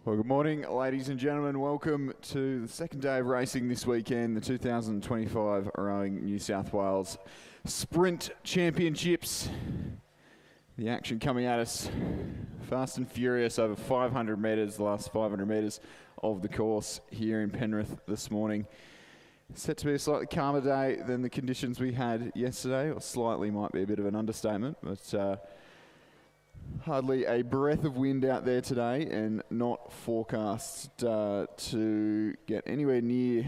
Well, good morning, ladies and gentlemen. Welcome to the second day of racing this weekend, the 2025 Rowing New South Wales Sprint Championships. The action coming at us fast and furious over 500 metres, the last 500 metres of the course here in Penrith this morning. Set to be a slightly calmer day than the conditions we had yesterday, or slightly might be a bit of an understatement, but hardly a breath of wind out there today, and not forecast to get anywhere near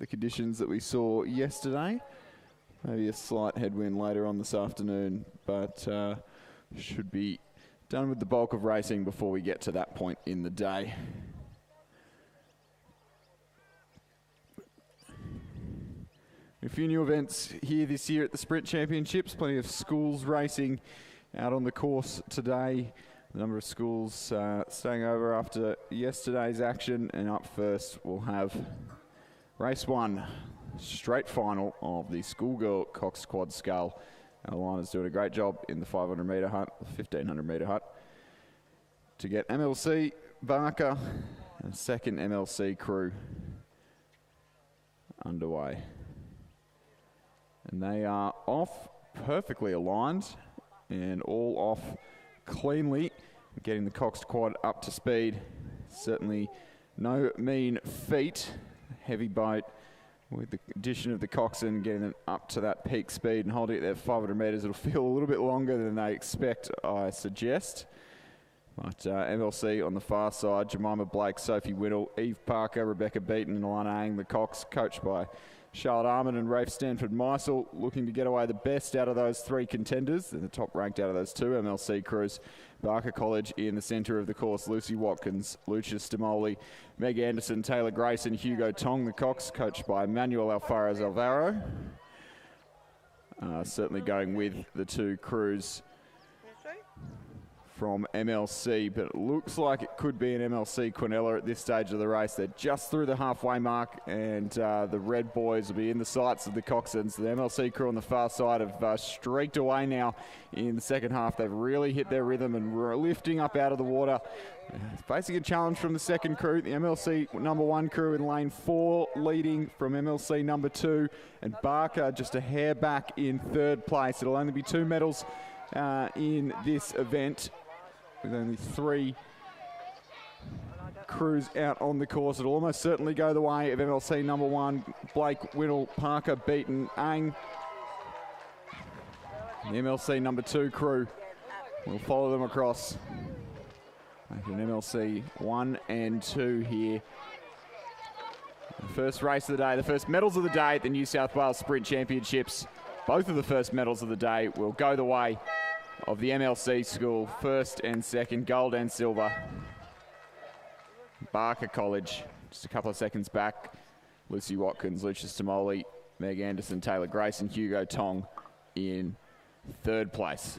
the conditions that we saw yesterday. Maybe a slight headwind later on this afternoon, but should be done with the bulk of racing before we get to that point in the day. A few new events here this year at the Sprint Championships. Plenty of schools racing out on the course today. The number of schools staying over after yesterday's action. And up first, we'll have race one, straight final of the Schoolgirl Cox Quad Scull. Alana's doing a great job in the 500 metre hunt, the 1500 metre hunt, to get MLC Barker and a second MLC crew underway. And they are off perfectly aligned and all off cleanly, getting the Cox Quad up to speed. Certainly no mean feat. Heavy boat with the addition of the coxswain, getting it up to that peak speed and holding it there 500 metres. It'll feel a little bit longer than they expect, I suggest. But MLC on the far side, Jemima Blake, Sophie Whittle, Eve Parker, Rebecca Beaton and Alana Ang, the Cox, coached by Charlotte Armand and Rafe Stanford-Meisel, looking to get away the best out of those three contenders. They're the top ranked out of those two MLC crews. Barker College in the centre of the course, Lucy Watkins, Lucius Stimoli, Meg Anderson, Taylor Grace and Hugo Tong, the Cox, coached by Manuel Alfares Alvaro. Certainly going with the two crews from MLC, but it looks like it could be an MLC Quinella at this stage of the race. They're just through the halfway mark, and the red boys will be in the sights of the coxswains. The MLC crew on the far side have streaked away now in the second half. They've really hit their rhythm and were lifting up out of the water. Facing a challenge from the second crew, the MLC number one crew in lane 4, leading from MLC number 2, and Barker just a hair back in third place. It'll only be 2 medals in this event, with only 3 crews out on the course. It'll almost certainly go the way of MLC number 1, Blake, Whittle, Parker, Beaton, Ang. The MLC number 2 crew will follow them across. Making MLC 1 and 2 here. The first race of the day, the first medals of the day at the New South Wales Sprint Championships. Both of the first medals of the day will go the way of the MLC school, first and second, gold and silver. Barker College, just a couple of seconds back. Lucy Watkins, Lucius Stimoli, Meg Anderson, Taylor Grace and Hugo Tong in third place.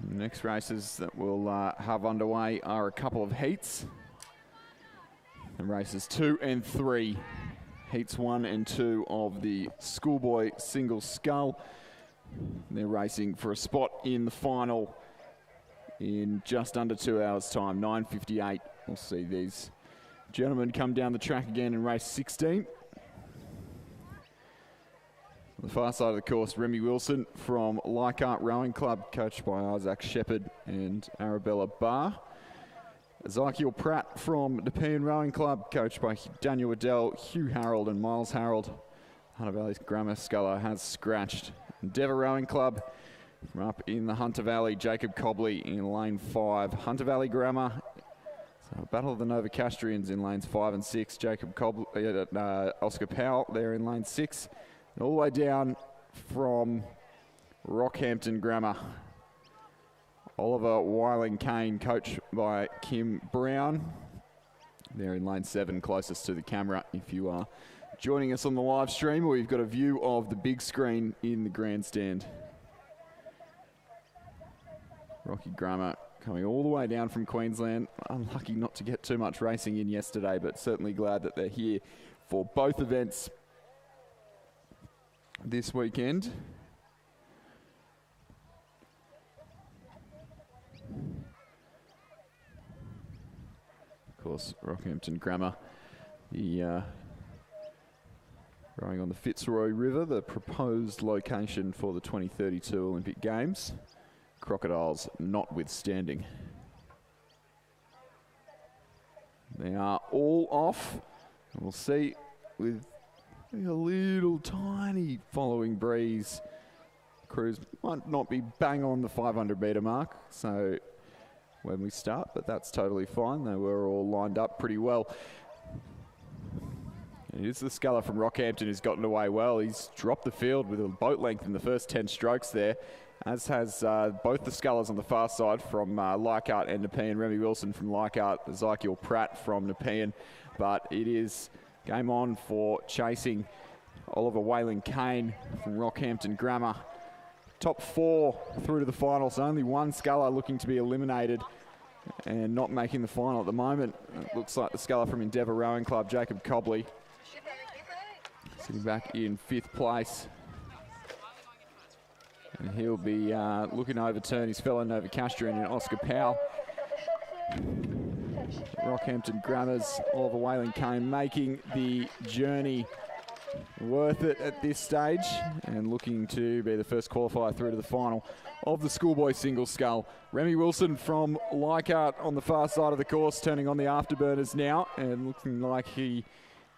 The next races that we'll have underway are a couple of heats. And races 2 and 3. Heats 1 and 2 of the schoolboy single scull. They're racing for a spot in the final in just under 2 hours' time, 9:58. We'll see these gentlemen come down the track again in race 16. On the far side of the course, Remy Wilson from Leichhardt Rowing Club, coached by Isaac Shepherd and Arabella Barr. Ezekiel Pratt from Nepean Rowing Club, coached by Daniel Waddell, Hugh Harold and Miles Harold. Hunter Valley's Grammar Sculler has scratched. Endeavour Rowing Club from up in the Hunter Valley, Jacob Cobley in lane 5. Hunter Valley Grammar, so Battle of the Novocastrians in lanes 5 and 6. Jacob Cobley, Oscar Powell there in lane 6. And all the way down from Rockhampton Grammar, Oliver Weiling-Kane, coached by Kim Brown. There in lane 7, closest to the camera. If you are joining us on the live stream, or you've got a view of the big screen in the grandstand. Rocky Grammar coming all the way down from Queensland. Unlucky not to get too much racing in yesterday, but certainly glad that they're here for both events this weekend. Of course, Rockhampton Grammar, the rowing on the Fitzroy River, the proposed location for the 2032 Olympic Games. Crocodiles notwithstanding. They are all off. We'll see with a little tiny following breeze. Crews might not be bang on the 500 metre mark, so when we start, but that's totally fine. They were all lined up pretty well. It is the sculler from Rockhampton who's gotten away well. He's dropped the field with a boat length in the first 10 strokes there, as has both the scullers on the far side from Leichhardt and Nepean. Remy Wilson from Leichhardt, Ezekiel Pratt from Nepean. But it is game on for chasing Oliver Whalen-Kane from Rockhampton Grammar. Top 4 through to the finals. Only one sculler looking to be eliminated and not making the final at the moment. It looks like the sculler from Endeavour Rowing Club, Jacob Cobley, sitting back in 5th place. And he'll be looking to overturn his fellow Novocastrian in Oscar Powell. Rockhampton Grammar's Oliver Whalen-Kane making the journey worth it at this stage and looking to be the first qualifier through to the final of the schoolboy single scull. Remy Wilson from Leichhardt on the far side of the course, turning on the afterburners now and looking like he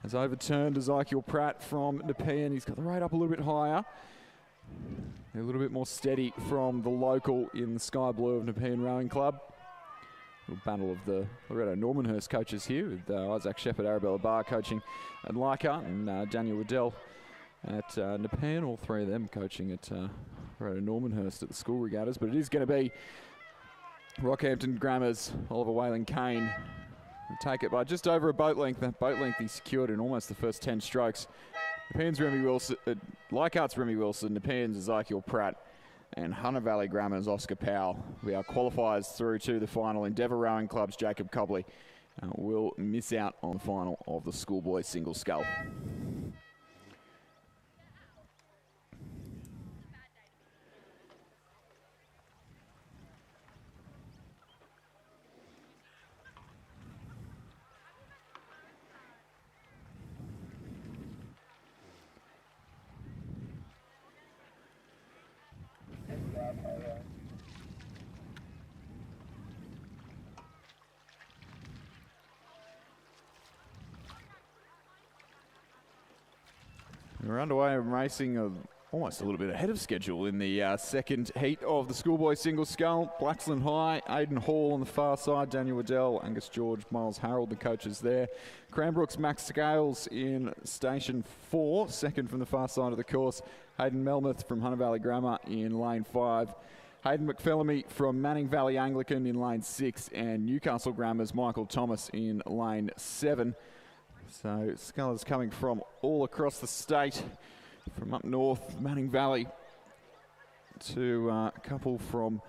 has overturned Ezekiel Pratt from Nepean. He's got the rate up a little bit higher. A little bit more steady from the local in the sky blue of Nepean Rowing Club. Little battle of the Loretto Normanhurst coaches here with Isaac Shepherd, Arabella Barr coaching at Leichhardt and Daniel Waddell at Nepean. All three of them coaching at Loretto Normanhurst at the school regattas. But it is going to be Rockhampton Grammar's Oliver Whalen-Kane take it by just over a boat length. That boat length he secured in almost the first 10 strokes. Nepean's Remy Wilson, Leichhardt's Remy Wilson, Nepean's Ezekiel Pratt, and Hunter Valley Grammar's Oscar Powell. We are qualifiers through to the final. Endeavour Rowing Club's Jacob Cobley will miss out on the final of the schoolboy single scull. We're underway and racing almost a little bit ahead of schedule in the second heat of the schoolboy single scull. Blaxland High, Aidan Hall on the far side, Daniel Waddell, Angus George, Miles Harold, the coaches there. Cranbrook's Max Scales in station 4, second from the far side of the course. Hayden Melmoth from Hunter Valley Grammar in lane 5. Hayden McPhillamy from Manning Valley Anglican in lane 6, and Newcastle Grammar's Michael Thomas in lane 7. So scullers coming from all across the state, from up north, Manning Valley, to a couple from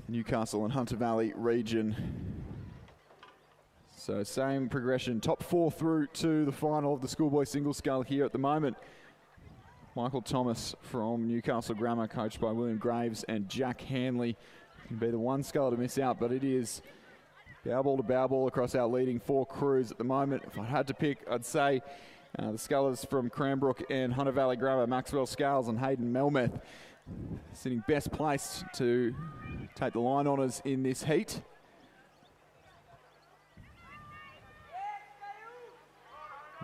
Newcastle and Hunter Valley region. So same progression, top 4 through to the final of the schoolboy single scull here at the moment. Michael Thomas from Newcastle Grammar, coached by William Graves, and Jack Hanley can be the one sculler to miss out, but it is bow ball to bow ball across our leading 4 crews at the moment. If I had to pick, I'd say the scullers from Cranbrook and Hunter Valley Grammar, Maxwell Scales and Hayden Melmoth, sitting best placed to take the line honours in this heat.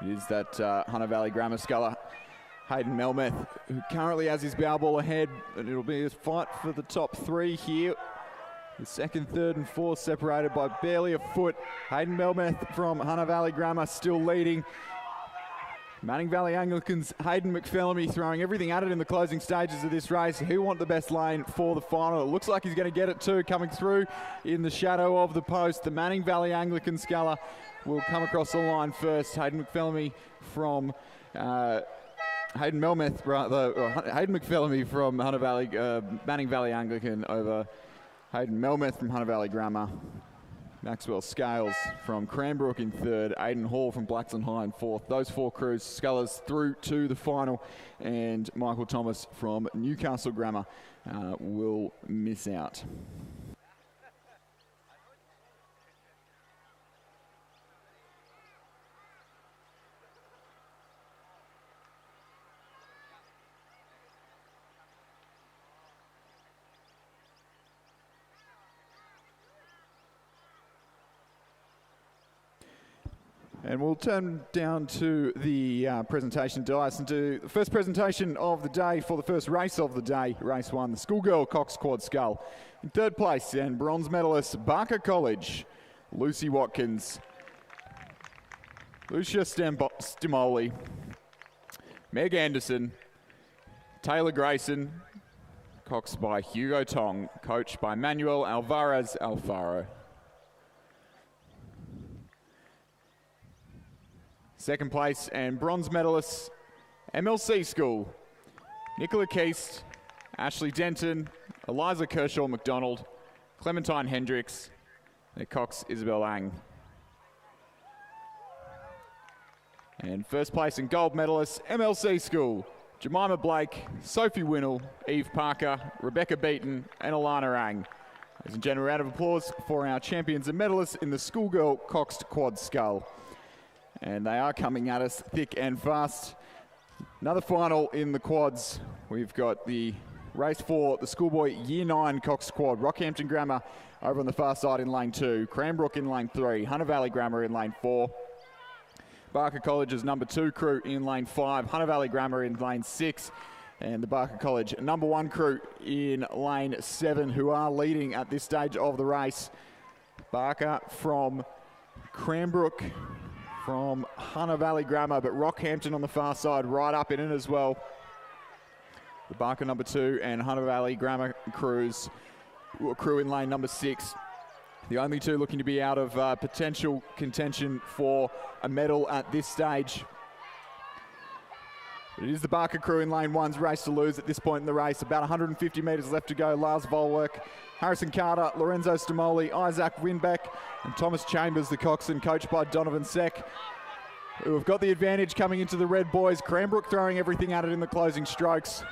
It is that Hunter Valley Grammar sculler, Hayden Melmoth, who currently has his bow ball ahead, and it'll be a fight for the top 3 here. The second, third and fourth separated by barely a foot. Hayden Melmoth from Hunter Valley Grammar still leading. Manning Valley Anglican's Hayden McPhillamy throwing everything at it in the closing stages of this race. He'll want the best lane for the final. It looks like he's going to get it too, coming through in the shadow of the post. The Manning Valley Anglican sculler will come across the line first. Hayden McPhillamy from Hayden Melmoth, rather, Hayden McPhillamy from Hunter Valley, Manning Valley Anglican over Hayden Melmoth from Hunter Valley Grammar. Maxwell Scales from Cranbrook in third. Aidan Hall from Blackson High in fourth. Those four crews scullers through to the final. And Michael Thomas from Newcastle Grammar will miss out. And we'll turn down to the presentation dais and do the first presentation of the day for the first race of the day, race 1, the schoolgirl Cox Quad Scull. In third place and bronze medalist, Barker College, Lucy Watkins, Lucia Stimoli, Meg Anderson, Taylor Grayson, Cox by Hugo Tong, coached by Manuel Alvarez Alfaro. Second place and bronze medalists, MLC School, Nicola Keast, Ashley Denton, Eliza Kershaw McDonald, Clementine Hendricks, and Cox Isabel Ang. And first place and gold medalists, MLC School, Jemima Blake, Sophie Winnell, Eve Parker, Rebecca Beaton, and Alana Ang. Ladies and gentlemen, a round of applause for our champions and medalists in the schoolgirl Coxed Quad Scull. And they are coming at us thick and fast. Another final in the quads. We've got the race for the schoolboy Year 9 Cox Quad. Rockhampton Grammar over on the far side in lane 2. Cranbrook in lane 3. Hunter Valley Grammar in lane 4. Barker College's number 2 crew in lane 5. Hunter Valley Grammar in lane 6. And the Barker College number 1 crew in lane 7, who are leading at this stage of the race. Barker from Cranbrook, from Hunter Valley Grammar, but Rockhampton on the far side right up in it as well. The Barker number 2 and Hunter Valley Grammar crew in lane number 6. The only two looking to be out of potential contention for a medal at this stage. It is the Barker crew in lane 1's race to lose at this point in the race. About 150 metres left to go. Lars Volwerk, Harrison Carter, Lorenzo Stimoli, Isaac Winbeck, and Thomas Chambers, the coxswain, coached by Donovan Seck, who have got the advantage coming into the red boys. Cranbrook throwing everything at it in the closing strokes.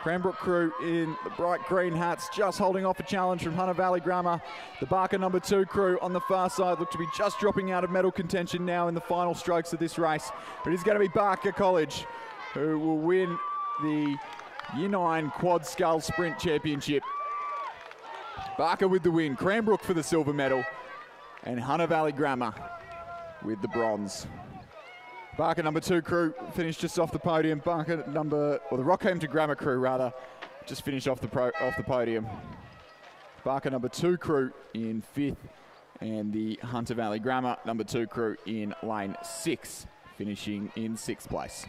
Cranbrook crew in the bright green hats, just holding off a challenge from Hunter Valley Grammar. The Barker number 2 crew on the far side look to be just dropping out of medal contention now in the final strokes of this race. But it's going to be Barker College who will win the Year 9 Quad Scull Sprint Championship. Barker with the win, Cranbrook for the silver medal, and Hunter Valley Grammar with the bronze. Barker number 2 crew finished just off the podium. The Rockhampton Grammar crew rather, just finished off the podium. Barker number 2 crew in 5th, and the Hunter Valley Grammar number 2 crew in lane 6, finishing in 6th place.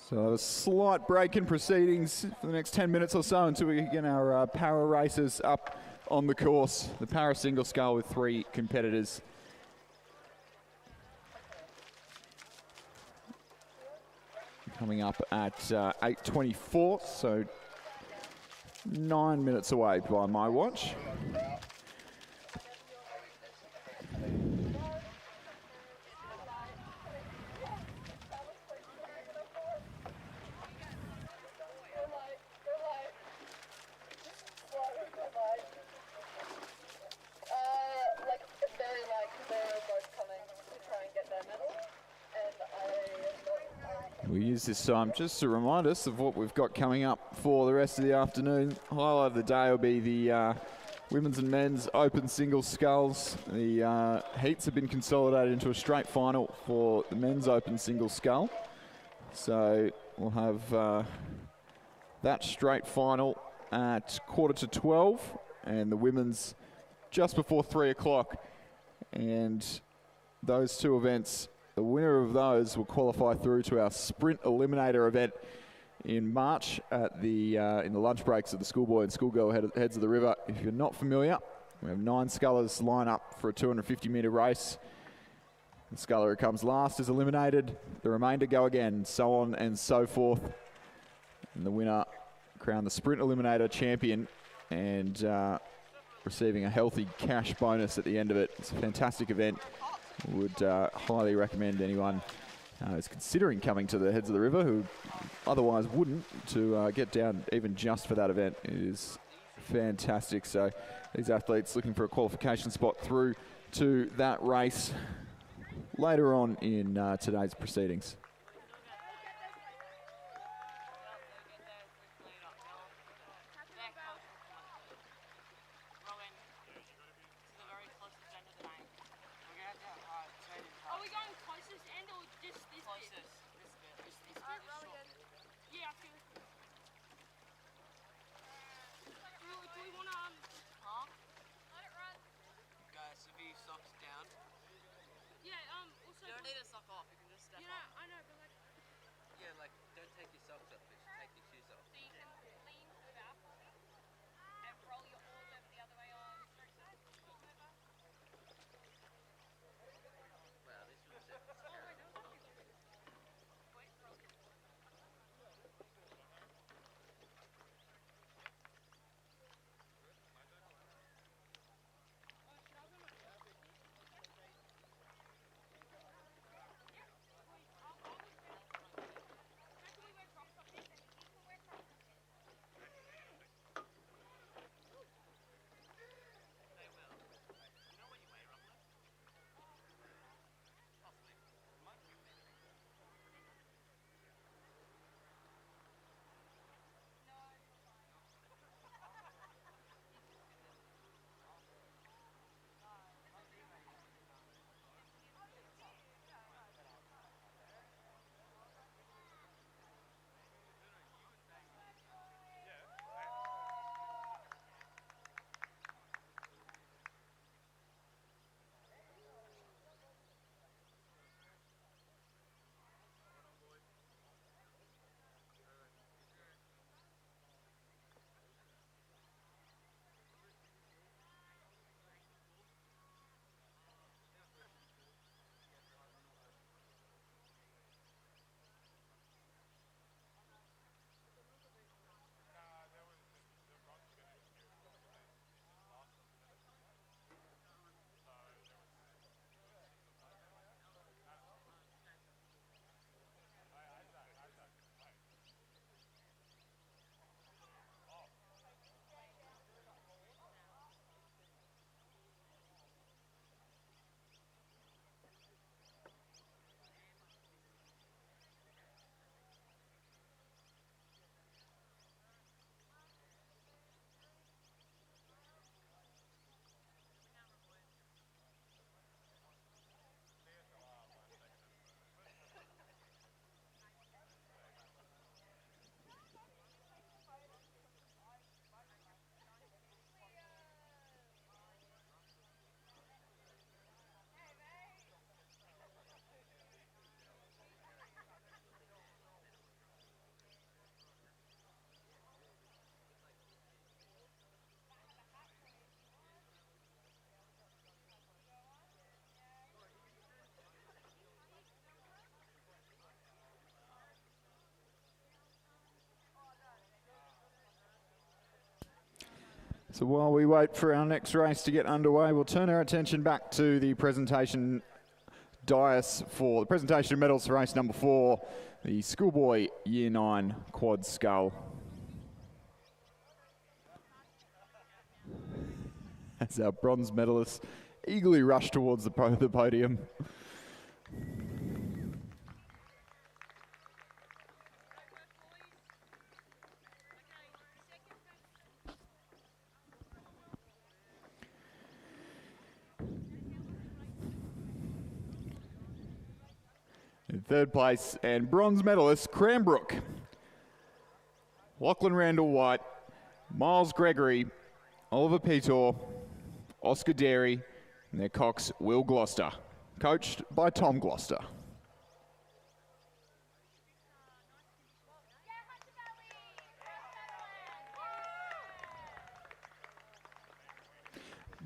So a slight break in proceedings for the next 10 minutes or so until we get our para racers up on the course. The para single scull with 3 competitors. Coming up at 8:24, so 9 minutes away by my watch. We use this time just to remind us of what we've got coming up for the rest of the afternoon. Highlight of the day will be the women's and men's open single sculls. The heats have been consolidated into a straight final for the men's open single scull. So we'll have that straight final at 11:45, and the women's just before 3 o'clock. And those two events, the winner of those will qualify through to our sprint eliminator event in March at the in the lunch breaks of the schoolboy and schoolgirl heads of the river. If you're not familiar, we have 9 scullers line up for a 250-metre race. The sculler who comes last is eliminated. The remainder go again, so on and so forth. And the winner crowned the sprint eliminator champion and receiving a healthy cash bonus at the end of it. It's a fantastic event. Would highly recommend anyone who's considering coming to the heads of the river who otherwise wouldn't to get down even just for that event. It is fantastic. So these athletes looking for a qualification spot through to that race later on in today's proceedings. So while we wait for our next race to get underway, we'll turn our attention back to the presentation dais for the presentation of medals for race number 4, the schoolboy year 9 quad scull. As our bronze medalists eagerly rush towards the podium. Third place and bronze medalist Cranbrook. Lachlan Randall White, Miles Gregory, Oliver Petor, Oscar Derry, and their cox Will Gloucester, coached by Tom Gloucester.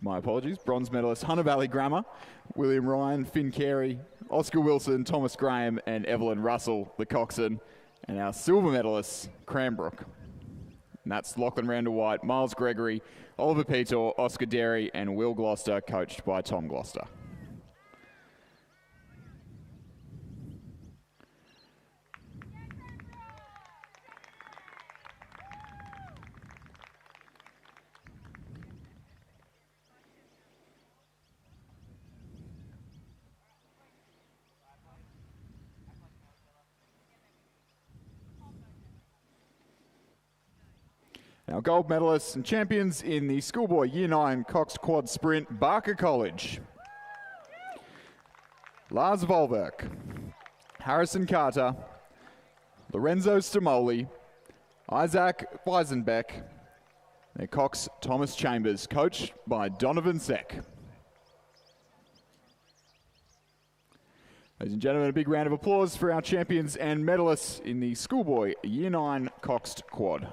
My apologies. Bronze medalist Hunter Valley Grammar, William Ryan, Finn Carey, Oscar Wilson, Thomas Graham, and Evelyn Russell, the coxswain. And our silver medalists, Cranbrook. And that's Lachlan Randall White, Miles Gregory, Oliver Petor, Oscar Derry, and Will Gloucester, coached by Tom Gloucester. Our gold medalists and champions in the schoolboy Year 9 Coxed Quad Sprint, Barker College. Lars Volverk, Harrison Carter, Lorenzo Stamoli, Isaac Weisenbeck, and cox Thomas Chambers, coached by Donovan Seck. Ladies and gentlemen, a big round of applause for our champions and medalists in the schoolboy Year 9 Coxed Quad.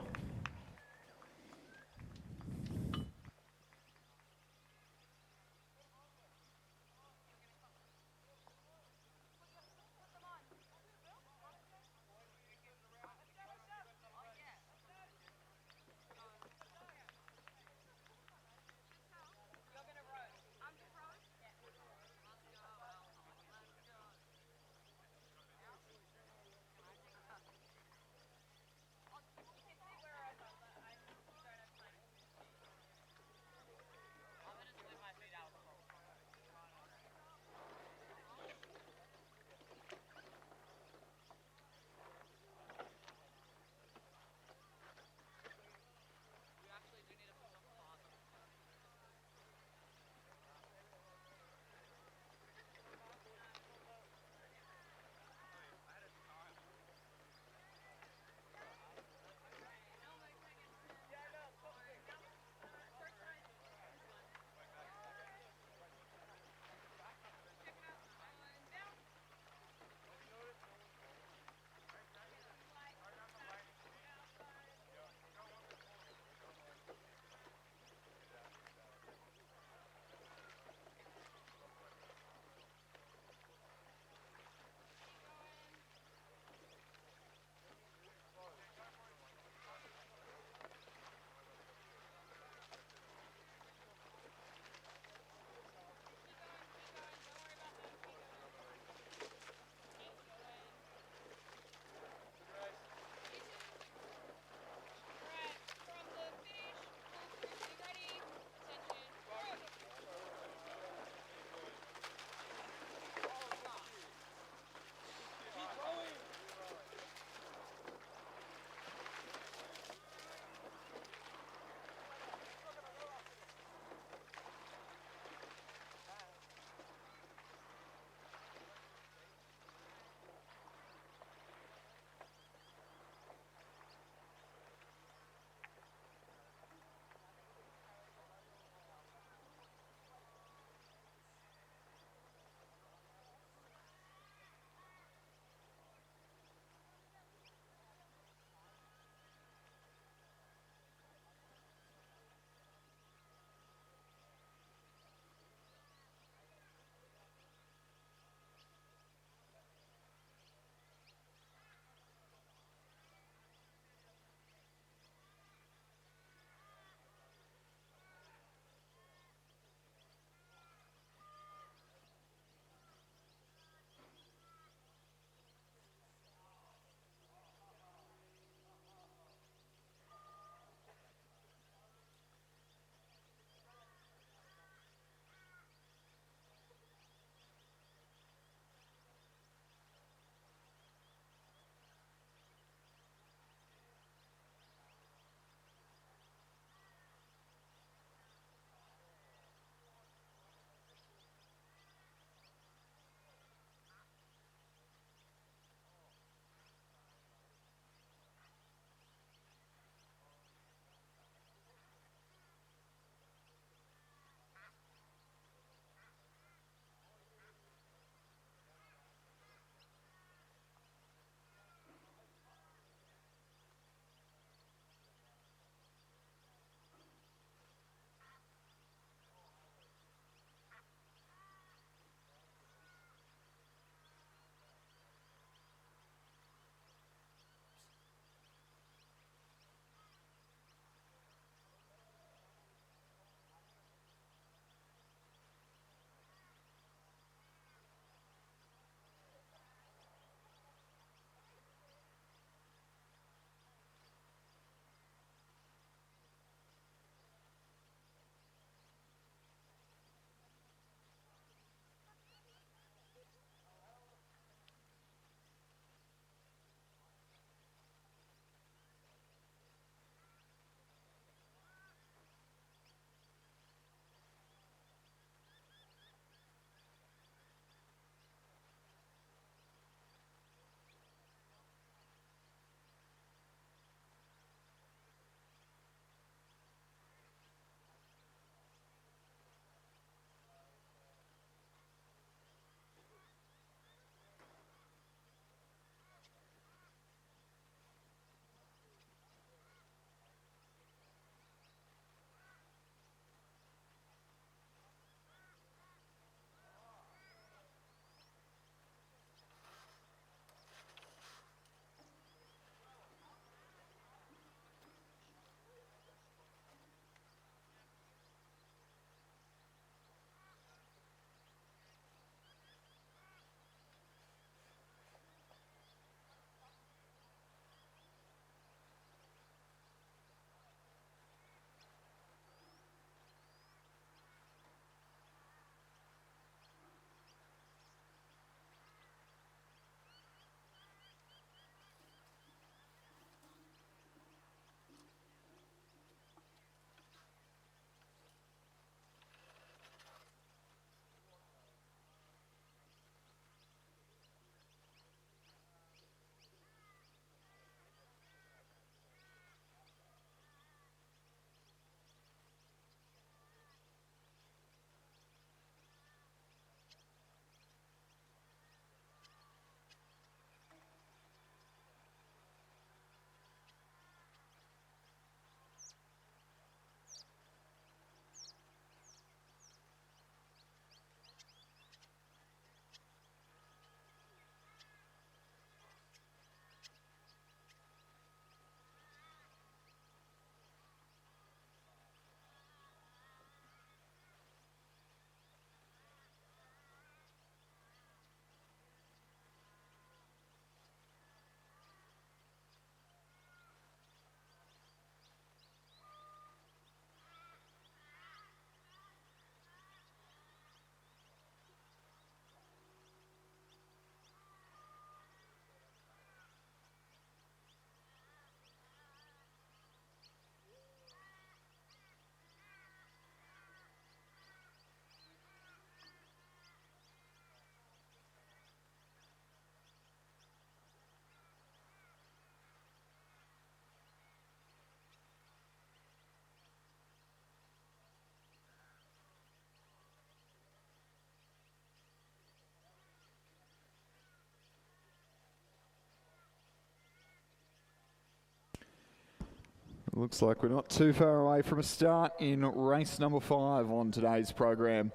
Looks like we're not too far away from a start in race number 5 on today's program.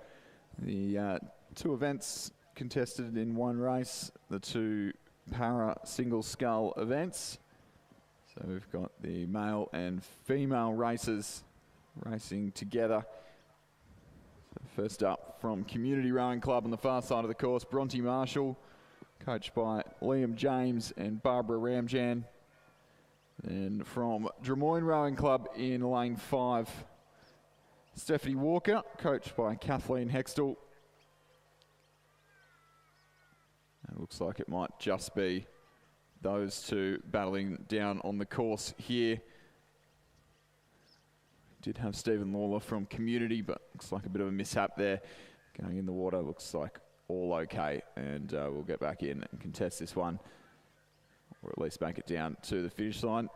The 2 events contested in one race, the 2 para single scull events. So we've got the male and female racers racing together. So first up from Community Rowing Club on the far side of the course, Bronte Marshall, coached by Liam James and Barbara Ramjan. Then from Drummoyne Rowing Club in lane 5, Stephanie Walker, coached by Kathleen Hextall. It looks like it might just be those 2 battling down on the course here. Did have Stephen Lawler from Community, but looks like a bit of a mishap there. Going in the water, looks like all okay, and we'll get back in and contest this one, or at least make it down to the finish line.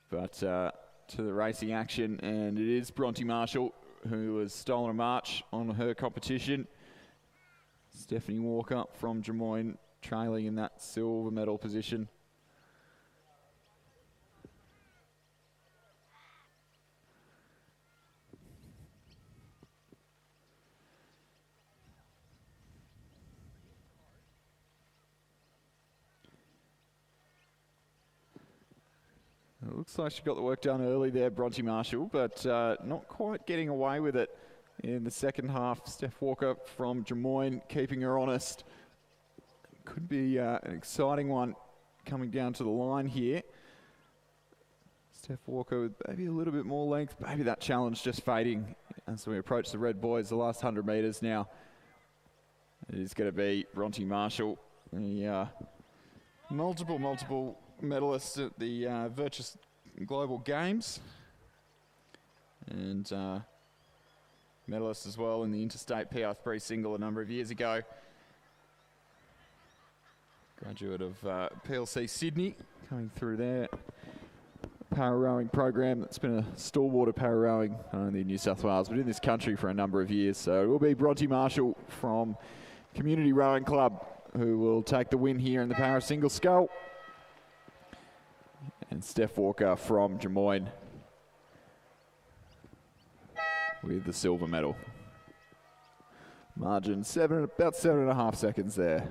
But to the racing action, and it is Bronte Marshall who has stolen a march on her competition. Stephanie Walker from Drummoyne trailing in that silver medal position. It looks like she got the work done early there, Bronte Marshall, but not quite getting away with it in the second half. Steph Walker from Drummoyne keeping her honest. Could be an exciting one coming down to the line here. Steph Walker with maybe a little bit more length. Maybe that challenge just fading as we approach the red buoys, the last 100 metres now. It is going to be Bronte Marshall, the multiple medalist at the Virtus Global Games, and medalist as well in the Interstate PR3 single a number of years ago. Graduate of PLC Sydney, coming through there. Para rowing program that's been a stalwart of para rowing, not only in New South Wales but in this country for a number of years. So it will be Bronte Marshall from Community Rowing Club who will take the win here in the para single scull. And Steph Walker from Drummoyne with the silver medal. Margin about 7.5 seconds there.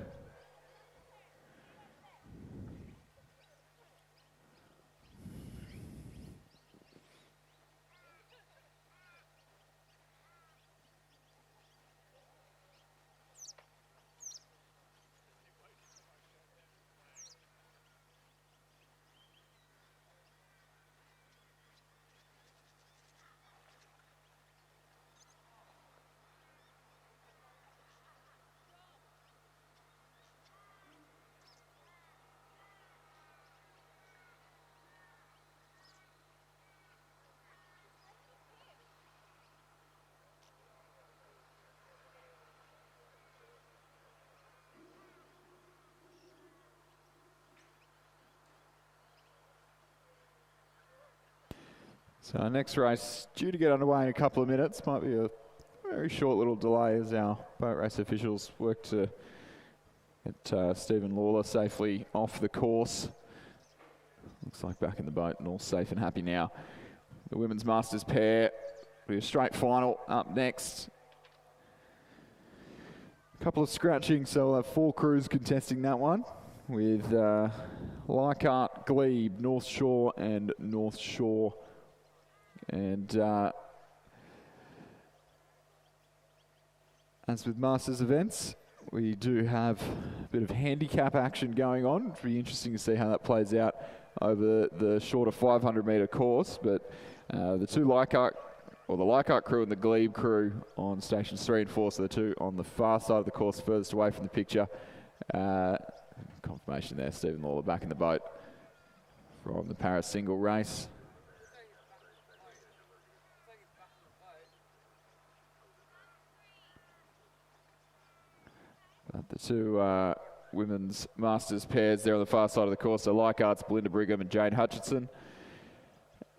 So our next race due to get underway in a couple of minutes. Might be a very short little delay as our boat race officials work to get Stephen Lawler safely off the course. Looks like back in the boat and all safe and happy now. The women's masters pair will be a straight final up next. A couple of scratching, so we'll have 4 crews contesting that one with Leichhardt, Glebe, North Shore and North Shore. And as with Masters events, we do have a bit of handicap action going on. It'll be interesting to see how that plays out over the shorter 500-metre course. But the 2 Leichhardt, or the Leichhardt crew and the Glebe crew on stations 3 and 4, so the 2 on the far side of the course, furthest away from the picture. Confirmation there, Stephen Lawler back in the boat from the para single race. The 2 women's masters pairs there on the far side of the course, so Leichhardt's Belinda Brigham and Jane Hutchinson,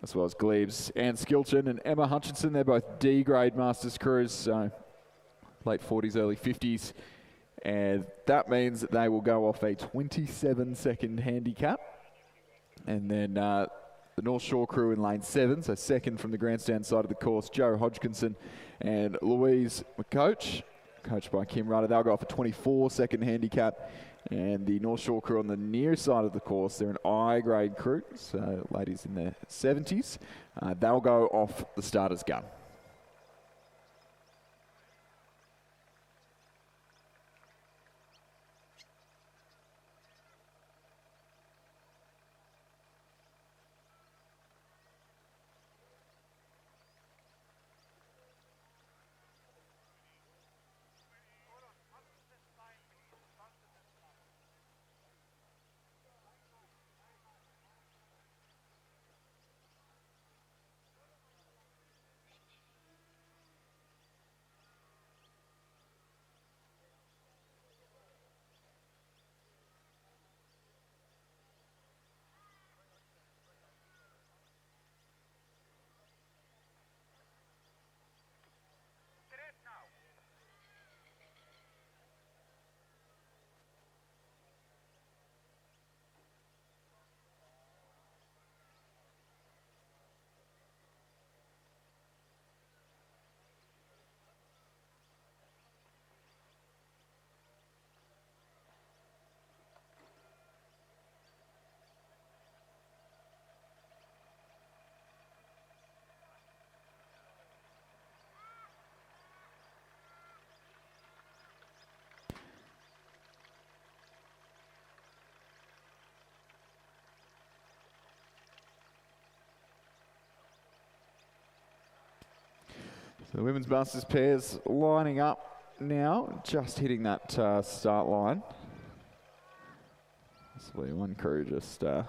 as well as Glebe's Anne Skilton and Emma Hutchinson. They're both D-grade masters crews, so late 40s, early 50s And that means that they will go off a 27-second handicap. And then the North Shore crew in lane 7, so second from the grandstand side of the course, Joe Hodgkinson and Louise McCoach, coached by Kim Rutter. They'll go off a 24-second handicap. And the North Shore crew on the near side of the course, they're an I-grade crew, so ladies in their 70s. They'll go off the starter's gun. So the women's masters pairs lining up now, just hitting that start line. Possibly one crew, just that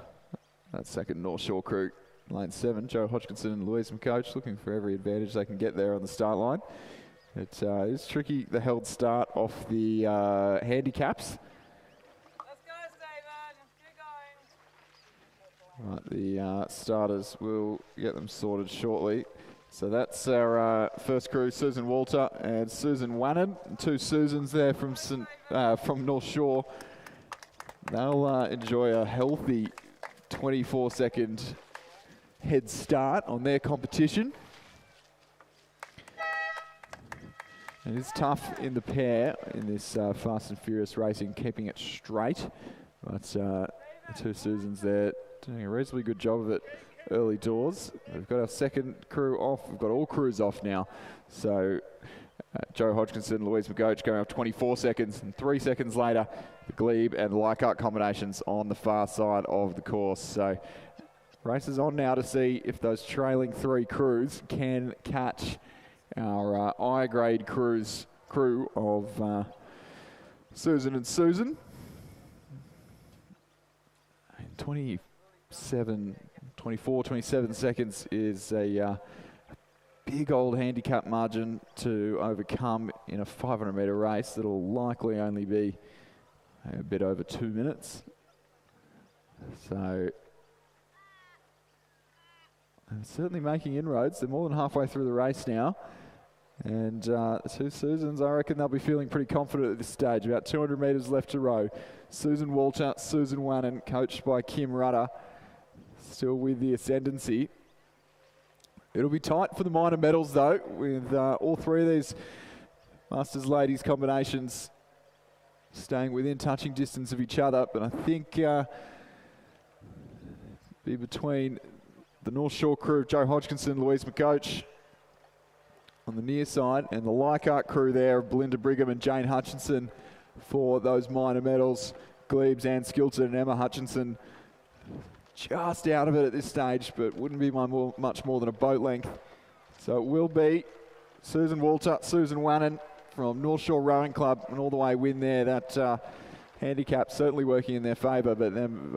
second North Shore crew, lane 7, Joe Hodgkinson and Louise McCoach, looking for every advantage they can get there on the start line. It is tricky, the held start off the handicaps. Let's go, Stephen. Let's get Right, going. the starters will get them sorted shortly. So that's our first crew, Susan Walter and Susan Wannon. Two Susans there from North Shore. They'll enjoy a healthy 24-second head start on their competition. It is tough in the pair in this fast and furious racing, keeping it straight. But the two Susans there doing a reasonably good job of it early doors. We've got our second crew off. We've got all crews off now. So Joe Hodgkinson, Louise McCoach going off 24 seconds, and 3 seconds later, the Glebe and Leichhardt combinations on the far side of the course. So race is on now to see if those trailing 3 crews can catch our I-grade crew of Susan and Susan. 24, 27 seconds is a big old handicap margin to overcome in a 500-metre race that'll likely only be a bit over 2 minutes. So they're certainly making inroads. They're more than halfway through the race now. And the two Susans, I reckon they'll be feeling pretty confident at this stage. About 200 metres left to row. Susan Walter, Susan Wannon, coached by Kim Rutter, still with the ascendancy. It'll be tight for the minor medals though, with all 3 of these Masters Ladies combinations staying within touching distance of each other. But I think be between the North Shore crew of Joe Hodgkinson, Louise McCoach on the near side, and the Leichhardt crew there of Belinda Brigham and Jane Hutchinson for those minor medals. Glebes, Ann Skilton and Emma Hutchinson just out of it at this stage, but wouldn't be much more than a boat length. So it will be Susan Walter, Susan Wannon from North Shore Rowing Club, and all the way win there. That handicap certainly working in their favour, but them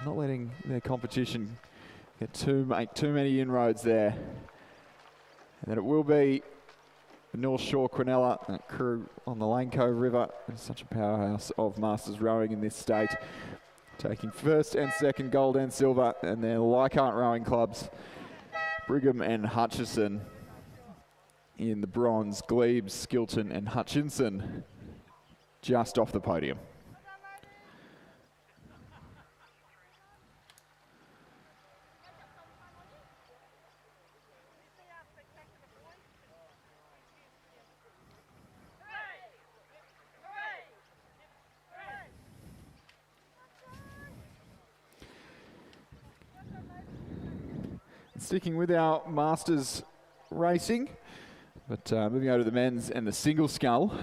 not letting their competition make too many inroads there. And then it will be the North Shore Quinella, that crew on the Lane Cove River. It's such a powerhouse of Masters rowing in this state, taking first and second gold and silver, and then Leichhardt Rowing Clubs, Brigham and Hutchison in the bronze, Glebes, Skilton and Hutchinson just off the podium. Sticking with our Masters racing, but moving over to the men's and the single scull.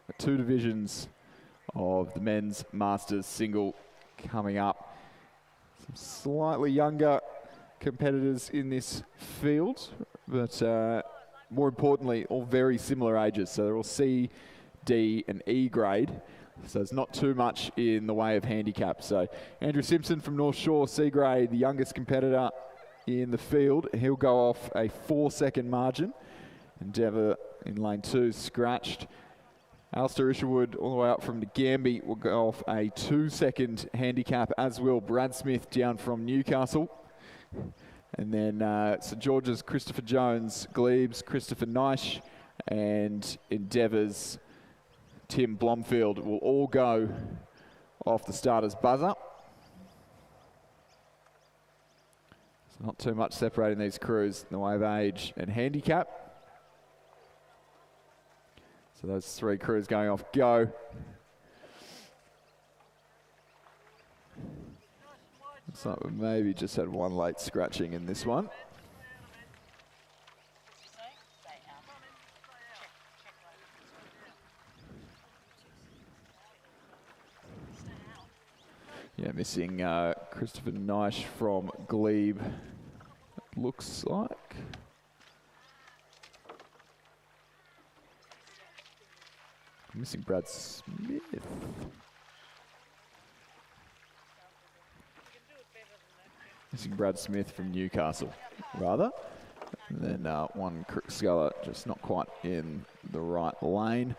The two divisions of the men's Masters single coming up. Some slightly younger competitors in this field, but more importantly, all very similar ages. So they're all C, D and E grade. So there's not too much in the way of handicap. So Andrew Simpson from North Shore, C grade, the youngest competitor in the field. He'll go off a 4-second margin. Endeavour in lane 2 scratched. Alistair Isherwood all the way up from Nagambie will go off a 2-second handicap, as will Brad Smith down from Newcastle. And then St George's Christopher Jones, Glebes Christopher Neisch, and Endeavour's Tim Blomfield will all go off the starter's buzzer. So not too much separating these crews in the way of age and handicap. So those three crews going off go. Looks like we maybe just had one late scratching in this one. Yeah, missing Christopher Neisch from Glebe, looks like. Missing Brad Smith. Missing Brad Smith from Newcastle, rather. And then one sculler just not quite in the right lane.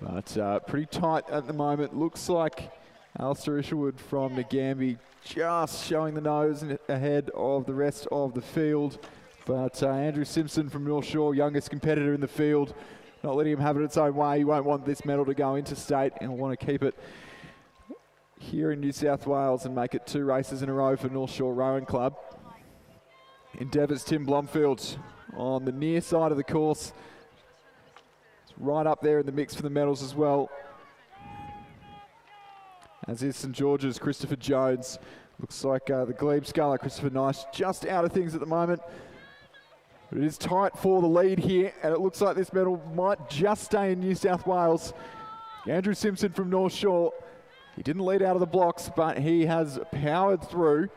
But pretty tight at the moment. Looks like Alistair Isherwood from Nagambie just showing the nose ahead of the rest of the field. But Andrew Simpson from North Shore, youngest competitor in the field, not letting him have it its own way. He won't want this medal to go interstate and will want to keep it here in New South Wales and make it 2 races in a row for North Shore Rowing Club. Endeavour's Tim Blomfield on the near side of the course. It's right up there in the mix for the medals as well, as is St George's Christopher Jones. Looks like the Glebe sculler Christopher Neisch just out of things at the moment. But it is tight for the lead here, and it looks like this medal might just stay in New South Wales. Andrew Simpson from North Shore. He didn't lead out of the blocks, but he has powered through.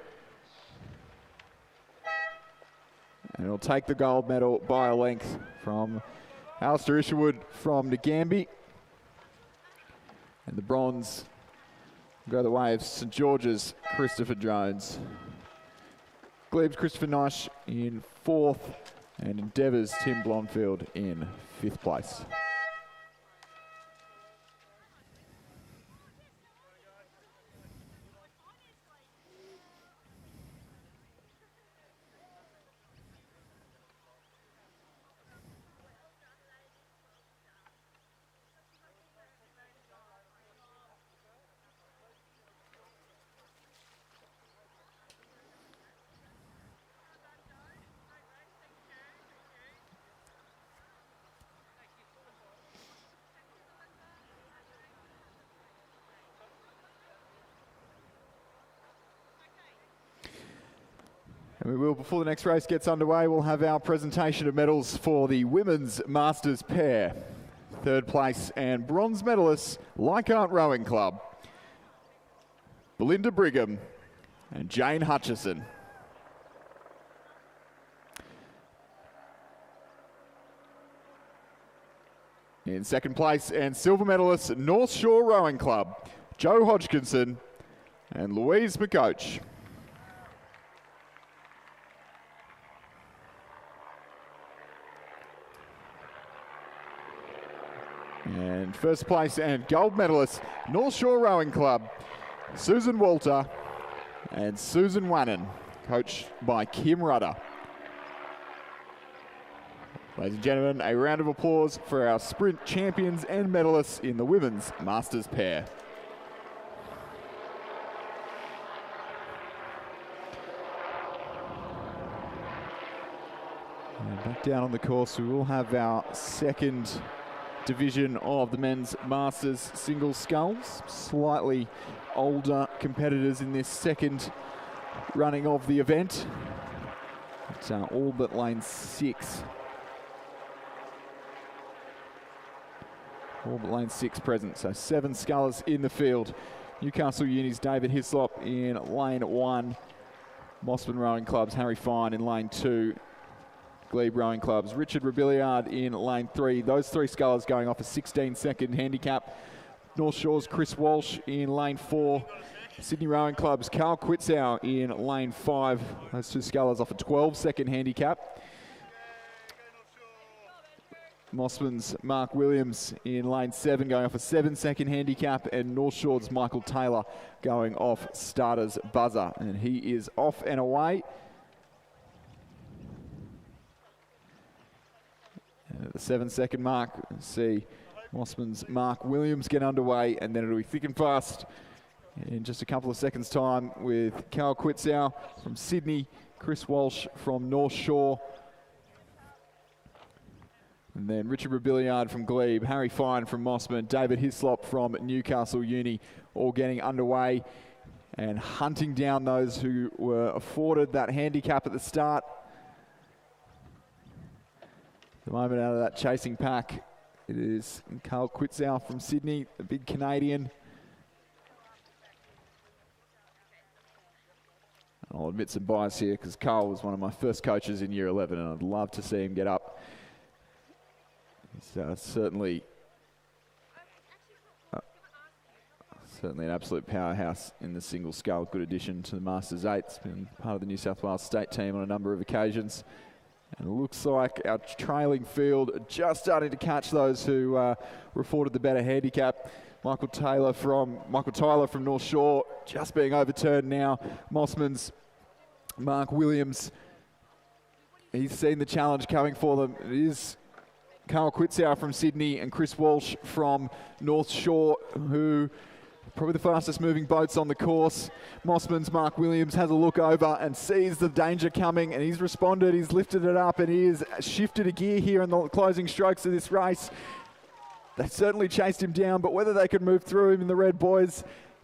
And he'll take the gold medal by a length from Alistair Isherwood from Nagambie. And the bronze will go the way of St George's Christopher Jones. Glebes Christopher Neisch in 4th, and Endeavour's Tim Blomfield in 5th place. And we will, before the next race gets underway, we'll have our presentation of medals for the women's Masters pair. 3rd place and bronze medalists, Leichhardt Rowing Club, Belinda Brigham and Jane Hutchison. In 2nd place and silver medalists, North Shore Rowing Club, Joe Hodgkinson and Louise McCoach. And 1st place and gold medalist, North Shore Rowing Club, Susan Walter and Susan Wannon, coached by Kim Rudder. Ladies and gentlemen, a round of applause for our sprint champions and medalists in the women's Masters pair. And back down on the course, we will have our second division of the men's Masters single sculls. Slightly older competitors in this second running of the event. It's all but lane 6. All but lane 6 present, so 7 scullers in the field. Newcastle Uni's David Hislop in lane 1. Mossman Rowing Club's Harry Fine in lane 2. Glebe Rowing Club's Richard Rebillard in lane 3. Those 3 scullers going off a 16-second handicap. North Shore's Chris Walsh in lane 4. Sydney Rowing Club's Carl Quitzow in lane 5. Those 2 scullers off a 12-second handicap. Mossman's Mark Williams in lane 7 going off a 7-second handicap, and North Shore's Michael Taylor going off starter's buzzer, and he is off and away. And at the 7-second mark, see Mossman's Mark Williams get underway, and then it'll be thick and fast in just a couple of seconds' time with Carl Quitzow from Sydney, Chris Walsh from North Shore, and then Richard Rebillard from Glebe, Harry Fine from Mossman, David Hislop from Newcastle Uni, all getting underway and hunting down those who were afforded that handicap at the start. At the moment, out of that chasing pack, it is Carl Quitzow from Sydney, the big Canadian. I'll admit some bias here because Carl was one of my first coaches in year 11, and I'd love to see him get up. He's certainly an absolute powerhouse in the single scull. Good addition to the Masters 8. It's been part of the New South Wales state team on a number of occasions. And it looks like our trailing field are just starting to catch those who were afforded the better handicap. Michael Taylor from North Shore just being overturned now. Mossman's Mark Williams, he's seen the challenge coming for them. It is Carl Quitzow from Sydney and Chris Walsh from North Shore, who probably the fastest moving boats on the course. Mossman's Mark Williams has a look over and sees the danger coming, and he's responded, he's lifted it up, and he has shifted a gear here in the closing strokes of this race. They certainly chased him down, but whether they could move through him in the red, boys,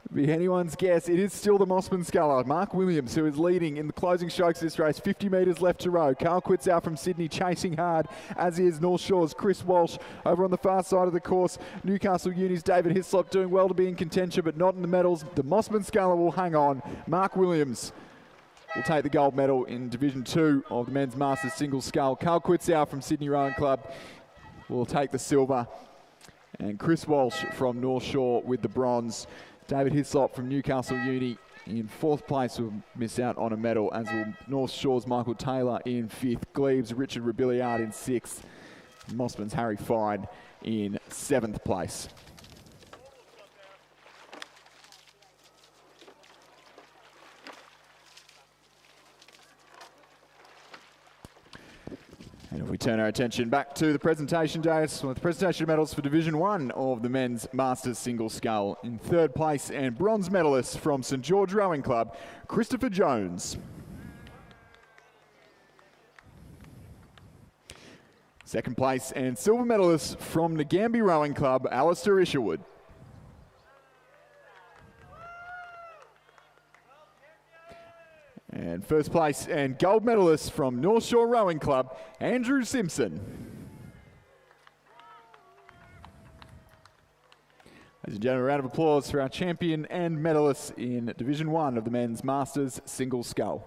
would be anyone's guess. It is still the Mossman sculler, Mark Williams, who is leading in the closing strokes of this race. 50 metres left to row. Carl Quitzow from Sydney chasing hard, as is North Shore's Chris Walsh. Over on the far side of the course, Newcastle Uni's David Hislop doing well to be in contention, but not in the medals. The Mossman sculler will hang on. Mark Williams will take the gold medal in Division 2 of the men's Masters single scull. Carl Quitzow from Sydney Rowing Club will take the silver, and Chris Walsh from North Shore with the bronze. David Hislop from Newcastle Uni in 4th place will miss out on a medal, as will North Shore's Michael Taylor in 5th. Glebe's Richard Rebillard in 6th. Mossman's Harry Fine in 7th place. And if we turn our attention back to the presentation days, with the presentation medals for Division 1 of the men's Masters single scull. In 3rd place and bronze medalist from St George Rowing Club, Christopher Jones. 2nd place and silver medalist from Nagambie Rowing Club, Alistair Isherwood. And 1st place and gold medalist from North Shore Rowing Club, Andrew Simpson. Ladies and gentlemen, a round of applause for our champion and medalists in Division 1 of the men's Masters single scull.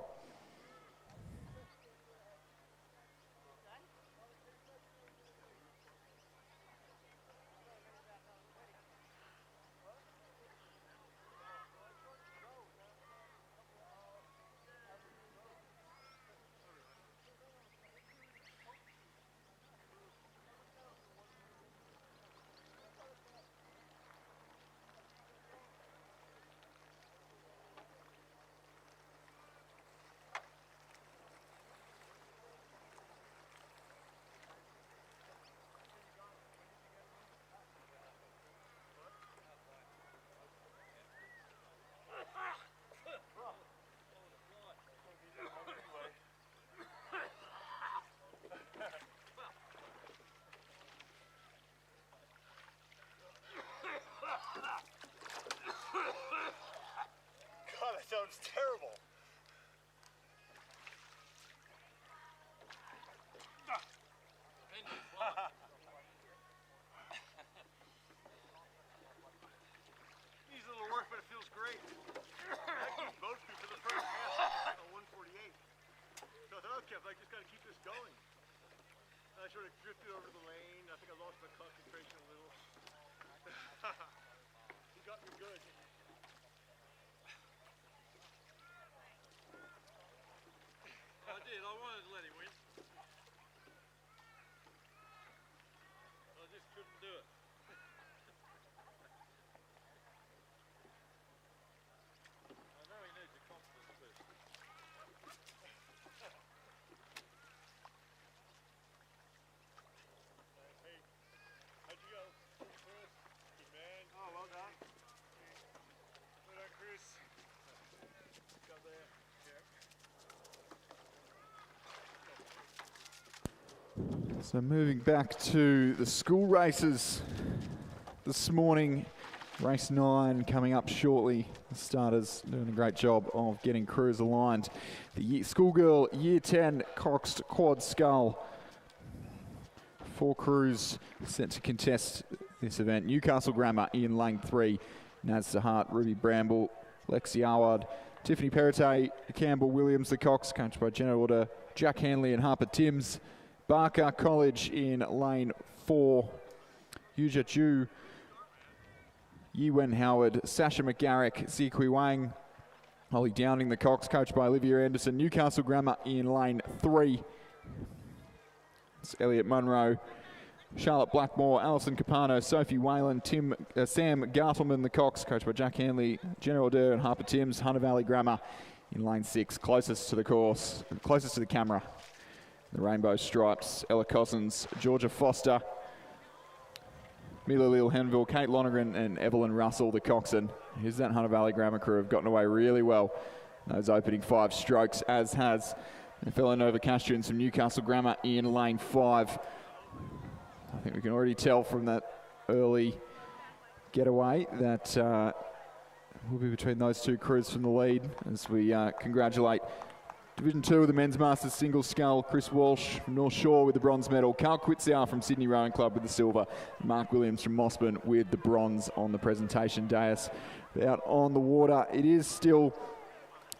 sort of drifted over the lane. I think I lost my concentration a little. He got me good. I did. I wanted to let him win. I just couldn't do it. I know he needs a confidence boost. Hey, how'd you go? Chris? Good man. Oh, well done. Well done, Chris. Got there. Yeah. So moving back to the school races this morning, race 9 coming up shortly. The starters doing a great job of getting crews aligned. The schoolgirl Year 10 Coxed Quad Scull. 4 crews set to contest this event. Newcastle Grammar in lane 3. Naz Sahart, Ruby Bramble, Lexi Arwad, Tiffany Perrottet, Campbell Williams, the Cox, coached by Jenna Order, Jack Hanley and Harper Timms. Barker College in lane 4. Yuja Ju, Yiwen Howard, Sasha McGarrick, Zikui Wang, Holly Downing, the Cox, coached by Olivia Anderson. Newcastle Grammar in lane 3. It's Elliot Munro, Charlotte Blackmore, Alison Capano, Sophie Whalen, Sam Gartleman, the Cox, coached by Jack Hanley, Jenna Order and Harper Timms. Hunter Valley Grammar in lane 6, closest to the course, closest to the camera. The Rainbow Stripes, Ella Cousins, Georgia Foster, Mila Lil Henville, Kate Lonergan and Evelyn Russell, the coxswain. Here's that Hunter Valley Grammar crew have gotten away really well. Those opening 5 strokes, as has the fellow Nova Castrians from Newcastle Grammar in lane 5. I think we can already tell from that early getaway that will be between those 2 crews from the lead as we congratulate Division 2 of the Men's Masters Single Scull, Chris Walsh from North Shore with the bronze medal, Carl Quitzow from Sydney Rowing Club with the silver, Mark Williams from Mossburn with the bronze on the presentation dais. Out on the water, it is still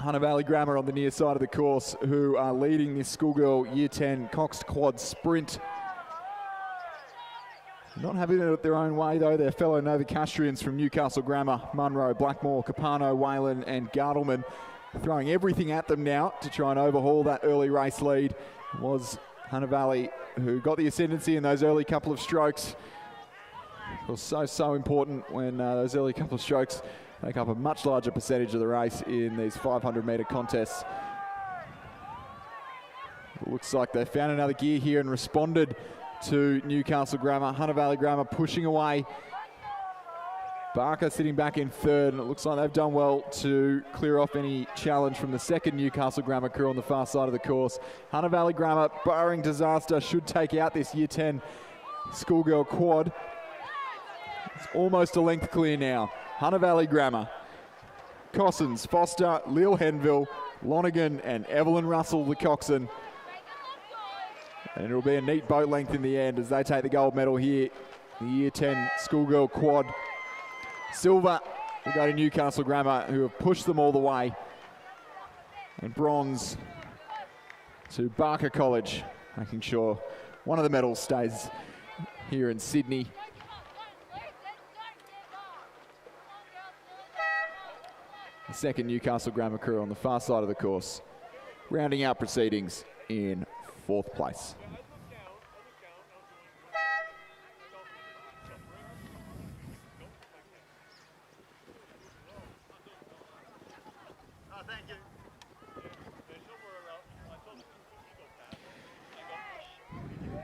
Hunter Valley Grammar on the near side of the course who are leading this schoolgirl Year 10 Coxed Quad Sprint. Not having it their own way though, their fellow Nova Castrians from Newcastle Grammar, Munro, Blackmore, Capano, Whalen and Gartleman, throwing everything at them now to try and overhaul that early race lead. It was Hunter Valley who got the ascendancy in those early couple of strokes. It was so important when those early couple of strokes make up a much larger percentage of the race in these 500-metre contests. It looks like they found another gear here and responded to Newcastle Grammar. Hunter Valley Grammar pushing away. Barker sitting back in 3rd, and it looks like they've done well to clear off any challenge from the second Newcastle Grammar crew on the far side of the course. Hunter Valley Grammar, barring disaster, should take out this Year 10 schoolgirl quad. It's almost a length clear now. Hunter Valley Grammar, Cossins, Foster, Lil Henville, Lonergan and Evelyn Russell, the coxswain. And it'll be a neat boat length in the end as they take the gold medal here. The Year 10 schoolgirl quad. Silver will go to Newcastle Grammar, who have pushed them all the way. And bronze to Barker College, making sure one of the medals stays here in Sydney. The second Newcastle Grammar crew on the far side of the course, rounding out proceedings in 4th place.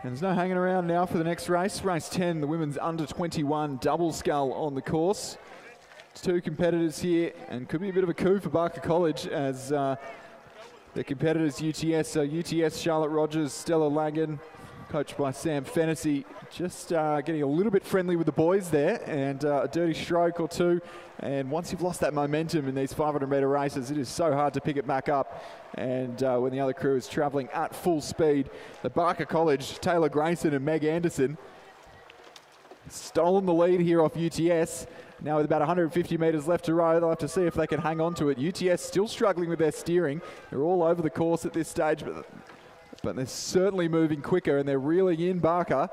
And there's no hanging around now for the next race. Race 10, the women's under 21 double scull on the course. 2 competitors here, and could be a bit of a coup for Barker College as their competitors UTS. So UTS, Charlotte Rogers, Stella Lagan, coached by Sam Fennessy, just getting a little bit friendly with the boys there, and a dirty stroke or 2. And once you've lost that momentum in these 500-metre races, it is so hard to pick it back up. And when the other crew is travelling at full speed, the Barker College, Taylor Grayson and Meg Anderson, stolen the lead here off UTS. Now with about 150 metres left to row, they'll have to see if they can hang on to it. UTS still struggling with their steering. They're all over the course at this stage, but but they're certainly moving quicker, and they're reeling in Barker.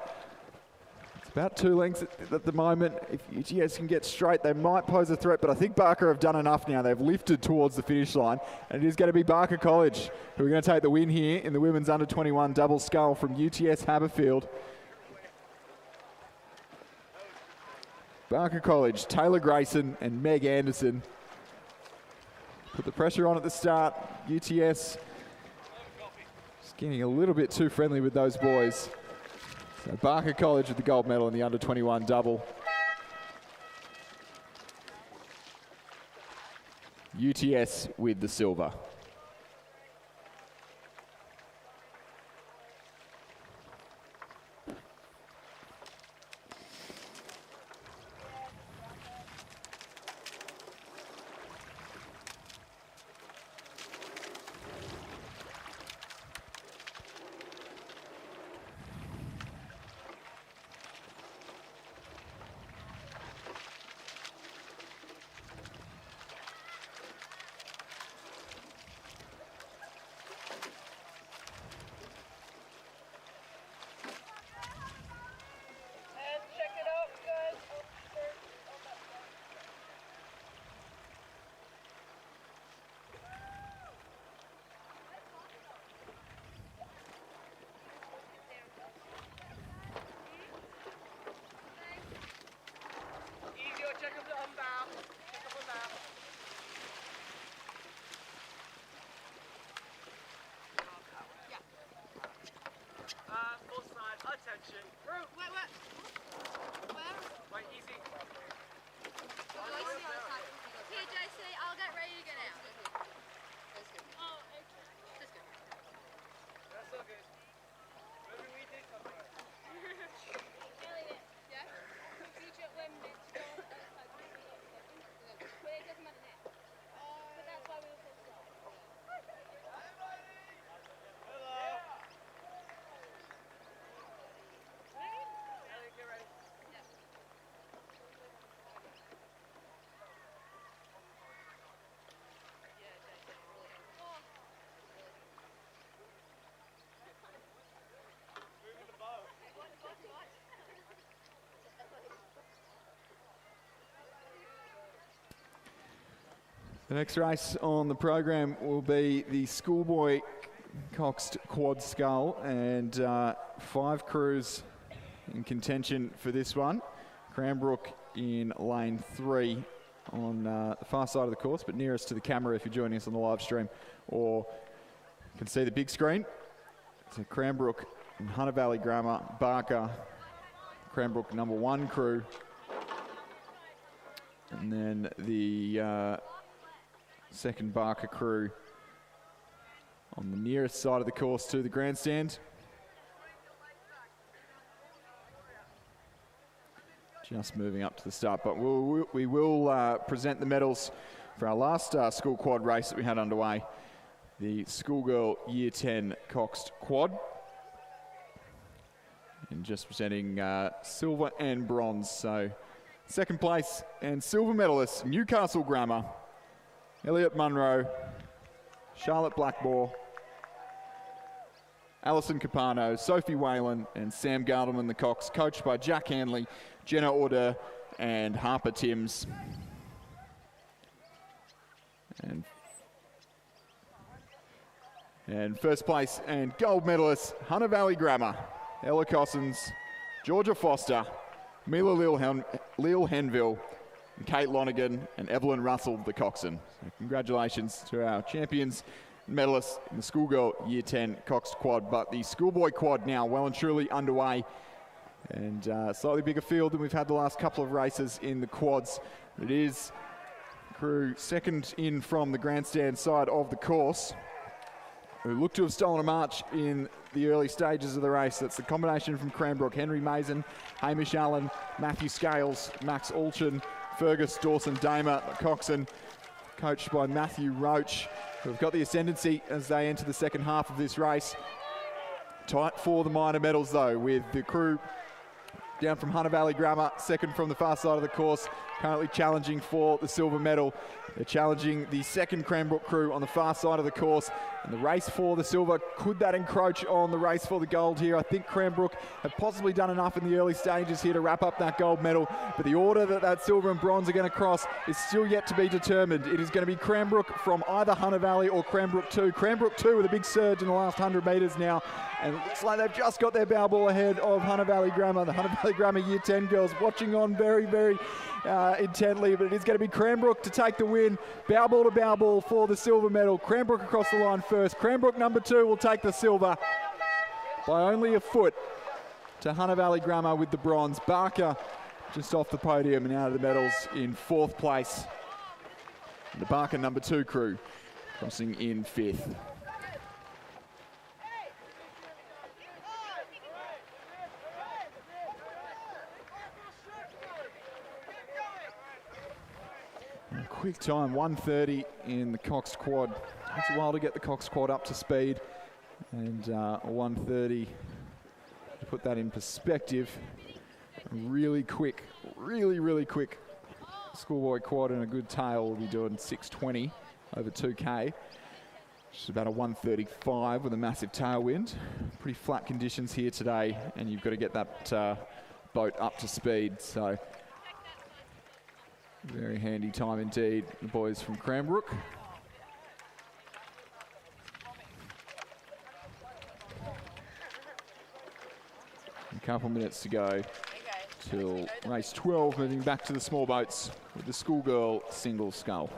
It's about 2 lengths at the moment. If UTS can get straight, they might pose a threat, but I think Barker have done enough now. They've lifted towards the finish line, and it is going to be Barker College who are going to take the win here in the women's under-21 double scull from UTS Haberfield. Barker College, Taylor Grayson and Meg Anderson. Put the pressure on at the start. UTS just getting a little bit too friendly with those boys. So Barker College with the gold medal in the under-21 double. UTS with the silver. Attention. Wait, easy. Here, JC, I'll get ready to get out. Oh, okay. That's good. That's all good. Maybe we did something. Elliot. Yeah? Reach it when it's gone outside. But it doesn't matter now. But that's why we were so slow. The next race on the program will be the schoolboy coxed quad scull, and 5 crews in contention for this one. Cranbrook in lane 3 on the far side of the course, but nearest to the camera if you're joining us on the live stream, or you can see the big screen. So Cranbrook and Hunter Valley Grammar, Barker, Cranbrook number 1 crew, and then the second Barker crew on the nearest side of the course to the grandstand. Just moving up to the start, but we will present the medals for our last school quad race that we had underway, the schoolgirl year 10 coxed quad. And just presenting silver and bronze. So second place and silver medalists, Newcastle Grammar, Elliot Munro, Charlotte Blackmore, Alison Capano, Sophie Whalen, and Sam Gardelman, the Cox, coached by Jack Hanley, Jenna Order, and Harper Timms. And first place and gold medalists, Hunter Valley Grammar, Ella Cossins, Georgia Foster, Mila Lil Henville, and Kate Lonergan, and Evelyn Russell, the coxswain. So congratulations to our champions and medalists in the schoolgirl year 10 coxed quad, but the schoolboy quad now well and truly underway, and slightly bigger field than we've had the last couple of races in the quads. It is crew second in from the grandstand side of the course, who look to have stolen a march in the early stages of the race. That's the combination from Cranbrook, Henry Mason, Hamish Allen, Matthew Scales, Max Alchin, Fergus Dawson Damer, the coxswain, coached by Matthew Roach, who have got the ascendancy as they enter the second half of this race. Tight for the minor medals though, with the crew down from Hunter Valley Grammar, second from the far side of the course, currently challenging for the silver medal. They're challenging the second Cranbrook crew on the far side of the course. And the race for the silver, could that encroach on the race for the gold here? I think Cranbrook have possibly done enough in the early stages here to wrap up that gold medal. But the order that silver and bronze are going to cross is still yet to be determined. It is going to be Cranbrook from either Hunter Valley or Cranbrook 2. Cranbrook 2 with a big surge in the last 100 metres now. And it looks like they've just got their bow ball ahead of Hunter Valley Grammar. The Hunter Valley Grammar Year 10 girls watching on very, very intently, but it is going to be Cranbrook to take the win. Bow ball to bow ball for the silver medal. Cranbrook across the line first. Cranbrook number 2 will take the silver by only a foot to Hunter Valley Grammar with the bronze. Barker just off the podium and out of the medals in 4th place. The Barker number 2 crew crossing in 5th. Quick time, 1:30 in the Cox quad. Takes a while to get the Cox quad up to speed. And 1:30, to put that in perspective, really quick, really quick schoolboy quad and a good tail will be doing 6:20 over 2K. Which is about a 1:35 with a massive tailwind. Pretty flat conditions here today, and you've got to get that boat up to speed. So very handy time indeed, the boys from Cranbrook. A couple minutes to go till race 12, moving back to the small boats with the schoolgirl single scull.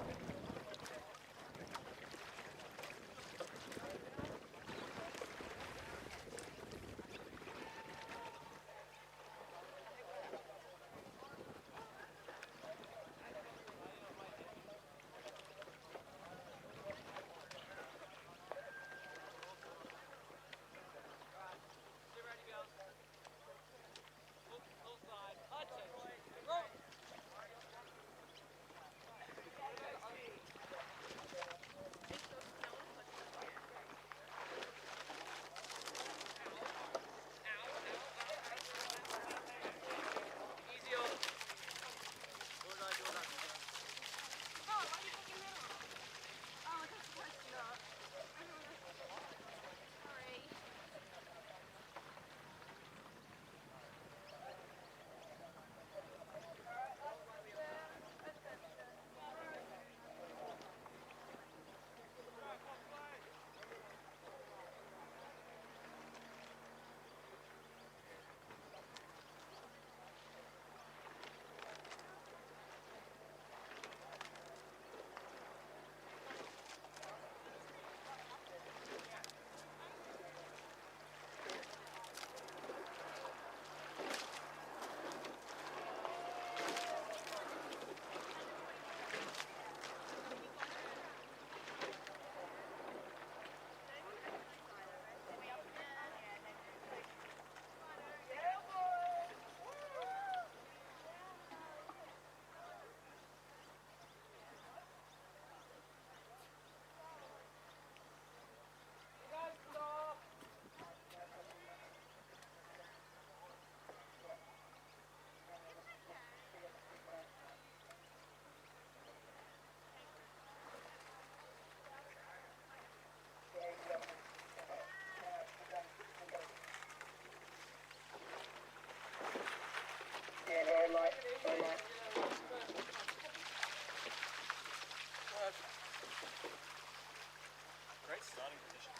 Great starting position.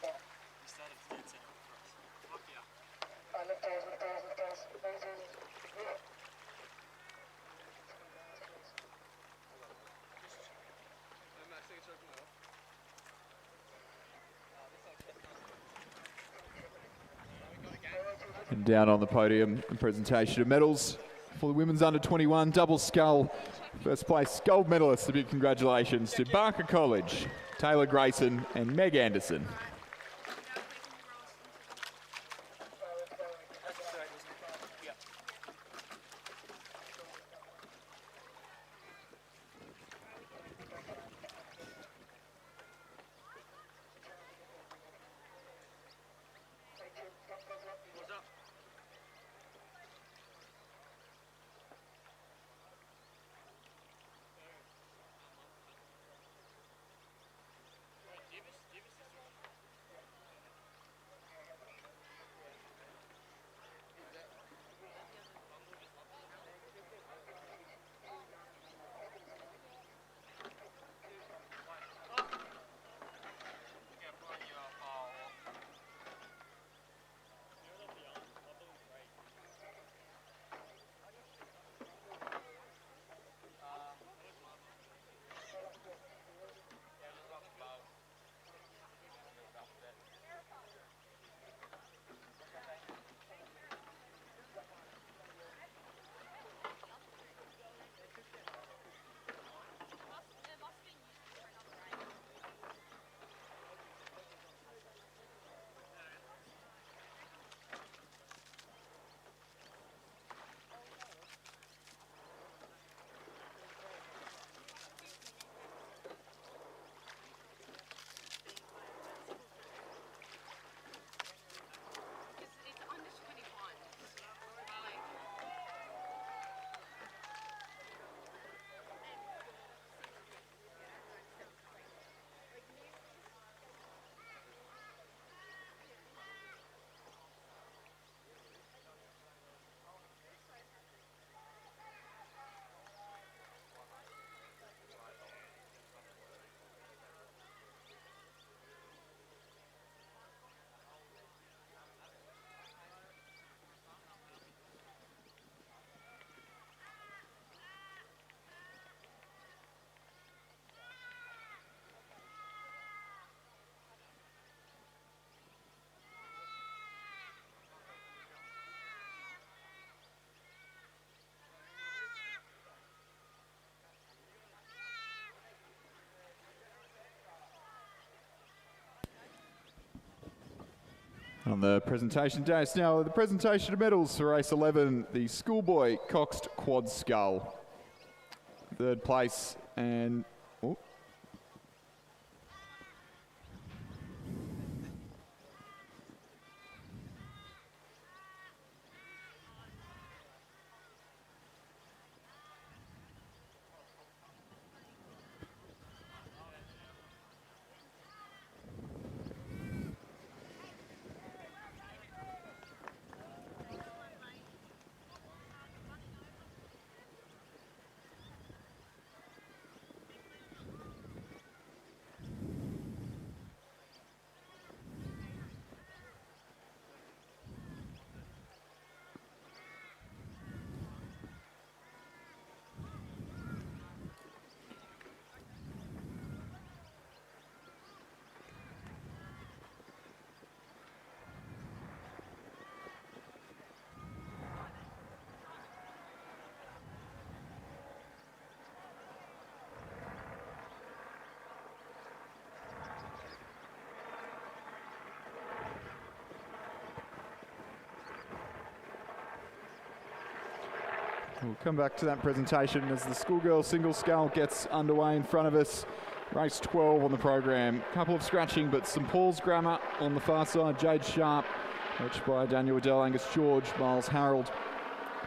He started dead center for us. Fuck yeah. And down on the podium, a presentation of medals for the women's under 21 double scull. First place gold medalists. A big congratulations to Barker College, Taylor Grayson and Meg Anderson. On the presentation dais now, the presentation of medals for race 11, the schoolboy coxed quad scull. Third place and... Oh. We'll come back to that presentation as the schoolgirl single scull gets underway in front of us. Race 12 on the program. Couple of scratching, but St Paul's Grammar on the far side. Jade Sharp, coached by Daniel Waddell, Angus George, Miles Harold.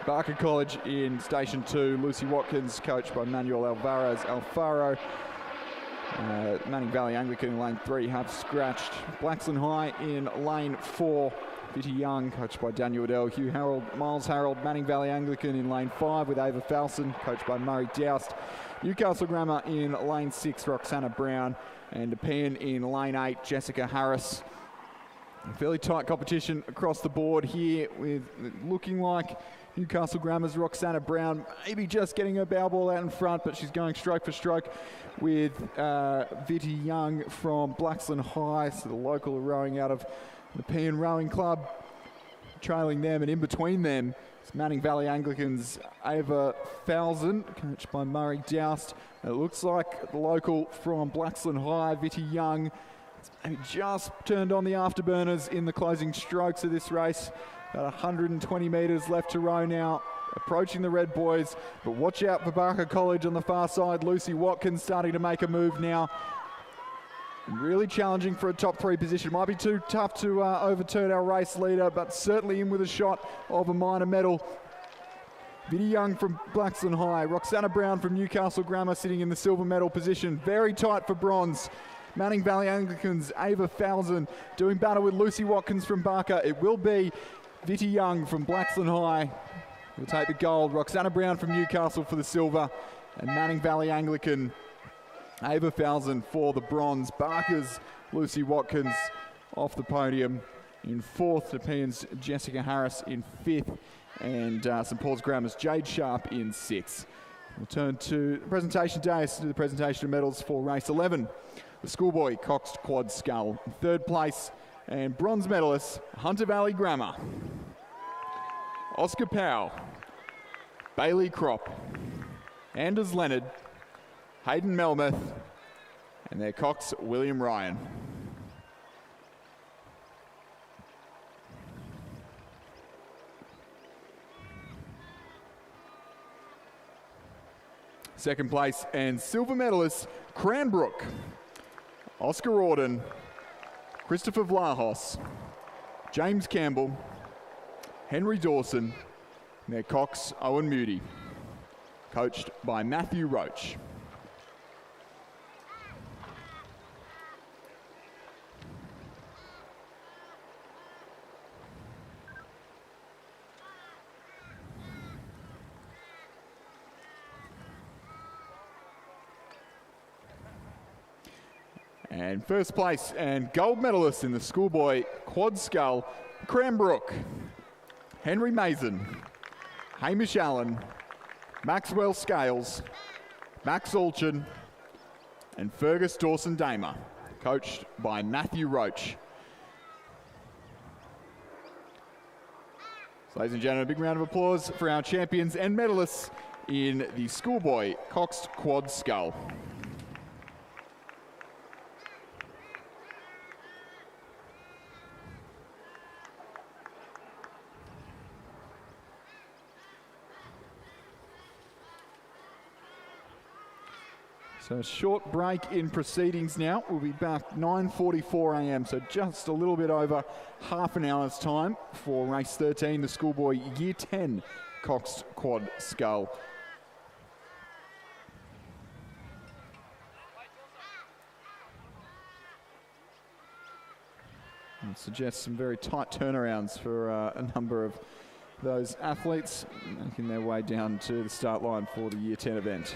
Barker College in Station 2. Lucy Watkins, coached by Manuel Alvarez Alfaro. Manning Valley Anglican in lane 3 have scratched. Blaxland High in lane 4. Bitty Young, coached by Daniel Waddell, Hugh Harold, Miles Harold, Manning Valley Anglican in lane 5 with Ava Falson, coached by Murray Doust. Newcastle Grammar in lane 6, Roxana Brown, and Nepean in lane 8, Jessica Harris. A fairly tight competition across the board here, with looking like Newcastle Grammar's Roxana Brown maybe just getting her bow ball out in front, but she's going stroke for stroke with Bitty Young from Blaxland High, so the local rowing out of the Nepean Rowing Club, trailing them, and in between them is Manning Valley Anglican's Ava Falson, coached by Murray Doust. It looks like the local from Blaxland High, Bitty Young, has just turned on the afterburners in the closing strokes of this race. About 120 metres left to row now, approaching the red boys, but watch out for Barker College on the far side. Lucy Watkins starting to make a move now. Really challenging for a top 3 position. Might be too tough to overturn our race leader, but certainly in with a shot of a minor medal. Bitty Young from Blaxland High, Roxana Brown from Newcastle Grammar sitting in the silver medal position. Very tight for bronze. Manning Valley Anglicans, Ava Falson doing battle with Lucy Watkins from Barker. It will be Bitty Young from Blaxland High will take the gold. Roxana Brown from Newcastle for the silver, and Manning Valley Anglican, Ava Falson for the bronze. Barker's Lucy Watkins off the podium in 4th. Nepean's Jessica Harris in 5th. And St Paul's Grammar's Jade Sharp in 6th. We'll turn to the presentation days, to the presentation of medals for race 11. The schoolboy coxed quad scull in 3rd place. And bronze medalists, Hunter Valley Grammar, Oscar Powell, Bailey Crop, Anders Leonard, Hayden Melmoth, and their cox, William Ryan. Second place and silver medalists, Cranbrook, Oscar Auden, Christopher Vlahos, James Campbell, Henry Dawson, and their cox, Owen Moody, coached by Matthew Roach. And first place and gold medalist in the schoolboy quad scull, Cranbrook, Henry Mason, Hamish Allen, Maxwell Scales, Max Alchin, and Fergus Dawson Damer, coached by Matthew Roach. So, ladies and gentlemen, a big round of applause for our champions and medalists in the schoolboy coxed quad scull. So a short break in proceedings now. We'll be back 9:44 a.m. So just a little bit over half an hour's time for race 13, the schoolboy year 10 Coxed Quad Scull. And suggests some very tight turnarounds for a number of those athletes making their way down to the start line for the year 10 event.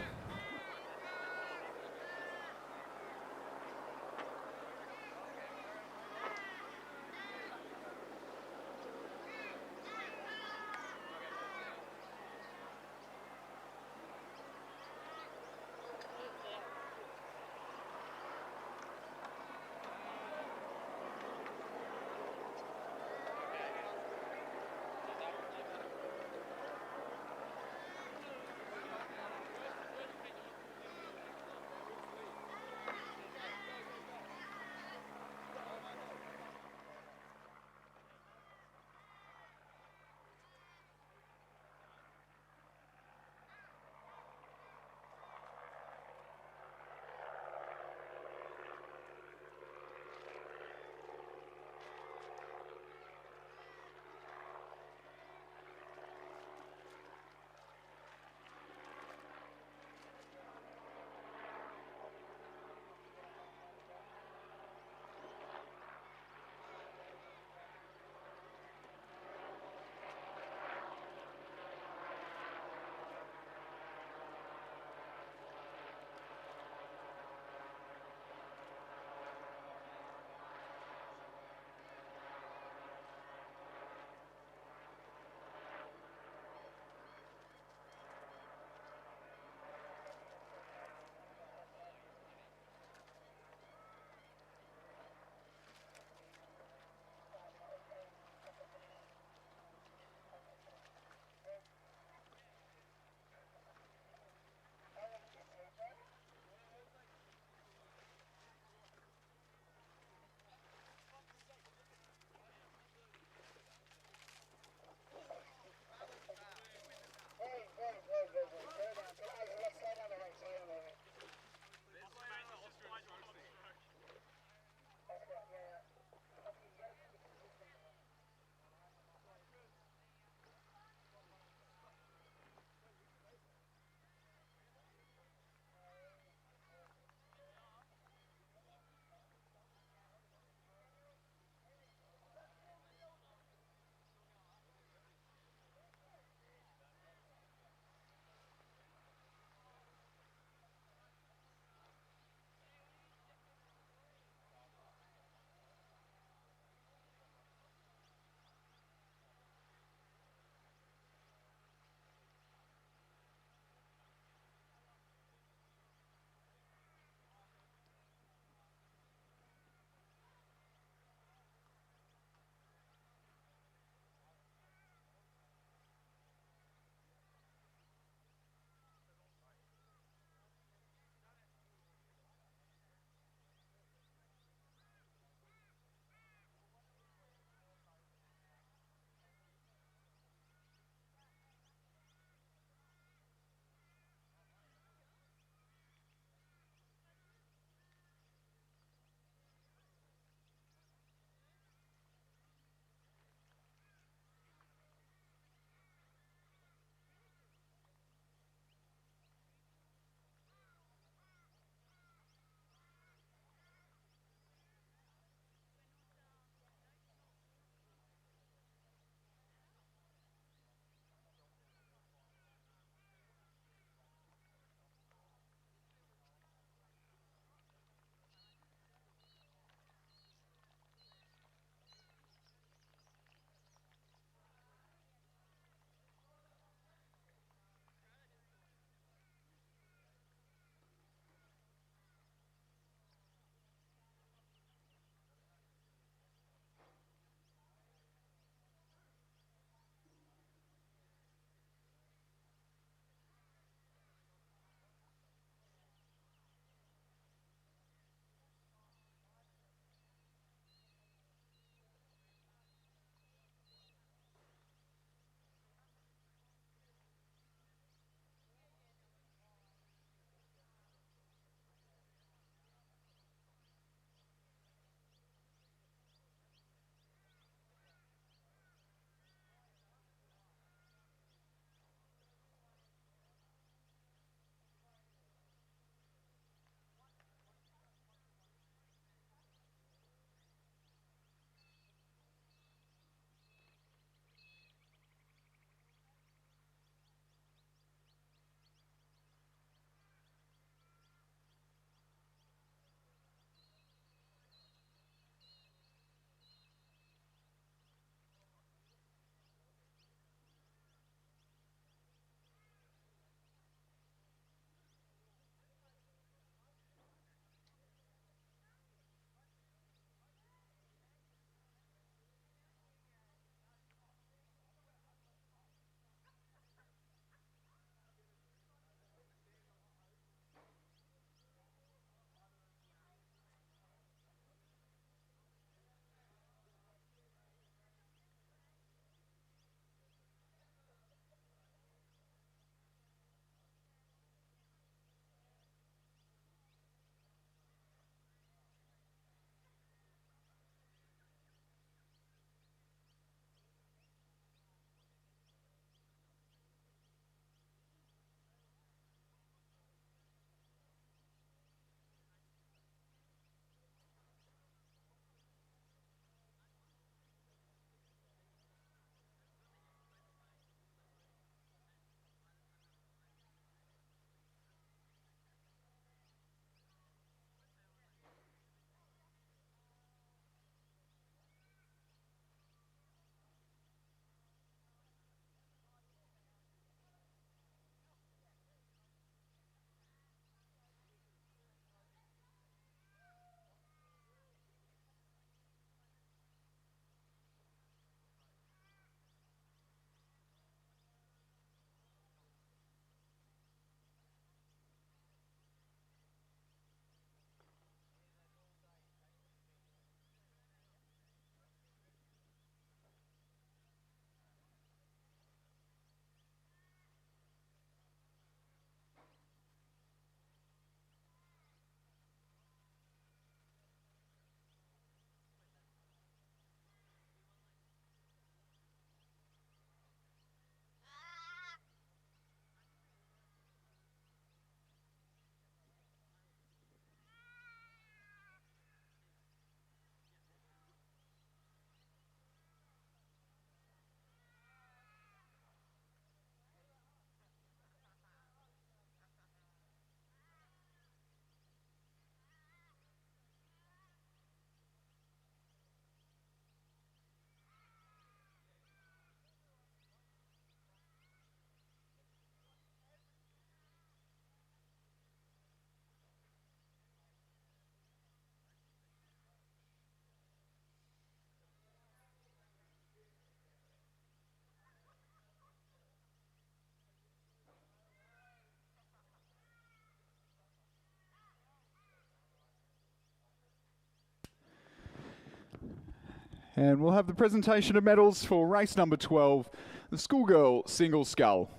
And we'll have the presentation of medals for race number 12, the schoolgirl single scull.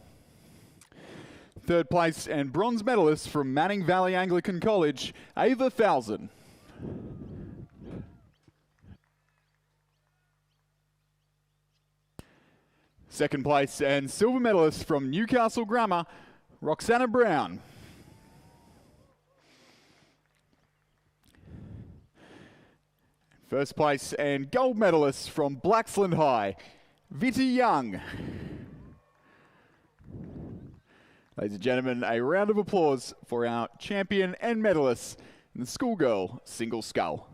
Third place and bronze medalist from Manning Valley Anglican College, Ava Falzon. Second place and silver medalist from Newcastle Grammar, Roxana Brown. First place and gold medalist from Blaxland High, Vitty Young. Ladies and gentlemen, a round of applause for our champion and medalist in the schoolgirl single scull.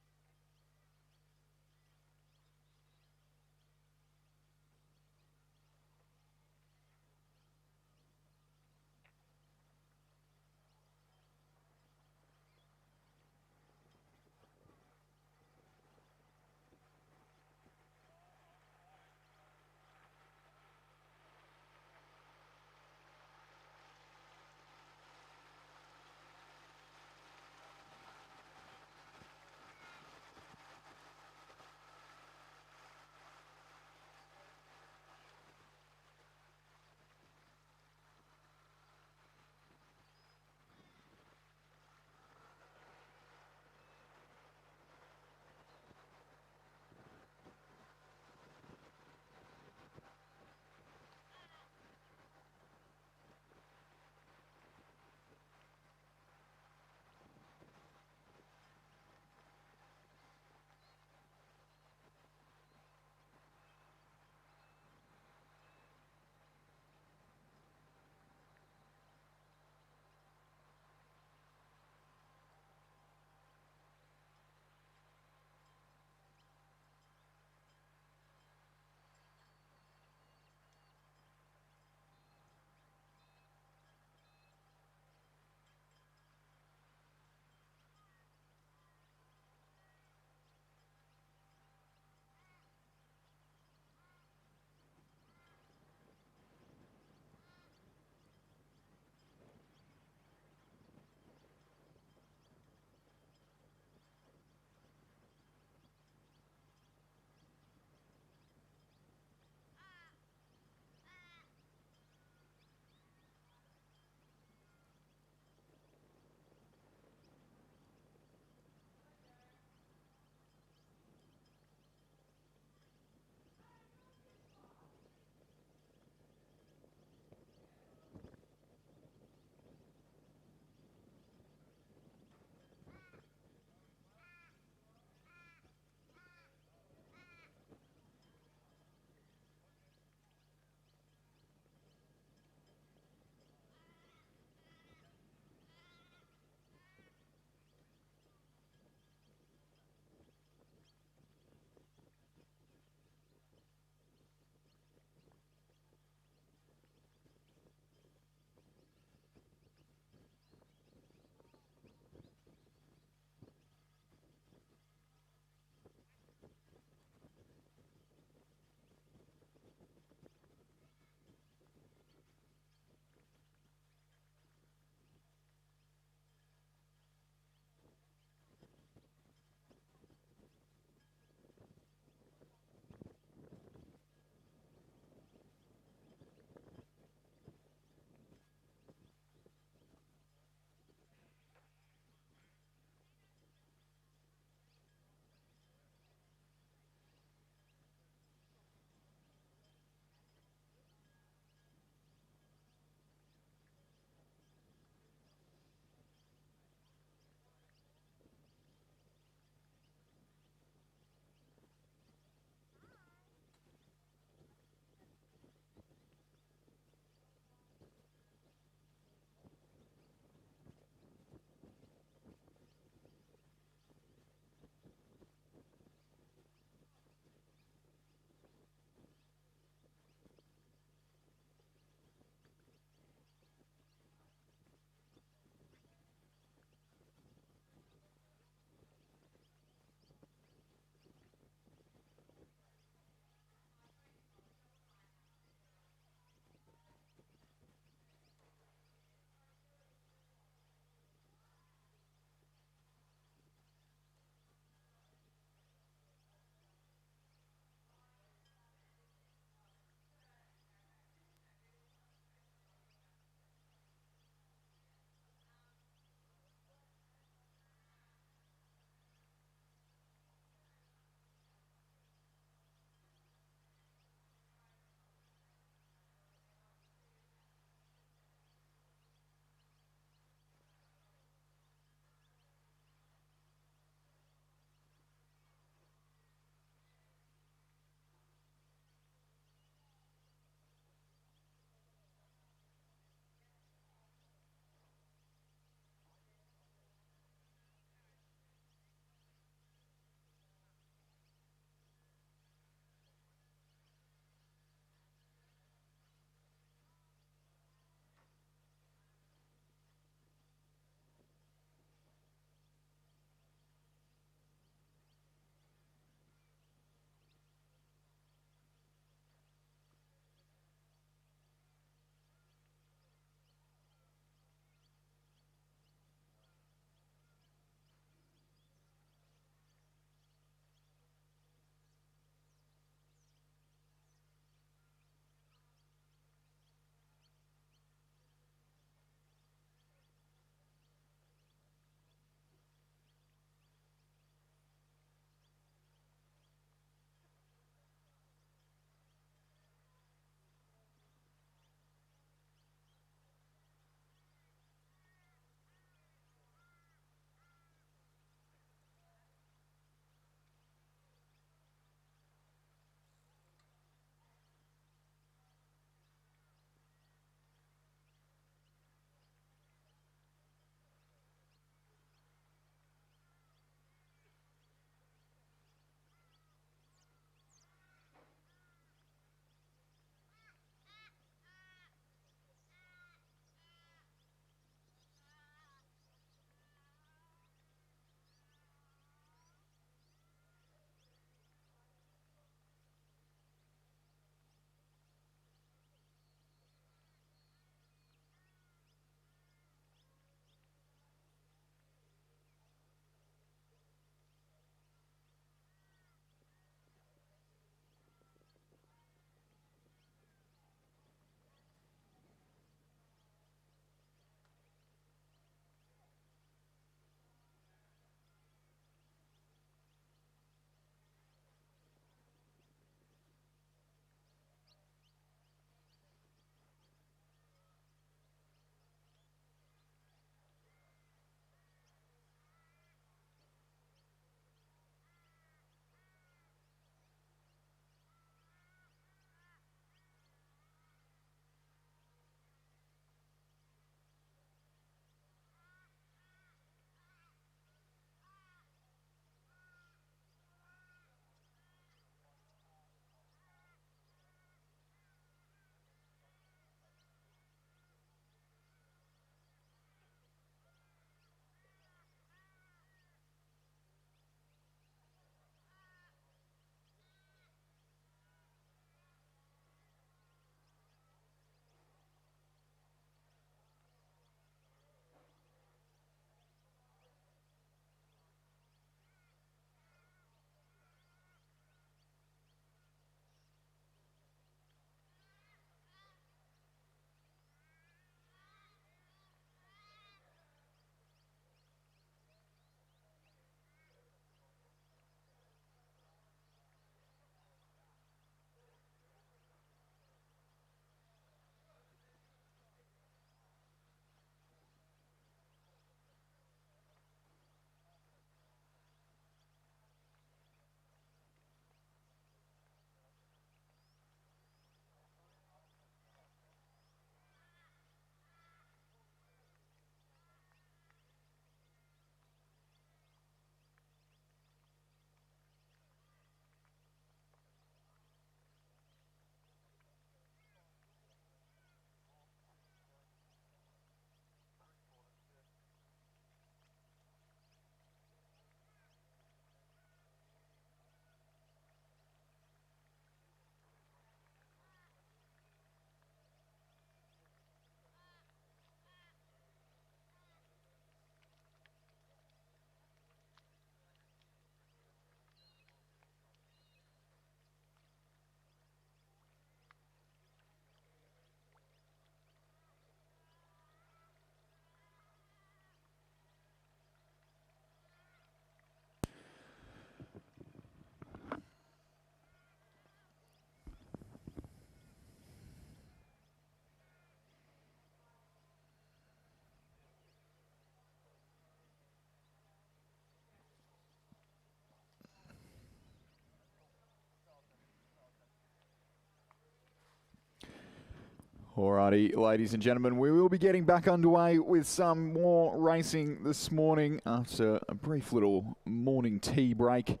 Alrighty, ladies and gentlemen, we will be getting back underway with some more racing this morning after a brief little morning tea break.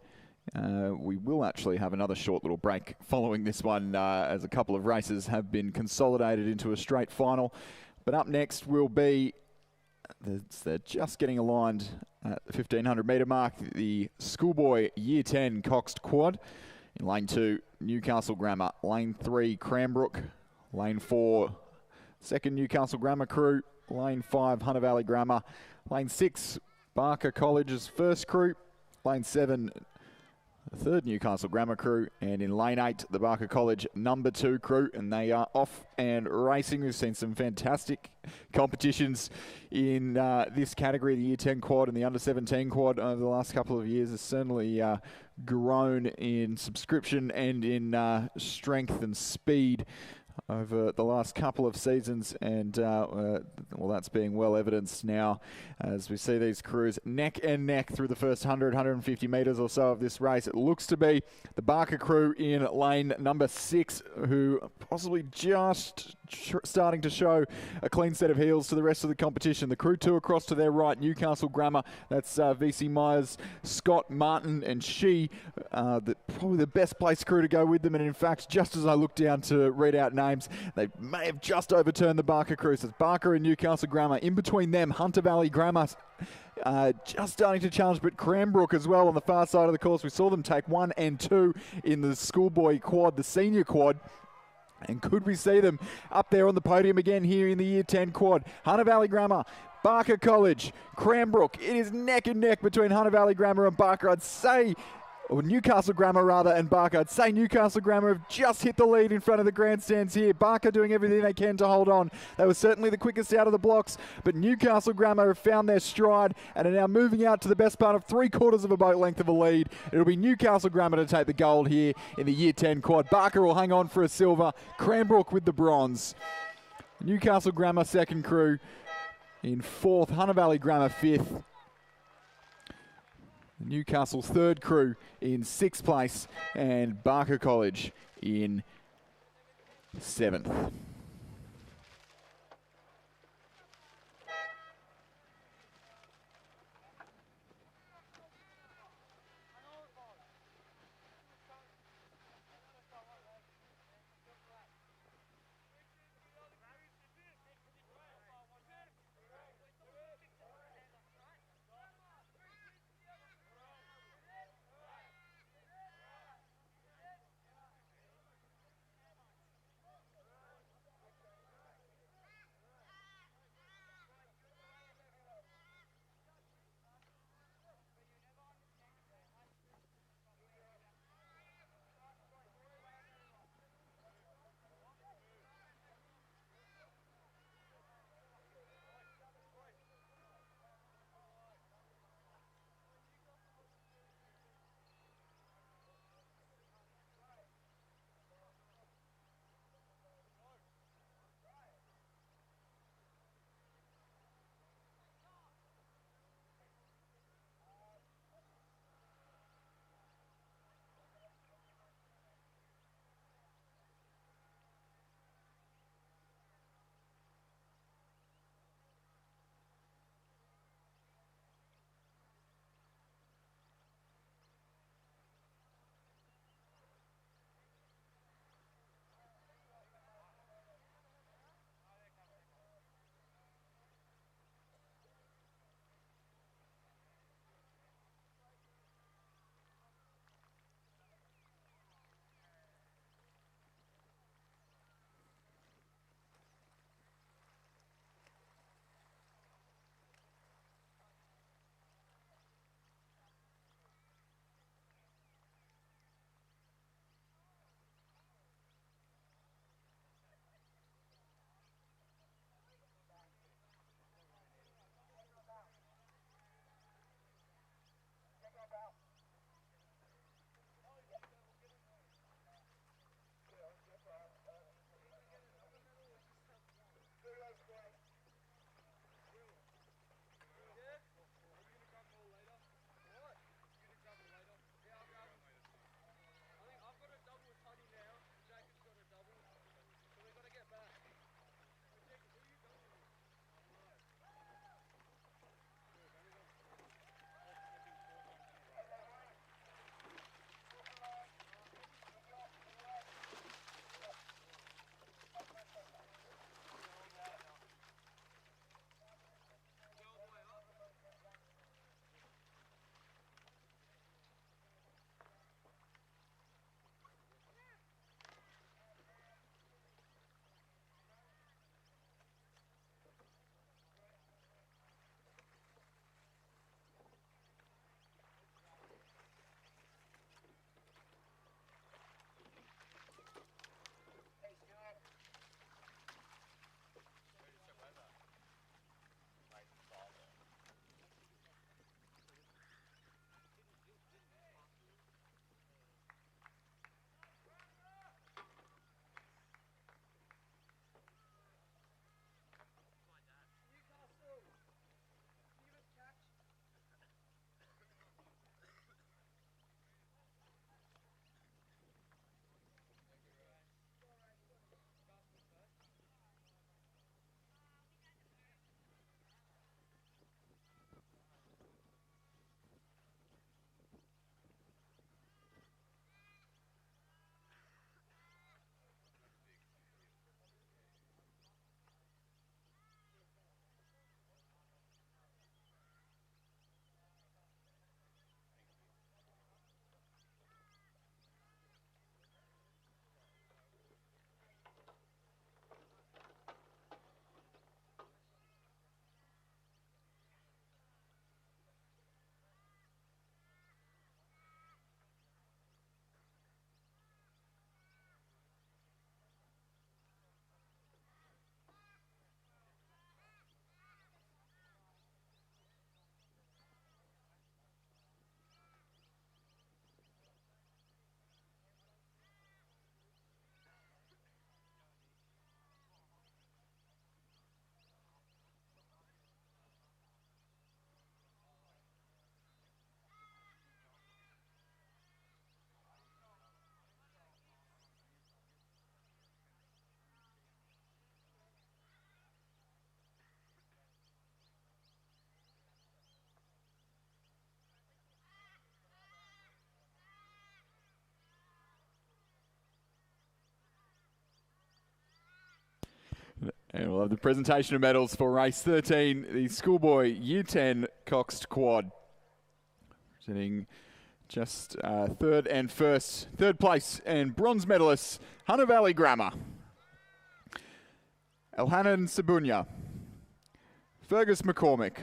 We will actually have another short little break following this one as a couple of races have been consolidated into a straight final. But up next will be, they're just getting aligned at the 1500 metre mark, the Schoolboy Year 10 Coxed Quad. In lane 2, Newcastle Grammar. Lane 3, Cranbrook. Lane 4, second Newcastle Grammar crew. Lane 5, Hunter Valley Grammar. Lane 6, Barker College's first crew. Lane 7, the third Newcastle Grammar crew. And in lane 8, the Barker College number 2 crew. And they are off and racing. We've seen some fantastic competitions in this category. The Year 10 quad and the Under 17 quad over the last couple of years has certainly grown in subscription and in strength and speed over the last couple of seasons, and well, that's being well evidenced now as we see these crews neck and neck through the first 150 metres or so of this race. It looks to be the Barker crew in lane number 6, who are possibly just starting to show a clean set of heels to the rest of the competition. The crew 2 across to their right, Newcastle Grammar, that's VC Myers, Scott, Martin and She, probably the best placed crew to go with them. And in fact, just as I look down to read out names, they may have just overturned the Barker crew. So it's Barker and Newcastle Grammar. In between them, Hunter Valley Grammar just starting to challenge, but Cranbrook as well on the far side of the course. We saw them take 1 and 2 in the Schoolboy quad, the senior quad. And could we see them up there on the podium again here in the Year 10 quad? Hunter Valley Grammar, Barker College, Cranbrook. It is neck and neck between Hunter Valley Grammar and Barker. I'd say, or Newcastle Grammar rather, and Barker. I'd say Newcastle Grammar have just hit the lead in front of the grandstands here. Barker doing everything they can to hold on. They were certainly the quickest out of the blocks, but Newcastle Grammar have found their stride and are now moving out to the best part of 3/4 of a boat length of a lead. It'll be Newcastle Grammar to take the gold here in the Year 10 quad. Barker will hang on for a silver. Cranbrook with the bronze. Newcastle Grammar second crew in 4th. Hunter Valley Grammar 5th. Newcastle third crew in 6th place, and Barker College in 7th. And we'll have the presentation of medals for race 13, the schoolboy Year 10 Coxed Quad. Sitting just third place and bronze medalists, Hunter Valley Grammar, Elhanan Sabunya, Fergus McCormick,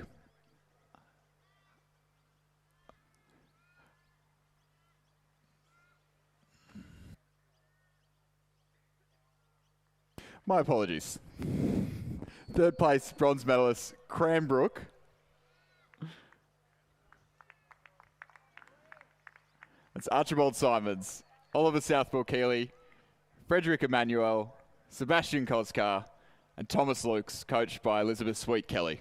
my apologies. Third place bronze medalist, Cranbrook. That's Archibald Simons, Oliver Southwell Keeley, Frederick Emmanuel, Sebastian Koskar, and Thomas Lukes, coached by Elizabeth Sweet Kelly.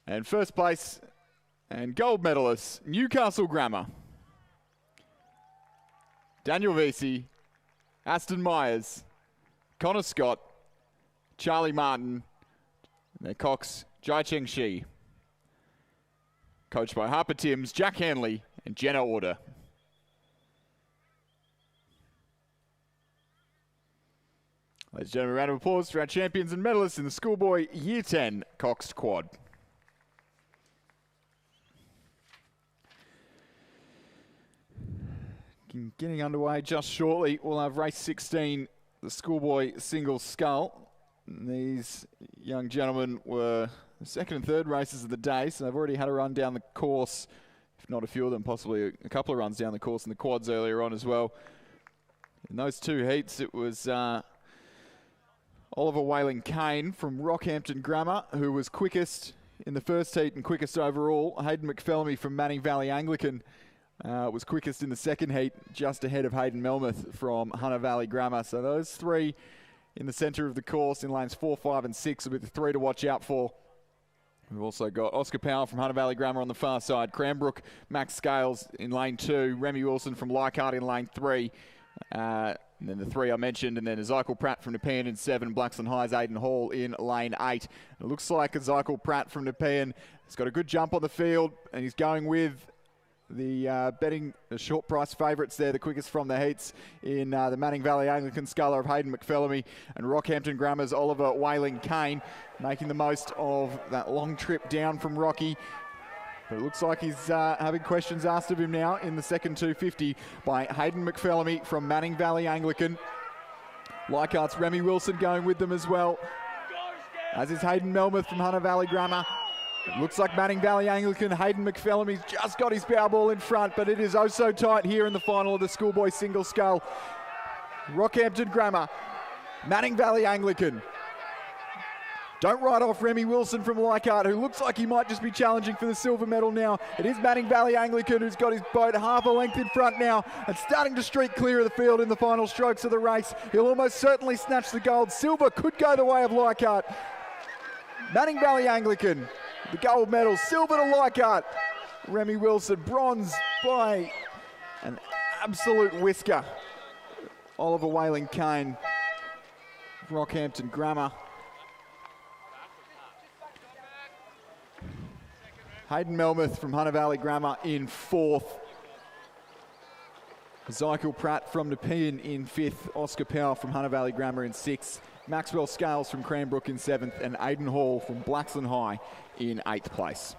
And first place and gold medalists, Newcastle Grammar, Daniel Vesey, Aston Myers, Connor Scott, Charlie Martin, and their Cox, Jai Cheng Shi. Coached by Harper Timms, Jack Hanley, and Jenna Order. Ladies and gentlemen, a round of applause for our champions and medalists in the schoolboy Year 10 Coxed Quad. Getting underway just shortly, we'll have race 16, the schoolboy single scull. And these young gentlemen were the second and third races of the day, so they've already had a run down the course, if not a few of them, possibly a couple of runs down the course in the quads earlier on as well. In those two heats, it was Oliver Whaling Kane from Rockhampton Grammar, who was quickest in the first heat and quickest overall. Hayden McPhellamy from Manning Valley Anglican was quickest in the second heat, just ahead of Hayden Melmoth from Hunter Valley Grammar. So those three in the centre of the course in lanes 4, 5 and 6 will be the three to watch out for. We've also got Oscar Powell from Hunter Valley Grammar on the far side, Cranbrook, Max Scales in lane 2, Remy Wilson from Leichhardt in lane 3, and then the three I mentioned, and then Ezekiel Pratt from Nepean in 7, Blaxland High's Aidan Hall in lane 8. It looks like Ezekiel Pratt from Nepean has got a good jump on the field, and he's going with the betting short price favourites there, the quickest from the heats in the Manning Valley Anglican sculler of Hayden McPhellamy and Rockhampton Grammar's Oliver Whaling Kane, making the most of that long trip down from Rocky. But it looks like he's having questions asked of him now in the second 250 by Hayden McPhellamy from Manning Valley Anglican. Leichhardt's Remy Wilson going with them as well, as is Hayden Melmoth from Hunter Valley Grammar. Looks like Manning Valley Anglican, Hayden McPhellamy's just got his Powerball in front, but it is oh so tight here in the final of the schoolboy single scull. Rockhampton Grammar, Manning Valley Anglican. Don't write off Remy Wilson from Leichhardt, who looks like he might just be challenging for the silver medal now. It is Manning Valley Anglican who's got his boat half a length in front now and starting to streak clear of the field in the final strokes of the race. He'll almost certainly snatch the gold. Silver could go the way of Leichhardt. Manning Valley Anglican, the gold medal, silver to Leichhardt. Remy Wilson, bronze by an absolute whisker. Oliver Whaling Kane, Rockhampton Grammar. Hayden Melmoth from Hunter Valley Grammar in 4th. Ezekiel Pratt from Nepean in 5th. Oscar Powell from Hunter Valley Grammar in 6th. Maxwell Scales from Cranbrook in 7th, and Aidan Hall from Blaxland High in 8th place.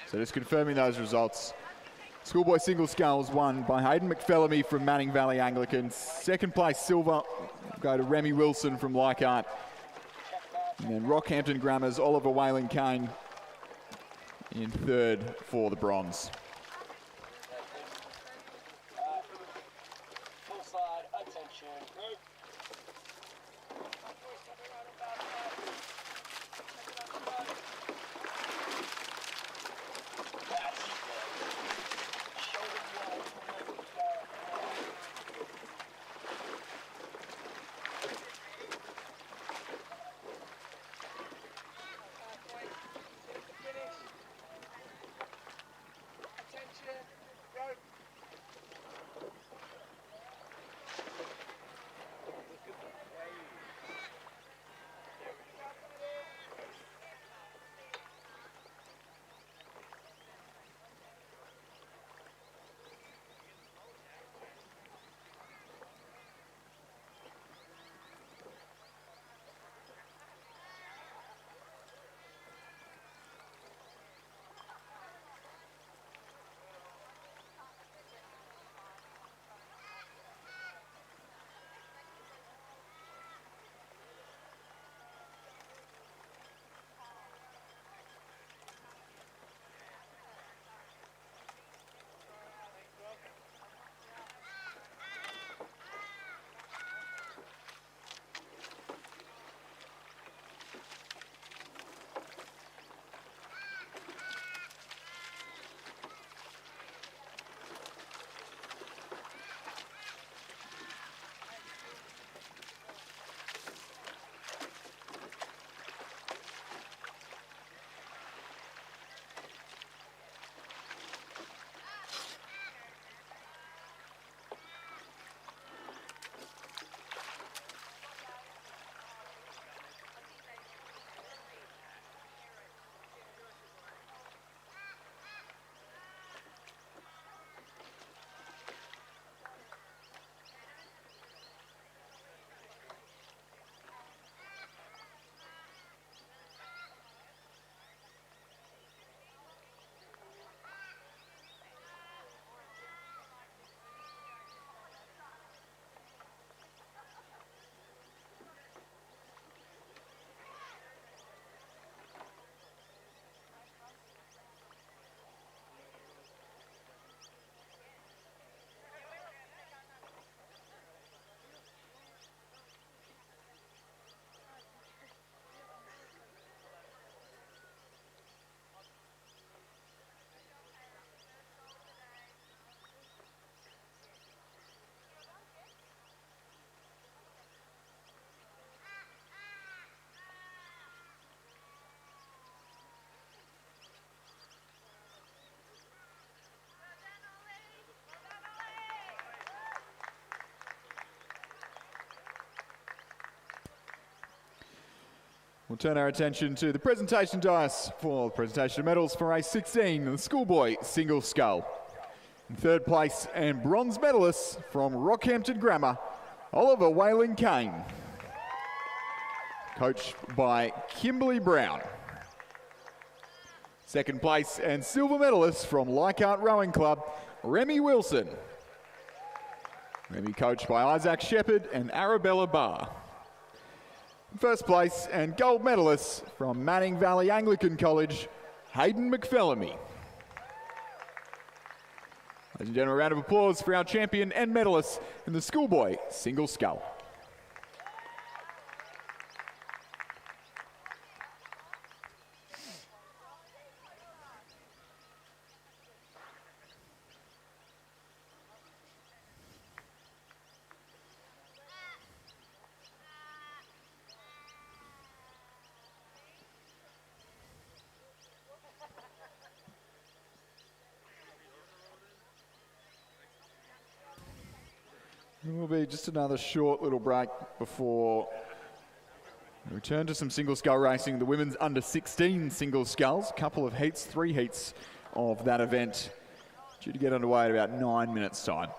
So just confirming those results. Schoolboy single sculls won by Hayden McPhellamy from Manning Valley Anglican. Second place silver go to Remy Wilson from Leichhardt. And then Rockhampton Grammar's Oliver Whaling Kane in 3rd for the bronze. Full side, attention. We'll turn our attention to the presentation dais for the presentation of medals for race 16, the schoolboy single scull. In third place and bronze medalists from Rockhampton Grammar, Oliver Whaling Kane, coached by Kimberly Brown. Second place and silver medalist from Leichhardt Rowing Club, Remy Wilson. Remy coached by Isaac Shepherd and Arabella Barr. First place and gold medalists from Manning Valley Anglican College, Hayden McPhillamy. Ladies and gentlemen, a round of applause for our champion and medalists in the schoolboy single scull. It will be just another short little break before we return to some single scull racing. The women's under 16 single sculls, a couple of heats, 3 heats of that event, due to get underway at about 9 minutes time.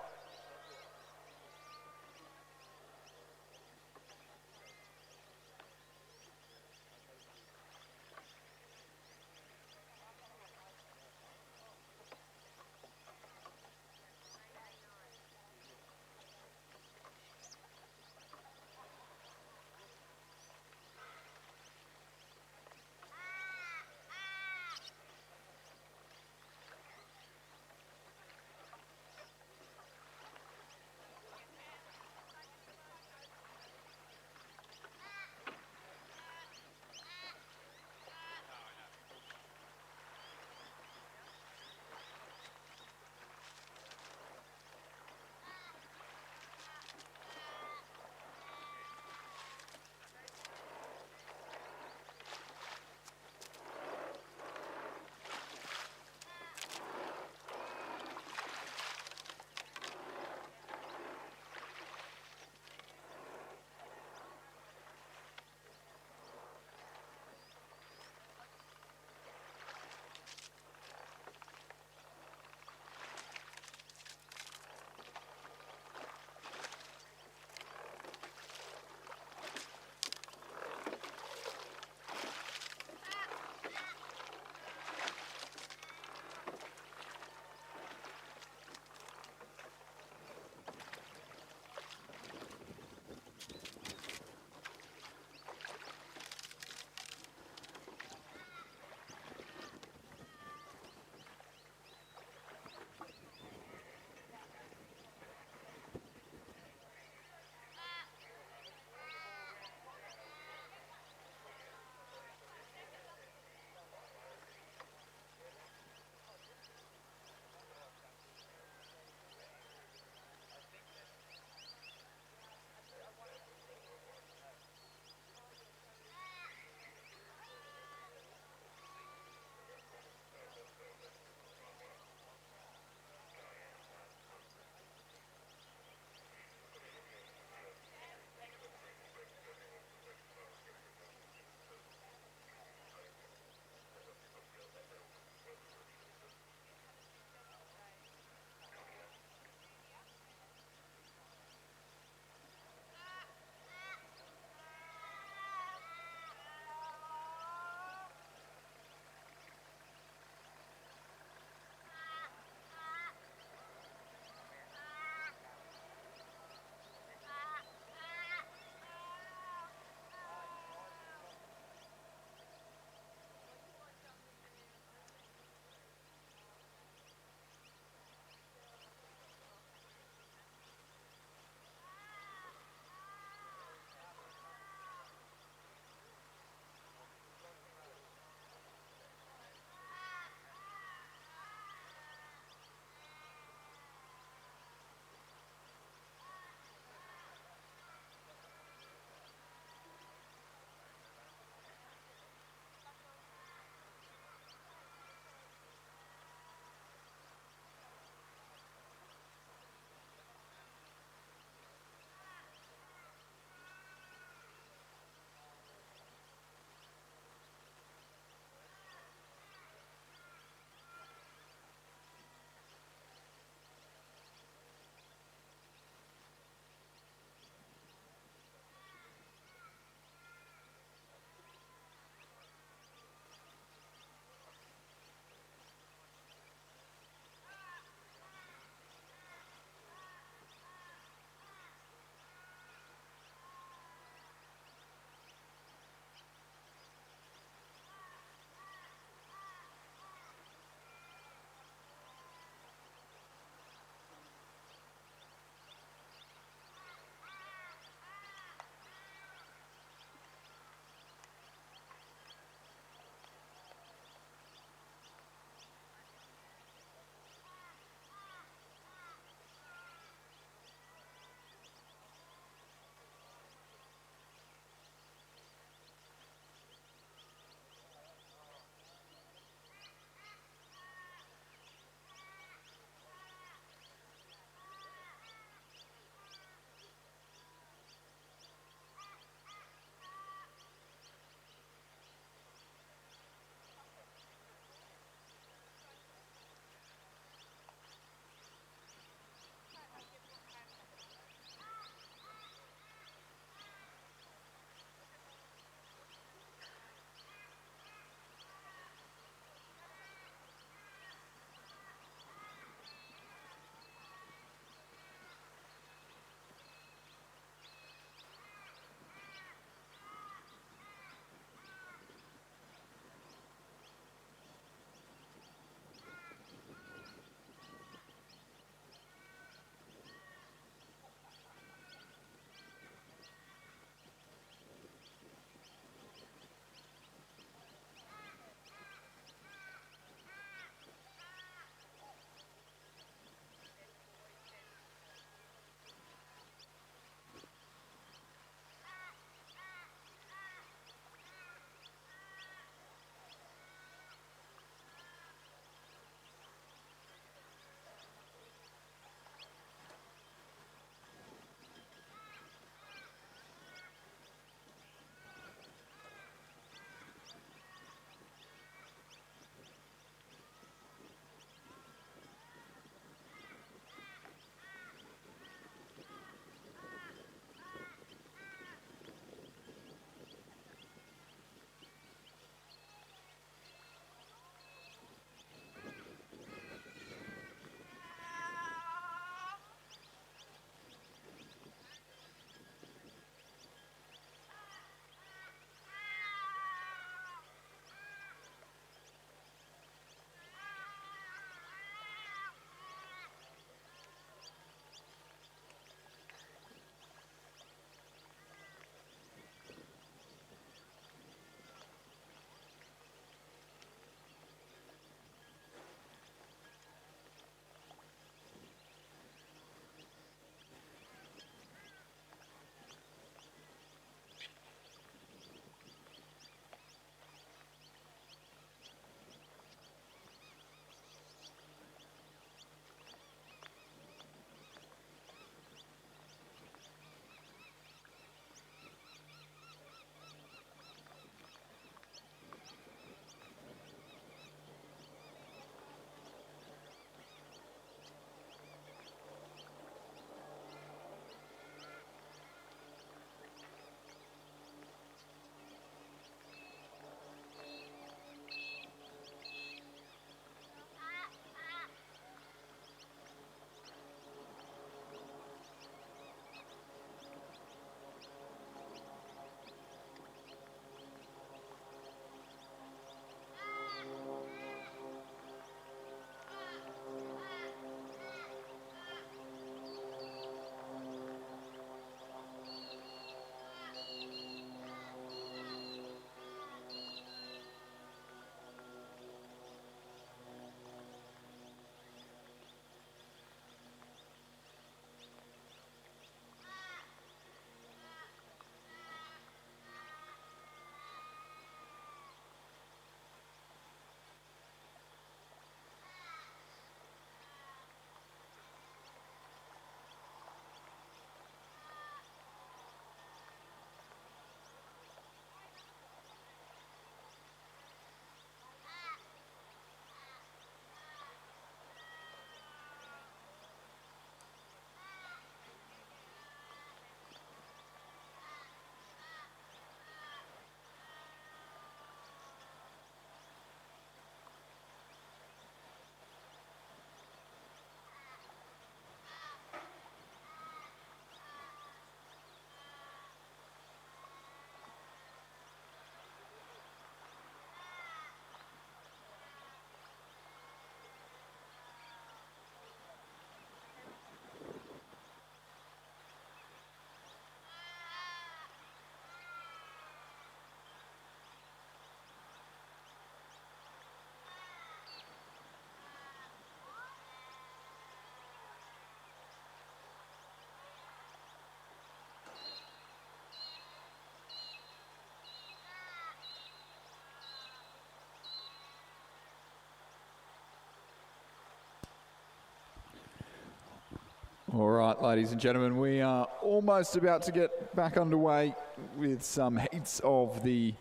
All right, ladies and gentlemen, we are almost about to get back underway with some heats of the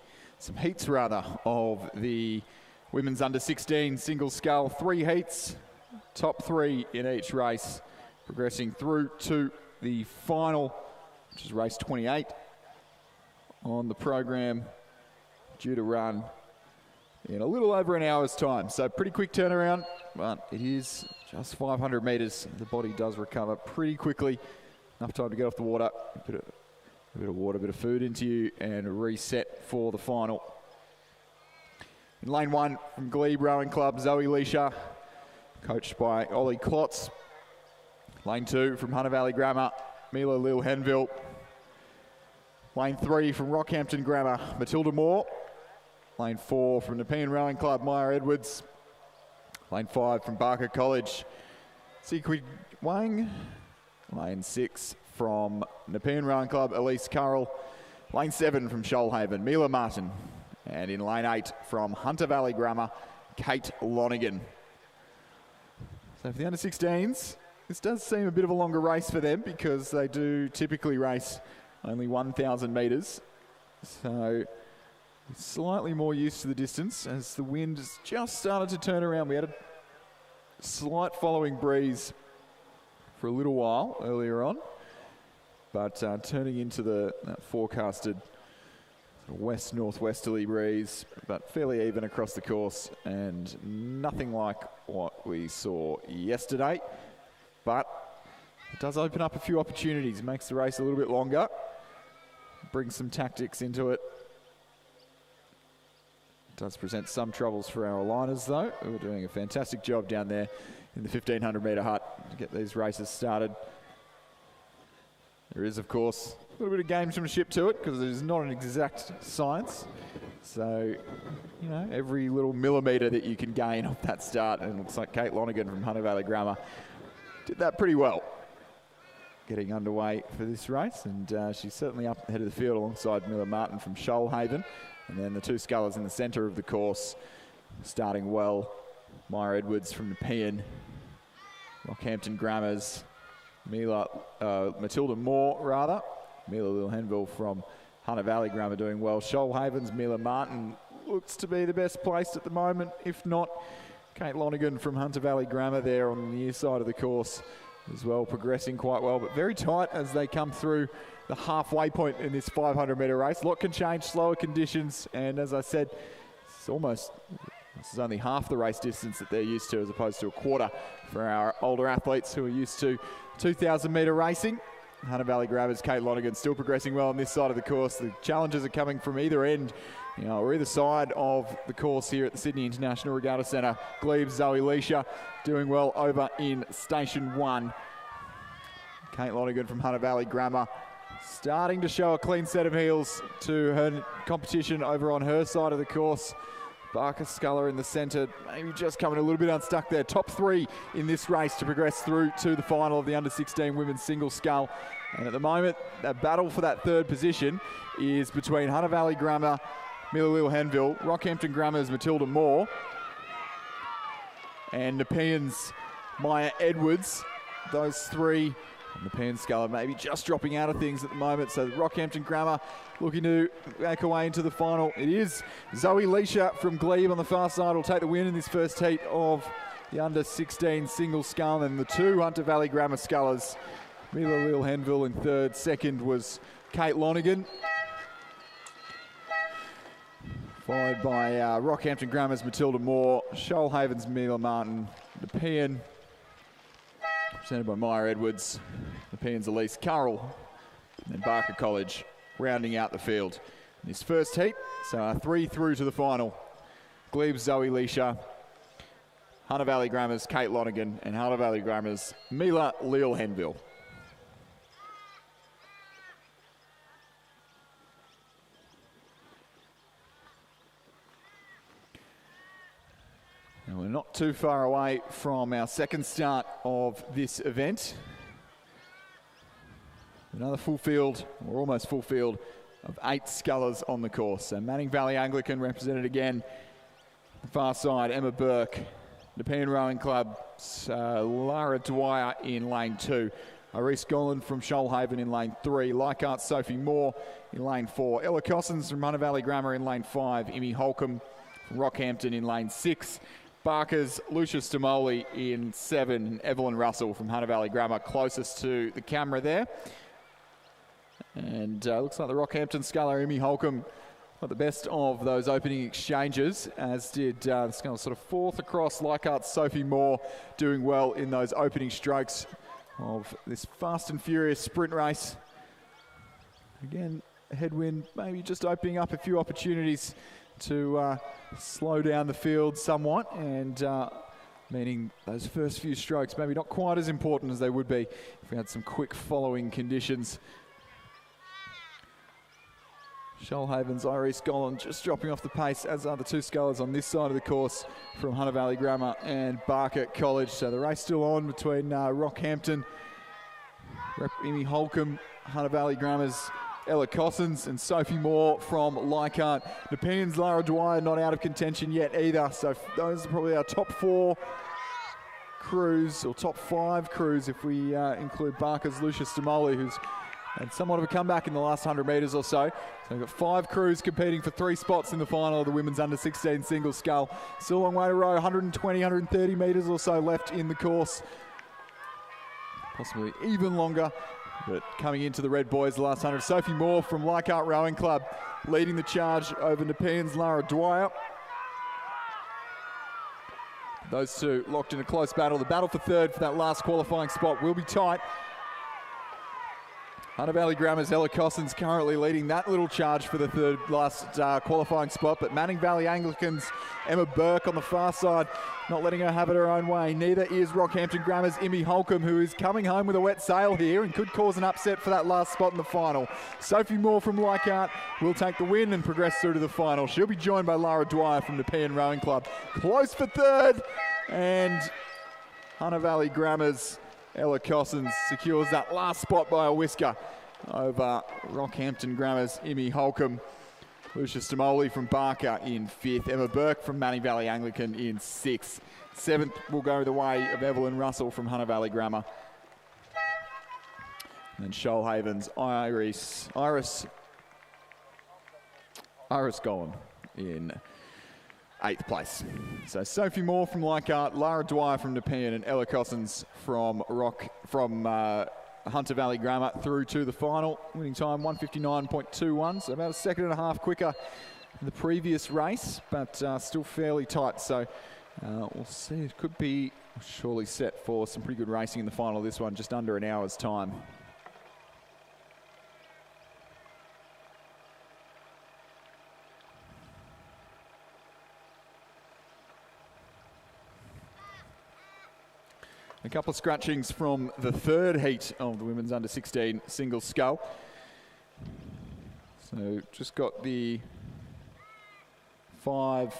women's under 16 single scull. 3 heats, top 3 in each race, progressing through to the final, which is race 28 on the program, due to run in a little over an hour's time. So pretty quick turnaround, but it is just 500 metres. The body does recover pretty quickly. Enough time to get off the water, a bit of water, a bit of food into you, and reset for the final. In lane 1 from Glebe Rowing Club, Zoe Leisha, coached by Ollie Klotz. Lane 2 from Hunter Valley Grammar, Mila Lil-Henville. Lane 3 from Rockhampton Grammar, Matilda Moore. Lane 4 from Nepean Rowing Club, Maya Edwards. Lane 5 from Barker College, Siqui Wang. Lane 6 from Nepean Rowing Club, Elise Carroll. Lane 7 from Shoalhaven, Mila Martin. And in lane 8 from Hunter Valley Grammar, Kate Lonigan. So for the under 16s, this does seem a bit of a longer race for them because they do typically race only 1,000 metres. So slightly more used to the distance as the wind has just started to turn around. We had a slight following breeze for a little while earlier on, but turning into that forecasted west-northwesterly breeze, but fairly even across the course, and nothing like what we saw yesterday. But it does open up a few opportunities, makes the race a little bit longer, brings some tactics into it. Does present some troubles for our aligners though, who are doing a fantastic job down there in the 1,500 metre hut to get these races started. There is, of course, a little bit of gamesmanship to it because it is not an exact science. So, you know, every little millimetre that you can gain off that start, and it looks like Kate Lonigan from Hunter Valley Grammar did that pretty well. Getting underway for this race, and she's certainly up ahead of the field alongside Miller Martin from Shoalhaven. And then the 2 scullers in the centre of the course, starting well. Maya Edwards from Nepean, Rockhampton Grammar's Matilda Moore, rather. Mila Lil-Henville from Hunter Valley Grammar doing well. Shoalhaven's Mila Martin looks to be the best placed at the moment. If not, Kate Lonigan from Hunter Valley Grammar there on the near side of the course as well, progressing quite well, but very tight as they come through the halfway point in this 500 metre race. A lot can change, slower conditions, and as I said, this is only half the race distance that they're used to as opposed to a quarter for our older athletes who are used to 2,000 metre racing. Hunter Valley Grammar's Kate Lonigan still progressing well on this side of the course. The challenges are coming from either end, or either side of the course here at the Sydney International Regatta Centre. Glebe's Zoe Leisha doing well over in Station 1. Kate Lonigan from Hunter Valley Grammar starting to show a clean set of heels to her competition over on her side of the course. Barker Sculler in the centre, maybe just coming a little bit unstuck there. Top 3 in this race to progress through to the final of the under-16 women's single scull. And at the moment, that battle for that 3rd position is between Hunter Valley Grammar, Mila Lil-Henville, Rockhampton Grammar's Matilda Moore, and Nepean's Maya Edwards. Those 3 on the Nepean sculler maybe just dropping out of things at the moment. So Rockhampton Grammar looking to back away into the final. It is Zoe Leisha from Glebe on the far side will take the win in this first heat of the under-16 single scull. And the 2 Hunter Valley Grammar scullers, Mila Lil-Henville in 3rd. 2nd was Kate Lonigan, followed by Rockhampton Grammar's Matilda Moore, Shoalhaven's Mila Martin, Nepean, represented by Maya Edwards, Nepean's Elise Carroll, and Barker College rounding out the field in this first heat. So 3 through to the final. Glebe's Zoe Leisha, Hunter Valley Grammar's Kate Lonigan, and Hunter Valley Grammar's Mila Lil-Henville. And we're not too far away from our second start of this event. Another full field, or almost full field, of 8 scullers on the course. So Manning Valley Anglican represented again. The far side, Emma Burke. Nepean Rowing Club, Lara Dwyer in lane 2. Iris Golland from Shoalhaven in lane 3. Leichhardt Sophie Moore in lane 4. Ella Cossins from Hunter Valley Grammar in lane 5. Emmy Holcomb from Rockhampton in lane 6. Barker's Lucia Stamoli in 7. And Evelyn Russell from Hunter Valley Grammar closest to the camera there. And looks like the Rockhampton sculler, Emmy Holcomb, got the best of those opening exchanges, as did the sculler sort of 4th across. Leichhardt Sophie Moore doing well in those opening strokes of this fast and furious sprint race. Again, a headwind maybe just opening up a few opportunities to slow down the field somewhat, and meaning those first few strokes maybe not quite as important as they would be if we had some quick following conditions. Shoalhaven's Iris Golland just dropping off the pace, as are the two scullers on this side of the course from Hunter Valley Grammar and Barker College. So the race still on between Rockhampton, Emmy Holcomb, Hunter Valley Grammar's Ella Cossins, and Sophie Moore from Leichhardt. Nepean's Lara Dwyer not out of contention yet either. So those are probably our top 4 crews, or top 5 crews if we include Barker's Lucia Stamoli, who's had somewhat of a comeback in the last 100 metres or so. So we've got 5 crews competing for 3 spots in the final of the women's under-16 single scull. Still a long way to row, 120, 130 metres or so left in the course. Possibly even longer, but coming into the red boys the last 100. Sophie Moore from Leichhardt Rowing Club leading the charge over Nepean's Lara Dwyer. Those two locked in a close battle. The battle for 3rd for that last qualifying spot will be tight. Hunter Valley Grammar's Ella Cossins currently leading that little charge for the 3rd last qualifying spot, but Manning Valley Anglican's Emma Burke on the far side, not letting her have it her own way. Neither is Rockhampton Grammar's Emmy Holcomb, who is coming home with a wet sail here and could cause an upset for that last spot in the final. Sophie Moore from Leichhardt will take the win and progress through to the final. She'll be joined by Lara Dwyer from Nepean Rowing Club. Close for 3rd, and Hunter Valley Grammar's Ella Cossins secures that last spot by a whisker over Rockhampton Grammar's Emmy Holcomb. Lucia Stamoli from Barker in 5th. Emma Burke from Manning Valley Anglican in 6th. 7th will go the way of Evelyn Russell from Hunter Valley Grammar. And then Shoalhaven's Iris Golland in 8th place. So Sophie Moore from Leichhardt, Lara Dwyer from Nepean, and Ella Cossins from Hunter Valley Grammar through to the final. Winning time 1:59.21, so about a 1.5 quicker than the previous race, but still fairly tight. So we'll see. It could be surely set for some pretty good racing in the final of this one, just under an hour's time. A couple of scratchings from the 3rd heat of the women's under-16 single scull. So just got the 5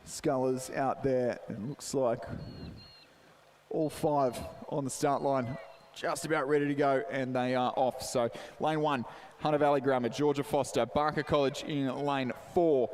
scullers out there, and it looks like all 5 on the start line, just about ready to go, and they are off. So lane 1, Hunter Valley Grammar, Georgia Foster, Barker College in lane 4.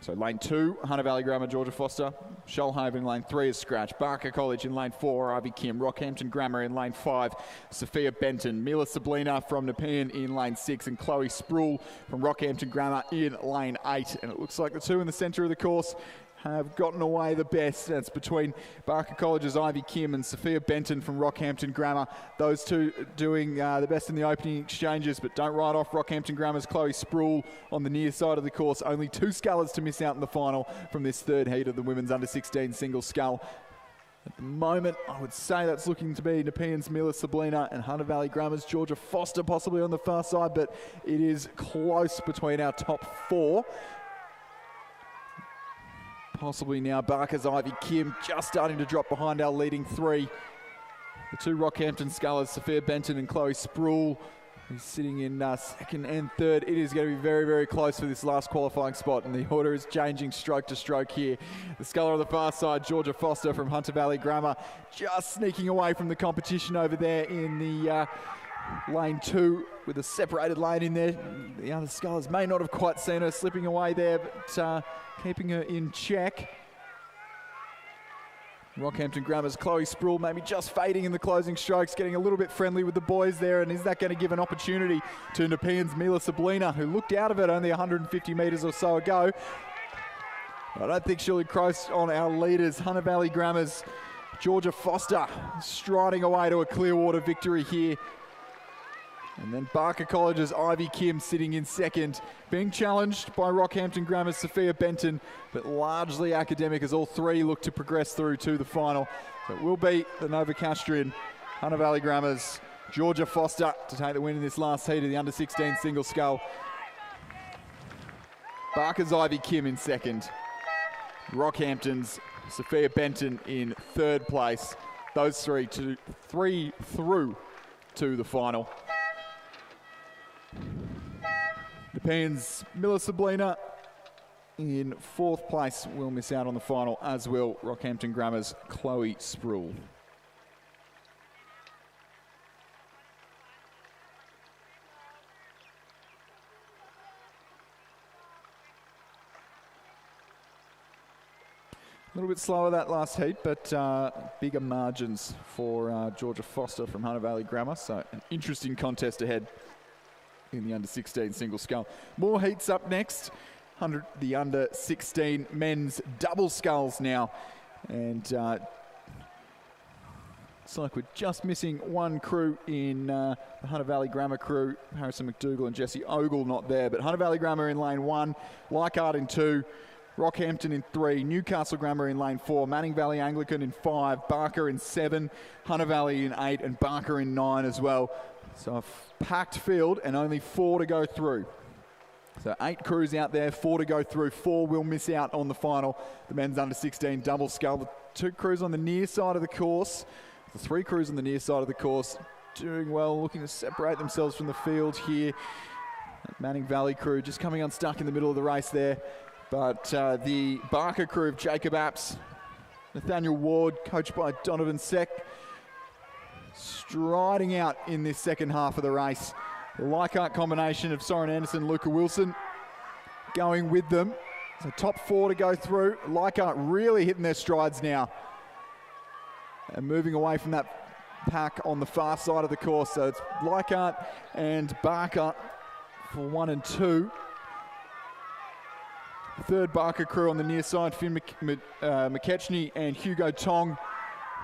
So lane 2, Hunter Valley Grammar, Georgia Foster. Shoalhaven in lane 3 is scratch. Barker College in lane 4, Ivy Kim. Rockhampton Grammar in lane 5, Sophia Benton. Mila Sablina from Nepean in lane 6, and Chloe Sproul from Rockhampton Grammar in lane 8. And it looks like the two in the centre of the course have gotten away the best. That's between Barker College's Ivy Kim and Sophia Benton from Rockhampton Grammar. Those two doing the best in the opening exchanges, but don't write off Rockhampton Grammar's Chloe Sproul on the near side of the course. Only 2 scullers to miss out in the final from this 3rd heat of the women's under-16 single scull. At the moment, I would say that's looking to be Nepean's Mila Sablina and Hunter Valley Grammar's Georgia Foster possibly on the far side, but it is close between our top 4. Possibly now Barker's Ivy Kim just starting to drop behind our leading 3. The 2 Rockhampton scullers, Sophia Benton and Chloe Sproul, who's sitting in 2nd and 3rd. It is going to be very, very close for this last qualifying spot, and the order is changing stroke to stroke here. The sculler on the far side, Georgia Foster from Hunter Valley Grammar, just sneaking away from the competition over there in the lane 2 with a separated lane in there. The other scullers may not have quite seen her slipping away there, but keeping her in check. Rockhampton Grammar's Chloe Sproul maybe just fading in the closing strokes, getting a little bit friendly with the boys there, and is that going to give an opportunity to Nepean's Mila Sablina, who looked out of it only 150 metres or so ago. I don't think she'll encroach on our leaders. Hunter Valley Grammar's Georgia Foster striding away to a Clearwater victory here. And then Barker College's Ivy Kim sitting in second, being challenged by Rockhampton Grammar's Sophia Benton, but largely academic as all three look to progress through to the final. So it will be the Novocastrian Hunter Valley Grammar's Georgia Foster to take the win in this last heat of the under-16 single scull. Barker's Ivy Kim in second. Rockhampton's Sophia Benton in third place. Those three through to the final. Nepean's Mila Sablina in fourth place will miss out on the final, as will Rockhampton Grammar's Chloe Sproul. A little bit slower that last heat, but bigger margins for Georgia Foster from Hunter Valley Grammar. So an interesting contest ahead in the under-16 single scull. More heats up next. The under-16 men's double sculls now. And it's like we're just missing one crew in the Hunter Valley Grammar crew. Harrison McDougall and Jesse Ogle not there. But Hunter Valley Grammar in lane 1, Leichhardt in 2, Rockhampton in 3, Newcastle Grammar in lane 4, Manning Valley Anglican in 5, Barker in 7, Hunter Valley in 8, and Barker in 9 as well. So a packed field and only 4 to go through. So 8 crews out there, 4 to go through. 4 will miss out on the final. The men's under-16 double scull. The 2 crews on the near side of the course. The 3 crews on the near side of the course doing well, looking to separate themselves from the field here. That Manning Valley crew just coming unstuck in the middle of the race there. But the Barker crew of Jacob Apps, Nathaniel Ward, coached by Donovan Seck, striding out in this second half of the race. The Leichhardt combination of Soren Anderson, Luca Wilson going with them. So top 4 to go through. Leichhardt really hitting their strides now and moving away from that pack on the far side of the course. So it's Leichhardt and Barker for 1 and 2. Third Barker crew on the near side, Finn McKechnie and Hugo Tong.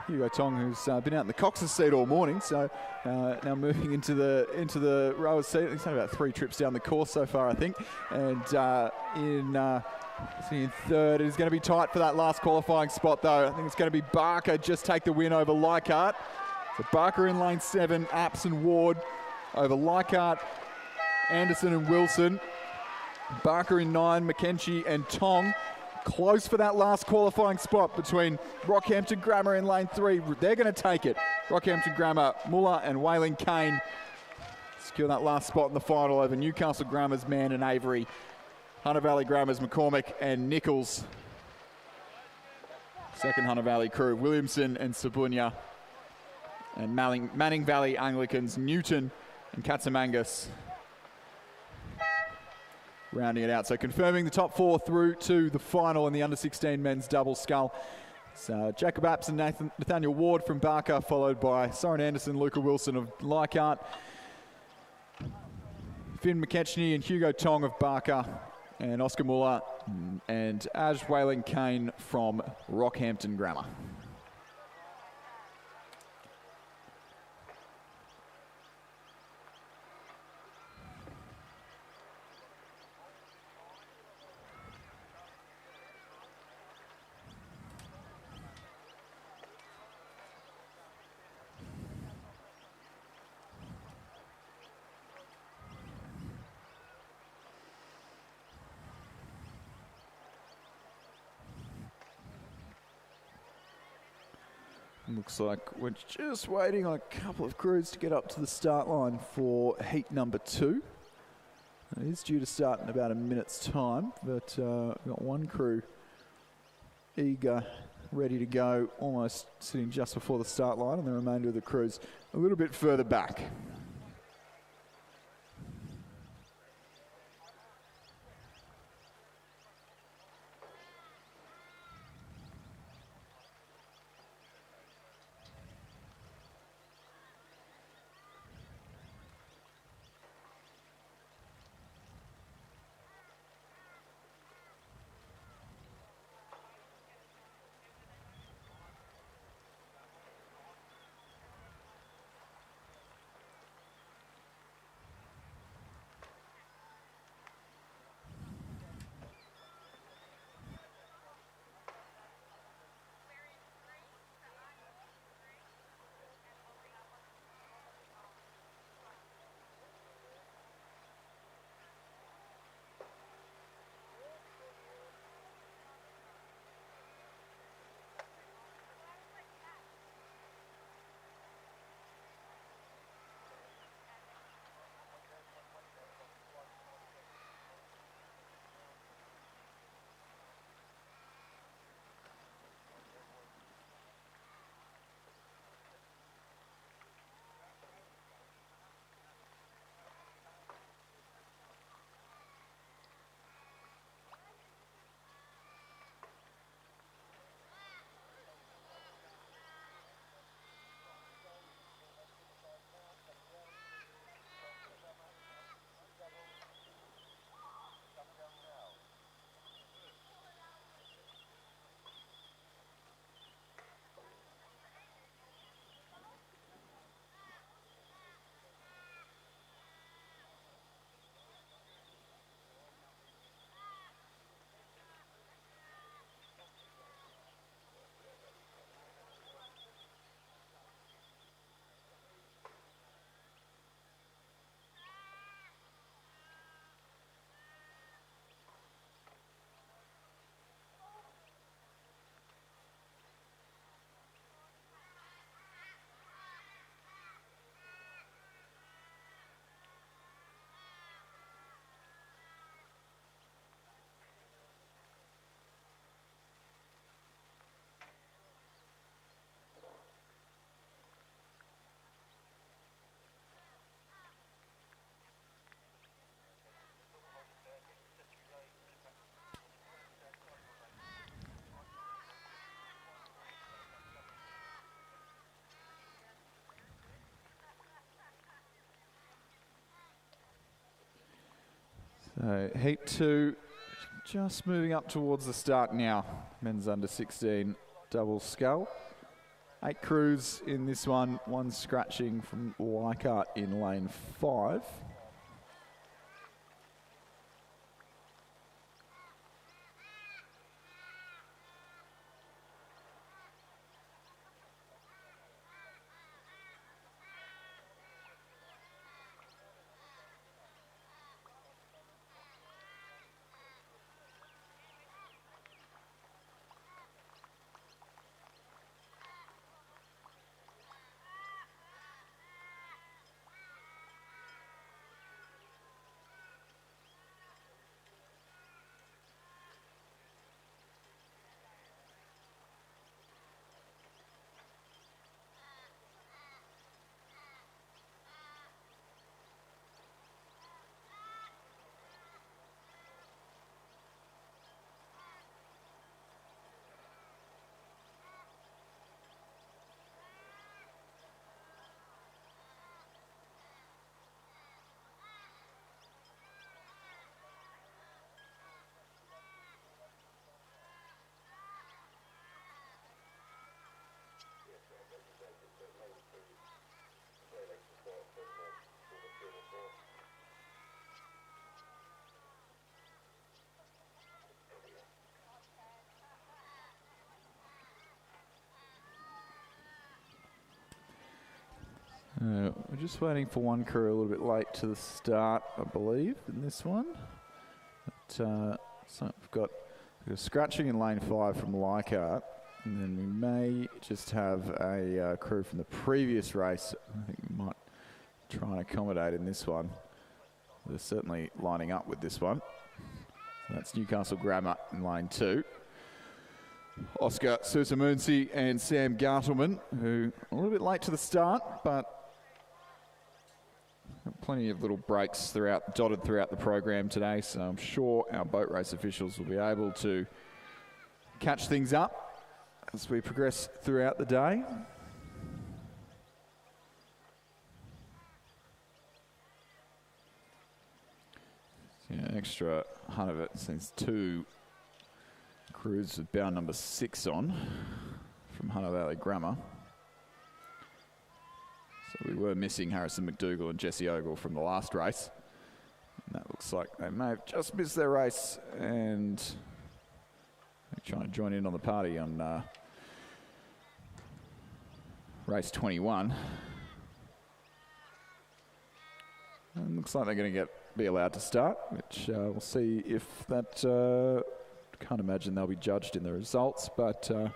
Hugo Tong, who's been out in the Cox's seat all morning, so now moving into the rower's seat. He's had about 3 trips down the course so far, I think. And in third, it's going to be tight for that last qualifying spot, though. I think it's going to be Barker just take the win over Leichhardt. So Barker in lane 7, Apps and Ward over Leichhardt, Anderson and Wilson. Barker in 9, McKenzie and Tong. Close for that last qualifying spot between Rockhampton Grammar in lane 3. They're going to take it. Rockhampton Grammar, Muller and Waylon Kane secure that last spot in the final over Newcastle Grammar's Mann and Avery. Hunter Valley Grammar's McCormick and Nichols. Second Hunter Valley crew, Williamson and Sabunya. And Manning Valley Anglicans, Newton and Katsamangas. Rounding it out. So confirming the top 4 through to the final in the under-16 men's double scull. So Jacob Apps and Nathaniel Ward from Barker, followed by Soren Anderson, Luca Wilson of Leichhardt, Finn McKechnie and Hugo Tong of Barker, and Oscar Muller and Aj Waylon Kane from Rockhampton Grammar. Looks like we're just waiting on a couple of crews to get up to the start line for heat number 2. It is due to start in about a minute's time, but we've got one crew eager, ready to go, almost sitting just before the start line, and the remainder of the crews a little bit further back. So heat 2, just moving up towards the start now. Men's under 16 double scull. 8 crews in this one, 1 scratching from Leichhardt in lane 5. We're just waiting for one crew a little bit late to the start, I believe, in this one. But, so we've got a scratching in lane 5 from Leichhardt, and then we may just have a crew from the previous race. I think we might try and accommodate in this one. They're certainly lining up with this one. So that's Newcastle Grammar in lane 2. Oscar Susamunsi and Sam Gartelman, who are a little bit late to the start, but plenty of little breaks dotted throughout the program today, so I'm sure our boat race officials will be able to catch things up as we progress throughout the day. Yeah, extra hunt of it since 2 crews with bound number 6 on from Hunter Valley Grammar. So we were missing Harrison McDougall and Jesse Ogle from the last race. And that looks like they may have just missed their race and they're trying to join in on the party on race 21. And looks like they're going to be allowed to start, which we'll see if that... can't imagine they'll be judged in the results, but we'll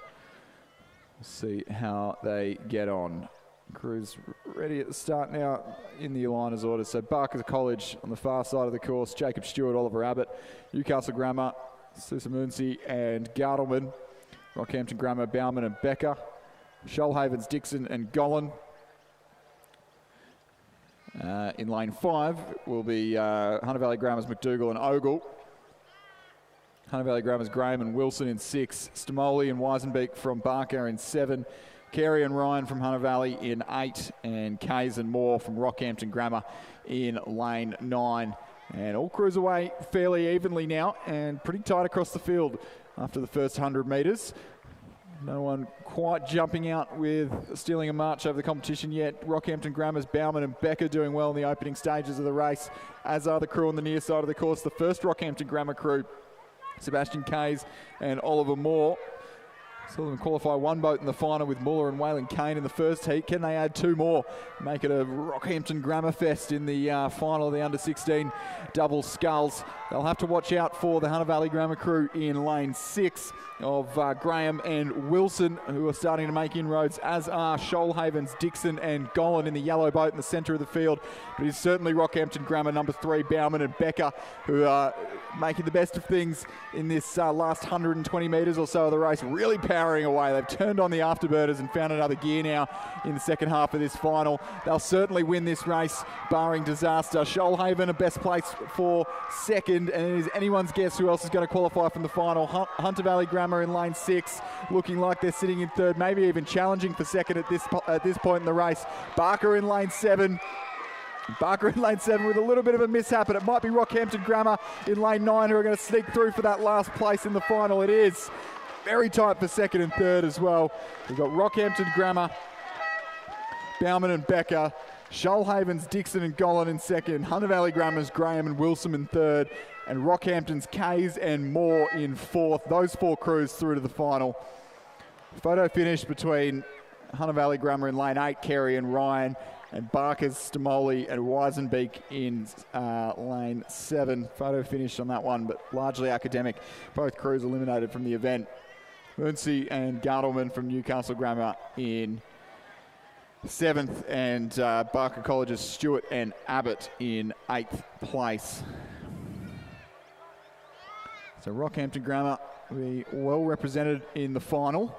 see how they get on. Crews ready at the start now in the aligners order. So Barker College on the far side of the course, Jacob Stewart, Oliver Abbott, Newcastle Grammar, Susamunsi and Gartelman, Rockhampton Grammar, Bauman and Becker, Shoalhavens, Dixon and Gollan. In lane 5 will be Hunter Valley Grammar's McDougall and Ogle. Hunter Valley Grammar's Graham and Wilson in 6. Stamoli and Weisenbeek from Barker in 7. Carey and Ryan from Hunter Valley in 8. And Kays and Moore from Rockhampton Grammar in lane 9. And all crews away fairly evenly now and pretty tight across the field after the first 100 metres. No one quite jumping out with stealing a march over the competition yet. Rockhampton Grammar's Bauman and Becker doing well in the opening stages of the race, as are the crew on the near side of the course. The first Rockhampton Grammar crew, Sebastian Kays and Oliver Moore. Saw them qualify 1 boat in the final with Muller and Waylon Kane in the first heat. Can they add 2 more? Make it a Rockhampton Grammar Fest in the final of the under-16 double sculls. They'll have to watch out for the Hunter Valley Grammar crew in lane 6 of Graham and Wilson, who are starting to make inroads, as are Shoalhavens, Dixon and Gollan in the yellow boat in the centre of the field. But it's certainly Rockhampton Grammar number 3, Bauman and Becker, who are making the best of things in this last 120 metres or so of the race, really powering away. They've turned on the afterburners and found another gear now in the second half of this final. They'll certainly win this race, barring disaster. Shoalhaven a best place for second, and it is anyone's guess who else is going to qualify from the final. Hunter Valley Grammar in lane 6, looking like they're sitting in third, maybe even challenging for second at this point in the race. Barker in lane 7. Barker in lane 7 with a little bit of a mishap, and it might be Rockhampton Grammar in lane 9 who are going to sneak through for that last place in the final. It is very tight for second and third as well. We've got Rockhampton Grammar, Bauman and Becker, Shoalhaven's Dixon and Golan in second, Hunter Valley Grammar's Graham and Wilson in third, and Rockhampton's Kays and Moore in fourth. Those 4 crews through to the final. Photo finish between Hunter Valley Grammar in lane 8, Kerry and Ryan, and Barker's, Stamoli and Weisenbeek in lane 7. Photo finish on that one, but largely academic. Both crews eliminated from the event. Murnsey and Gardelman from Newcastle Grammar in 7th, and Barker College's Stewart and Abbott in 8th place. So Rockhampton Grammar will be well represented in the final.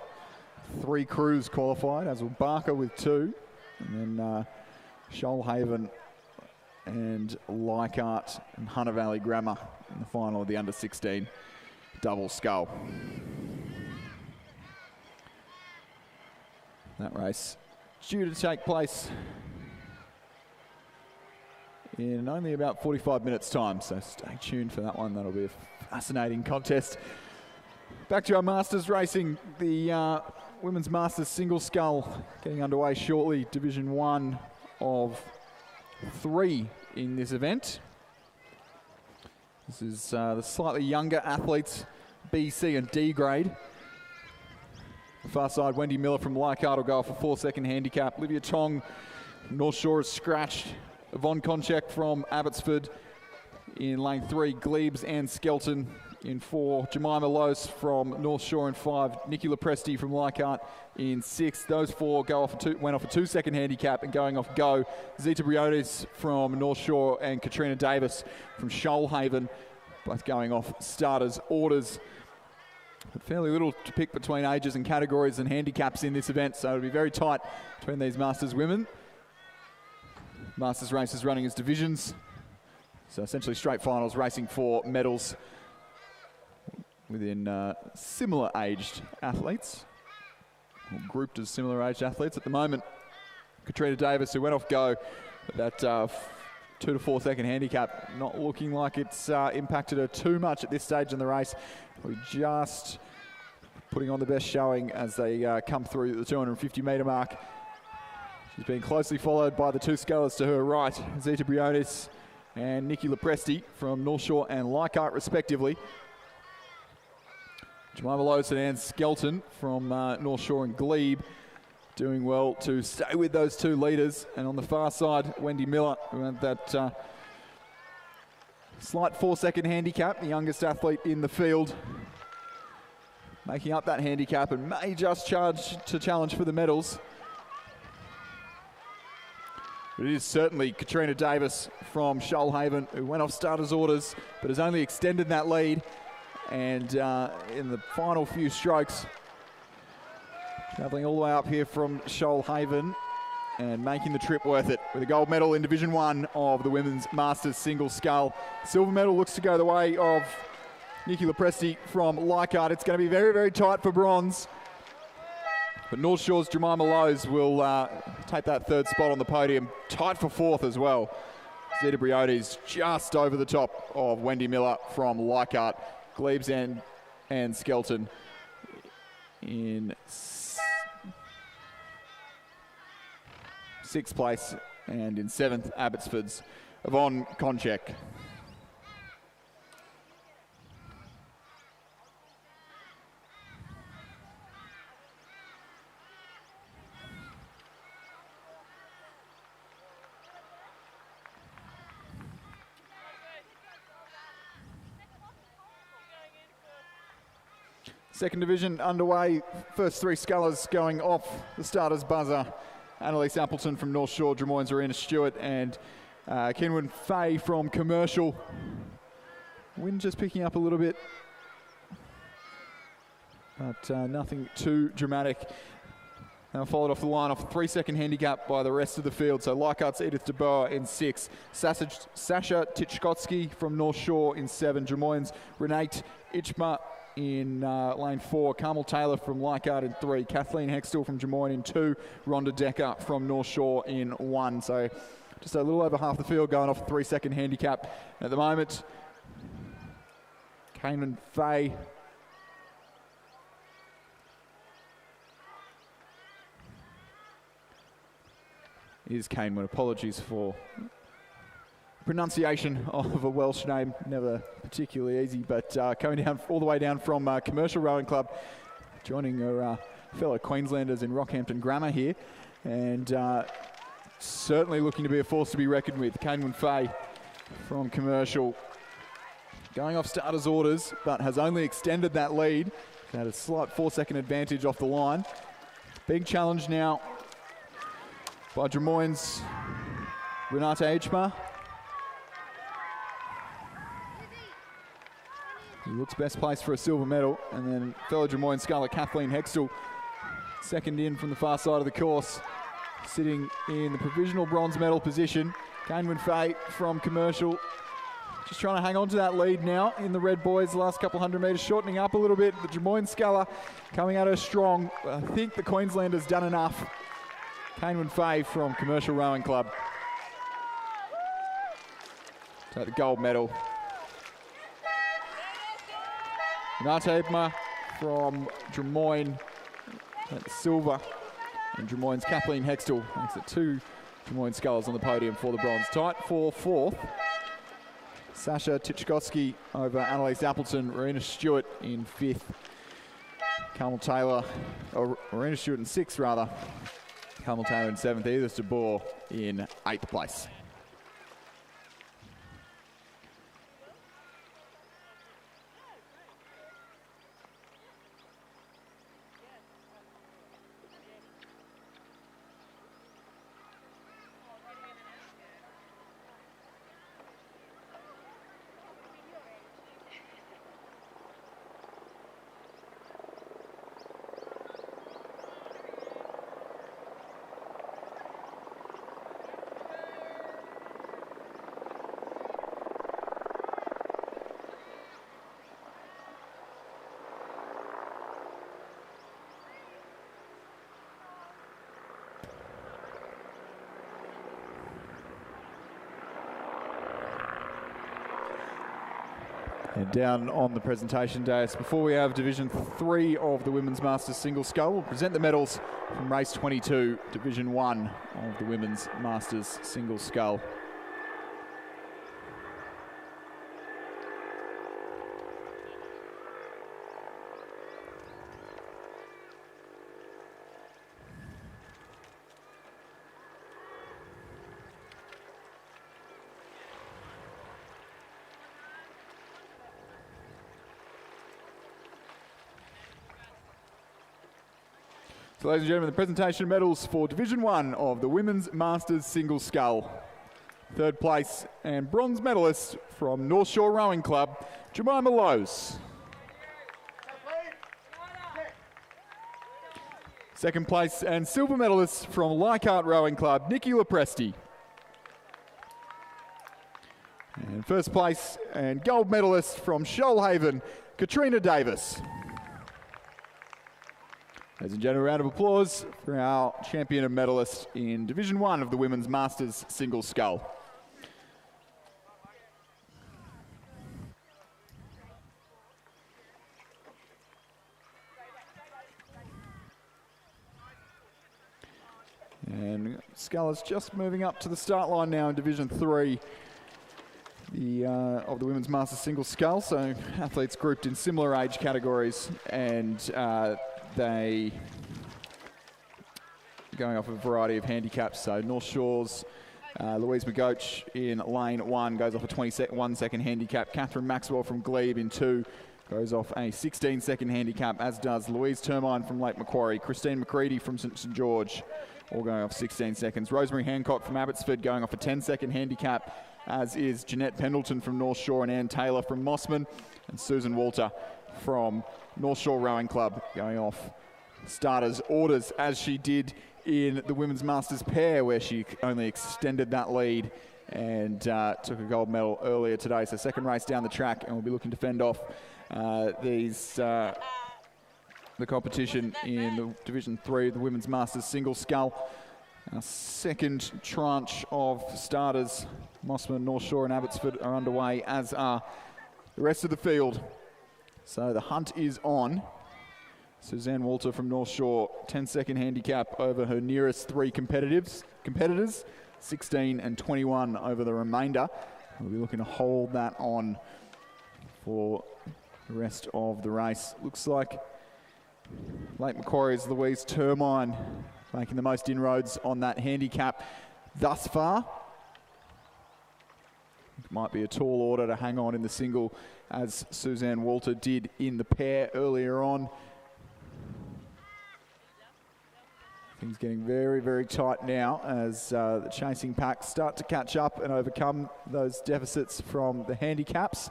3 crews qualified, as will Barker with 2, and then Shoalhaven and Leichhardt and Hunter Valley Grammar in the final of the under-16 double scull. That race due to take place in only about 45 minutes time, so stay tuned for that one. That'll be a fascinating contest. Back to our Masters racing, the Women's Masters single scull getting underway shortly. Division 1 of 3 in this event. This is the slightly younger athletes, B, C and D grade. The far side, Wendy Miller from Leichhardt will go off a 4-second handicap. Olivia Tong, North Shore is scratched. Yvonne Konchek from Abbotsford in lane 3. Glebes and Skelton in 4. Jemima Lose from North Shore in 5. Nikki Lepresti from Leichhardt in 6. Those 4 went off a 2-second handicap, and going off go, Zita Briones from North Shore and Katrina Davis from Shoalhaven, both going off starters' orders. But fairly little to pick between ages and categories and handicaps in this event, so it'll be very tight between these Masters women. Masters races running as divisions, so essentially straight finals, racing for medals within similar aged athletes, or grouped as similar aged athletes. At the moment, Katrina Davis, who went off go, that 2 to 4 second handicap, not looking like it's impacted her too much at this stage in the race. We're just putting on the best showing as they come through the 250 metre mark. She's being closely followed by the 2 scullers to her right, Zita Briones and Nikki Lepresti from North Shore and Leichhardt respectively. Jemima Lose and Anne Skelton from North Shore and Glebe doing well to stay with those 2 leaders. And on the far side, Wendy Miller, who had that slight 4-second handicap, the youngest athlete in the field, making up that handicap and may just challenge for the medals. But it is certainly Katrina Davis from Shoalhaven, who went off starters' orders but has only extended that lead. And in the final few strokes, travelling all the way up here from Shoalhaven and making the trip worth it with a gold medal in Division 1 of the Women's Masters single scull. Silver medal looks to go the way of Nikki Lepresti from Leichhardt. It's going to be very, very tight for bronze. But North Shore's Jemima Lose will take that 3rd spot on the podium. Tight for 4th as well. Zita Briones just over the top of Wendy Miller from Leichhardt. Glebes and Skelton in 6th place, and in 7th, Abbotsford's Yvonne Konchek. Second division underway. First 3 scullers going off the starters buzzer. Annalise Appleton from North Shore, Drummoyne's Arena Stewart, and Kenwyn Fay from Commercial. Wind just picking up a little bit, but nothing too dramatic. Now followed off the line off a 3-second handicap by the rest of the field. So Leichhardt's Edith DeBoer in 6. Sasha Titchkotsky from North Shore in 7. Drummoyne's Renate Ichma in lane 4. Carmel Taylor from Leichhardt in 3. Kathleen Hextall from Drummoyne in 2. Rhonda Decker from North Shore in 1. So just a little over half the field going off a 3-second handicap at the moment. Cayman Fay. Is Canewood. Apologies for pronunciation of a Welsh name, never particularly easy, but coming down all the way down from Commercial Rowing Club, joining her fellow Queenslanders in Rockhampton Grammar here, and certainly looking to be a force to be reckoned with. Canewood Fay from Commercial, going off starters orders, but has only extended that lead. Had a slight 4-second advantage off the line. Big challenge now by Drummoyne's Renata Ejma. He looks best placed for a silver medal, and then fellow Drummoyne sculler Kathleen Hextall, second in from the far side of the course, sitting in the provisional bronze medal position. Canewood Fay from Commercial, just trying to hang on to that lead now in the red boys. The last couple hundred metres shortening up a little bit. The Drummoyne sculler coming at her strong. I think the Queenslanders done enough. Canewood Fay from Commercial Rowing Club take the gold medal. Renata Ejma from Drummoyne at the silver, and Drummoyne's Kathleen Hextall makes it 2 Drummoyne scullers on the podium for the bronze. Tight for fourth. Sasha Tichkowski over Annalise Appleton, Marina Stewart in fifth. Carmel Taylor, or Marina Stewart in sixth rather. Carmel Taylor in seventh. Edith de Boer in eighth place. And down on the presentation dais, before we have Division 3 of the Women's Masters Single Scull, we'll present the medals from Race 22, Division 1 of the Women's Masters Single Scull. So, ladies and gentlemen, the presentation medals for Division 1 of the Women's Masters Single Scull. Third place and bronze medalist from North Shore Rowing Club, Jemima Lowes. Second place and silver medalist from Leichhardt Rowing Club, Nikki Lepresti. And first place and gold medalist from Shoalhaven, Katrina Davis. Ladies and gentlemen, a round of applause for our champion and medalist in Division 1 of the Women's Masters Single Scull. And Scullers just moving up to the start line now in Division 3 of the Women's Masters Single Scull. So athletes grouped in similar age categories, and they going off a variety of handicaps. So North Shore's Louise McGoach in lane 1 goes off a 21-second handicap. Catherine Maxwell from Glebe in 2 goes off a 16-second handicap, as does Louise Termine from Lake Macquarie. Christine McCready from St George, all going off 16 seconds. Rosemary Hancock from Abbotsford going off a 10-second handicap, as is Jeanette Pendleton from North Shore and Ann Taylor from Mossman, and Susan Walter from North Shore Rowing Club going off starters orders, as she did in the Women's Masters pair, where she only extended that lead and took a gold medal earlier today. So second race down the track, and we'll be looking to fend off the competition in the Division 3, the Women's Masters Single Scull. Our second tranche of starters, Mossman, North Shore and Abbotsford, are underway, as are the rest of the field. So the hunt is on. Suzanne Walter from North Shore, 10-second handicap over her nearest three competitors, 16 and 21 over the remainder. We'll be looking to hold that on for the rest of the race. Looks like Lake Macquarie's Louise Termine making the most inroads on that handicap thus far. It might be a tall order to hang on in the single, as Suzanne Walter did in the pair earlier on. Things getting very, very tight now as the chasing packs start to catch up and overcome those deficits from the handicaps.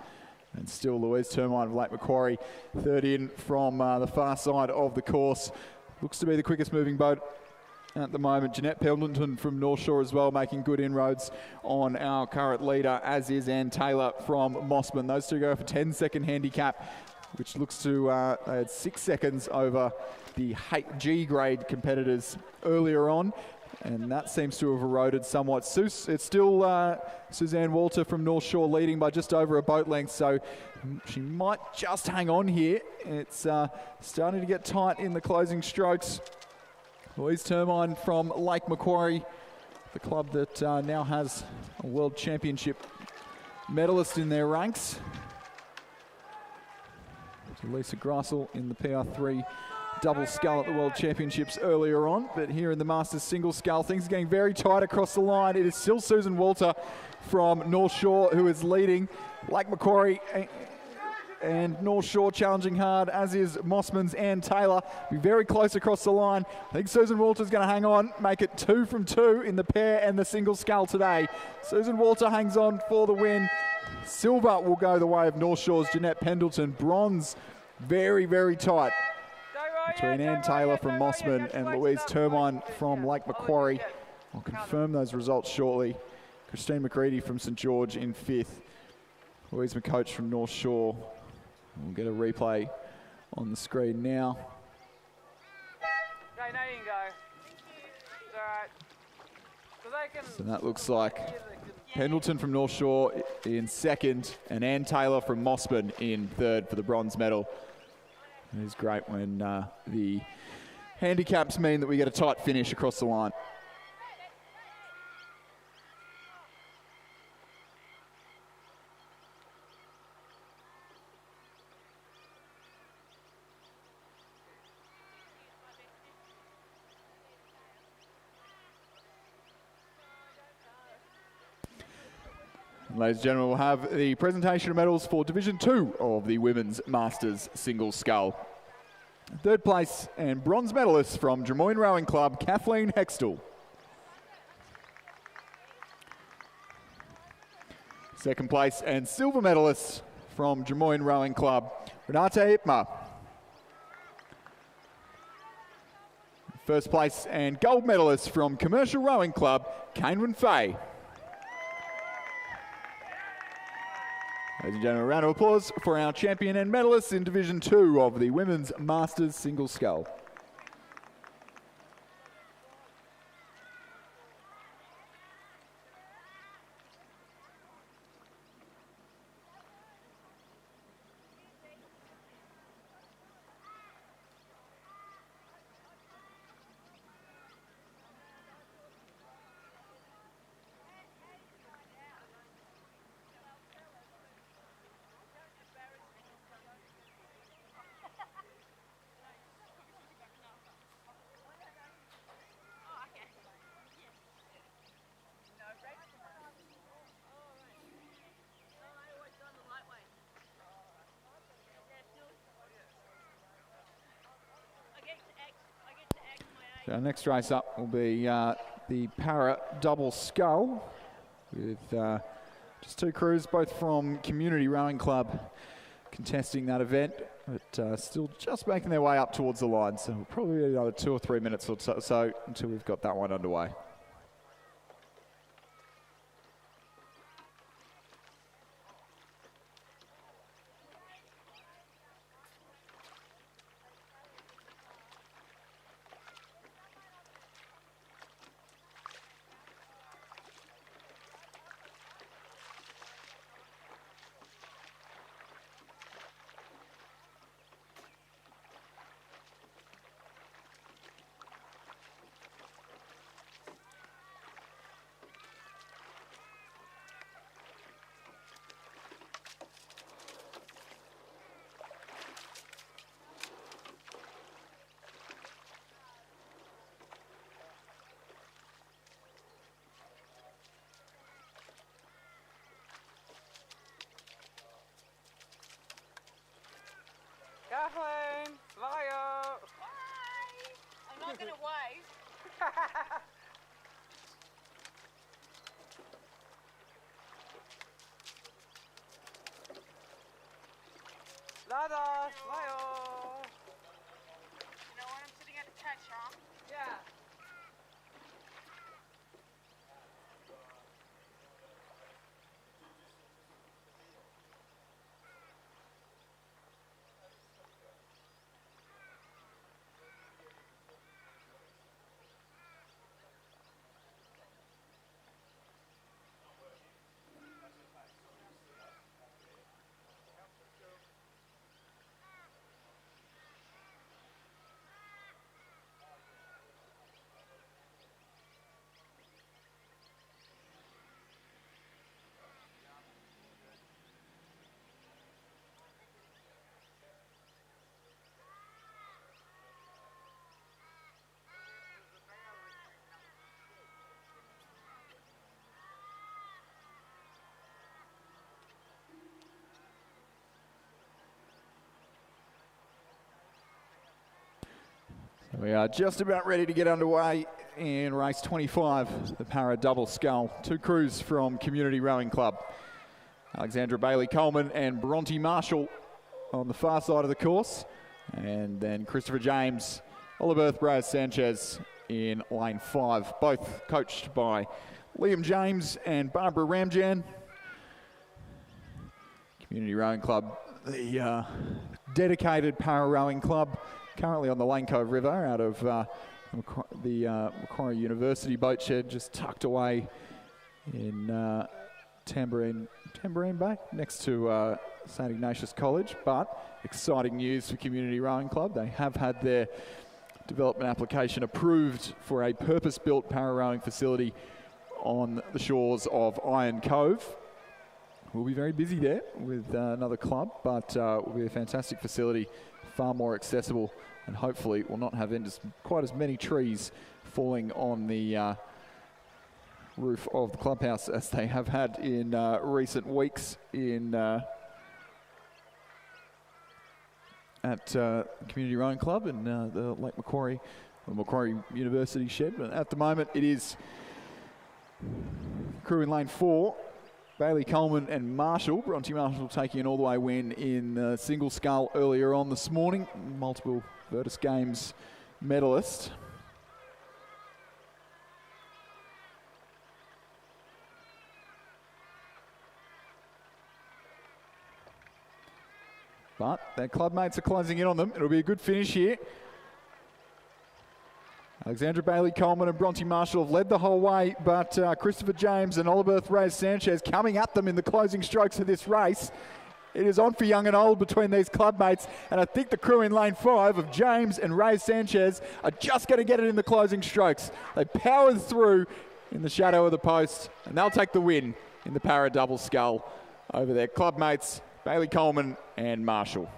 And still Louise Termine of Lake Macquarie, third in from the far side of the course. Looks to be the quickest moving boat at the moment. Jeanette Pendleton from North Shore as well, making good inroads on our current leader, as is Ann Taylor from Mossman. Those two go for 10-second handicap, which looks to, they had 6 seconds over the G grade competitors earlier on, and that seems to have eroded somewhat. It's still Suzanne Walter from North Shore leading by just over a boat length, so she might just hang on here. It's starting to get tight in the closing strokes. Louise Termine from Lake Macquarie, the club that now has a World Championship medalist in their ranks. Lisa Grassel in the PR3 double scull at the World Championships earlier on, but here in the Masters single scull, things are getting very tight across the line. It is still Susan Walter from North Shore who is leading. Lake Macquarie and North Shore challenging hard, as is Mossman's Ann Taylor. Be very close across the line. I think Susan Walter's going to hang on, make it 2 from 2 in the pair and the single scull today. Susan Walter hangs on for the win. Silver will go the way of North Shore's Jeanette Pendleton. Bronze, very, very tight between Ann Taylor from Mossman and Louise Termine from Lake Macquarie. I'll confirm those results shortly. Christine McCready from St George in 5th. Louise McCoach from North Shore. We'll get a replay on the screen now. Okay, now you can go. It's all right. So that looks like Pendleton from North Shore in 2nd and Ann Taylor from Mossman in 3rd for the bronze medal. It is great when the handicaps mean that we get a tight finish across the line. Ladies and gentlemen, we'll have the presentation of medals for Division 2 of the Women's Masters Single Scull. 3rd place and bronze medalist from Drummoyne Rowing Club, Kathleen Hextall. 2nd place and silver medalist from Drummoyne Rowing Club, Renate Ipma. 1st place and gold medalist from Commercial Rowing Club, Cainwyn Fay. Ladies and gentlemen, a round of applause for our champion and medalists in Division 2 of the Women's Masters Single Scull. Our next race up will be the Para Double Scull with just 2 crews, both from Community Rowing Club, contesting that event, but still just making their way up towards the line. So we'll probably need another 2 or 3 minutes or so until we've got that one underway. Nada, smile. You know when I'm sitting at a catch, huh? Yeah. We are just about ready to get underway in race 25, the Para Double Scull. Two crews from Community Rowing Club. Alexandra Bailey-Coleman and Bronte Marshall on the far side of the course. And then Christopher James, Oliver Braz Sanchez in lane 5, both coached by Liam James and Barbara Ramjan. Community Rowing Club, the dedicated para rowing club, currently on the Lane Cove River out of the Macquarie University boat shed, just tucked away in Tambourine Bay, next to St Ignatius College. But exciting news for Community Rowing Club. They have had their development application approved for a purpose-built para rowing facility on the shores of Iron Cove. We'll be very busy there with another club, but will be a fantastic facility, far more accessible, and hopefully will not have quite as many trees falling on the roof of the clubhouse as they have had in recent weeks at Community Rowing Club and the Lake Macquarie, the Macquarie University shed. But at the moment it is crew in lane 4, Bailey-Coleman and Marshall. Bronte Marshall taking an all-the-way win in single scull earlier on this morning. Multiple Virtus Games medalist. But their club mates are closing in on them. It'll be a good finish here. Alexandra Bailey-Coleman and Bronte Marshall have led the whole way, but Christopher James and Oliver Reyes Sanchez coming at them in the closing strokes of this race. It is on for young and old between these club mates, and I think the crew in lane 5 of James and Reyes Sanchez are just going to get it in the closing strokes. They powered through in the shadow of the post, and they'll take the win in the para double scull over their club mates, Bailey-Coleman and Marshall.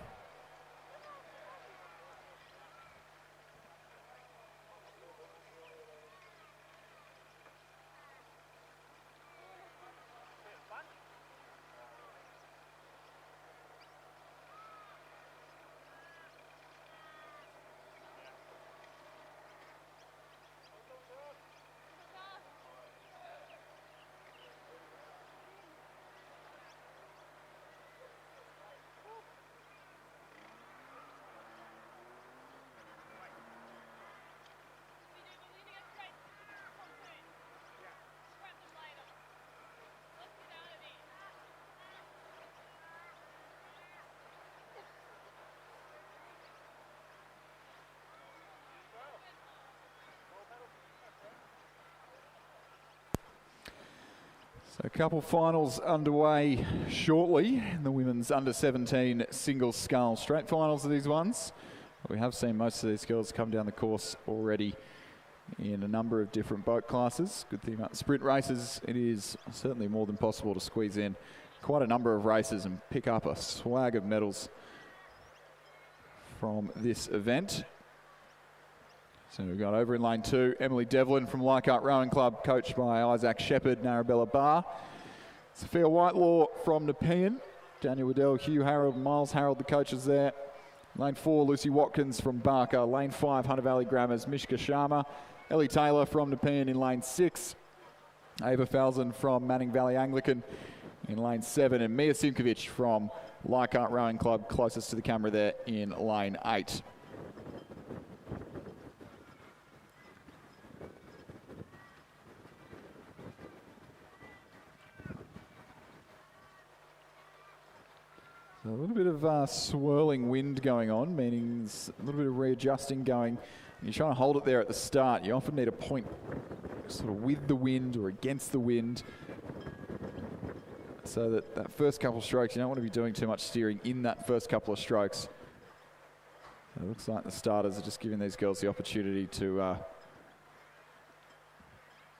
So a couple finals underway shortly in the women's under-17 single scull. Straight finals of these ones. We have seen most of these girls come down the course already in a number of different boat classes. Good thing about sprint races, it is certainly more than possible to squeeze in quite a number of races and pick up a swag of medals from this event. So we've got over in lane 2, Emily Devlin from Leichhardt Rowing Club, coached by Isaac Shepherd and Arabella Barr. Sophia Whitelaw from Nepean, Daniel Waddell, Hugh Harold, Miles Harold, the coaches there. Lane 4, Lucy Watkins from Barker. Lane 5, Hunter Valley Grammars, Mishka Sharma. Ellie Taylor from Nepean in lane 6. Ava Falzon from Manning Valley Anglican in lane 7. And Mia Simkovic from Leichhardt Rowing Club closest to the camera there in lane 8. A little bit of swirling wind going on, meaning there's a little bit of readjusting going. You're trying to hold it there at the start. You often need a point sort of with the wind or against the wind, so that first couple of strokes, you don't want to be doing too much steering in that first couple of strokes. It looks like the starters are just giving these girls the opportunity to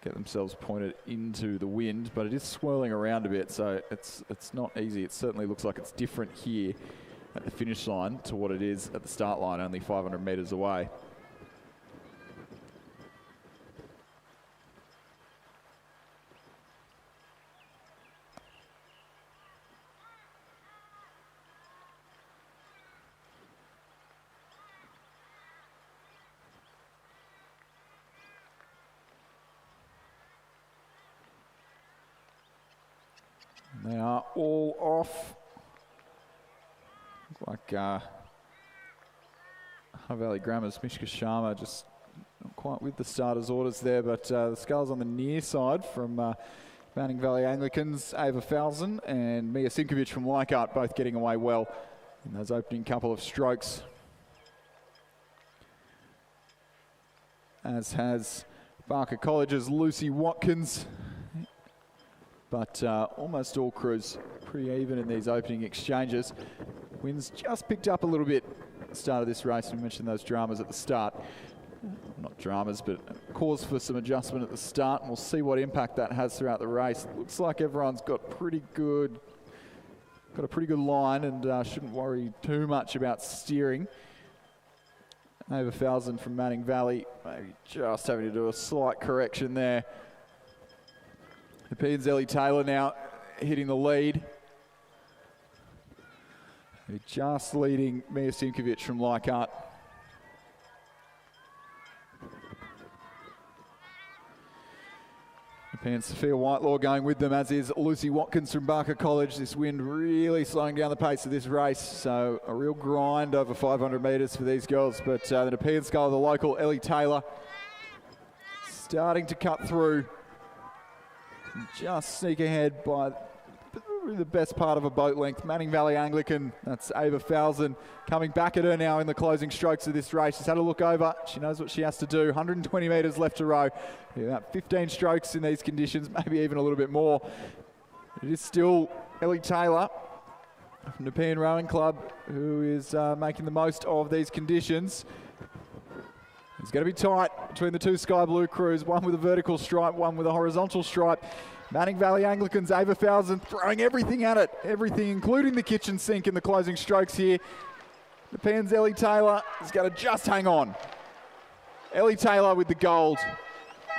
get themselves pointed into the wind, but it is swirling around a bit, so it's not easy. It certainly looks like it's different here at the finish line to what it is at the start line, only 500 metres away. They are all off. Look like Hunter Valley Grammar's Mishka Sharma just not quite with the starters' orders there, but the sculls on the near side from Manning Valley Anglicans, Ava Falzon and Mia Simkovic from Leichhardt, both getting away well in those opening couple of strokes. As has Barker College's Lucy Watkins. But almost all crews pretty even in these opening exchanges. Wind's just picked up a little bit at the start of this race. We mentioned those dramas at the start. Not dramas, but cause for some adjustment at the start, and we'll see what impact that has throughout the race. It looks like everyone's got a pretty good line, and shouldn't worry too much about steering. Ava Falzon from Manning Valley, maybe just having to do a slight correction there. Nepean's Ellie Taylor now hitting the lead. They're just leading Mia Simkovic from Leichhardt. Nepean's Sophia Whitelaw going with them, as is Lucy Watkins from Barker College. This wind really slowing down the pace of this race, so a real grind over 500 metres for these girls. But the Nepean skull, the local Ellie Taylor, starting to cut through. Just sneak ahead by the best part of a boat length. Manning Valley Anglican, that's Ava Falzon, coming back at her now in the closing strokes of this race. She's had a look over. She knows what she has to do. 120 metres left to row. About 15 strokes in these conditions, maybe even a little bit more. It is still Ellie Taylor from Nepean Rowing Club who is making the most of these conditions. It's going to be tight between the two sky blue crews, one with a vertical stripe, one with a horizontal stripe. Manning Valley Anglicans, Ava Falzon throwing everything at it, everything including the kitchen sink in the closing strokes here. Nepean's Ellie Taylor is going to just hang on. Ellie Taylor with the gold,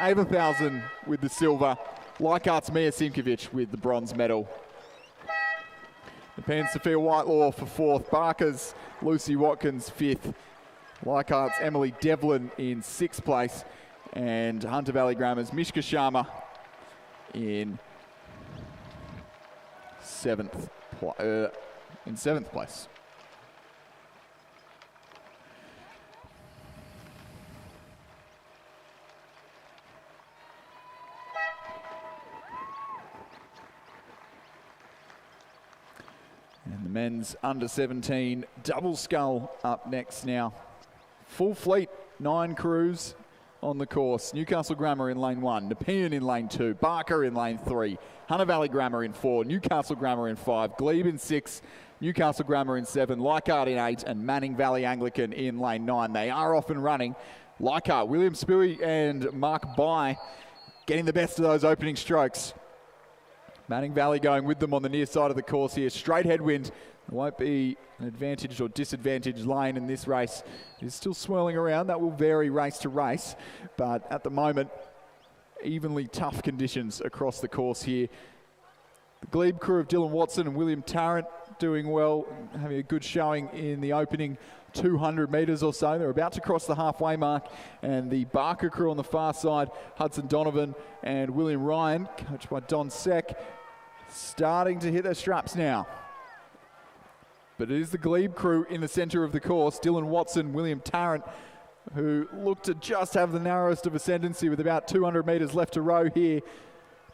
Ava Falzon with the silver, Leichhardt's Mia Simkovic with the bronze medal. Nepean's Sophia Whitelaw for 4th, Barker's Lucy Watkins 5th. Leichhardt's Emily Devlin in 6th place, and Hunter Valley Grammar's Mishka Sharma in 7th place. And the men's under 17 double scull up next now. Full fleet, 9 crews on the course. Newcastle Grammar in lane 1, Nepean in lane 2, Barker in lane 3, Hunter Valley Grammar in 4, Newcastle Grammar in 5, Glebe in 6, Newcastle Grammar in 7, Leichhardt in 8, and Manning Valley Anglican in lane 9. They are off and running. Leichhardt, William Spooey and Mark Bye getting the best of those opening strokes. Manning Valley going with them on the near side of the course here. Straight headwind. There won't be an advantage or disadvantage lane in this race. It is still swirling around. That will vary race to race. But at the moment, evenly tough conditions across the course here. The Glebe crew of Dylan Watson and William Tarrant doing well, having a good showing in the opening 200 metres or so. They're about to cross the halfway mark, and the Barker crew on the far side, Hudson Donovan and William Ryan, coached by Don Seck, starting to hit their straps now. But it is the Glebe crew in the centre of the course. Dylan Watson, William Tarrant, who look to just have the narrowest of ascendancy with about 200 metres left to row here.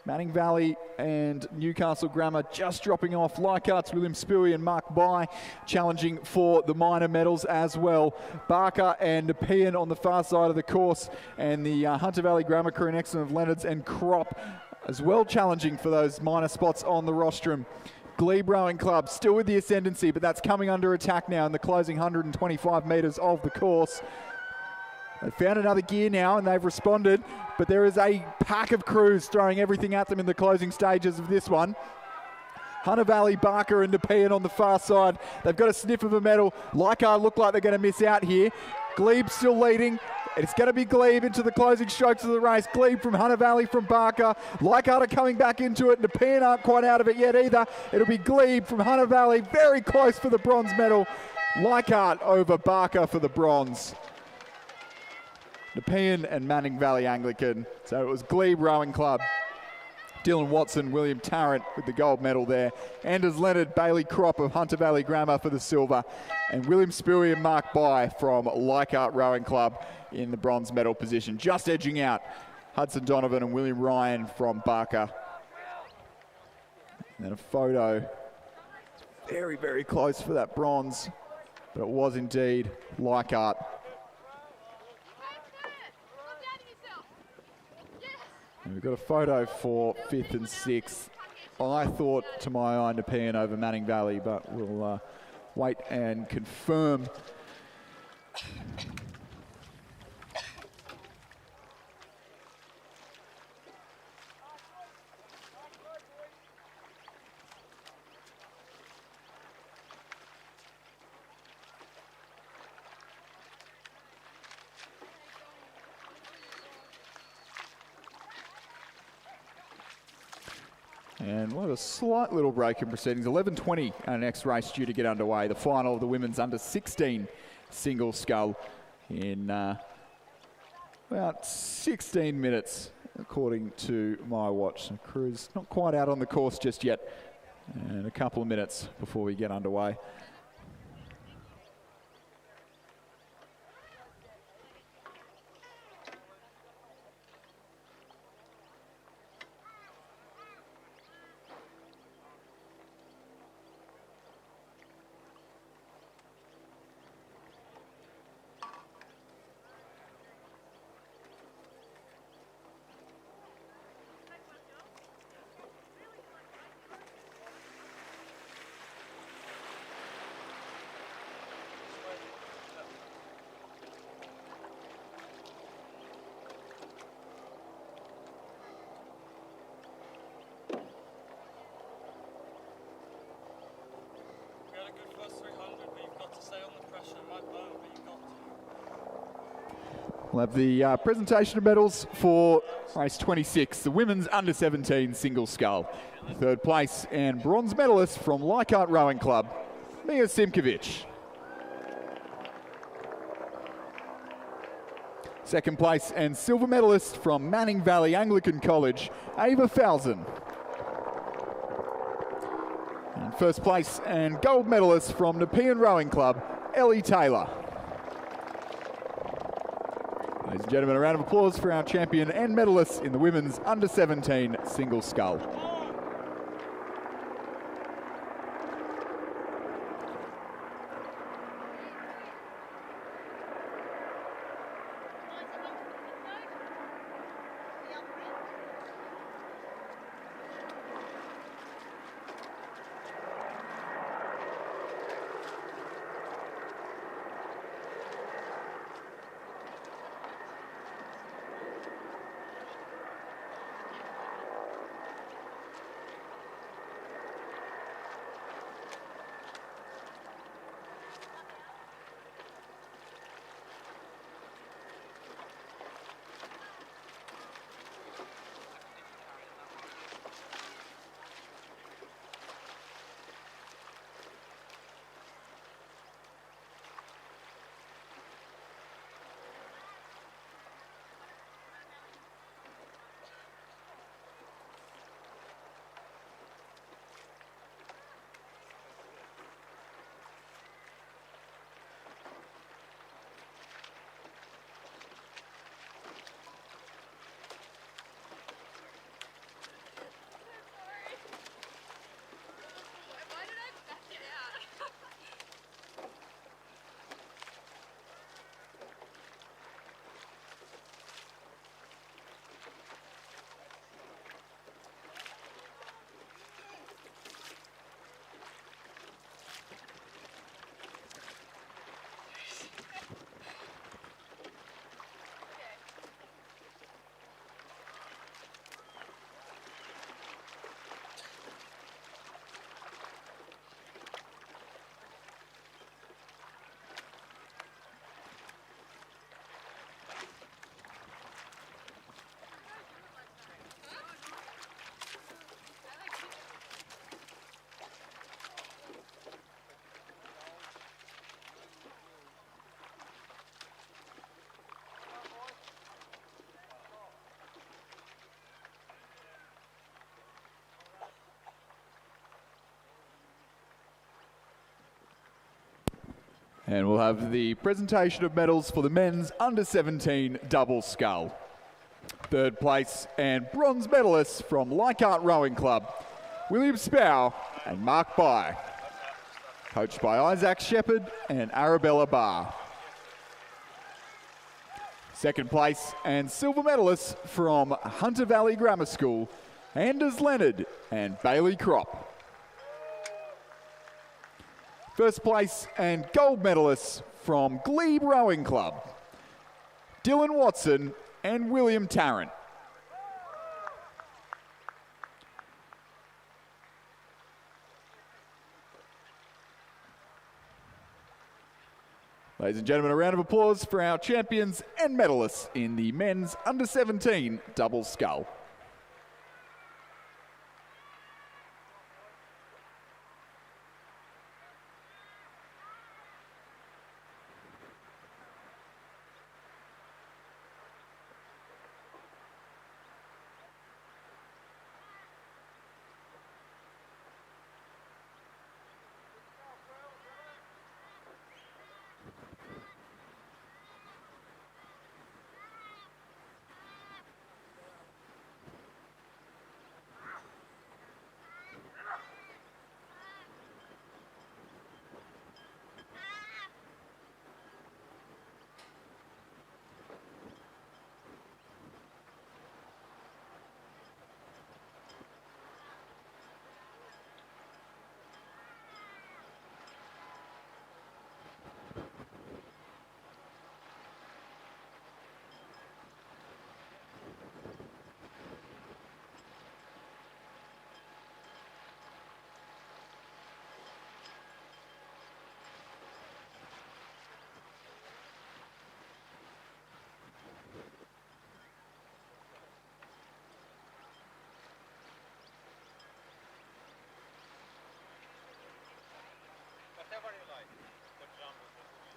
Manning Valley and Newcastle Grammar just dropping off. Leichhardt's William Spooey and Mark Bye challenging for the minor medals as well. Barker and Nepean on the far side of the course, and the Hunter Valley Grammar crew in excellent of Leonards and Crop as well challenging for those minor spots on the rostrum. Glebe Rowing Club still with the ascendancy, but that's coming under attack now in the closing 125 metres of the course. They found another gear now and they've responded, but there is a pack of crews throwing everything at them in the closing stages of this one. Hunter Valley, Barker and Nepean on the far side. They've got a sniff of a medal. Leichhardt look like they're going to miss out here. Glebe still leading. It's going to be Glebe into the closing strokes of the race. Glebe from Hunter Valley from Barker. Leichhardt are coming back into it. Nepean aren't quite out of it yet either. It'll be Glebe from Hunter Valley, very close for the bronze medal. Leichhardt over Barker for the bronze. Nepean and Manning Valley Anglican. So it was Glebe Rowing Club. Dylan Watson, William Tarrant with the gold medal there. Anders Leonard, Bailey Crop of Hunter Valley Grammar for the silver. And William Spooey and Mark Bye from Leichhardt Rowing Club in the bronze medal position. Just edging out Hudson Donovan and William Ryan from Barker. And then a photo. Very, very close for that bronze. But it was indeed Leichhardt. And we've got a photo for 5th and 6th. I thought, to my eye, Nepean over Manning Valley, but we'll wait and confirm. And we'll have a slight little break in proceedings. 11:20, our next race due to get underway. The final of the women's under 16 single scull in about 16 minutes, according to my watch. The crew's not quite out on the course just yet, and a couple of minutes before we get underway. We'll have the presentation of medals for race 26, the women's under 17 single scull. Third place and bronze medalist from Leichhardt Rowing Club, Mia Simkovic. Second place and silver medalist from Manning Valley Anglican College, Ava Falzon. And first place and gold medalist from Nepean Rowing Club, Ellie Taylor. Ladies and gentlemen, a round of applause for our champion and medalist in the women's under 17 single scull. And we'll have the presentation of medals for the men's under-17 double scull. Third place and bronze medalists from Leichhardt Rowing Club, William Spow and Mark Bye. Coached by Isaac Shepherd and Arabella Barr. Second place and silver medalists from Hunter Valley Grammar School, Anders Leonard and Bailey Kropp. First place and gold medalists from Glebe Rowing Club, Dylan Watson and William Tarrant. Ladies and gentlemen, a round of applause for our champions and medalists in the men's under-17 double scull. Whatever you like. The drum is the way.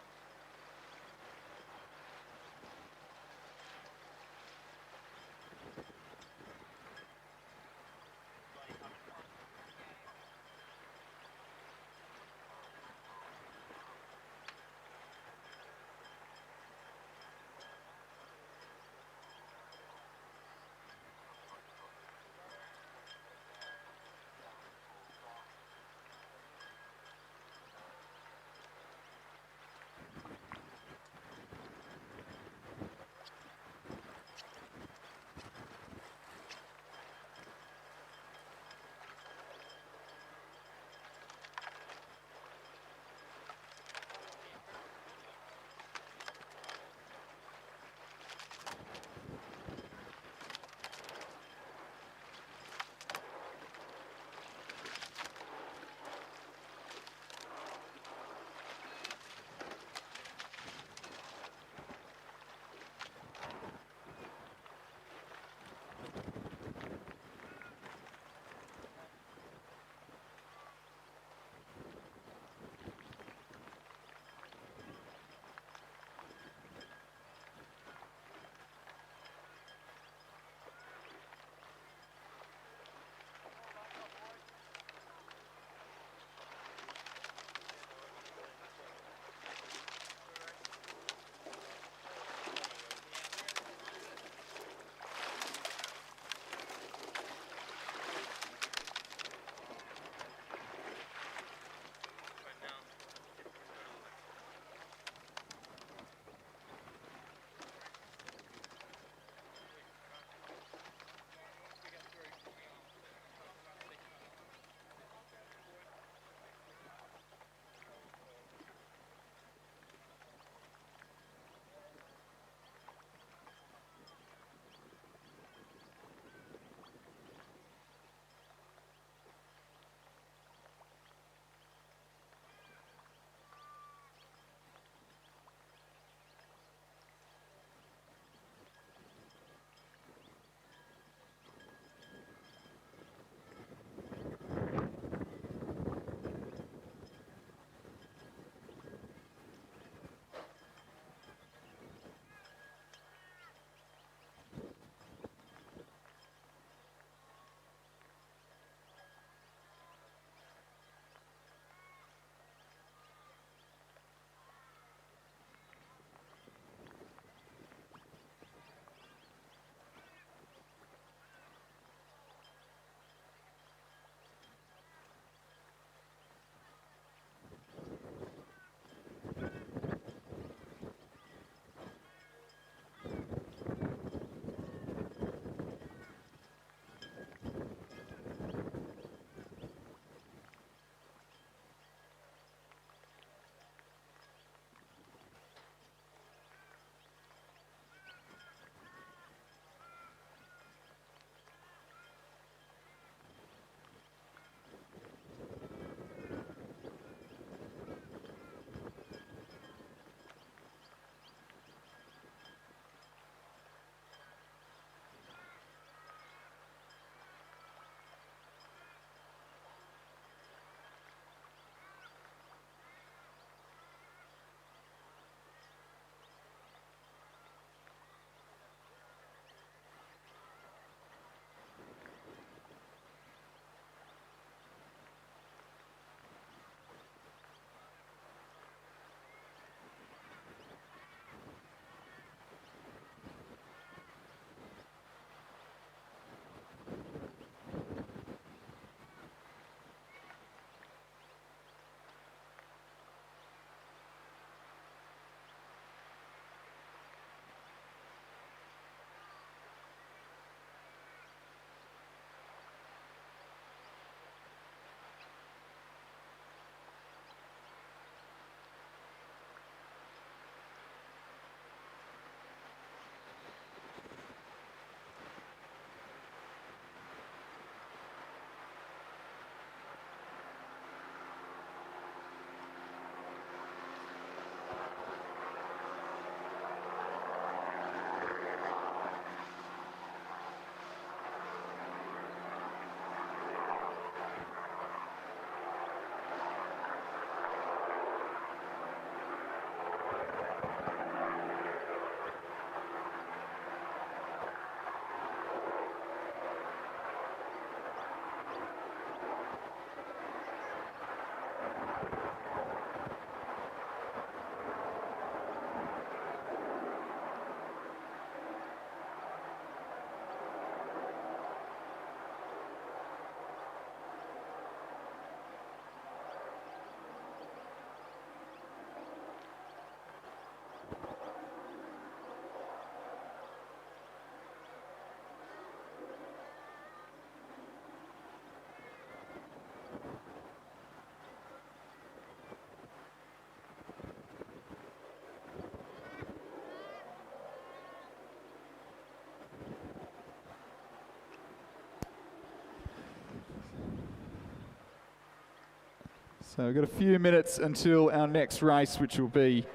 So we've got a few minutes until our next race, which will be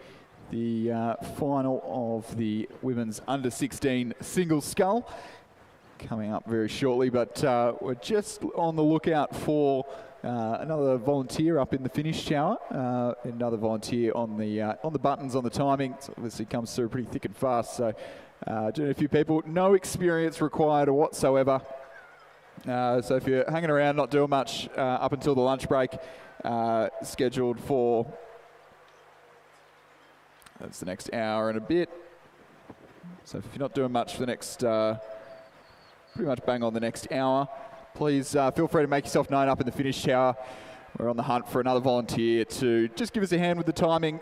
the final of the women's under-16 single scull, coming up very shortly. But we're just on the lookout for another volunteer up in the finish tower, another volunteer on the buttons on the timing. So obviously comes through pretty thick and fast. So doing a few people, no experience required whatsoever. So if you're hanging around, not doing much up until the lunch break, scheduled for, that's the next hour and a bit. So if you're not doing much for the next, pretty much bang on the next hour, please feel free to make yourself known up in the finish tower. We're on the hunt for another volunteer to just give us a hand with the timing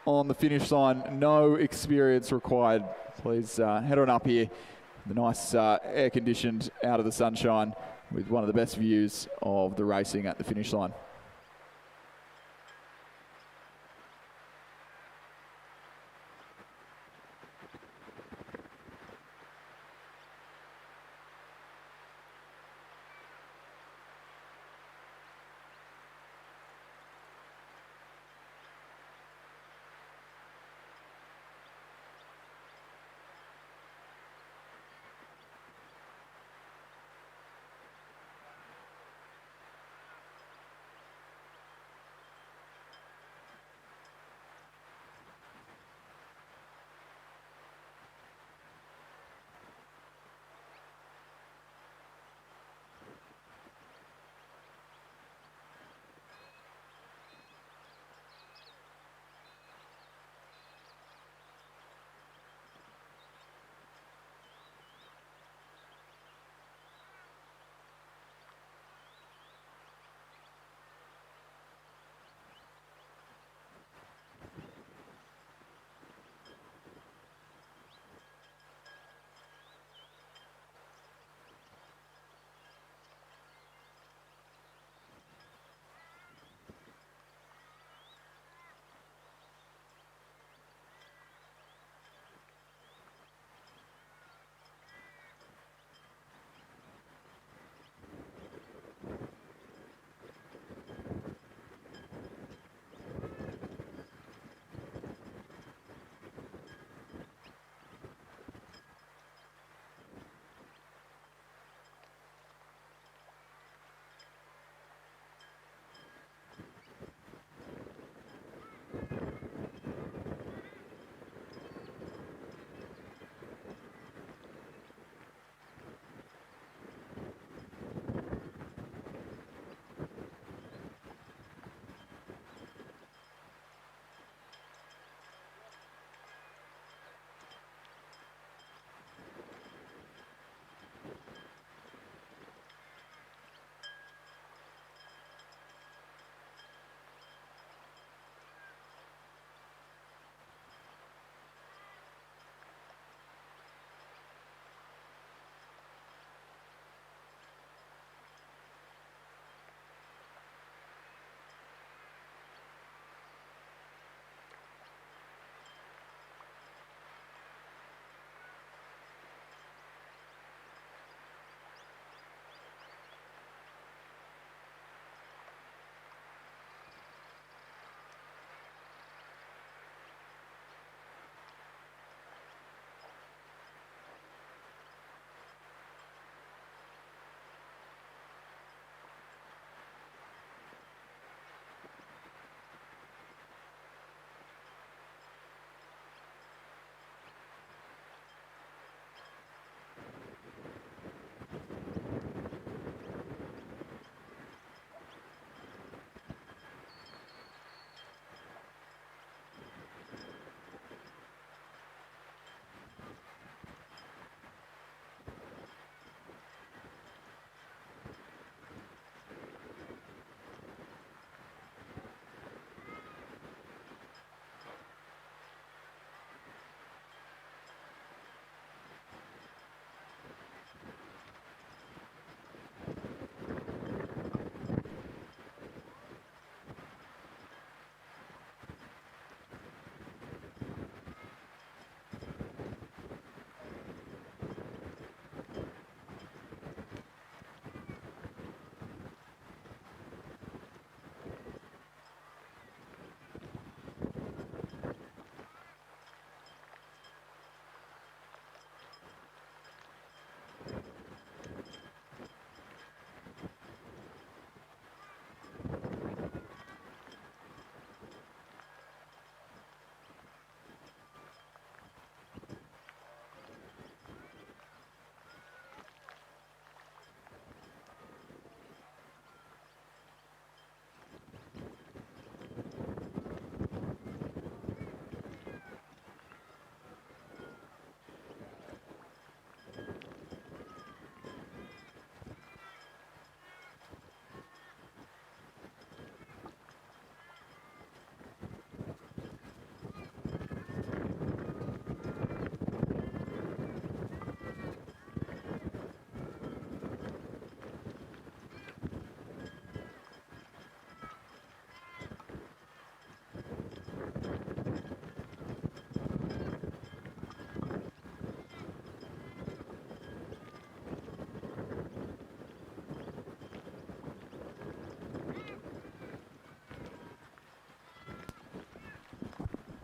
on the finish line. No experience required. Please head on up here. The nice air-conditioned out of the sunshine with one of the best views of the racing at the finish line.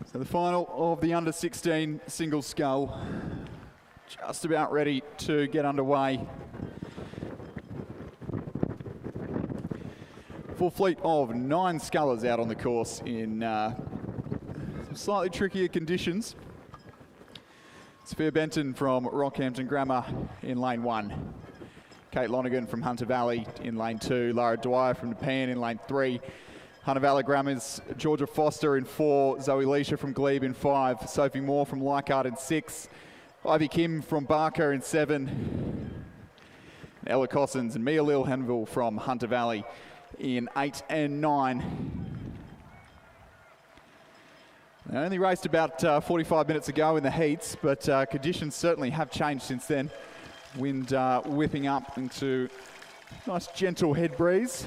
So the final of the under-16 single scull, just about ready to get underway. Full fleet of 9 scullers out on the course in some slightly trickier conditions. Sophia Benton from Rockhampton Grammar in lane 1. Kate Lonergan from Hunter Valley in lane 2. Lara Dwyer from Nepean in lane 3. Hunter Valley Grammar's Georgia Foster in 4. Zoe Leisha from Glebe in 5. Sophie Moore from Leichhardt in 6. Ivy Kim from Barker in 7. Ella Cossins and Mia Lil-Henville from Hunter Valley in 8 and 9. They only raced about 45 minutes ago in the heats, but conditions certainly have changed since then. Wind whipping up into nice gentle head breeze.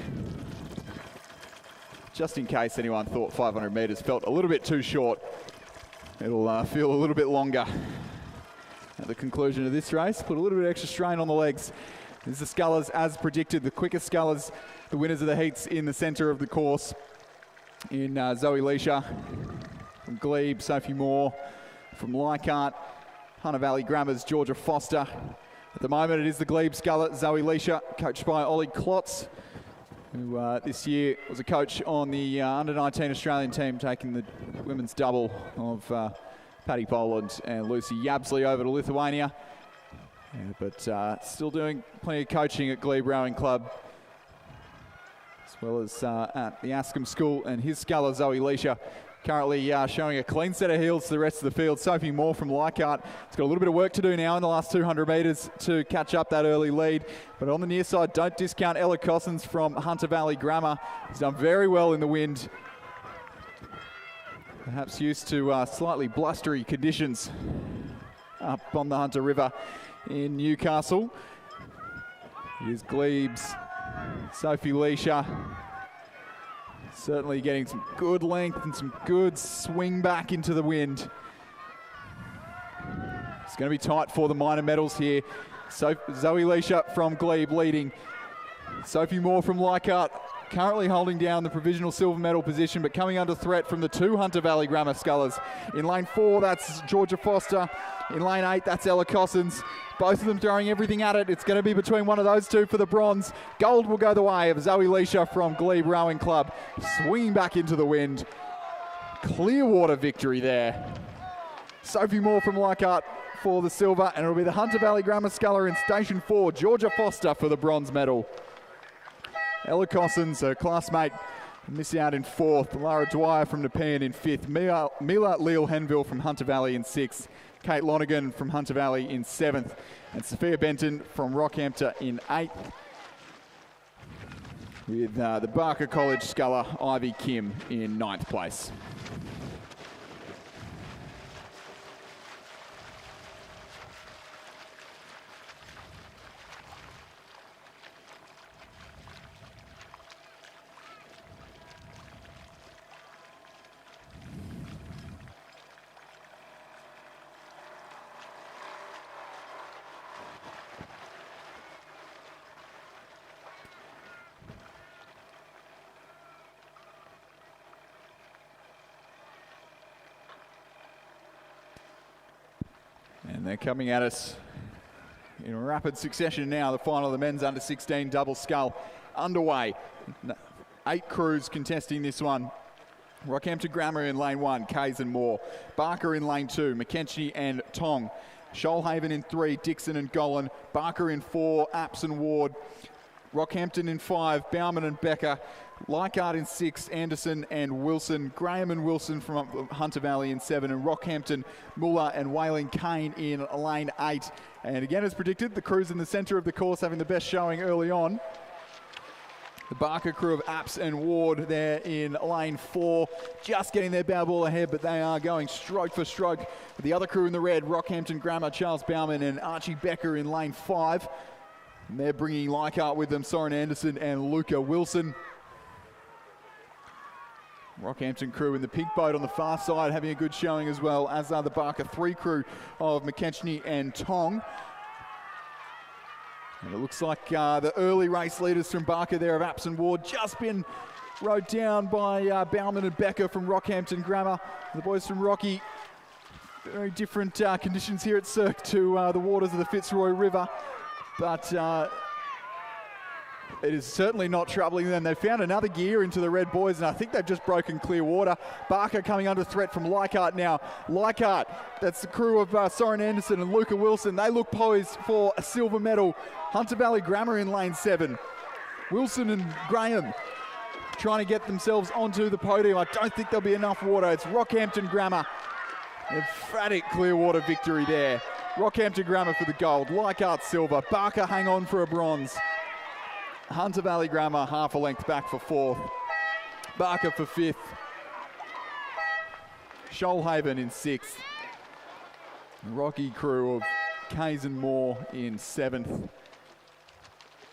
Just in case anyone thought 500 metres felt a little bit too short, it'll feel a little bit longer at the conclusion of this race. Put a little bit of extra strain on the legs. This is the scullers as predicted, the quickest scullers, the winners of the heats in the centre of the course in Zoe Leisha from Glebe, Sophie Moore from Leichhardt, Hunter Valley Grammar's Georgia Foster. At the moment it is the Glebe sculler, Zoe Leisha, coached by Ollie Klotz, who this year was a coach on the under-19 Australian team, taking the women's double of Paddy Poland and Lucy Yabsley over to Lithuania. Yeah, but still doing plenty of coaching at Glebe Rowing Club, as well as at the Ascombe School, and his sculler, Zoe Leisha, currently showing a clean set of heels to the rest of the field. Sophie Moore from Leichhardt has got a little bit of work to do now in the last 200 metres to catch up that early lead. But on the near side, don't discount Ella Cossins from Hunter Valley Grammar. He's done very well in the wind. Perhaps used to slightly blustery conditions up on the Hunter River in Newcastle. Here's Glebe's Sophie Leisha. Certainly getting some good length and some good swing back into the wind. It's going to be tight for the minor medals here. So Zoe Leisha from Glebe leading. Sophie Moore from Leichhardt currently holding down the provisional silver medal position, but coming under threat from the 2 Hunter Valley Grammar scullers. In lane 4, that's Georgia Foster. In lane 8, that's Ella Cossins. Both of them throwing everything at it. It's going to be between one of those two for the bronze. Gold will go the way of Zoe Leisha from Glebe Rowing Club, swinging back into the wind. Clearwater victory there. Sophie Moore from Leichhardt for the silver, and it'll be the Hunter Valley Grammar sculler in station 4, Georgia Foster, for the bronze medal. Ella Cossins, her classmate, missing out in 4th. Lara Dwyer from Nepean in 5th. Mila Lil-Henville from Hunter Valley in 6th. Kate Lonergan from Hunter Valley in 7th. And Sophia Benton from Rockhampton in 8th. With the Barker College sculler, Ivy Kim, in 9th place. And they're coming at us in rapid succession now. The final of the men's under-16 double scull underway. 8 crews contesting this one. Rockhampton Grammar in lane 1, Kays and Moore. Barker in lane 2, McKenzie and Tong. Shoalhaven in 3, Dixon and Golan. Barker in 4, Apps and Ward. Rockhampton in 5, Bauman and Becker. Leichhardt in 6, Anderson and Wilson. Graham and Wilson from Hunter Valley in 7, and Rockhampton, Muller and Whaling Kane in lane 8. And again, as predicted, the crews in the centre of the course having the best showing early on. The Barker crew of Apps and Ward there in lane 4, just getting their bow ball ahead, but they are going stroke for stroke. With the other crew in the red, Rockhampton Grammar, Charles Bauman and Archie Becker in lane 5. And they're bringing Leichhardt with them, Soren Anderson and Luca Wilson. Rockhampton crew in the pink boat on the far side having a good showing as well, as are the Barker 3 crew of McKenzie and Tong. And it looks like the early race leaders from Barker there of Apps and Ward just been rode down by Bauman and Becker from Rockhampton Grammar. The boys from Rocky, very different conditions here at Cirque to the waters of the Fitzroy River, but it is certainly not troubling them. They found another gear into the Red Boys, and I think they've just broken clear water. Barker coming under threat from Leichhardt now. Leichhardt, that's the crew of Soren Anderson and Luca Wilson. They look poised for a silver medal. Hunter Valley Grammar in lane 7. Wilson and Graham trying to get themselves onto the podium. I don't think there'll be enough water. It's Rockhampton Grammar. Emphatic Clearwater victory there. Rockhampton Grammar for the gold. Leichhardt silver. Barker hang on for a bronze. Hunter Valley Grammar half a length back for 4th. Barker for 5th. Shoalhaven in 6th. Rocky crew of Kays and Moore in 7th.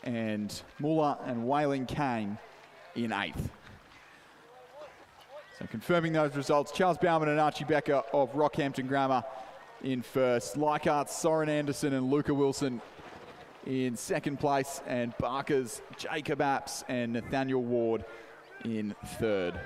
And Muller and Whaling Kane in 8th. So confirming those results, Charles Bauman and Archie Becker of Rockhampton Grammar in 1st. Leichhardt, Soren Anderson and Luca Wilson in 2nd place, and Barker's Jacob Apps and Nathaniel Ward in 3rd.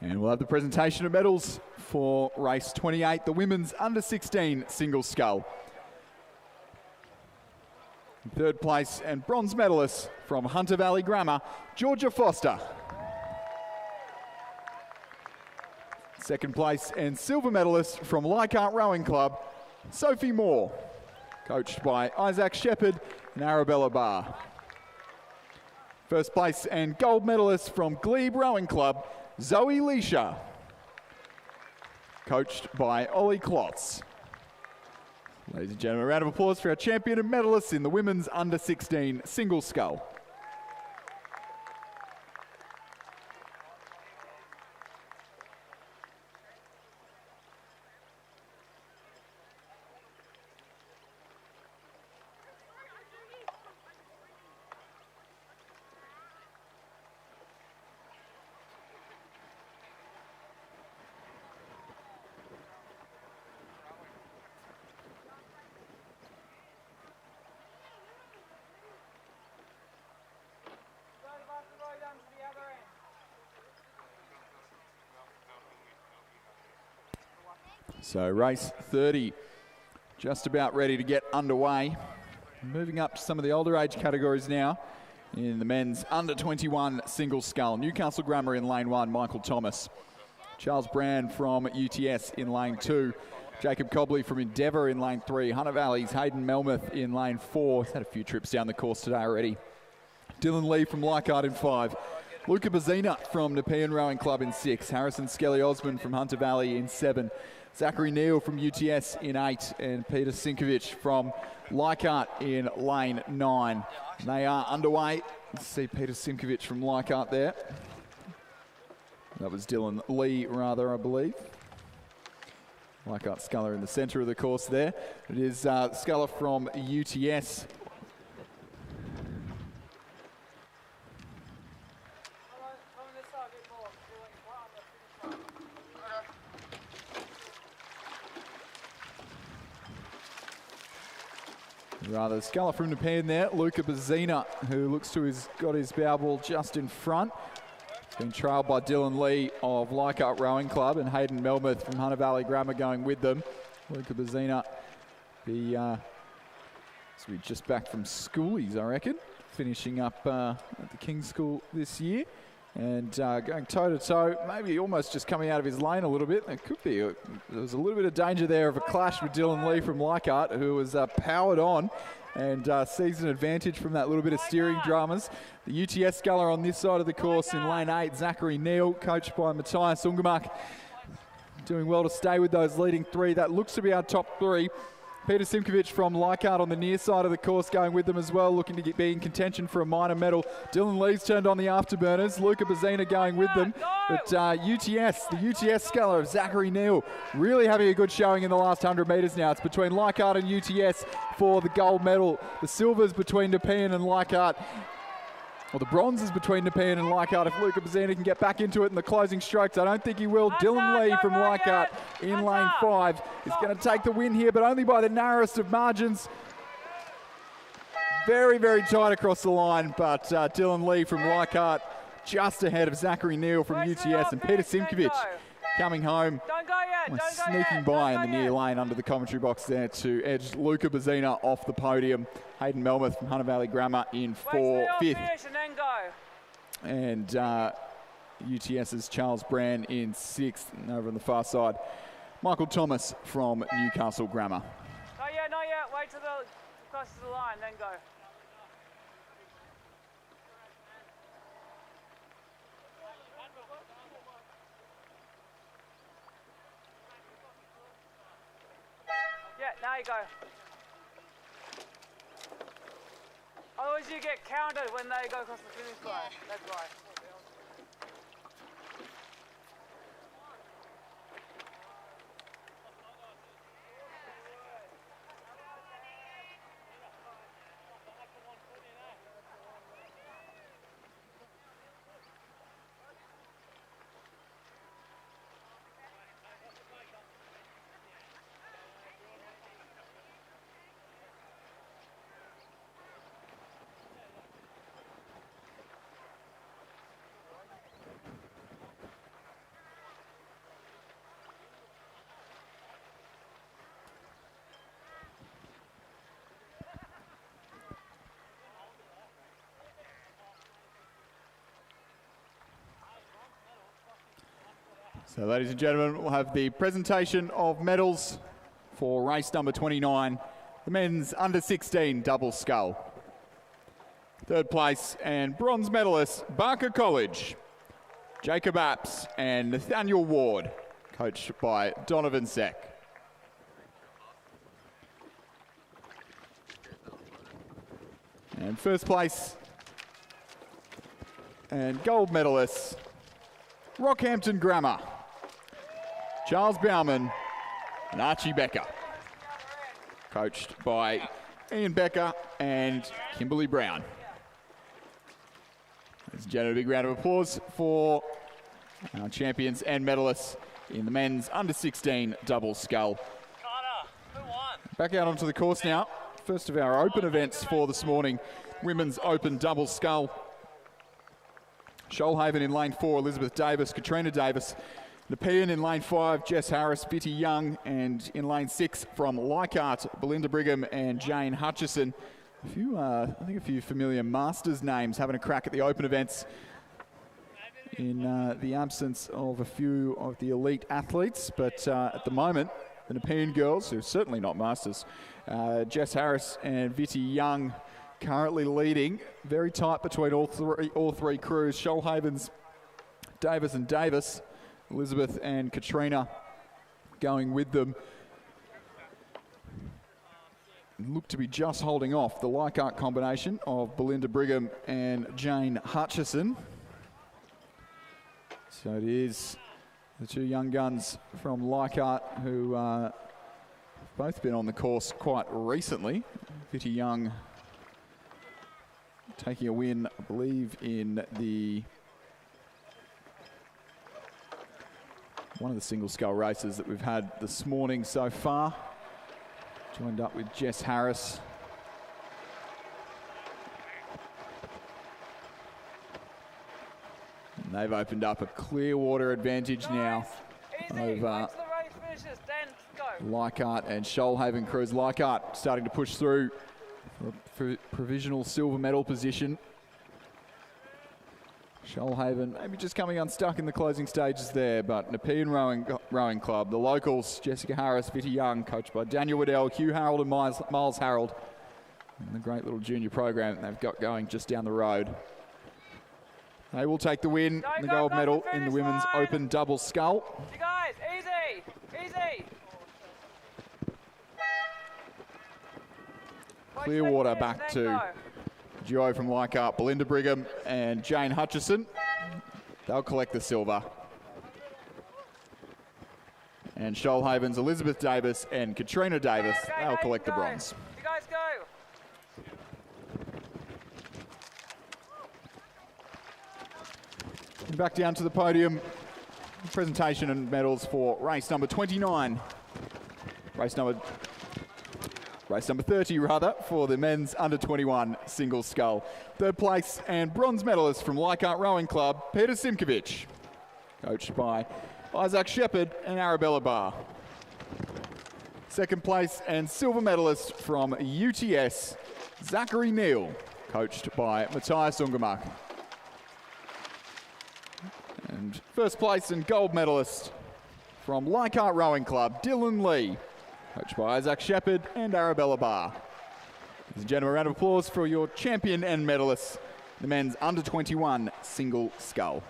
And we'll have the presentation of medals for race 28, the women's under-16 single scull. 3rd place and bronze medalist from Hunter Valley Grammar, Georgia Foster. 2nd place and silver medalist from Leichhardt Rowing Club, Sophie Moore, coached by Isaac Shepherd and Arabella Barr. 1st place and gold medalist from Glebe Rowing Club, Zoe Leisha, coached by Ollie Klotz. Ladies and gentlemen, a round of applause for our champion and medalists in the women's under-16 single scull. So race 30 just about ready to get underway. Moving up to some of the older age categories now in the men's under-21 single scull. Newcastle Grammar in lane 1, Michael Thomas. Charles Brand from UTS in lane 2. Jacob Cobley from Endeavour in lane 3. Hunter Valley's Hayden Melmoth in lane 4. He's had a few trips down the course today already. Dylan Lee from Leichhardt in 5. Luca Bazina from Nepean Rowing Club in 6. Harrison Skelly Osmond from Hunter Valley in 7. Zachary Neal from UTS in 8. And Peter Sinkovich from Leichhardt in lane 9. They are underway. Let's see Peter Simkovich from Leichhardt there. That was Dylan Lee, rather, I believe. Leichhardt sculler in the centre of the course there. It is sculler from UTS. Rather, sculler from Nepean there, Luca Bazina, who looks to have got his bow ball just in front. Been trailed by Dylan Lee of Leichhardt Rowing Club and Hayden Melmoth from Hunter Valley Grammar going with them. Luca Bazina be just back from schoolies, I reckon, finishing up at the King's School this year. And going toe-to-toe, maybe almost just coming out of his lane a little bit. There could be, there was a little bit of danger there of a clash with Dylan Lee from Leichhardt, who was powered on and sees an advantage from that little bit of steering dramas. The UTS sculler on this side of the course in lane 8, Zachary Neal, coached by Matthias Ungemak, doing well to stay with those leading 3. That looks to be our top 3. Peter Simkovich from Leichhardt on the near side of the course going with them as well, looking to be in contention for a minor medal. Dylan Lee's turned on the afterburners. Luca Bazina going with them. But the UTS sculler of Zachary Neal, really having a good showing in the last 100 metres now. It's between Leichhardt and UTS for the gold medal. The silvers between Nepean and Leichhardt. Well, the bronze is between Nepean and Leichhardt. If Luca Bazzini can get back into it in the closing strokes, I don't think he will. Dylan Lee from Leichhardt in lane 5 is going to take the win here, but only by the narrowest of margins. Very, very tight across the line, but Dylan Lee from Leichhardt just ahead of Zachary Neal from UTS, and Peter Simkovic coming home. Sneaking by in the near lane under the commentary box there to edge Luca Bazzina off the podium. Hayden Melmoth from Hunter Valley Grammar in 5th. And UTS's Charles Brand in 6th. And over on the far side, Michael Thomas from Newcastle Grammar. Not yet, not yet. Wait till the crosses the line, then go. Yeah, now you go. Otherwise you get counted when they go across the finish line. That's right. So, ladies and gentlemen, we'll have the presentation of medals for race number 29, the men's under 16 double scull. Third place and bronze medalists, Barker College, Jacob Apps and Nathaniel Ward, coached by Donovan Seck. And first place and gold medalists, Rockhampton Grammar, Charles Bauman and Archie Becker, coached by Ian Becker and Kimberly Brown. Ladies and gentlemen, a big round of applause for our champions and medalists in the men's under 16 double scull. Carter, who won? Back out onto the course now. First of our open events for this morning, women's open double scull. Shoalhaven in lane 4, Elizabeth Davis, Katrina Davis. Nepean in lane 5, Jess Harris, Bitty Young, and in lane 6 from Leichhardt, Belinda Brigham and Jane Hutchison. I think a few familiar Masters names having a crack at the open events in the absence of a few of the elite athletes. But at the moment, the Nepean girls, who are certainly not Masters, Jess Harris and Bitty Young currently leading. Very tight between all three crews. Shoalhaven's Davis and Davis, Elizabeth and Katrina going with them. Look to be just holding off the Leichhardt combination of Belinda Brigham and Jane Hutchison. So it is the two young guns from Leichhardt who have both been on the course quite recently. Bitty Young taking a win, I believe, in one of the single scull races that we've had this morning so far. Joined up with Jess Harris. And they've opened up a clear water advantage now over Leichhardt and Shoalhaven crews. Leichhardt starting to push through for provisional silver medal position. Shoalhaven maybe just coming unstuck in the closing stages there, but Nepean Rowing Club, the locals, Jessica Harris, Bitty Young, coached by Daniel Waddell, Hugh Harold and Miles Harold, and the great little junior program that they've got going just down the road. They will take the win, the gold medal in the women's open double scull. You guys, easy, easy. Clearwater back to duo from Leichhardt, Belinda Brigham and Jane Hutchison. They'll collect the silver. And Shoalhaven's Elizabeth Davis and Katrina Davis, they'll collect the bronze. You guys go. And back down to the podium. Presentation and medals for race number 29. Race number 30 rather, for the men's under 21 single scull. Third place and bronze medalist from Leichhardt Rowing Club, Peter Simkovich, coached by Isaac Shepherd and Arabella Barr. Second place and silver medalist from UTS, Zachary Neal, coached by Matthias Ungermark. And first place and gold medalist from Leichhardt Rowing Club, Dylan Lee, coached by Isaac Shepherd and Arabella Barr. Ladies and gentlemen, a round of applause for your champion and medalist, the men's under 21 single scull.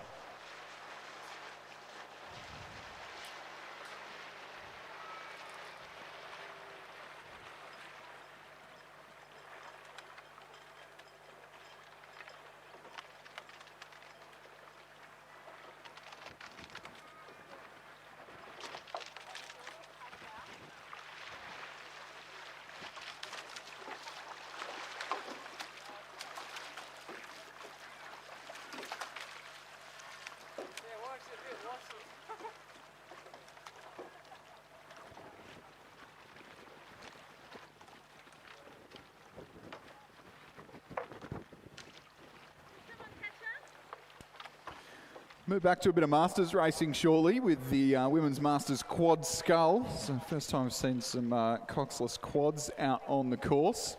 Move back to a bit of Masters racing shortly with the Women's Masters Quad Scull. So first time I've seen some coxless quads out on the course.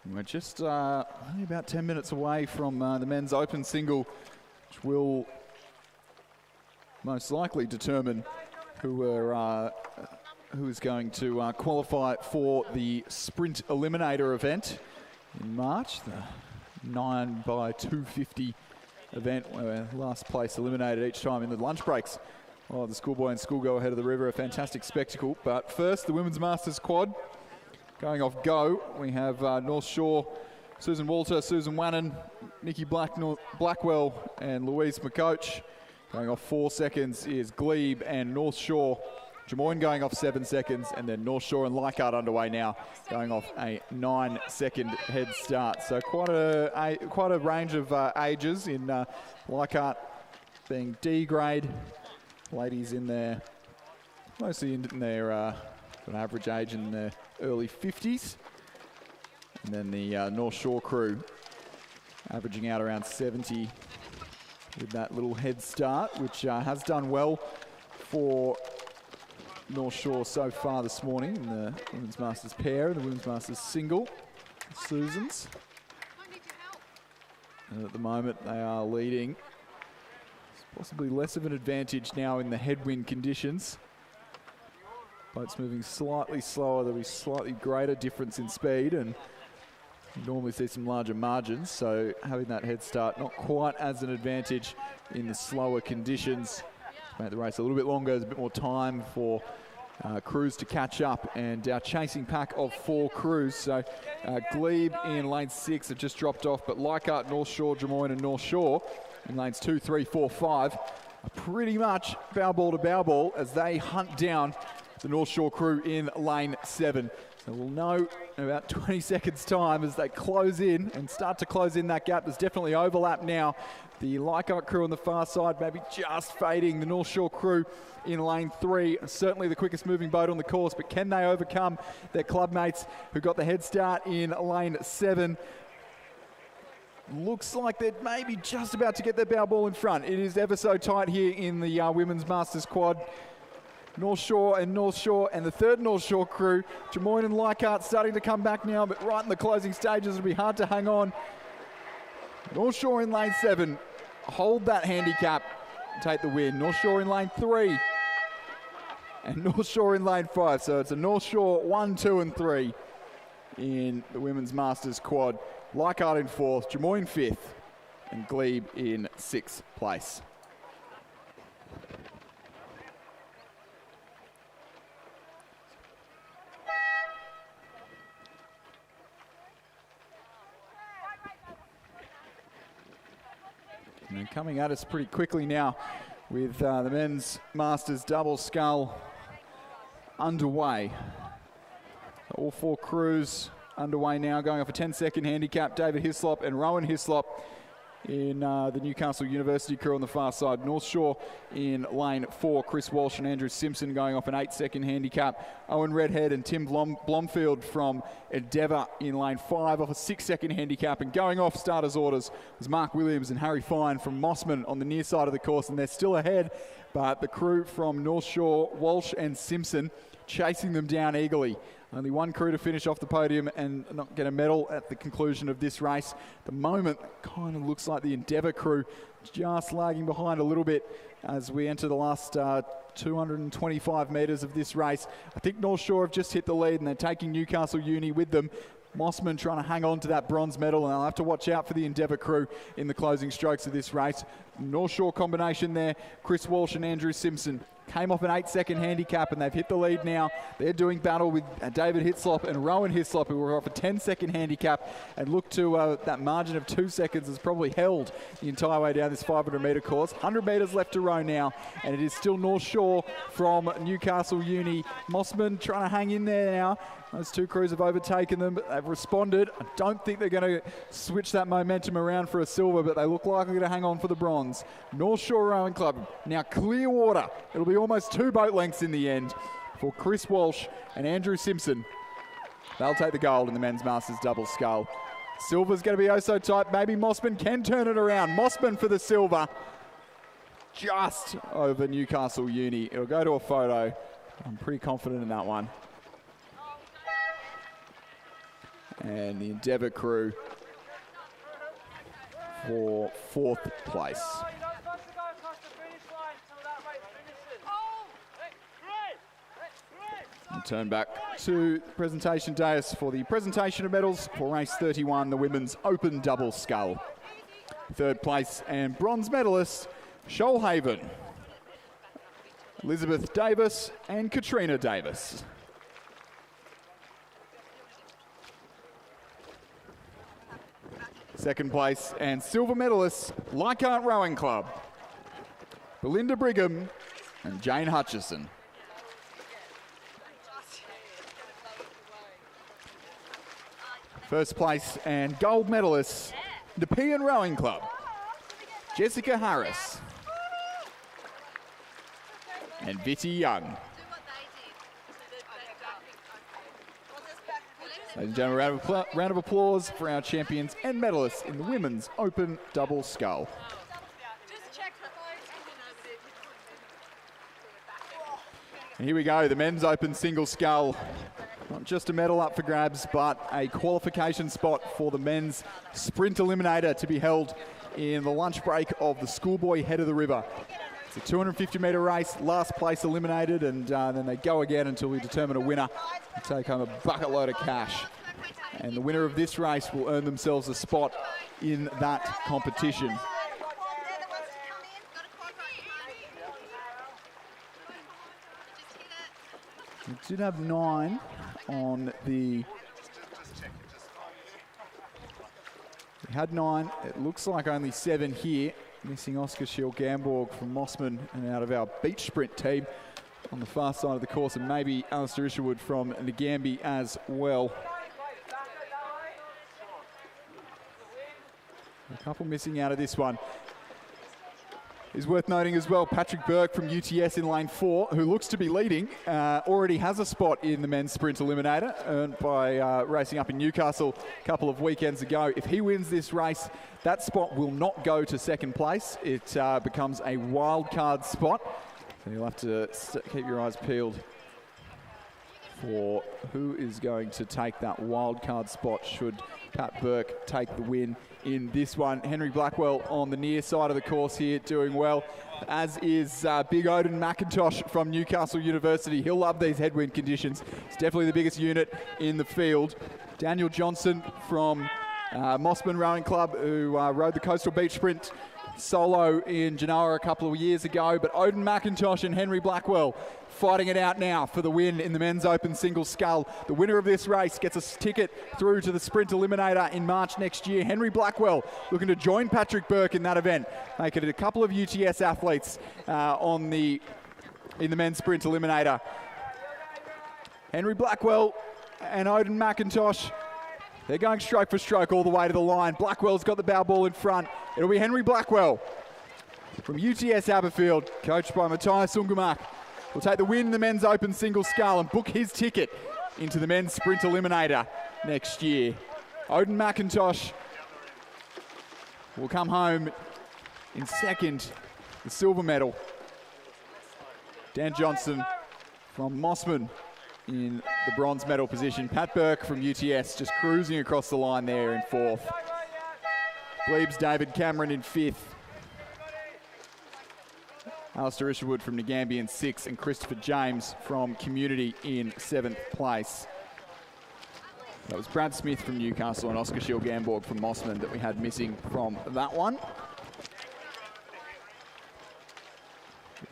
And we're just only about 10 minutes away from the men's open single, which will most likely determine who is going to qualify for the Sprint Eliminator event in March, the 9x250 event where last place eliminated each time in the lunch breaks. Oh, the schoolboy and schoolgirl ahead of the river, a fantastic spectacle. But first, the Women's Masters Quad. Going off go, we have North Shore, Susan Walter, Susan Wannon, Nikki Blackwell and Louise McCoach. Going off 4 seconds is Glebe and North Shore. Jamoyne going off 7 seconds, and then North Shore and Leichhardt underway now, going off a 9-second head start. So quite a range of ages in Leichhardt being D grade. Ladies in there, mostly in their an average age in their early 50s. And then the North Shore crew averaging out around 70 with that little head start, which has done well for North Shore so far this morning in the Women's Masters pair and the Women's Masters single, Susans. And at the moment they are leading. It's possibly less of an advantage now in the headwind conditions. Boats moving slightly slower, there'll be slightly greater difference in speed, and you normally see some larger margins, so having that head start not quite as an advantage in the slower conditions. Make the race a little bit longer, there's a bit more time for crews to catch up, and our chasing pack of 4 crews. So Glebe in lane 6 have just dropped off, but Leichhardt, North Shore, Jamoyne and North Shore in lanes 2, 3, 4, 5 are pretty much bow ball to bow ball as they hunt down the North Shore crew in lane 7. So we'll know in about 20 seconds time as they close in and start to close in that gap. There's definitely overlap now. The Leichhardt crew on the far side maybe just fading the North Shore crew in lane 3. Certainly the quickest moving boat on the course, but can they overcome their club mates who got the head start in lane 7? Looks like they're maybe just about to get their bow ball in front. It is ever so tight here in the Women's Masters Quad. North Shore and the third North Shore crew, Jamoyne and Leichhardt starting to come back now, but right in the closing stages it'll be hard to hang on. North Shore in lane 7, hold that handicap, take the win. North Shore in lane 3 and North Shore in lane 5. So it's a North Shore 1, 2 and 3 in the Women's Masters Quad. Leichhardt in 4th, Jamoyne 5th and Glebe in 6th place. And coming at us pretty quickly now with the men's Masters double scull underway. All 4 crews underway now, going off a 10-second handicap. David Hislop and Rowan Hislop in the Newcastle University crew on the far side. North Shore in lane 4, Chris Walsh and Andrew Simpson going off an 8-second handicap. Owen Redhead and Tim Blomfield from Endeavour in lane 5 off a 6-second handicap. And going off starters' orders was Mark Williams and Harry Fine from Mossman on the near side of the course, and they're still ahead, but the crew from North Shore, Walsh and Simpson, chasing them down eagerly. Only one crew to finish off the podium and not get a medal at the conclusion of this race. At the moment, kind of looks like the Endeavour crew just lagging behind a little bit as we enter the last 225 metres of this race. I think North Shore have just hit the lead and they're taking Newcastle Uni with them. Mossman trying to hang on to that bronze medal, and they'll have to watch out for the Endeavour crew in the closing strokes of this race. North Shore combination there, Chris Walsh and Andrew Simpson. Came off an 8-second handicap and they've hit the lead now. They're doing battle with David Hislop and Rowan Hislop, who were off a 10-second handicap, and look to that margin of 2 seconds has probably held the entire way down this 500-metre course. 100 metres left to row now, and it is still North Shore from Newcastle Uni. Mossman trying to hang in there now. Those two crews have overtaken them, but they've responded. I don't think they're going to switch that momentum around for a silver, but they look like they're going to hang on for the bronze. North Shore Rowing Club, now clear water. It'll be almost 2 boat lengths in the end for Chris Walsh and Andrew Simpson. They'll take the gold in the men's masters double scull. Silver's going to be oh so tight. Maybe Mossman can turn it around. Mossman for the silver. Just over Newcastle Uni. It'll go to a photo. I'm pretty confident in that one. And the Endeavour crew for 4th place. Oh, you're not supposed to go across the finish line until that race finishes. Oh! And turn back to the presentation dais for the presentation of medals for race 31, the women's open double scull. 3rd place and bronze medalist, Shoalhaven, Elizabeth Davis and Katrina Davis. Second place and silver medalists, Leichhardt Rowing Club, Belinda Brigham and Jane Hutchison. First place and gold medalists, Nepean Rowing Club, Jessica Harris and Vitty Young. Ladies and gentlemen, round of applause for our champions and medalists in the women's open double scull. And here we go, the men's open single scull. Not just a medal up for grabs, but a qualification spot for the men's sprint eliminator to be held in the lunch break of the Schoolboy Head of the River. It's a 250-metre race, last place eliminated, and then they go again until we determine a winner and take home a bucket load of cash. And the winner of this race will earn themselves a spot in that competition. We did have 9 on the... We had 9. It looks like only 7 here. Missing Oscar Shield-Gamborg from Mossman and out of our beach sprint team on the far side of the course, and maybe Alistair Isherwood from Ngambie as well. A couple missing out of this one. Is worth noting as well, Patrick Burke from UTS in lane 4, who looks to be leading, already has a spot in the men's sprint eliminator, earned by racing up in Newcastle a couple of weekends ago. If he wins this race, that spot will not go to second place. It becomes a wild card spot. So you'll have to keep your eyes peeled for who is going to take that wild card spot should Pat Burke take the win in this one. Henry Blackwell on the near side of the course here, doing well, as is Big Odin McIntosh from Newcastle University. He'll love these headwind conditions. It's definitely the biggest unit in the field. Daniel Johnson from Mossman Rowing Club, who rode the Coastal Beach Sprint solo in Genoa a couple of years ago, but Odin McIntosh and Henry Blackwell fighting it out now for the win in the men's open single scull. The winner of this race gets a ticket through to the sprint eliminator in March next year. Henry Blackwell looking to join Patrick Burke in that event, make it a couple of UTS athletes in the men's sprint eliminator. Henry Blackwell and Odin McIntosh They're going stroke for stroke all the way to the line. Blackwell's got the bow ball in front. It'll be Henry Blackwell from UTS Aberfield, coached by Matthias Ungemark. Will take the win in the men's open single scull and book his ticket into the men's sprint eliminator next year. Odin McIntosh will come home in second, the silver medal. Dan Johnson from Mossman in the bronze medal position. Pat Burke from UTS just cruising across the line there in fourth. Glebes David Cameron in fifth. Alistair Isherwood from Nagambie in sixth, and Christopher James from Community in seventh place. That was Brad Smith from Newcastle and Oscar Shiel-Gamborg from Mossman that we had missing from that one.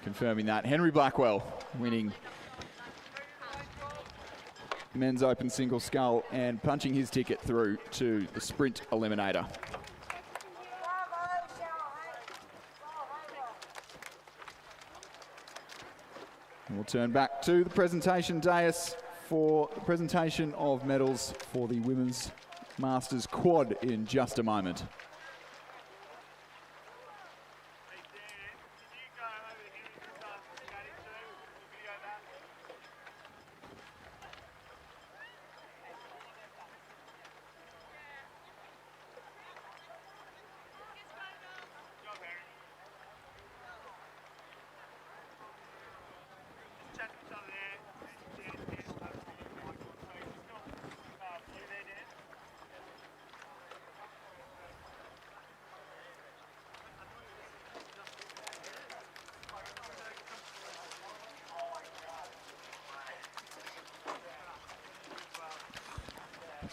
Confirming that, Henry Blackwell winning men's open single scull and punching his ticket through to the sprint eliminator. And we'll turn back to the presentation dais for the presentation of medals for the Women's Masters Quad in just a moment.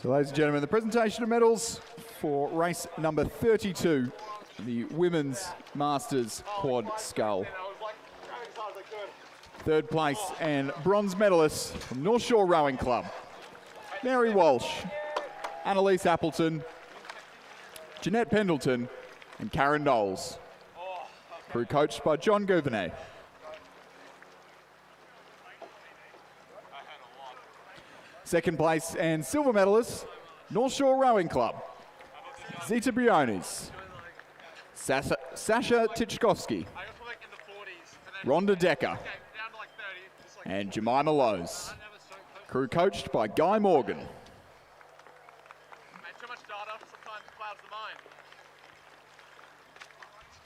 So ladies and gentlemen, the presentation of medals for race number 32, the Women's Masters Quad Scull. Third place and bronze medalists from North Shore Rowing Club. Mary Walsh, Annalise Appleton, Jeanette Pendleton and Karen Knowles. Crew coached by John Gouvenet. Second place and silver medalists, North Shore Rowing Club. Zita Briones, Sasha Tichkovsky, Rhonda Decker, and Jemima Lowe's. Crew coached by Guy Morgan.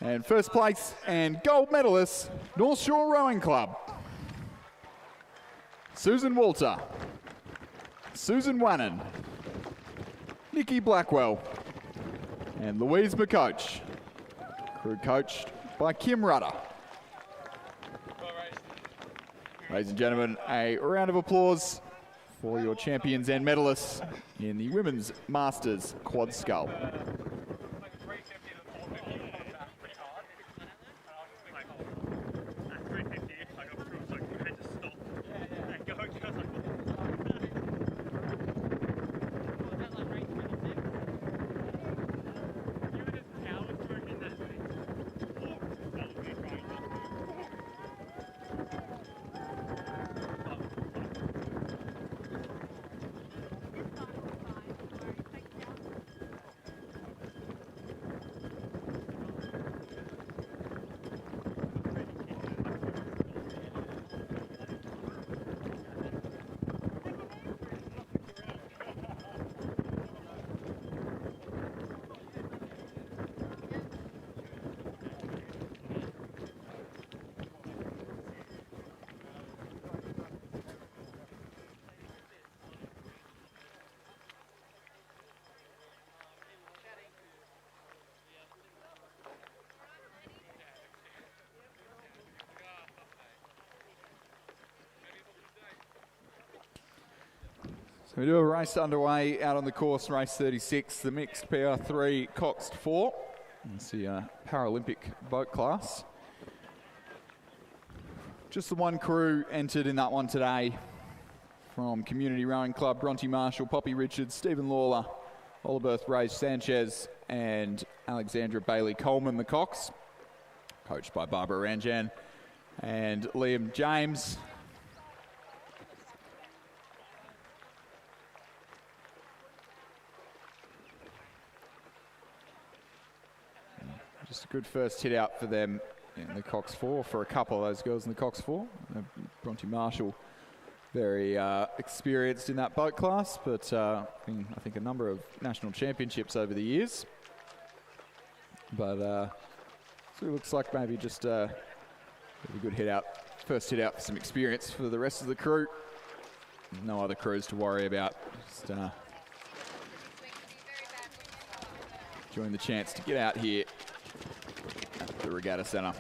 And first place and gold medalists, North Shore Rowing Club. Susan Walter, Susan Wannon, Nikki Blackwell, and Louise McCoach. Crew coached by Kim Rudder. Ladies and gentlemen, a round of applause for your champions and medalists in the Women's Masters Quad Scull. So we do a race underway out on the course, race 36, the mixed PR3 Coxed 4. It's the Paralympic boat class. Just the one crew entered in that one today from Community Rowing Club, Bronte Marshall, Poppy Richards, Stephen Lawler, Oliberth Rage Sanchez and Alexandra Bailey Coleman, the Cox, coached by Barbara Ranjan and Liam James. Just a good first hit out for them in the Cox 4, for a couple of those girls in the Cox 4. Bronte Marshall, very experienced in that boat class, but I think a number of national championships over the years. But so it looks like maybe just a good hit out, first hit out for some experience for the rest of the crew. No other crews to worry about. Just enjoying the chance to get out here at the Regatta Centre.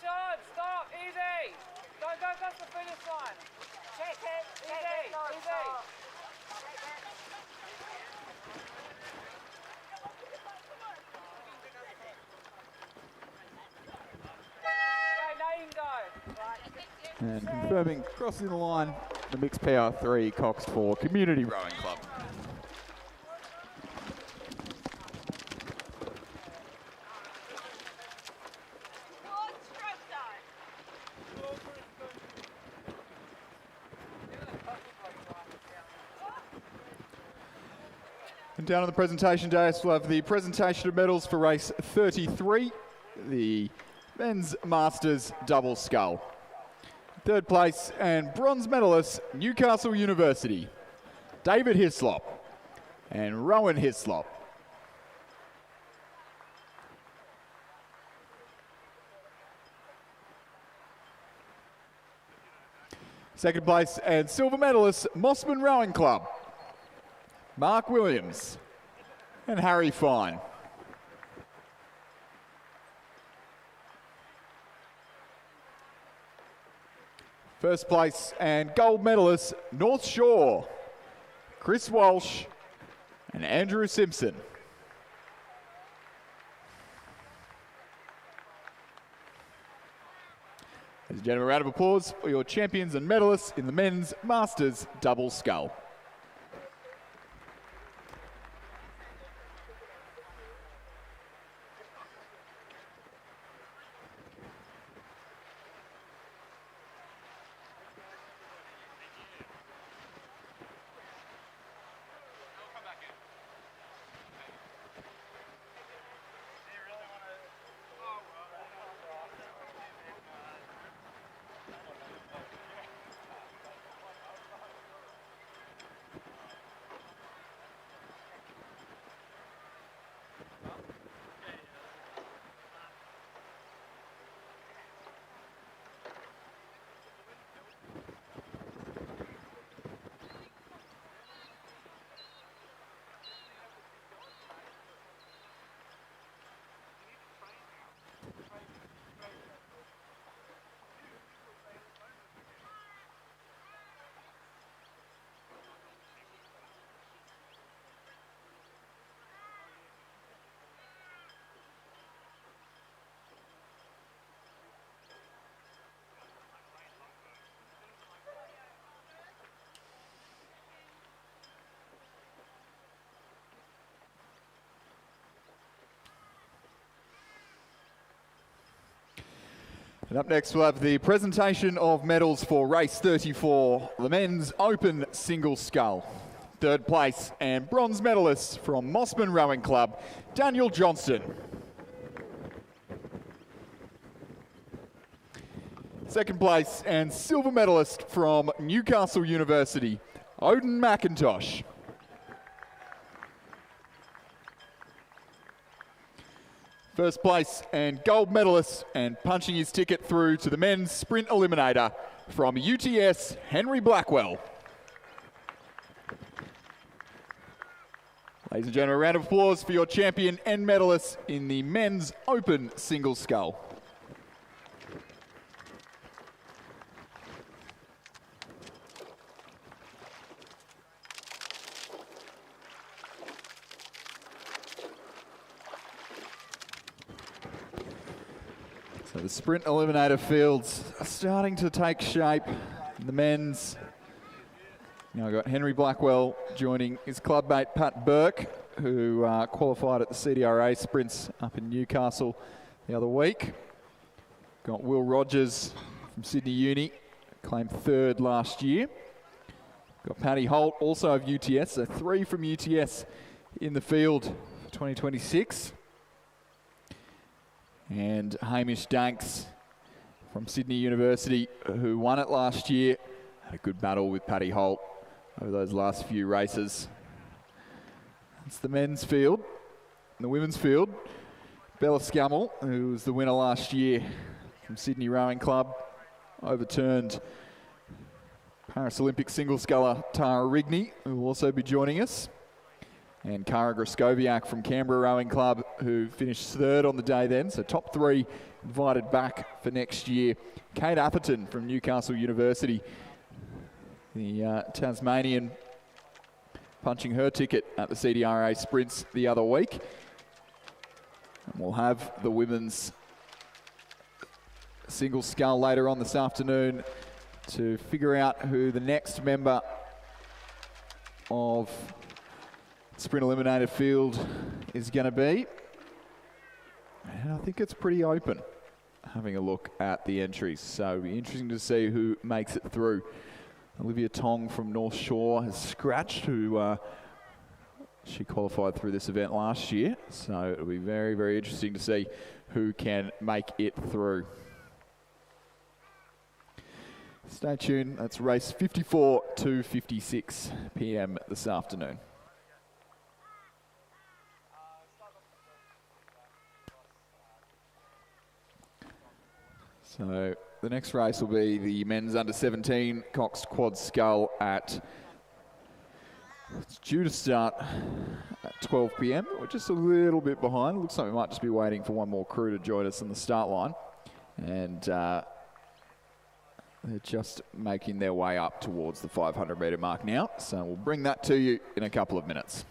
Sean, stop, easy. Don't go past the finish line. Check it. Easy, easy. Okay, now you can go. And confirming, crossing the line, the mixed PR3 Cox 4 Community Rowing Club. And down on the presentation dais, we'll have the presentation of medals for race 33, the men's masters double scull. Third place and bronze medalist, Newcastle University, David Hislop and Rowan Hislop. Second place and silver medalist, Mossman Rowing Club, Mark Williams and Harry Fine. First place and gold medalist, North Shore, Chris Walsh and Andrew Simpson. Ladies and gentlemen, a round of applause for your champions and medalists in the men's masters double scull. And up next we'll have the presentation of medals for race 34, the men's open single scull. Third place and bronze medalist from Mossman Rowing Club, Daniel Johnston. Second place and silver medalist from Newcastle University, Odin McIntosh. First place and gold medalist and punching his ticket through to the men's sprint eliminator from UTS, Henry Blackwell. Ladies and gentlemen, a round of applause for your champion and medalist in the men's open single scull. So the sprint eliminator fields are starting to take shape. The men's, now we've got Henry Blackwell joining his club mate Pat Burke, who qualified at the CDRA sprints up in Newcastle the other week. Got Will Rogers from Sydney Uni, claimed third last year. Got Paddy Holt, also of UTS, so 3 from UTS in the field for 2026. And Hamish Danks from Sydney University, who won it last year. Had a good battle with Paddy Holt over those last few races. It's the men's field. In the women's field, Bella Scammell, who was the winner last year from Sydney Rowing Club, overturned Paris Olympic single sculler Tara Rigney, who will also be joining us. And Cara Groskowiak from Canberra Rowing Club, who finished third on the day then. So top 3 invited back for next year. Kate Atherton from Newcastle University, the Tasmanian, punching her ticket at the CDRA sprints the other week. And we'll have the women's single scull later on this afternoon to figure out who the next member of sprint eliminator field is going to be. And I think it's pretty open, having a look at the entries. So it'll be interesting to see who makes it through. Olivia Tong from North Shore has scratched, who she qualified through this event last year. So it'll be very, very interesting to see who can make it through. Stay tuned. That's race 54 to 56 p.m. this afternoon. So the next race will be the men's under 17 Cox Quad Scull it's due to start at 12 p.m. We're just a little bit behind. Looks like we might just be waiting for one more crew to join us on the start line. And they're just making their way up towards the 500 metre mark now. So we'll bring that to you in a couple of minutes.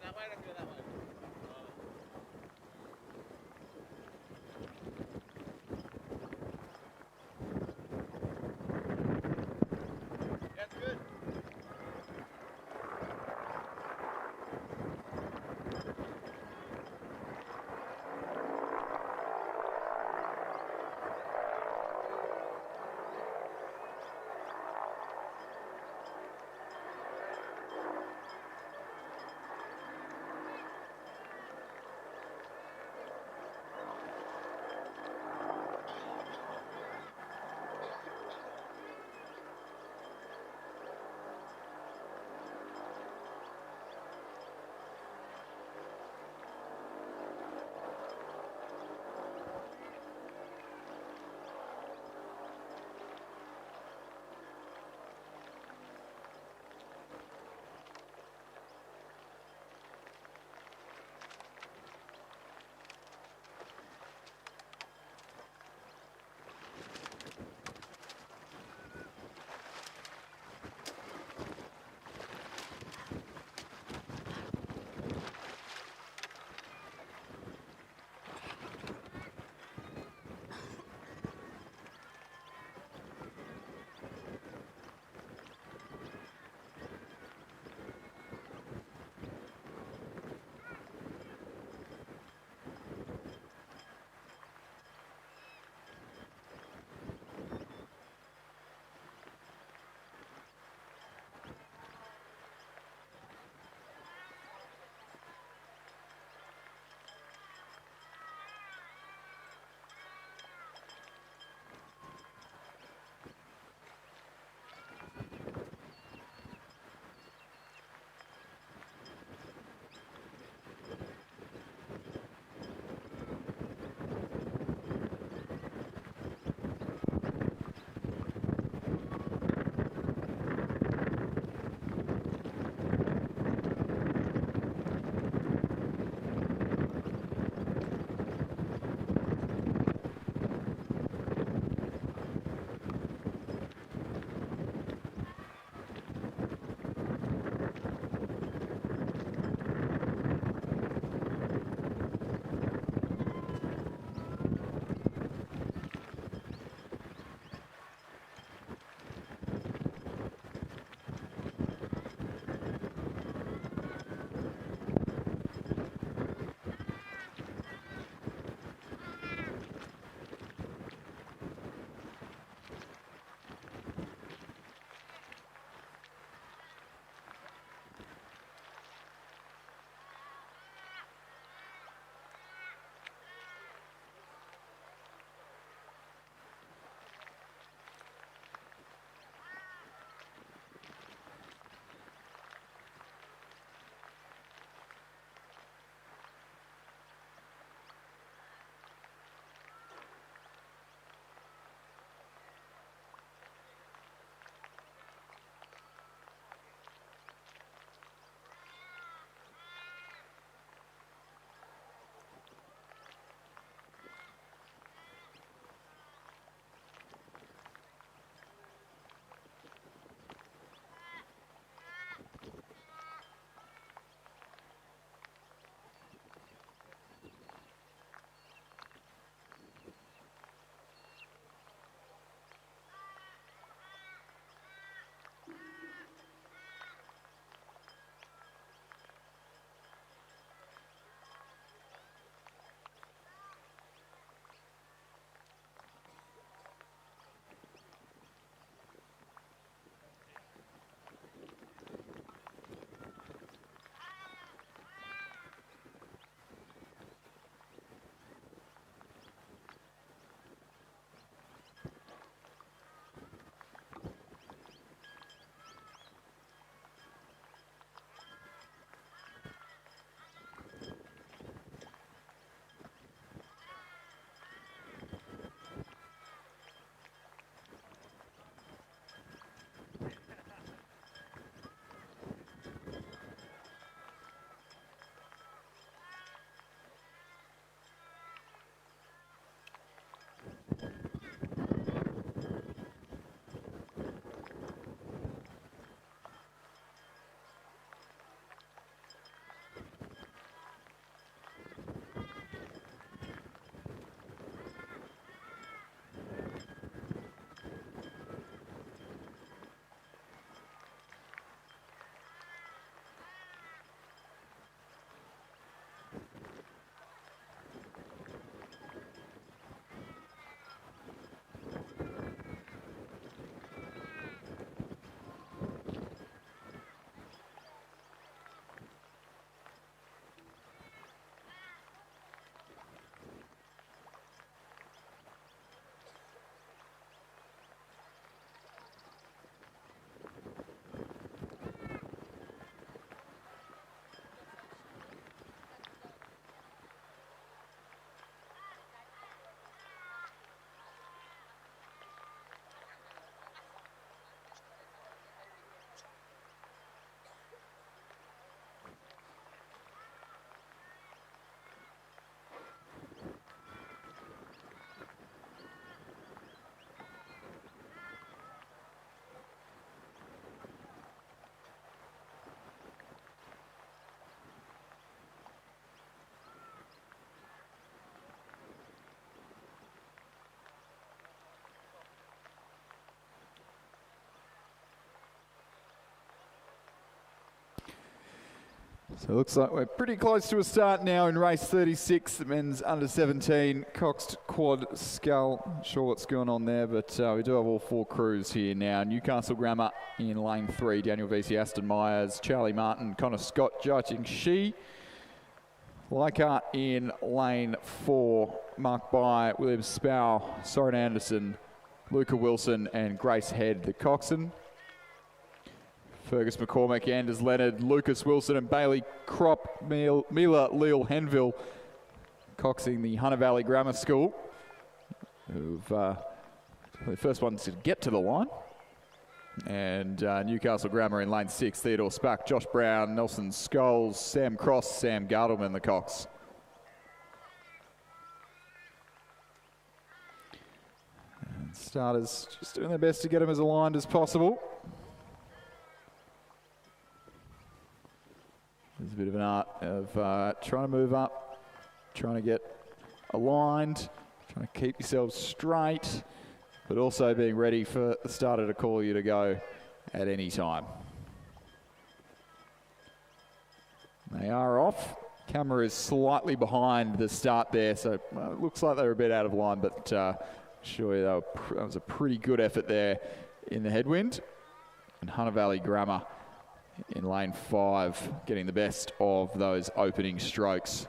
That way, I can go that way. That's good. So it looks like we're pretty close to a start now in race 36, the men's under 17 Coxed Quad Scull. Not sure what's going on there, but we do have all 4 crews here now. Newcastle Grammar in lane 3, Daniel Vesey, Aston Myers, Charlie Martin, Connor Scott, Jia Ching Shi. Leichhardt in lane 4, marked by William Spau, Soren Anderson, Luca Wilson and Grace Head, the coxswain. Fergus McCormack, Anders Leonard, Lucas Wilson and Bailey Kropp, Mila Leal Henville, coxing the Hunter Valley Grammar School, who've the first ones to get to the line. And Newcastle Grammar in lane 6, Theodore Spack, Josh Brown, Nelson Scholes, Sam Cross, Sam Gardelman, the cox. And starters just doing their best to get them as aligned as possible. There's a bit of an art of trying to move up, trying to get aligned, trying to keep yourselves straight, but also being ready for the starter to call you to go at any time. They are off. Camera is slightly behind the start there, so it looks like they were a bit out of line, but surely that was a pretty good effort there in the headwind. And Hunter Valley Grammar in lane 5, getting the best of those opening strokes.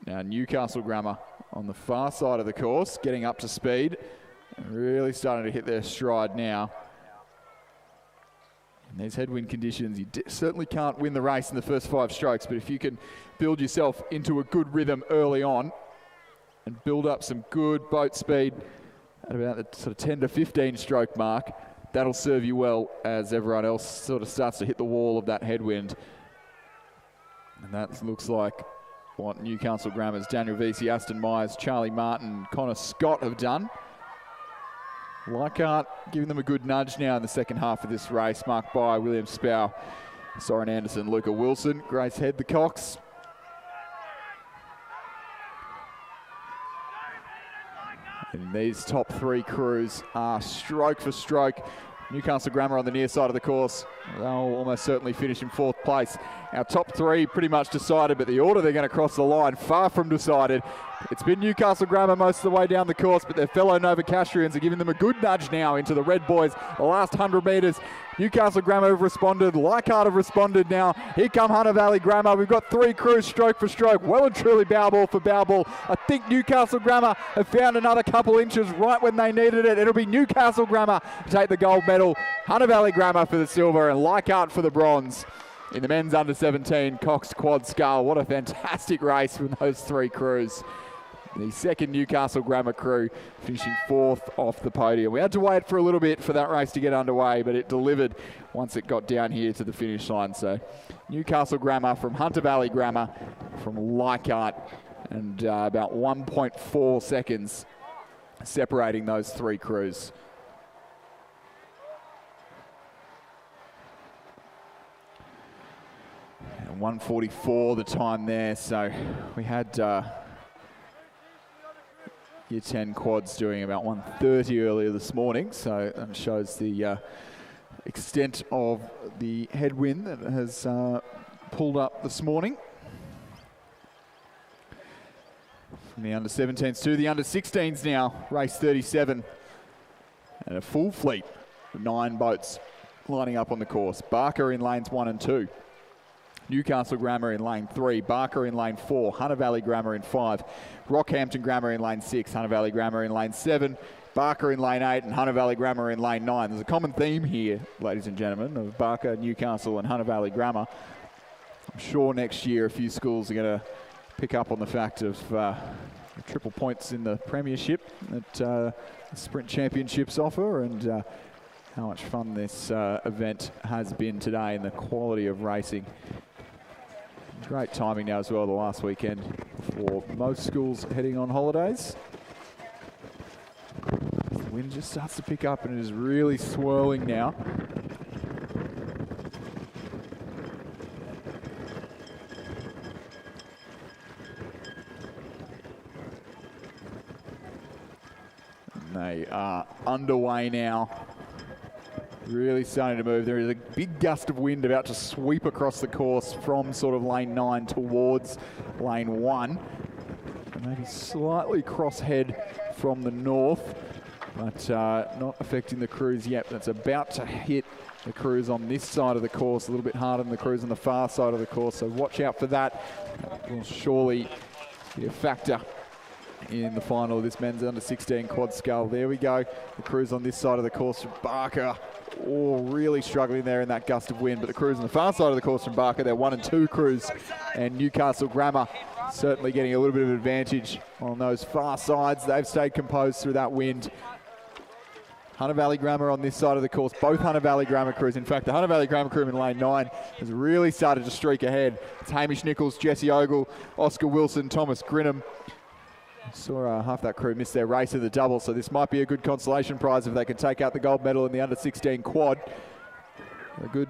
Now Newcastle Grammar on the far side of the course, getting up to speed, and really starting to hit their stride now. In these headwind conditions, you certainly can't win the race in the first 5 strokes, but if you can build yourself into a good rhythm early on and build up some good boat speed at about the sort of 10 to 15 stroke mark, that'll serve you well as everyone else sort of starts to hit the wall of that headwind. And that looks like what Newcastle Grammar's Daniel Vesey, Aston Myers, Charlie Martin, Connor Scott have done. Leichhardt giving them a good nudge now in the second half of this race, marked by William Spau, Soren Anderson, Luca Wilson, Grace Head, the cox. And these top 3 crews are stroke for stroke. Newcastle Grammar on the near side of the course, they'll almost certainly finish in 4th place. Our top 3 pretty much decided, but the order they're going to cross the line, far from decided. It's been Newcastle Grammar most of the way down the course, but their fellow Novocastrians are giving them a good nudge now into the Red Boys. The last 100 metres, Newcastle Grammar have responded, Leichhardt have responded now. Here come Hunter Valley Grammar. We've got 3 crews stroke for stroke. Well and truly bow ball for bow ball. I think Newcastle Grammar have found another couple inches right when they needed it. It'll be Newcastle Grammar to take the gold medal, Hunter Valley Grammar for the silver, and Leichhardt for the bronze. In the men's under 17 Coxed Quad Scull. What a fantastic race from those 3 crews. The second Newcastle Grammar crew finishing 4th off the podium. We had to wait for a little bit for that race to get underway, but it delivered once it got down here to the finish line. So Newcastle Grammar from Hunter Valley Grammar from Leichhardt, and about 1.4 seconds separating those 3 crews. 1:44 the time there, so we had Year 10 quads doing about 1:30 earlier this morning, so that shows the extent of the headwind that has pulled up this morning. From the under 17s to the under 16s now, race 37, and a full fleet of 9 boats lining up on the course. Barker in lanes 1 and 2. Newcastle Grammar in lane 3, Barker in lane 4, Hunter Valley Grammar in 5, Rockhampton Grammar in lane 6, Hunter Valley Grammar in lane 7, Barker in lane 8 and Hunter Valley Grammar in lane 9. There's a common theme here, ladies and gentlemen, of Barker, Newcastle and Hunter Valley Grammar. I'm sure next year a few schools are going to pick up on the fact of triple points in the premiership that the Sprint Championships offer, and how much fun this event has been today and the quality of racing. Great timing now as well, the last weekend for most schools heading on holidays. The wind just starts to pick up and it is really swirling now. And they are underway now. really starting to move. There is a big gust of wind about to sweep across the course from sort of lane 9 towards lane 1. And maybe slightly crosshead from the north, but not affecting the crews yet. But it's about to hit the crews on this side of the course, a little bit harder than the crews on the far side of the course. So watch out for that. That will surely be a factor in the final of this men's under 16 quad scull. There we go. The crews on this side of the course from Barker. Oh, really struggling there in that gust of wind. But the crews on the far side of the course from Barker, they're 1 and 2 crews. And Newcastle Grammar certainly getting a little bit of advantage on those far sides. They've stayed composed through that wind. Hunter Valley Grammar on this side of the course, both Hunter Valley Grammar crews. In fact, the Hunter Valley Grammar crew in lane 9 has really started to streak ahead. It's Hamish Nichols, Jesse Ogle, Oscar Wilson, Thomas Grinham. Saw half that crew miss their race of the double, so this might be a good consolation prize if they can take out the gold medal in the under 16 quad. A good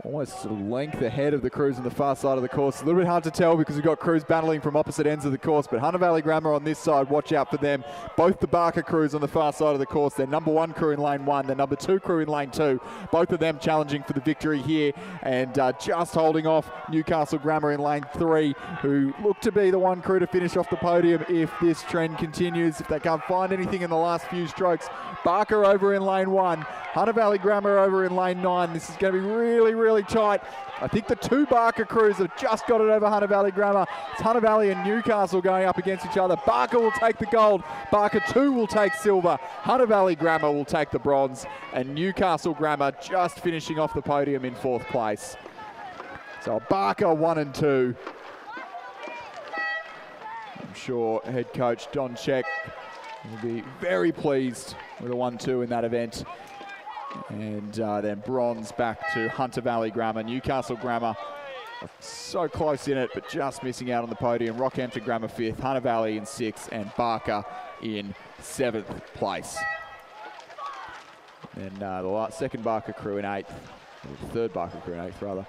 almost sort of length ahead of the crews on the far side of the course. A little bit hard to tell because we've got crews battling from opposite ends of the course, but Hunter Valley Grammar on this side, watch out for them. Both the Barker crews on the far side of the course, their number 1 crew in lane 1, their number 2 crew in lane 2, both of them challenging for the victory here, and just holding off Newcastle Grammar in lane 3, who look to be the one crew to finish off the podium if this trend continues, if they can't find anything in the last few strokes. Barker over in lane 1, Hunter Valley Grammar over in lane 9. This is going to be really, really tight. I think the 2 Barker crews have just got it over Hunter Valley Grammar. It's Hunter Valley and Newcastle going up against each other. Barker will take the gold. Barker 2 will take silver. Hunter Valley Grammar will take the bronze. And Newcastle Grammar just finishing off the podium in 4th place. So Barker 1 and 2. I'm sure head coach Don Check will be very pleased with a 1-2 in that event. And then bronze back to Hunter Valley Grammar. Newcastle Grammar so close in it, but just missing out on the podium. Rockhampton Grammar 5th, Hunter Valley in 6th, and Barker in 7th place. And the second Barker crew in 8th, or the third Barker crew in 8th rather,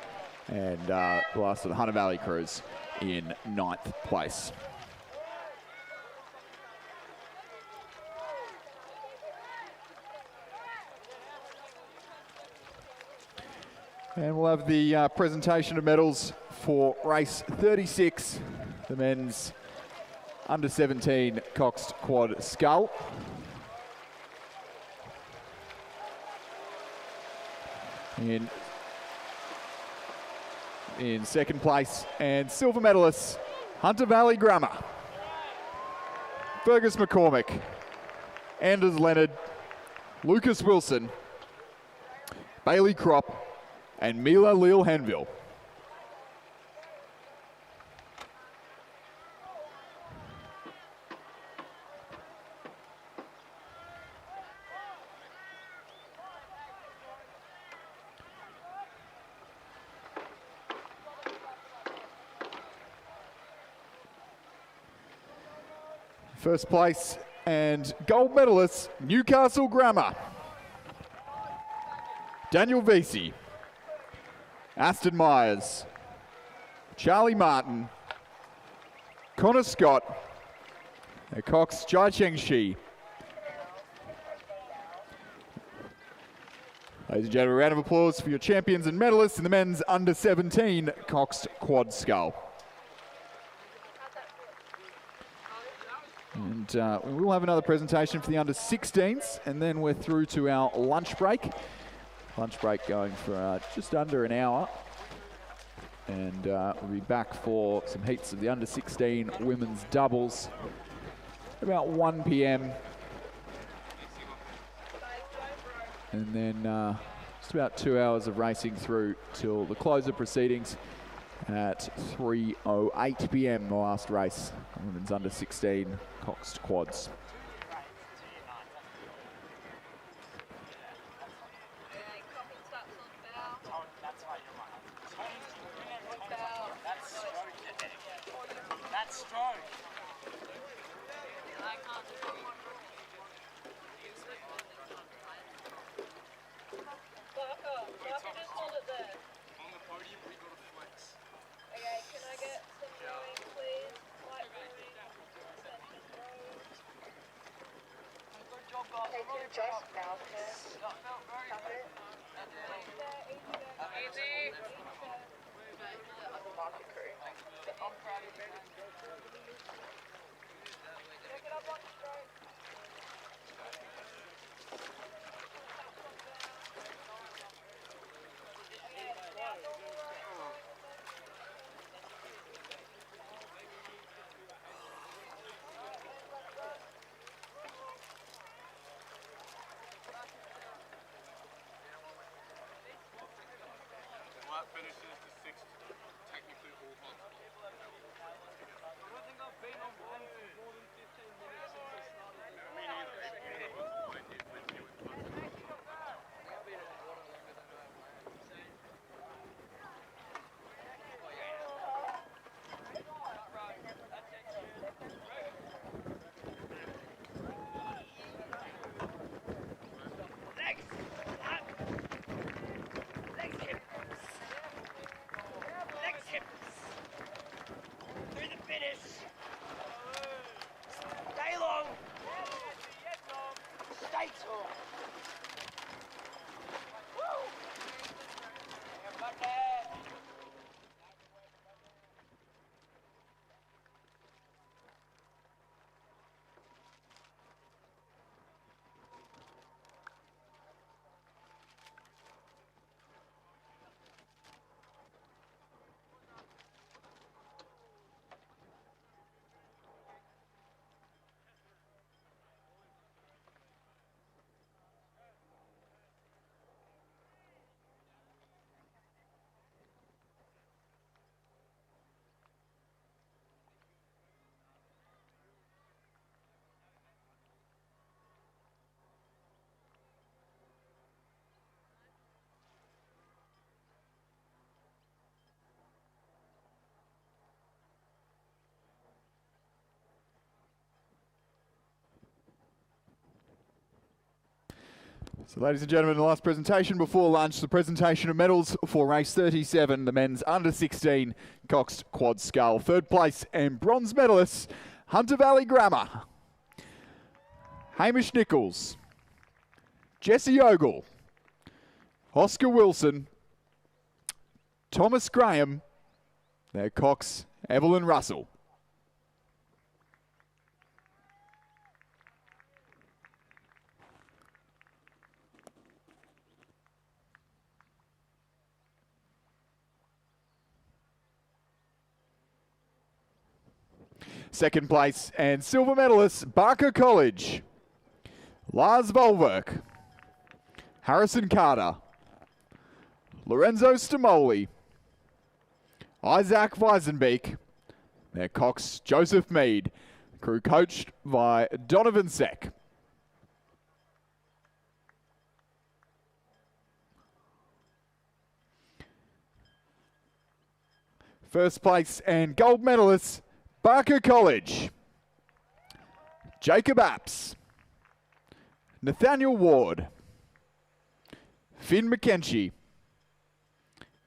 and the last of the Hunter Valley crews in 9th place. And we'll have the presentation of medals for race 36, the men's under 17 Coxed Quad Scull. In second place, and silver medalists, Hunter Valley Grammar, Fergus McCormick, Anders Leonard, Lucas Wilson, Bailey Kropp, and Mila Leal-Henville. First place and gold medalists, Newcastle Grammar, Daniel Vesey, Aston Myers, Charlie Martin, Connor Scott, and Cox Jai Cheng Shi. Ladies and gentlemen, a round of applause for your champions and medalists in the men's under 17 Coxed Quad Scull. And we will have another presentation for the under 16s, and then we're through to our lunch break. Lunch break going for just under an hour, and we'll be back for some heats of the under 16 women's doubles about 1 p.m. and then just about 2 hours of racing through till the close of proceedings at 3:08 p.m. the last race, women's under 16 Coxed Quads. Take your chest now, okay? Well, that finishes the 6th, technically all hot. I don't think I've been on one for more than 15 minutes since I started. Me neither. So ladies and gentlemen, the last presentation before lunch, the presentation of medals for race 37, the men's under 16 Coxed Quad Scull. Third place and bronze medalists, Hunter Valley Grammar, Hamish Nichols, Jesse Ogle, Oscar Wilson, Thomas Graham, their Cox Evelyn Russell. Second place and silver medalist, Barker College, Lars Volverk, Harrison Carter, Lorenzo Stamoli, Isaac Weisenbeek, their Cox Joseph Mead, crew coached by Donovan Seck. First place and gold medalists, Barker College, Jacob Apps, Nathaniel Ward, Finn McKenzie,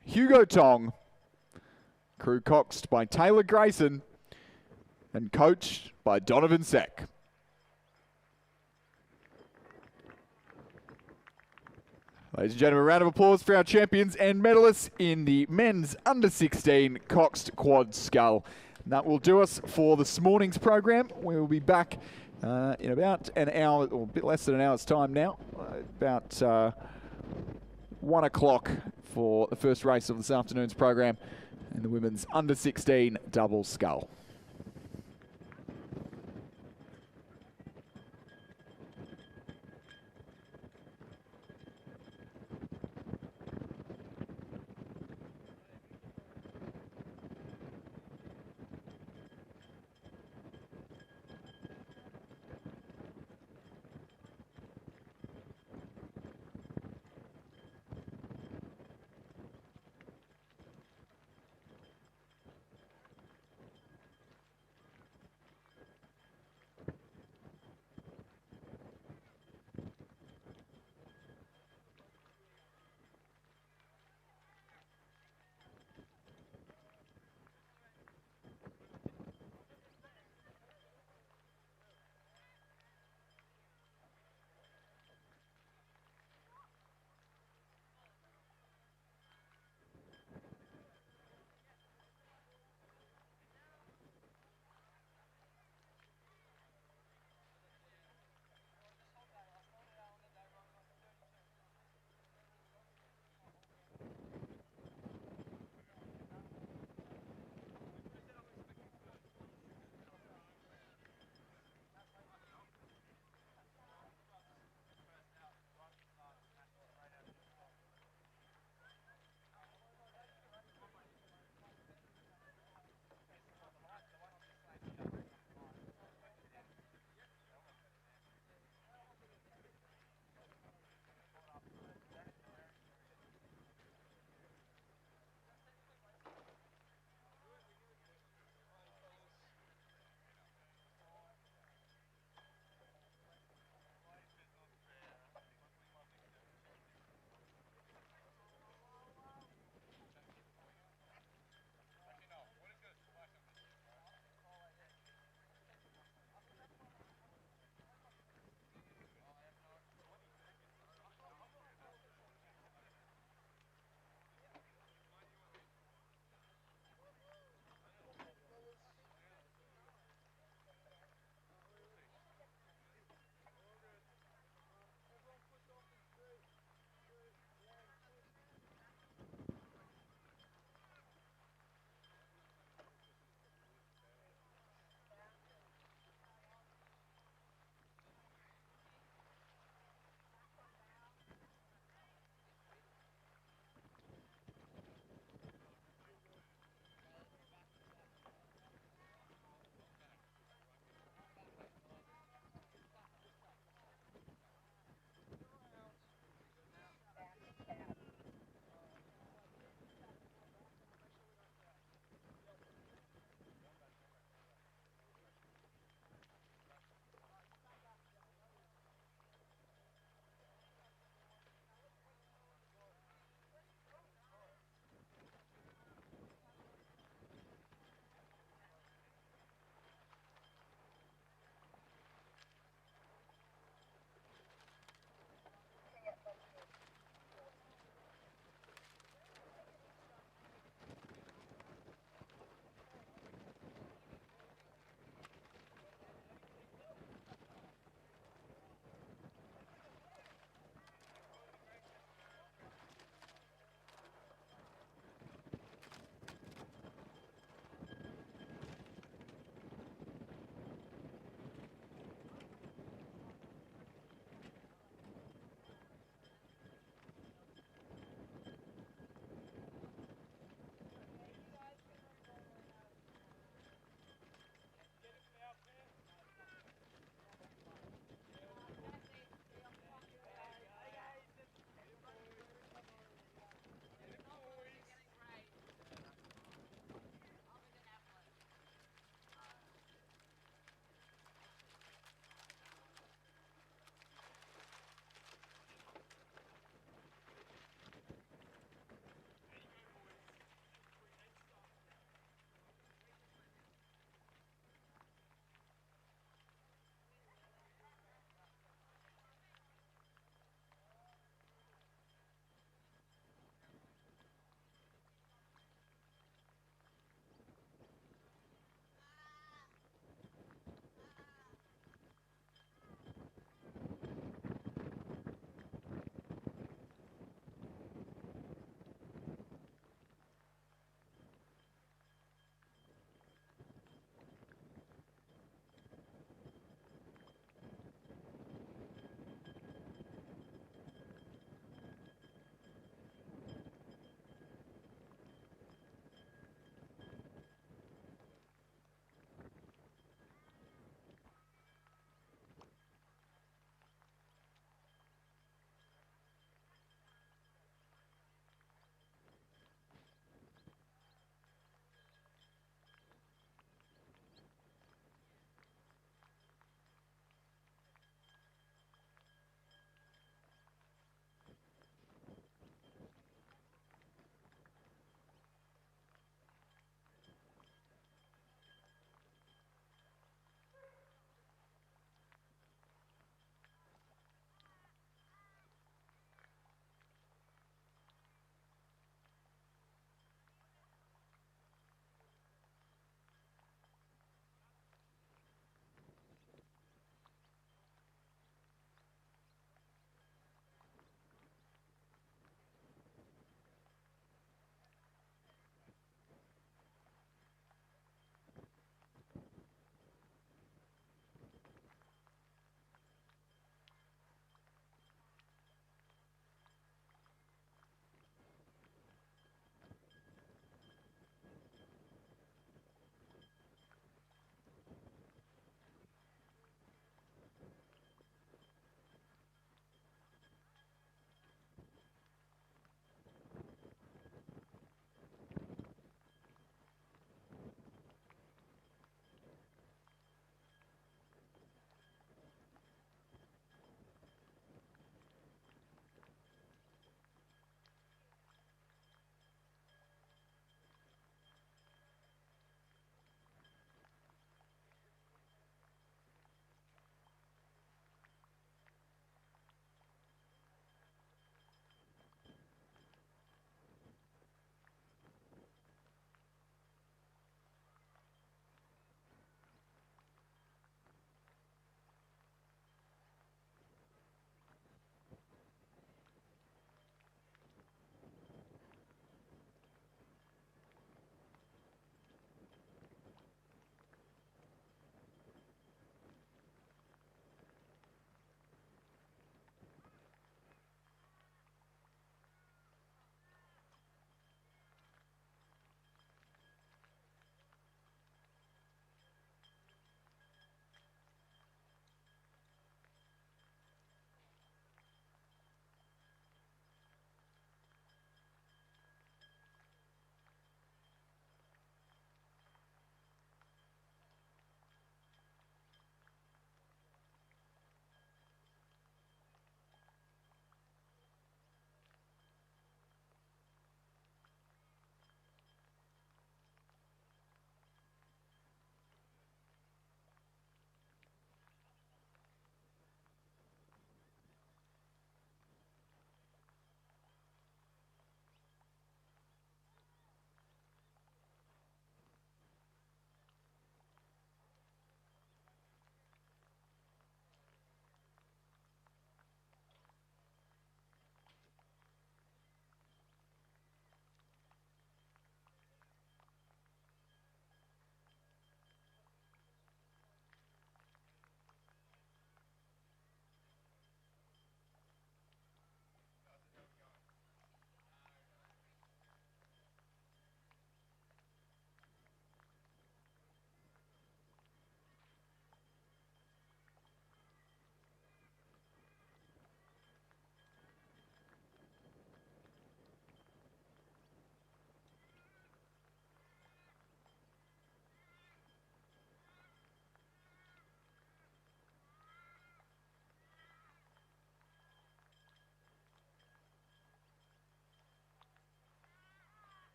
Hugo Tong, crew coxed by Taylor Grayson and coached by Donovan Seck. Ladies and gentlemen, a round of applause for our champions and medalists in the men's under 16 Coxed Quad Scull. And that will do us for this morning's program. We will be back in about an hour, or a bit less than an hour's time now, about 1 o'clock for the first race of this afternoon's program in the women's under 16 double scull.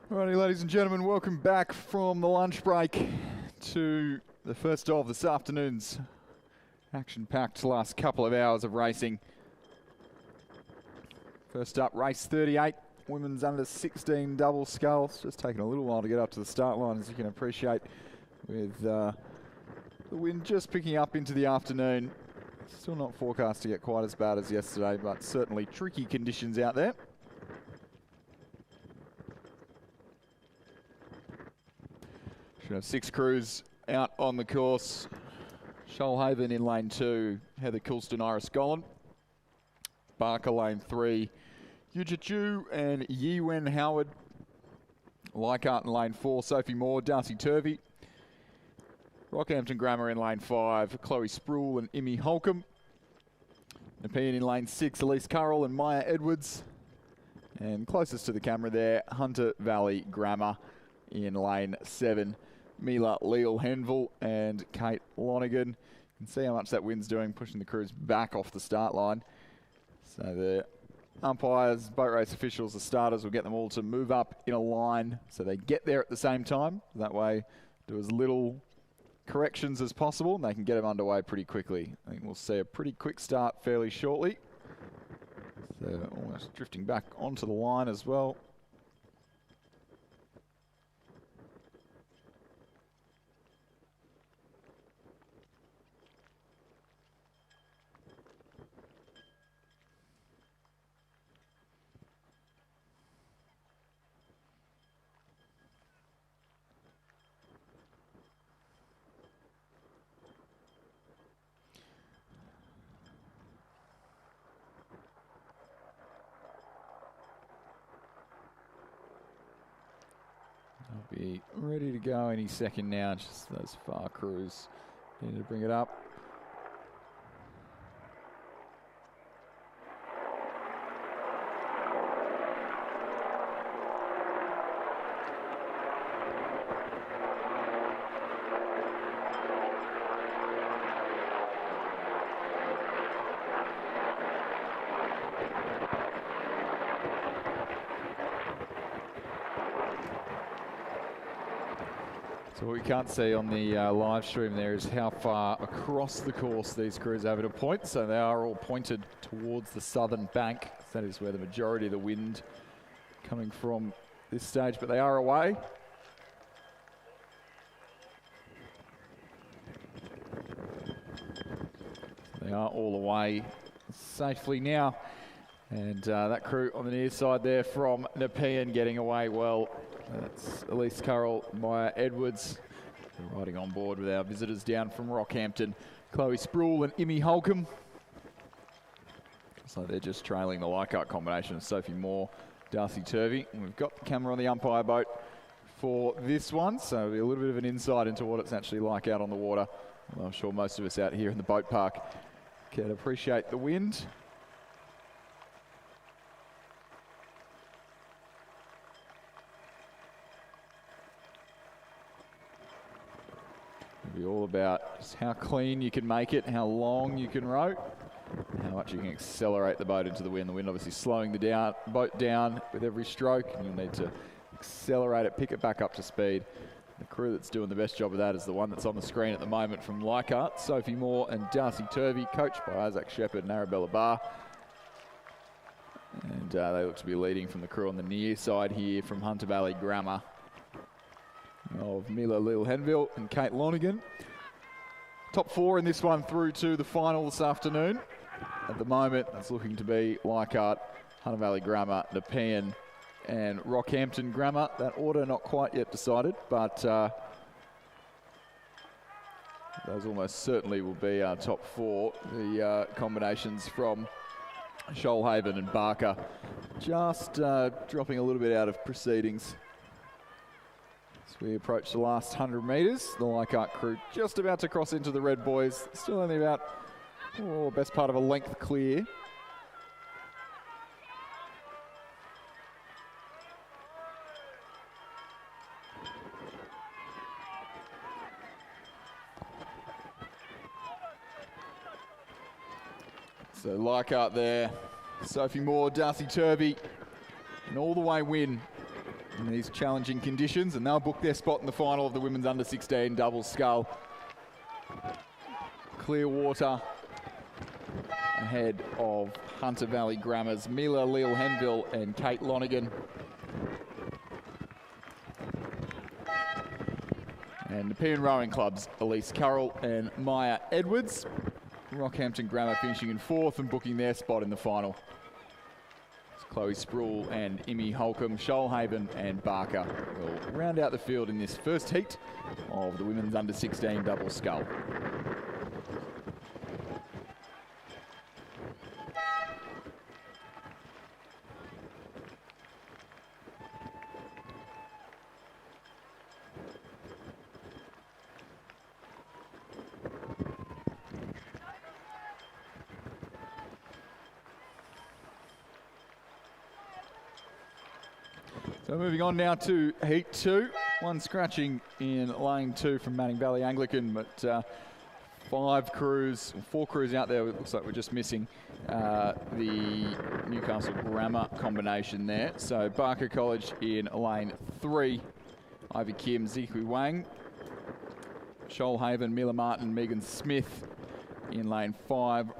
Alrighty, ladies and gentlemen, welcome back from the lunch break to the first of this afternoon's action-packed last couple of hours of racing. First up, race 38, women's under 16 double sculls. Just taking a little while to get up to the start line, as you can appreciate, with the wind just picking up into the afternoon. Still not forecast to get quite as bad as yesterday, but certainly tricky conditions out there. Should have 6 crews out on the course. Shoalhaven in lane 2, Heather Coulston, Iris Gollan. Barker lane 3, Yujichu and Yiwen Howard. Leichhardt in lane 4, Sophie Moore, Darcy Turvey. Rockhampton Grammar in lane 5, Chloe Sproul and Imi Holcomb. Nepean in lane 6, Elise Currell and Maya Edwards. And closest to the camera there, Hunter Valley Grammar in lane 7. Mila Leal-Henville and Kate Lonergan. You can see how much that wind's doing, pushing the crews back off the start line. So the umpires, boat race officials, the starters will get them all to move up in a line so they get there at the same time. That way, do as little corrections as possible and they can get them underway pretty quickly. I think we'll see a pretty quick start fairly shortly. So almost drifting back onto the line as well. Be ready to go any second now, just those far crews need to bring it up. So what we can't see on the live stream there is how far across the course these crews have to point. So they are all pointed towards the southern bank. That is where the majority of the wind coming from this stage, but they are away. They are all away safely now. And that crew on the near side there from Nepean getting away well. That's Elise Currell, Maya Edwards. They're riding on board with our visitors down from Rockhampton. Chloe Sproul and Imi Holcomb. So they're just trailing the Leichhardt combination of Sophie Moore, Darcy Turvey. And we've got the camera on the umpire boat for this one, so it'll be a little bit of an insight into what it's actually like out on the water. Well, I'm sure most of us out here in the boat park can appreciate the wind. It'll be all about just how clean you can make it, how long you can row, how much you can accelerate the boat into the wind. The wind obviously slowing the boat down with every stroke, and you'll need to accelerate it, pick it back up to speed. The crew that's doing the best job of that is the one that's on the screen at the moment from Leichhardt, Sophie Moore and Darcy Turvey, coached by Isaac Shepherd and Arabella Barr. And they look to be leading from the crew on the near side here from Hunter Valley Grammar of Mila Leal-Henville and Kate Lonergan. Top 4 in this one through to the final this afternoon. At the moment, that's looking to be Leichhardt, Hunter Valley Grammar, Nepean and Rockhampton Grammar. That order not quite yet decided, but those almost certainly will be our top 4. The combinations from Shoalhaven and Barker just dropping a little bit out of proceedings. As we approach the last 100 metres, the Leichhardt crew just about to cross into the Red Boys. Still only about, best part of a length clear. So Leichhardt there, Sophie Moore, Darcy Turvey, and all the way win in these challenging conditions, and they'll book their spot in the final of the women's under-16 double scull. Clearwater ahead of Hunter Valley Grammar's Mila Leal-Henville and Kate Lonigan. And the Nepean Rowing Club's Elise Currell and Maya Edwards. Rockhampton Grammar finishing in 4th and booking their spot in the final. It's Chloe Sproul and Imi Holcomb, Shoalhaven and Barker will round out the field in this first heat of the women's under-16 double scull. So moving on now to Heat 2. One scratching in Lane 2 from Manning Valley Anglican, but 4 crews out there. It looks like we're just missing the Newcastle Grammar combination there. So Barker College in Lane 3. Ivy Kim, Zikui Wang. Shoalhaven, Mila Martin, Megan Smith in Lane 5.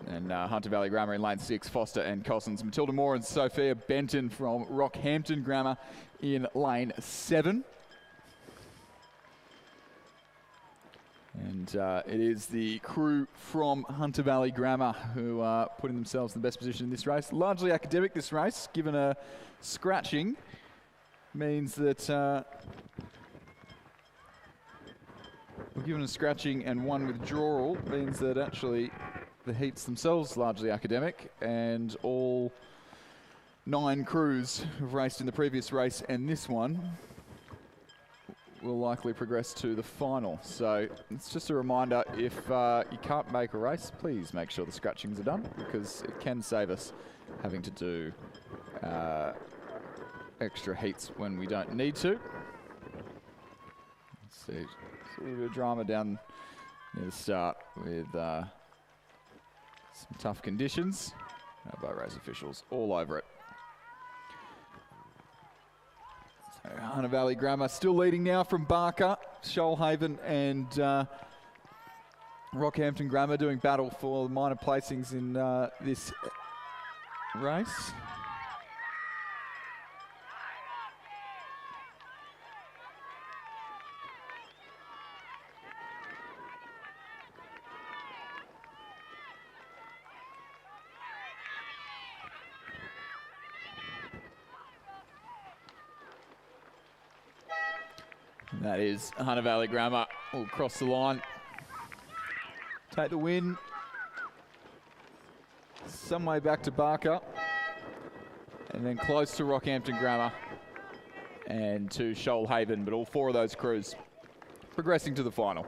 And Hunter Valley Grammar in Lane 6, Foster and Cossins. Matilda Moore and Sophia Benton from Rockhampton Grammar in Lane 7. And it is the crew from Hunter Valley Grammar who are putting themselves in the best position in this race. Largely academic, this race, given a scratching, means that given a scratching and one withdrawal, means that actually the heats themselves largely academic, and all 9 crews who've raced in the previous race and this one will likely progress to the final. So it's just a reminder, if you can't make a race, please make sure the scratchings are done, because it can save us having to do extra heats when we don't need to. Let's see, it's a little bit of drama down near the start with some tough conditions by race officials all over it. So Hunter Valley Grammar still leading now from Barker, Shoalhaven and Rockhampton Grammar doing battle for minor placings in this race. That is Hunter Valley Grammar will cross the line, take the win. Some way back to Barker, and then close to Rockhampton Grammar and to Shoalhaven, but all 4 of those crews progressing to the final.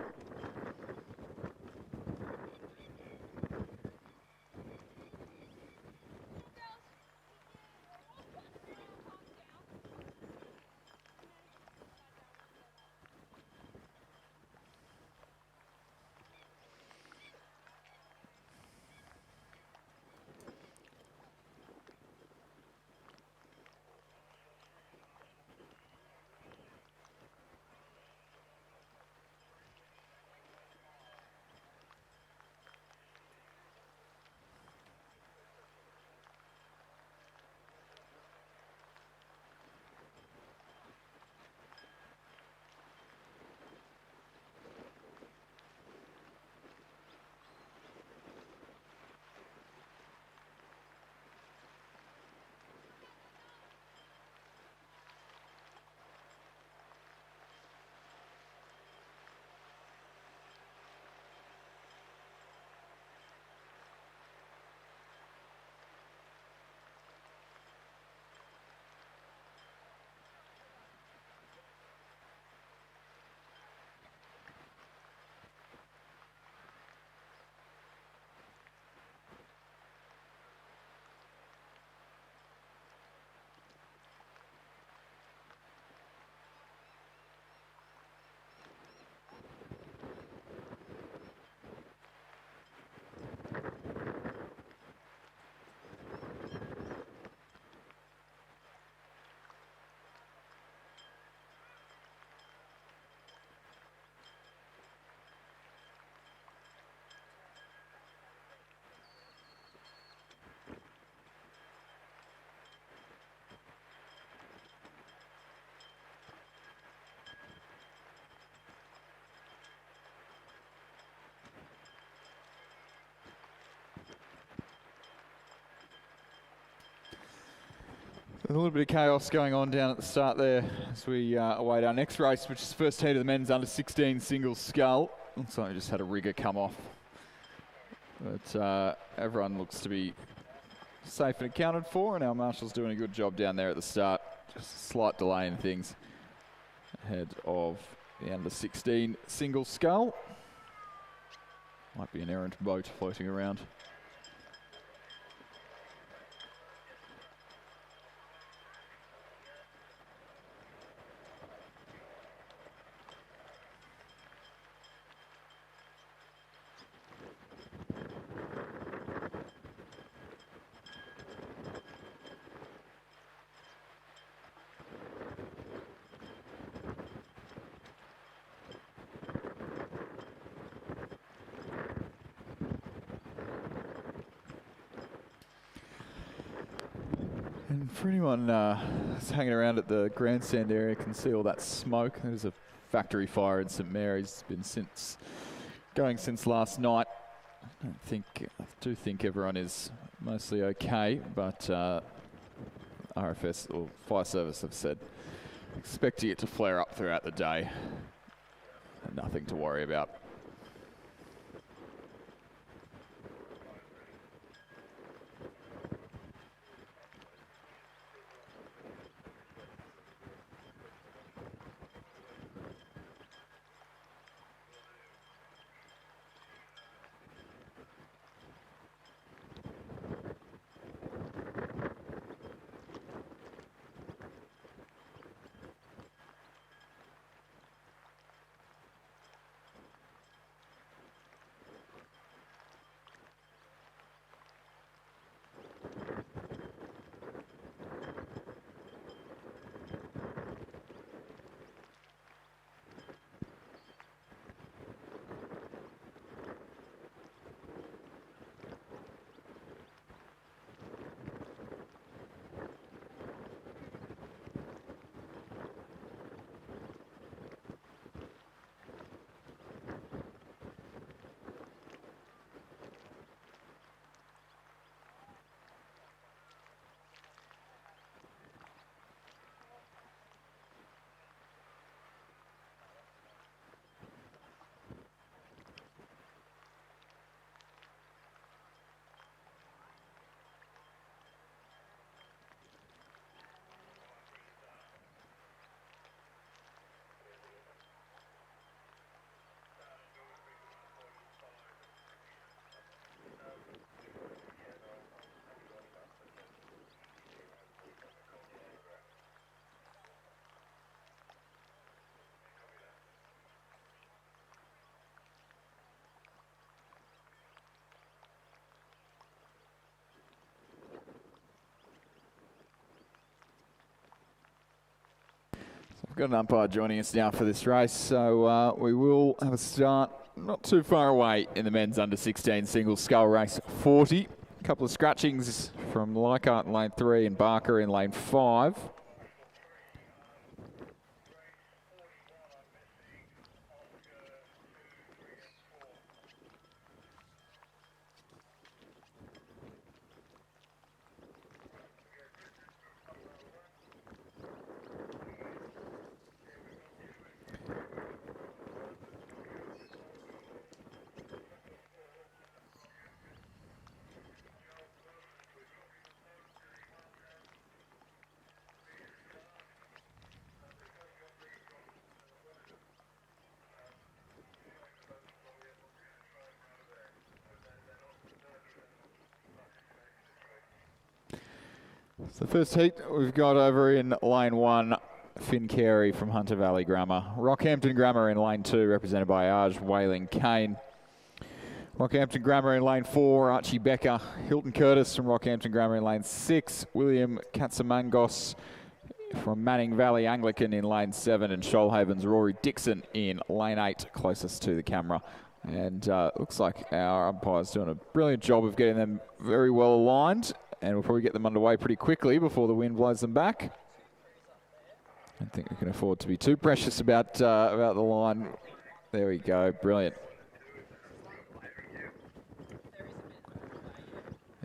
A little bit of chaos going on down at the start there as we await our next race, which is the first heat of the men's under 16 singles scull. Looks like we just had a rigger come off. But everyone looks to be safe and accounted for, and our marshal's doing a good job down there at the start. Just a slight delay in things ahead of the under 16 single scull. Might be an errant boat floating around. And for anyone that's hanging around at the grandstand area can see all that smoke. There's a factory fire in St Mary's. It's been going since last night. I do think everyone is mostly okay, but RFS or fire service have said expecting it to flare up throughout the day. And nothing to worry about. We've got an umpire joining us now for this race, so we will have a start not too far away in the men's under 16 single scull race 40. A couple of scratchings from Leichhardt in lane 3 and Barker in lane 5. So the first heat we've got over in lane 1, Finn Carey from Hunter Valley Grammar. Rockhampton Grammar in lane 2, represented by Arj Whaling Kane. Rockhampton Grammar in lane 4, Archie Becker. Hilton Curtis from Rockhampton Grammar in lane 6. William Katsamangos from Manning Valley Anglican in lane 7. And Shoalhaven's Rory Dixon in lane 8, closest to the camera. And looks like our umpire's doing a brilliant job of getting them very well aligned. And we'll probably get them underway pretty quickly before the wind blows them back. I don't think we can afford to be too precious about the line. There we go, brilliant.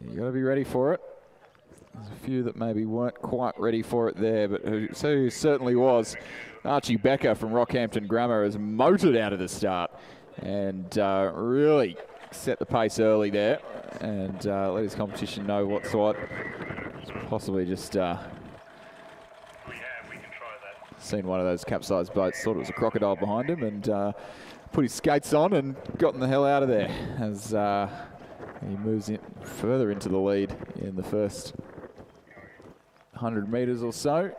You got to be ready for it. There's a few that maybe weren't quite ready for it there, but who certainly was. Archie Becker from Rockhampton Grammar has motored out of the start and really set the pace early there and let his competition know what's what. Possibly just seen one of those capsized boats, thought it was a crocodile behind him, and put his skates on and gotten the hell out of there as he moves in further into the lead in the first 100 metres or so.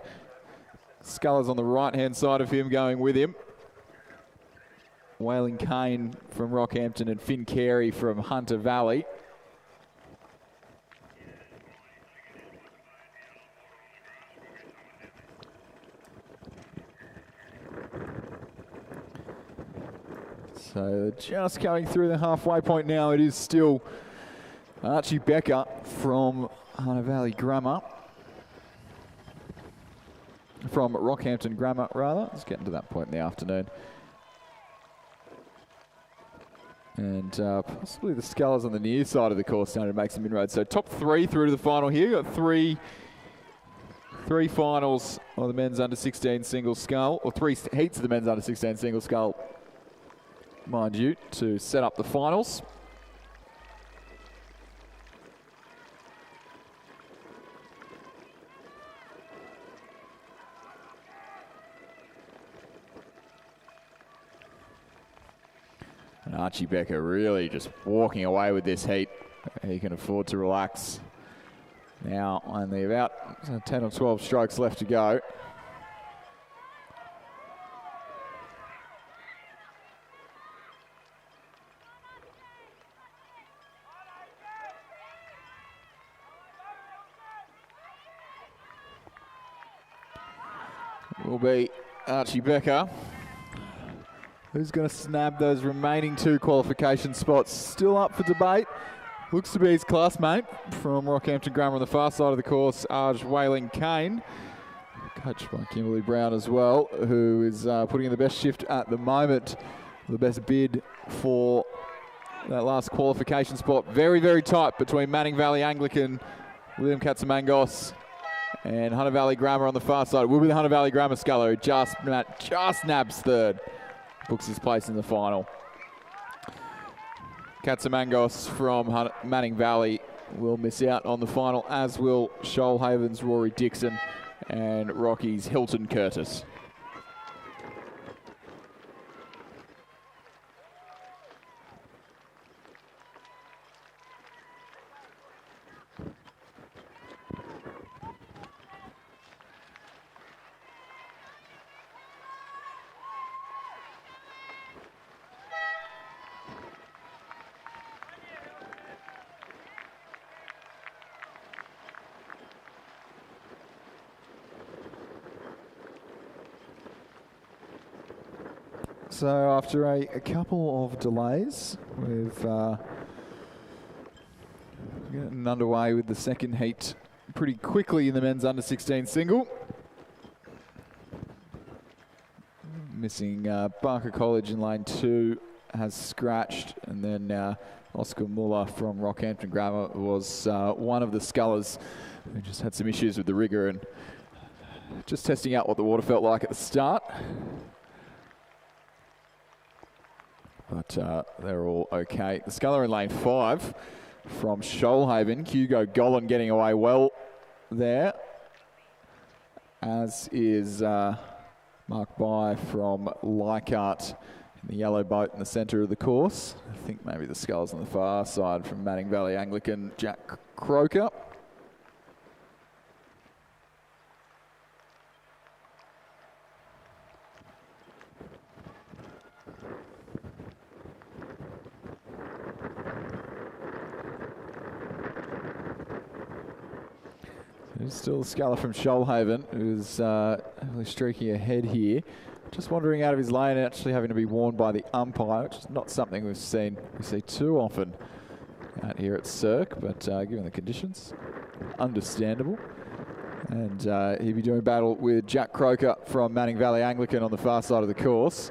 Scullers on the right-hand side of him going with him. Whaling Kane from Rockhampton and Finn Carey from Hunter Valley. So just coming through the halfway point now. It is still Archie Becker from Hunter Valley Grammar. From Rockhampton Grammar, rather. It's getting to that point in the afternoon. And possibly the Scullers on the near side of the course starting to make some inroads. So top 3 through to the final here. Got three finals of the men's under 16 single scull, or 3 heats of the men's under 16 single scull, mind you, to set up the finals. And Archie Becker really just walking away with this heat. He can afford to relax. Now only about 10 or 12 strokes left to go. Will be Archie Becker, who's going to snab those remaining 2 qualification spots. Still up for debate. Looks to be his classmate from Rockhampton Grammar on the far side of the course, Whaling Kane, coached by Kimberly Brown as well, who is putting in the best shift at the moment, the best bid for that last qualification spot. Very, very tight between Manning Valley Anglican, William Katsamangos, and Hunter Valley Grammar on the far side. It will be the Hunter Valley Grammar sculler who just nabs third, books his place in the final. Katsamangos from Manning Valley will miss out on the final, as will Shoalhaven's Rory Dixon and Rocky's Hilton Curtis. So after a couple of delays, we've getting underway with the second heat pretty quickly in the men's under 16 single. Missing Barker College in lane 2 has scratched, and then Oscar Muller from Rockhampton Grammar was one of the scullers who just had some issues with the rigger and just testing out what the water felt like at the start. But they're all okay. The sculler in lane 5 from Shoalhaven. Hugo Gollan getting away well there, as is Mark Bye from Leichhardt in the yellow boat in the centre of the course. I think maybe the scullers on the far side from Manning Valley Anglican, Jack Croker. There's still the sculler from Shoalhaven, who's really streaking ahead here. Just wandering out of his lane and actually having to be warned by the umpire, which is not something we see too often out here at Cirque, but given the conditions, understandable. And he'll be doing battle with Jack Croker from Manning Valley Anglican on the far side of the course,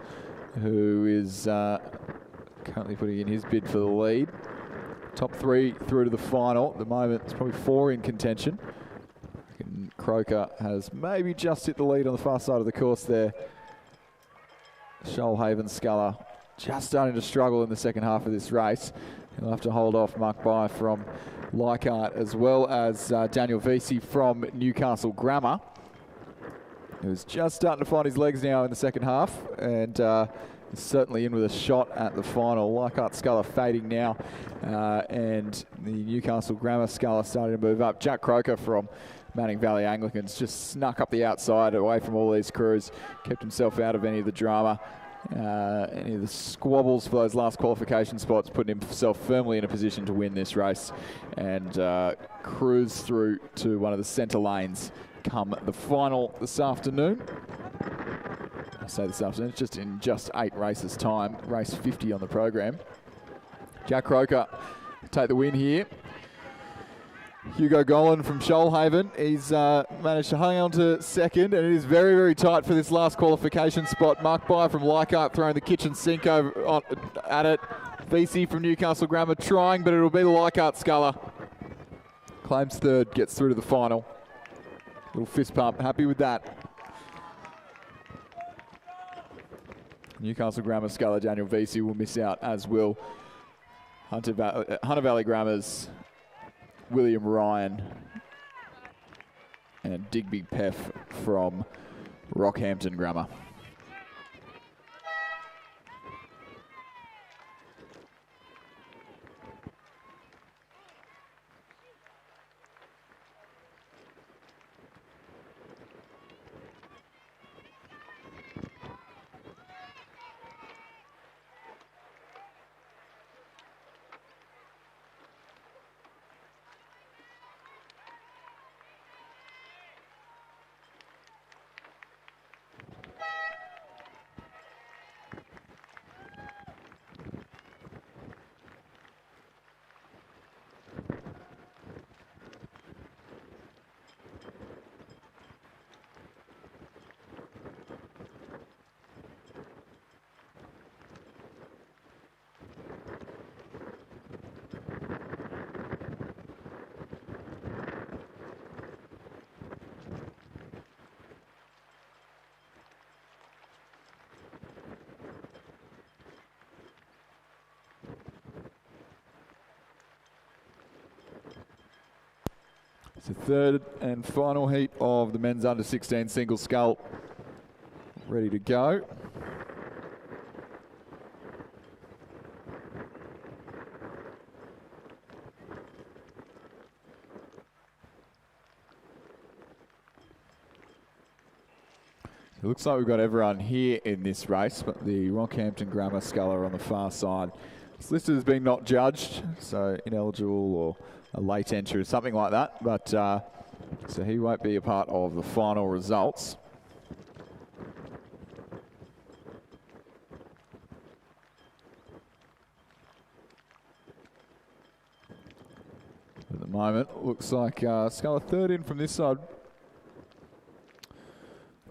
who is currently putting in his bid for the lead. Top 3 through to the final. At the moment, it's probably 4 in contention. Croker has maybe just hit the lead on the far side of the course there. Shoalhaven Sculler just starting to struggle in the second half of this race. He'll have to hold off Mark Bye from Leichhardt, as well as Daniel Vesey from Newcastle Grammar, who's just starting to find his legs now in the second half, and is certainly in with a shot at the final. Leichhardt Sculler fading now, and the Newcastle Grammar Sculler starting to move up. Jack Croker from Manning Valley Anglicans just snuck up the outside away from all these crews, kept himself out of any of the drama, any of the squabbles for those last qualification spots, putting himself firmly in a position to win this race and cruise through to one of the centre lanes come the final this afternoon. I say this afternoon, it's just in just 8 races time, race 50 on the program. Jack Croker take the win here. Hugo Golan from Shoalhaven, he's managed to hang on to second, and it is very, very tight for this last qualification spot. Mark Bye from Leichhardt throwing the kitchen sink over at it. VC from Newcastle Grammar trying, but it'll be the Leichhardt Sculler. Claims third, gets through to the final. Little fist pump, happy with that. Newcastle Grammar Sculler Daniel Vesey will miss out, as will Hunter Valley Grammar's William Ryan and Digby Peff from Rockhampton Grammar. It's the third and final heat of the men's under 16 single scull. Ready to go. It looks like we've got everyone here in this race, but the Rockhampton Grammar Sculler on the far side. It's listed as being not judged, so ineligible or a late entry or something like that, but so he won't be a part of the final results. At the moment, looks like Sculler third in from this side.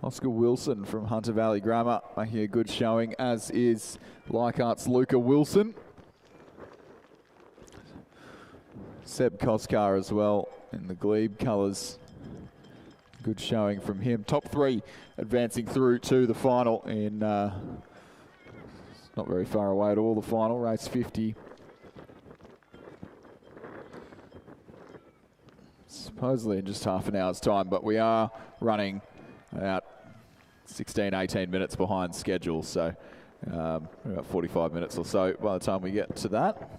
Oscar Wilson from Hunter Valley Grammar making a good showing, as is Leichhardt's Luca Wilson. Seb Koskar as well in the Glebe colours. Good showing from him. Top 3 advancing through to the final in not very far away at all, the final, race 50. Supposedly in just half an hour's time, but we are running about 16, 18 minutes behind schedule, so about 45 minutes or so by the time we get to that.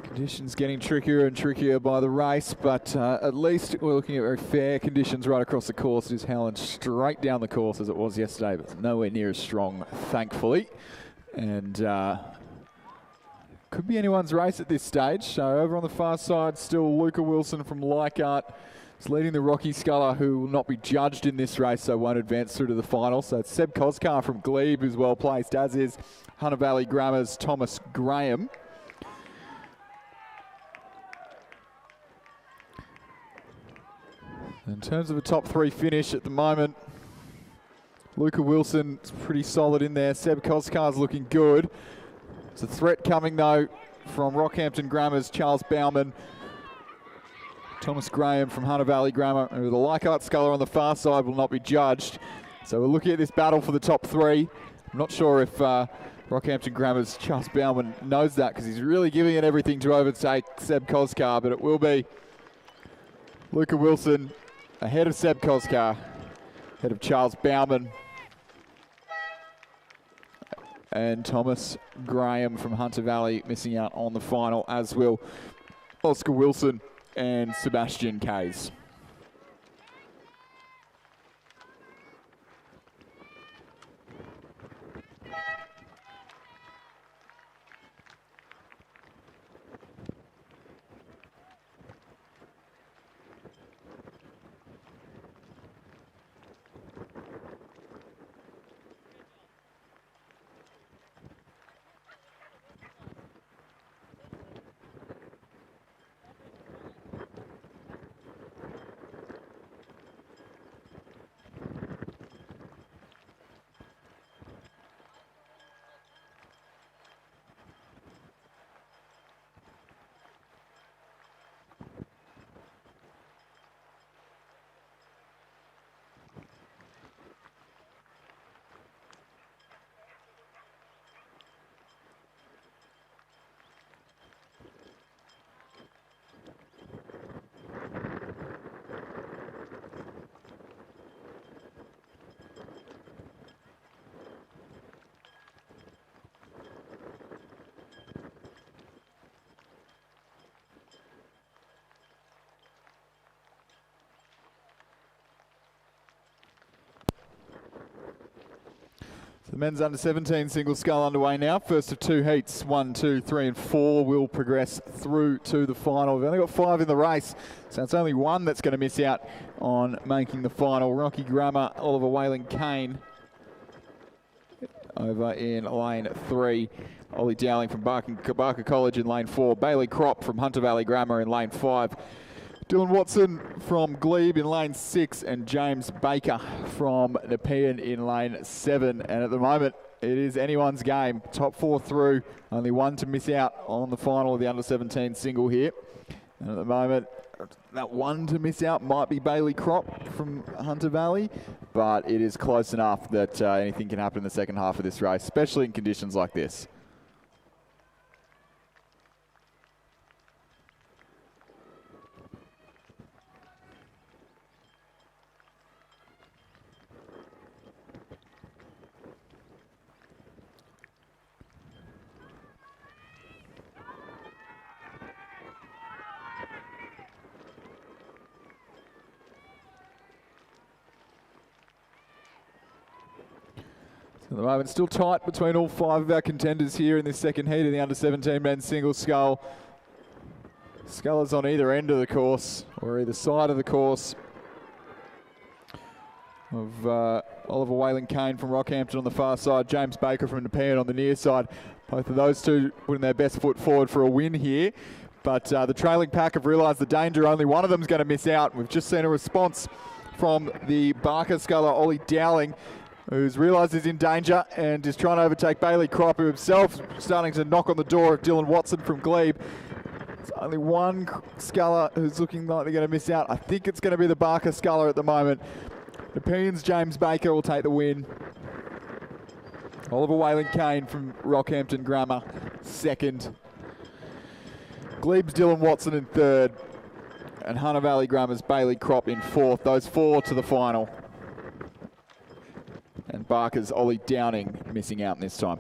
Conditions getting trickier and trickier by the race, but at least we're looking at very fair conditions right across the course. It is howling straight down the course as it was yesterday, but nowhere near as strong, thankfully. And could be anyone's race at this stage. So over on the far side, still Luca Wilson from Leichhardt is leading the Rocky Sculler, who will not be judged in this race, so won't advance through to the final. So it's Seb Koskar from Glebe, who's well placed, as is Hunter Valley Grammar's Thomas Graham. In terms of a top 3 finish at the moment, Luca Wilson's pretty solid in there. Seb Koskar's looking good. There's a threat coming though from Rockhampton Grammar's Charles Bauman. Thomas Graham from Hunter Valley Grammar, who the Leichhardt Sculler on the far side will not be judged. So we're looking at this battle for the top 3. I'm not sure if Rockhampton Grammar's Charles Bauman knows that, because he's really giving it everything to overtake Seb Koskar, but it will be Luca Wilson ahead of Seb Koskar, ahead of Charles Bauman. And Thomas Graham from Hunter Valley missing out on the final, as will Oscar Wilson and Sebastian Kays. The men's under 17 single scull underway now. First of 2 heats, 1, 2, 3 and 4 will progress through to the final. We've only got 5 in the race, so it's only 1 that's going to miss out on making the final. Rocky Grammar, Oliver Whalen Kane over in lane 3. Ollie Dowling from Barker College in lane 4. Bailey Kropp from Hunter Valley Grammar in lane 5. Dylan Watson from Glebe in lane 6 and James Baker from Nepean in lane 7. And at the moment, it is anyone's game. Top 4 through, only 1 to miss out on the final of the under 17 single here. And at the moment, that 1 to miss out might be Bailey Kropp from Hunter Valley, but it is close enough that anything can happen in the second half of this race, especially in conditions like this. At the moment, still tight between all 5 of our contenders here in this second heat of the under-17 men's single scull. Scullers on either end of the course, or either side of the course, of Oliver Whalen Kane from Rockhampton on the far side, James Baker from Nepean on the near side. Both of those two putting their best foot forward for a win here. But the trailing pack have realised the danger. Only one of them is going to miss out. We've just seen a response from the Barker sculler, Ollie Dowling, who's realised he's in danger and is trying to overtake Bailey Kropp, who himself starting to knock on the door of Dylan Watson from Glebe. There's only one sculler who's looking like they're going to miss out. I think it's going to be the Barker sculler at the moment. Nepean's James Baker will take the win. Oliver Whalen Kane from Rockhampton Grammar, second. Glebe's Dylan Watson in third. And Hunter Valley Grammar's Bailey Kropp in fourth. Those 4 to the final. And Barker's Ollie Downing missing out this time.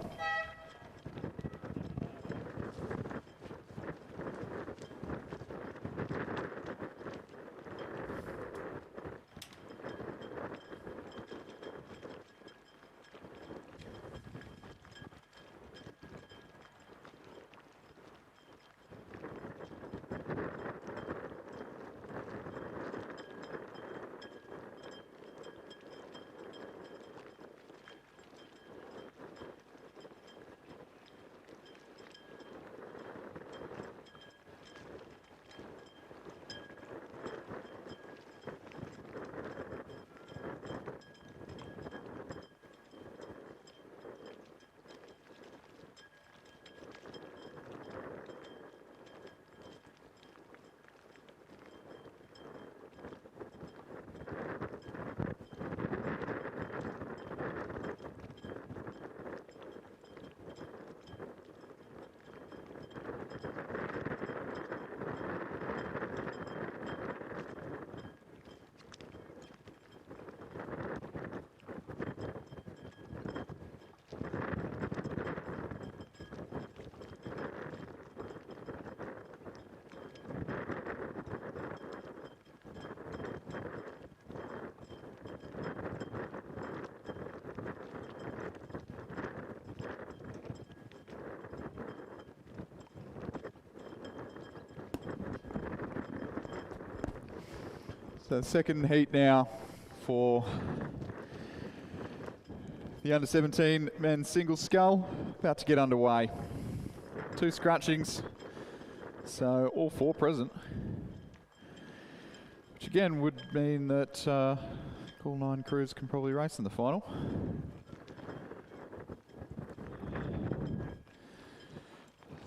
So second heat now for the under 17 men's single scull, about to get underway. 2 scratchings, so all 4 present. Which again would mean that all 9 crews can probably race in the final.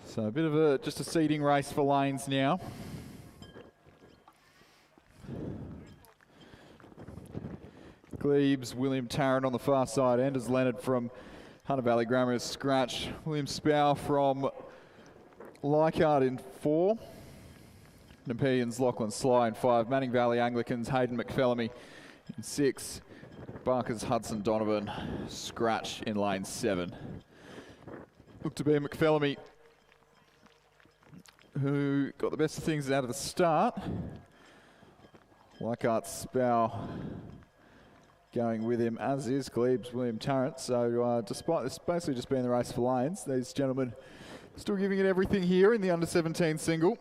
So a bit of just a seeding race for lanes now. Glebes, William Tarrant on the far side, Anders Leonard from Hunter Valley Grammar is scratch. William Spow from Leichhardt in 4. Nepeans, Lachlan Sly in 5. Manning Valley Anglicans, Hayden McPhillamy in 6. Barker's Hudson Donovan, scratch in lane 7. Looked to be McPhillamy who got the best of things out of the start. Leichhardt, Spow going with him, as is Glebes, William Tarrant. So despite this basically just being the race for lanes, these gentlemen still giving it everything here in the under 17 single.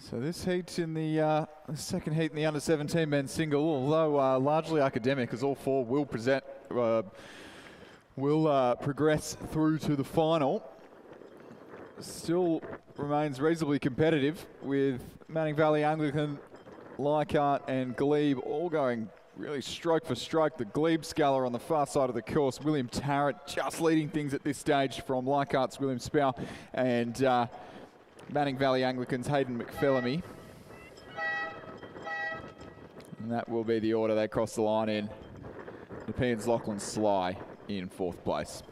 So this heat in the second heat in the under 17 men's single, although largely academic, as all 4 will progress through to the final, still remains reasonably competitive, with Manning Valley Anglican, Leichhardt and Glebe all going really stroke for stroke. The Glebe scaler on the far side of the course, William Tarrant just leading things at this stage from Leichhardt's William Spow, and Manning Valley Anglicans, Hayden McPhillamy. And that will be the order they cross the line in. Nepeans, Lachlan Sly in 4th place.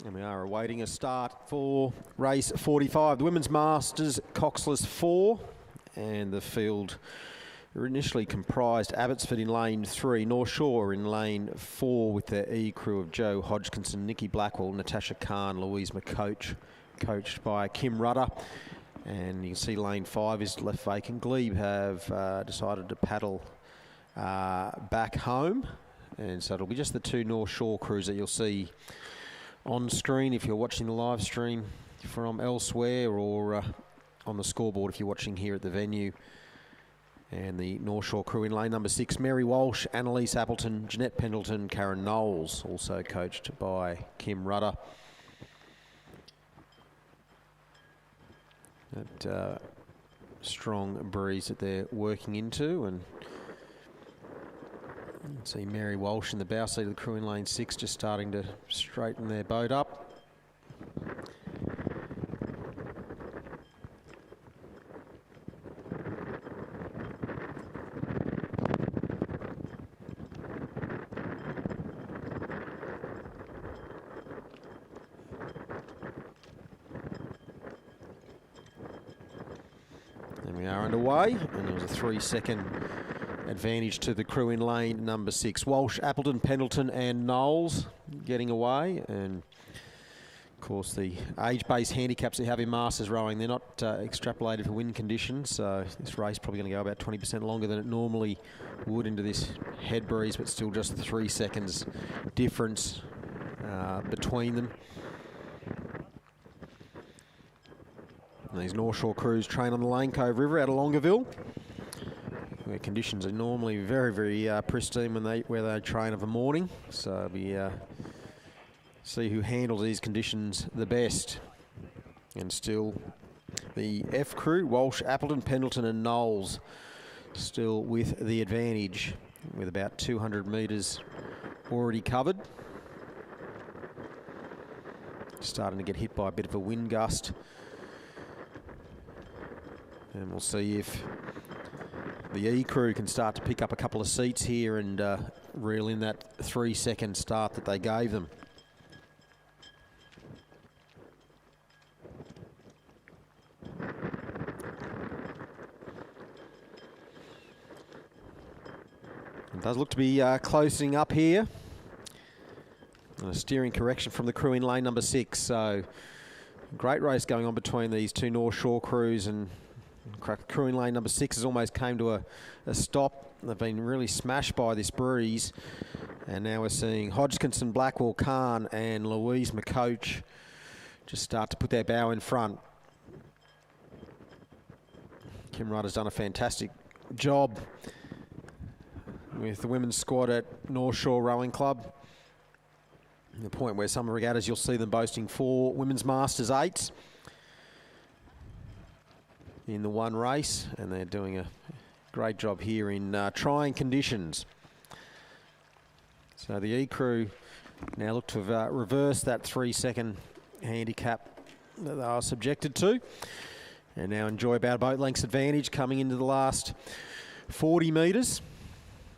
And we are awaiting a start for race 45. The Women's Masters, Coxless 4, and the field initially comprised Abbotsford in lane 3, North Shore in lane 4 with their E crew of Joe Hodgkinson, Nikki Blackwell, Natasha Khan, Louise McCoach, coached by Kim Rudder. And you can see lane 5 is left vacant. Glebe have decided to paddle back home, and so it'll be just the 2 North Shore crews that you'll see on screen if you're watching the live stream from elsewhere, or on the scoreboard if you're watching here at the venue. And the North Shore crew in lane number 6, Mary Walsh, Annalise Appleton, Jeanette Pendleton, Karen Knowles, also coached by Kim Rudder. That strong breeze that they're working into, and you can see Mary Walsh in the bow seat of the crew in lane 6 just starting to straighten their boat up. And we are underway, and there was a 3-second advantage to the crew in lane number 6. Walsh, Appleton, Pendleton and Knowles getting away. And of course the age-based handicaps they have in Masters rowing, they're not extrapolated for wind conditions, so this race probably going to go about 20% longer than it normally would into this head breeze, but still just 3 seconds difference between them. And these North Shore crews train on the Lane Cove River out of Longueville, where conditions are normally very, very pristine where they train of a morning. So we see who handles these conditions the best. And still the F crew, Walsh, Appleton, Pendleton and Knowles, still with the advantage, with about 200 metres already covered. Starting to get hit by a bit of a wind gust. And we'll see if the E crew can start to pick up a couple of seats here and reel in that 3-second start that they gave them. It does look to be closing up here. And a steering correction from the crew in lane number 6. So great race going on between these 2 North Shore crews, and crew in lane number 6 has almost came to a stop. They've been really smashed by this breeze. And now we're seeing Hodgkinson, Blackwell, Khan and Louise McCoach just start to put their bow in front. Kim Rudder's done a fantastic job with the women's squad at North Shore Rowing Club. The point where some regattas you'll see them boasting 4 Women's Masters 8s in the one race, and they're doing a great job here in trying conditions. So the E crew now look to have reversed that 3-second handicap that they are subjected to, and now enjoy about a boat length's advantage coming into the last 40 metres.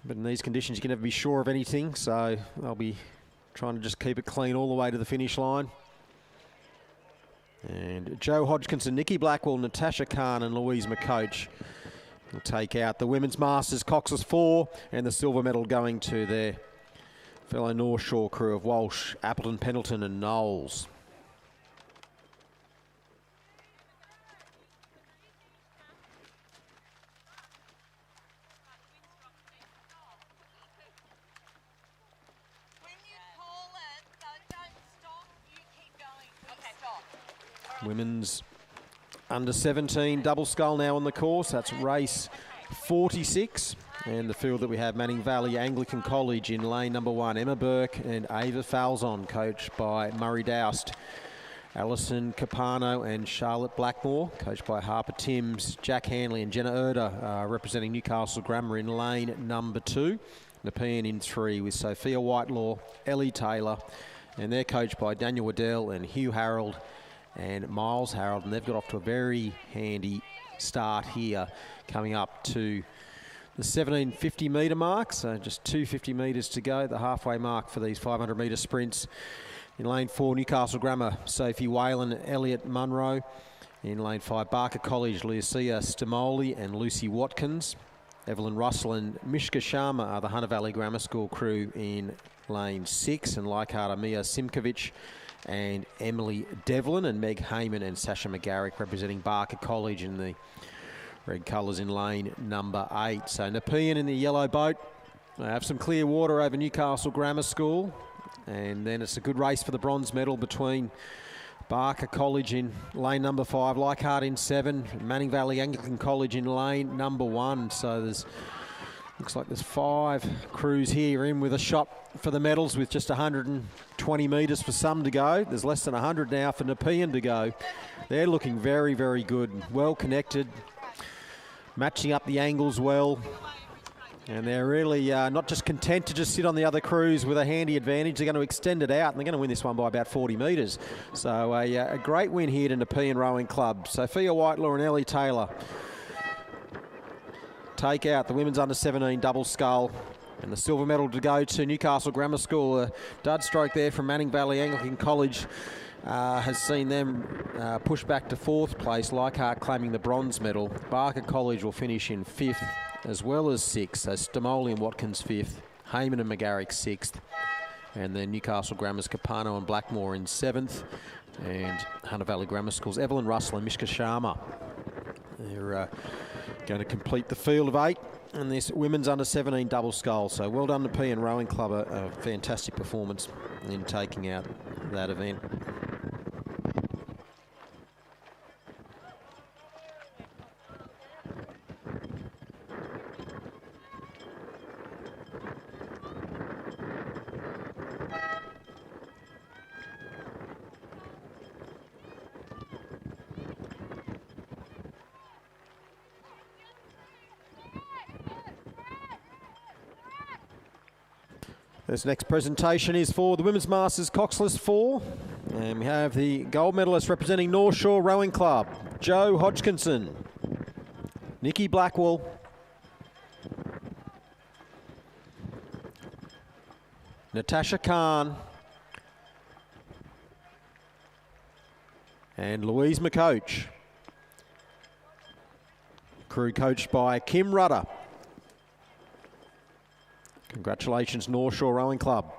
But in these conditions you can never be sure of anything, so they'll be trying to just keep it clean all the way to the finish line. And Joe Hodgkinson, Nikki Blackwell, Natasha Khan and Louise McCoach will take out the Women's Masters Cox's 4, and the silver medal going to their fellow North Shore crew of Walsh, Appleton, Pendleton and Knowles. Women's under 17 double scull now on the course. That's race 46. And the field that we have, Manning Valley Anglican College in lane number 1. Emma Burke and Ava Falzon, coached by Murray Doust. Alison Capano and Charlotte Blackmore, coached by Harper Timms. Jack Hanley and Jenna Erder representing Newcastle Grammar in lane number 2. Nepean in 3 with Sophia Whitelaw, Ellie Taylor. And they're coached by Daniel Waddell and Hugh Harold and Miles Harold, and they've got off to a very handy start here, coming up to the 1750 metre mark, so just 250 metres to go, the halfway mark for these 500 metre sprints. In lane 4, Newcastle Grammar, Sophie Whalen, Elliot Munro. In lane 5, Barker College, Lucia Stimoli and Lucy Watkins. Evelyn Russell and Mishka Sharma are the Hunter Valley Grammar School crew in lane 6. And Leichhardt, Mia Simkovic and Emily Devlin, and Meg Heyman and Sasha McGarrick representing Barker College in the red colours in lane number 8. So Nepean in the yellow boat. They have some clear water over Newcastle Grammar School. And then it's a good race for the bronze medal between Barker College in lane number 5, Leichhardt in 7, Manning Valley Anglican College in lane number 1. So looks like there's 5 crews here in with a shot for the medals with just 120 metres for some to go. There's less than 100 now for Nepean to go. They're looking very, very good, well connected, matching up the angles well. And they're really not just content to just sit on the other crews with a handy advantage. They're going to extend it out, and they're going to win this one by about 40 metres. So a great win here to Nepean Rowing Club. Sophia Whitelaw and Ellie Taylor take out the women's under-17 double scull. And the silver medal to go to Newcastle Grammar School. A dud stroke there from Manning Valley Anglican College has seen them push back to 4th place, Leichhardt claiming the bronze medal. Barker College will finish in 5th as well as 6th. So Stimoli and Watkins 5th, Heyman and McGarrick 6th. And then Newcastle Grammar's Capano and Blackmore in 7th. And Hunter Valley Grammar School's Evelyn Russell and Mishka Sharma. They're going to complete the field of 8. And this women's under-17 double scull. So well done to Nepean Rowing Club, a fantastic performance in taking out that event. This next presentation is for the Women's Masters Coxless 4. And we have the gold medalist representing North Shore Rowing Club, Jo Hodgkinson, Nikki Blackwell, Natasha Khan, and Louise McCoach. Crew coached by Kim Rudder. Congratulations, North Shore Rowing Club.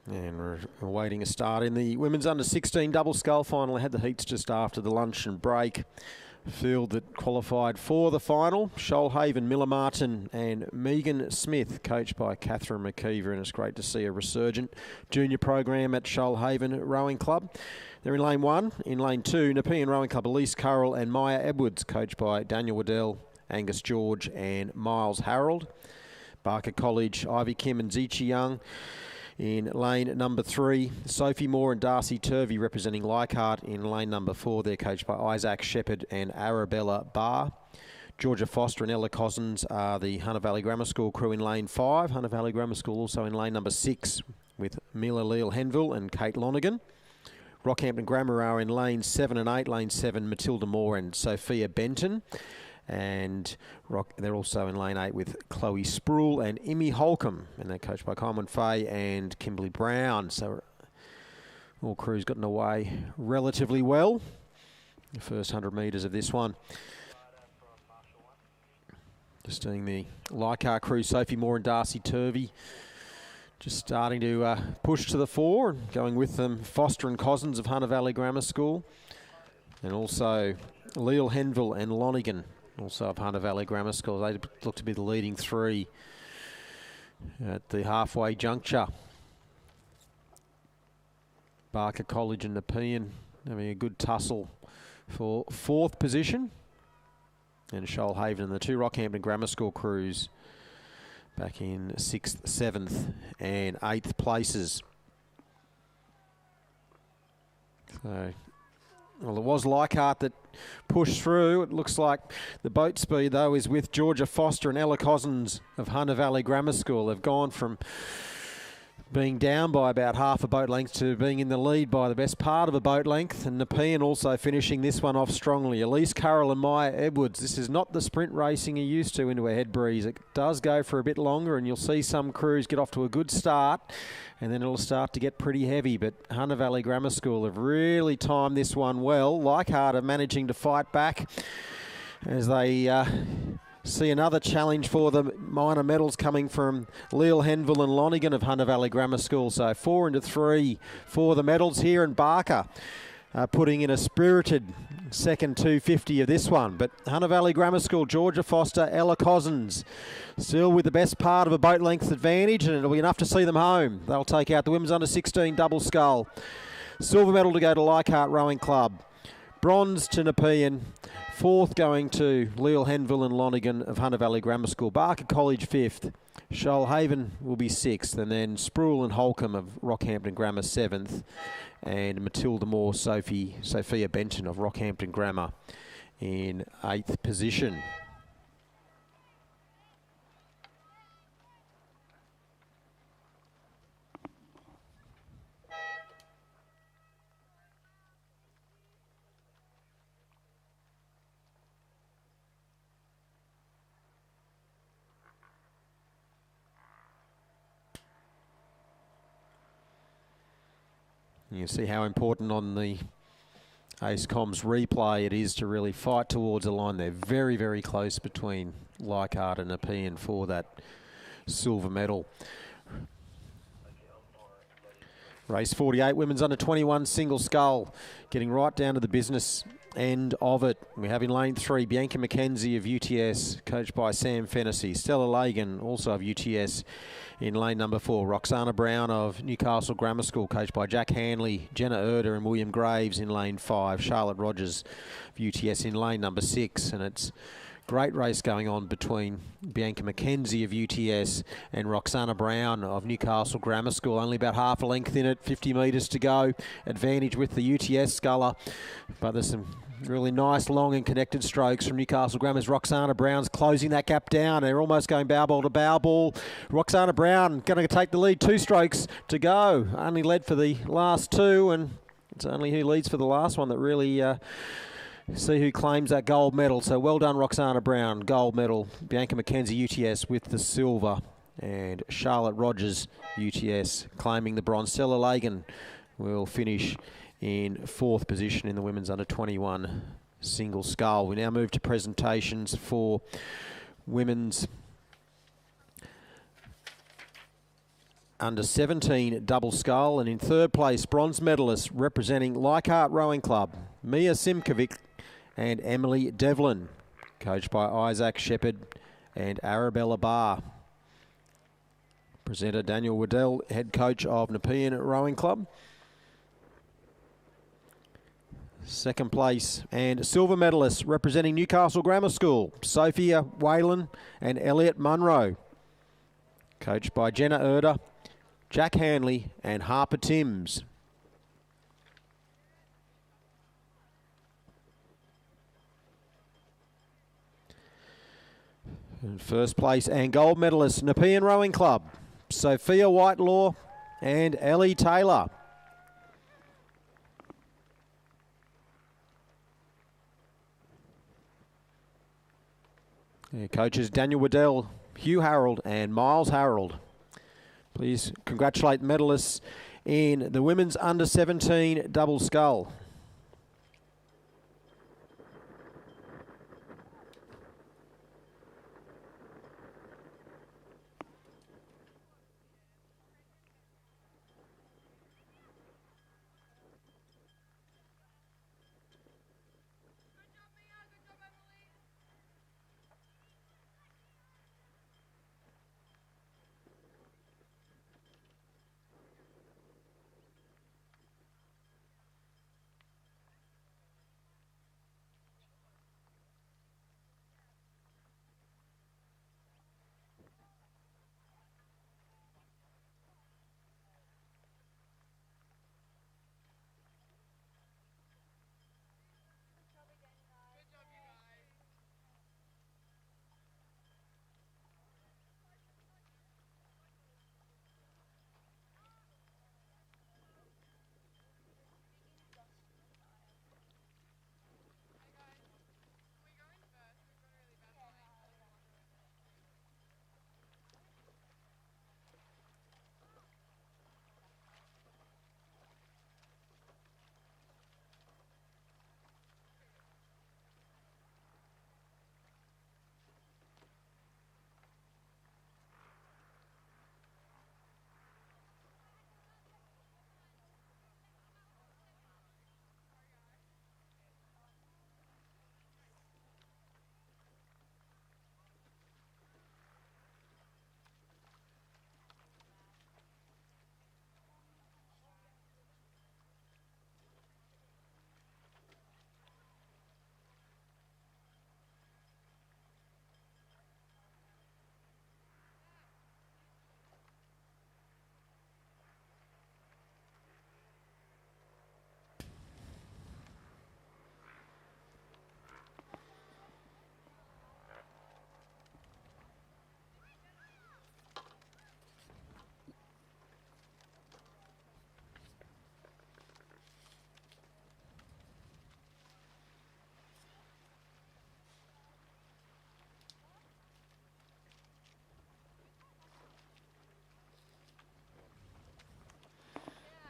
And we're awaiting a start in the women's under-16 double scull final. I had the heats just after the lunch and break. Field that qualified for the final, Shoalhaven, Miller Martin and Megan Smith, coached by Catherine McKeever, and it's great to see a resurgent junior program at Shoalhaven Rowing Club. They're in lane 1. In lane 2, Nepean Rowing Club, Elise Currell and Maya Edwards, coached by Daniel Waddell, Angus George and Miles Harold. Barker College, Ivy Kim and Zichi Young. in lane number 3. Sophie Moore and Darcy Turvey representing Leichhardt in lane number 4. They're coached by Isaac Shepherd and Arabella Barr. Georgia Foster and Ella Cousins are the Hunter Valley Grammar School crew in lane 5. Hunter Valley Grammar School also in lane number 6 with Mila Leal Henville and Kate Lonergan. Rockhampton Grammar are in lane 7 and 8. Lane 7, Matilda Moore and Sophia Benton. And they're also in lane 8 with Chloe Sproul and Imi Holcomb. And they're coached by Kyman Fay and Kimberly Brown. So all crews gotten away relatively well. The first 100 metres of this one. Just seeing the Leichhardt crew, Sophie Moore and Darcy Turvey, just starting to push to the fore, and going with them Foster and Cousins of Hunter Valley Grammar School, and also Leal Henville and Lonergan, also of Hunter Valley Grammar School. They look to be the leading 3 at the halfway juncture. Barker College and Nepean having a good tussle for 4th position. And Shoalhaven and the 2 Rockhampton Grammar School crews back in 6th, 7th and 8th places. So, well, it was Leichhardt that pushed through. It looks like the boat speed, though, is with Georgia Foster and Ella Cousins of Hunter Valley Grammar School. They've gone from being down by about half a boat length to being in the lead by the best part of a boat length. And Nepean also finishing this one off strongly. Elise Currell and Maya Edwards. This is not the sprint racing you're used to into a head breeze. It does go for a bit longer, and you'll see some crews get off to a good start, and then it'll start to get pretty heavy. But Hunter Valley Grammar School have really timed this one well. Leichhardt are managing to fight back as they see another challenge for the minor medals coming from Leal Henville and Lonergan of Hunter Valley Grammar School. So 4 into 3 for the medals here, and Barker putting in a spirited second 250 of this one. But Hunter Valley Grammar School, Georgia Foster, Ella Cousins, still with the best part of a boat length advantage, and it'll be enough to see them home. They'll take out the women's under 16 double scull. Silver medal to go to Leichhardt Rowing Club. Bronze to Nepean. 4th going to Leal Henville and Lonergan of Hunter Valley Grammar School. Barker College 5th. Shoalhaven will be 6th. And then Sproul and Holcomb of Rockhampton Grammar 7th. And Matilda Moore, Sophia Benton of Rockhampton Grammar in 8th position. You see how important on the Ace Comms replay it is to really fight towards a line. They're very, very close between Leichhardt and Nepean for that silver medal. Race 48, women's under 21 single scull, getting right down to the business end of it. We have in lane 3 Bianca McKenzie of UTS, coached by Sam Fennessy. Stella Lagan, also of UTS, in lane number 4. Roxana Brown of Newcastle Grammar School, coached by Jack Hanley. Jenna Erder and William Graves in lane 5. Charlotte Rogers of UTS in lane number 6. And it's great race going on between Bianca McKenzie of UTS and Roxana Brown of Newcastle Grammar School. Only about half a length in it, 50 metres to go. Advantage with the UTS sculler, but there's some really nice long and connected strokes from Newcastle Grammar's Roxana Brown's closing that gap down. They're almost going bow ball to bow ball. Roxana Brown going to take the lead, 2 strokes to go. Only led for the last 2, and it's only who leads for the last one that really see who claims that gold medal. So well done, Roxana Brown, gold medal. Bianca McKenzie, UTS, with the silver. And Charlotte Rogers, UTS, claiming the bronze. Stella Lagan will finish in 4th position in the women's under 21 single scull. We now move to presentations for women's under 17 double scull, and in 3rd place, bronze medalist representing Leichhardt Rowing Club, Mia Simkovic and Emily Devlin, coached by Isaac Shepherd and Arabella Barr. Presenter Daniel Waddell, head coach of Nepean Rowing Club. 2nd place and silver medalists representing Newcastle Grammar School, Sophia Whalen and Elliot Munro, coached by Jenna Erder, Jack Hanley and Harper Timms. And first place and gold medalist, Nepean Rowing Club, Sophia Whitelaw and Ellie Taylor. Yeah, coaches Daniel Waddell, Hugh Harold and Miles Harold. Please congratulate the medalists in the women's under-17 double scull.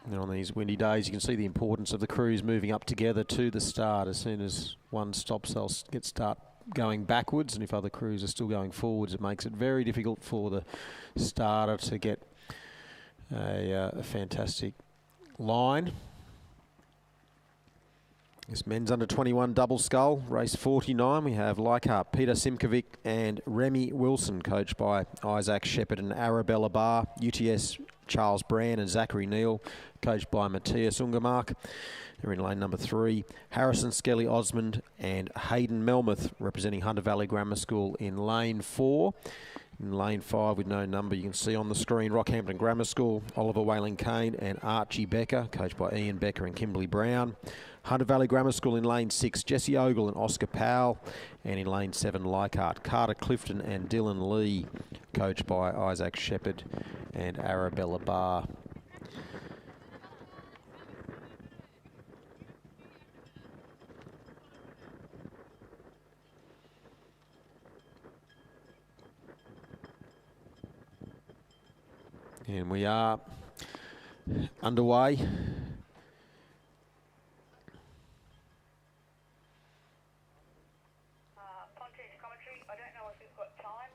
And on these windy days, you can see the importance of the crews moving up together to the start. As soon as one stops, they'll start going backwards, and if other crews are still going forwards, it makes it very difficult for the starter to get a fantastic line. This men's under 21 double scull, race 49. We have Leichhardt, Peter Simkovic and Remy Wilson, coached by Isaac Shepherd and Arabella Barr. UTS, Charles Brand and Zachary Neal, coached by Matthias Ungermark. They're in lane number 3. Harrison Skelly Osmond and Hayden Melmoth, representing Hunter Valley Grammar School, in lane 4. In lane 5 with no number, you can see on the screen Rockhampton Grammar School, Oliver Whaling Kane and Archie Becker, coached by Ian Becker and Kimberly Brown. Hunter Valley Grammar School in lane 6, Jesse Ogle and Oscar Powell. And in lane 7, Leichhardt, Carter Clifton and Dylan Lee, coached by Isaac Shepherd and Arabella Barr. And we are underway. Pontius commentary. I don't know if we've got time.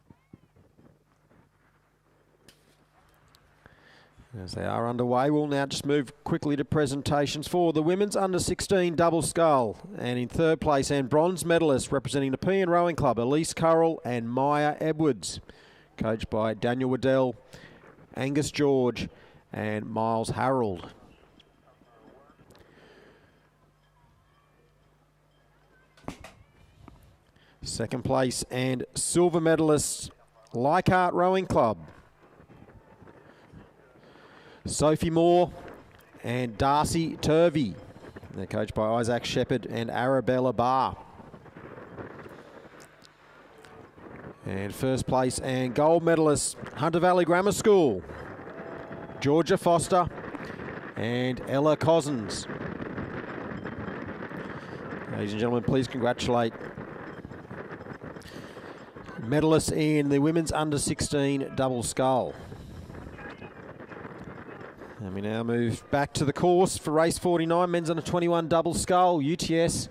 As they are underway, we'll now just move quickly to presentations for the women's under-16 double scull. And in third place and bronze medalist, representing the Nepean Rowing Club, Elise Currell and Maya Edwards, coached by Daniel Waddell, Angus George and Miles Harold. Second place and silver medalists, Leichhardt Rowing Club, Sophie Moore and Darcy Turvey. They're coached by Isaac Shepherd and Arabella Barr. And first place and gold medalist, Hunter Valley Grammar School, Georgia Foster and Ella Cousins. Ladies and gentlemen, please congratulate medalists in the women's under-16 double scull. And we now move back to the course for race 49, men's under-21 double scull. UTS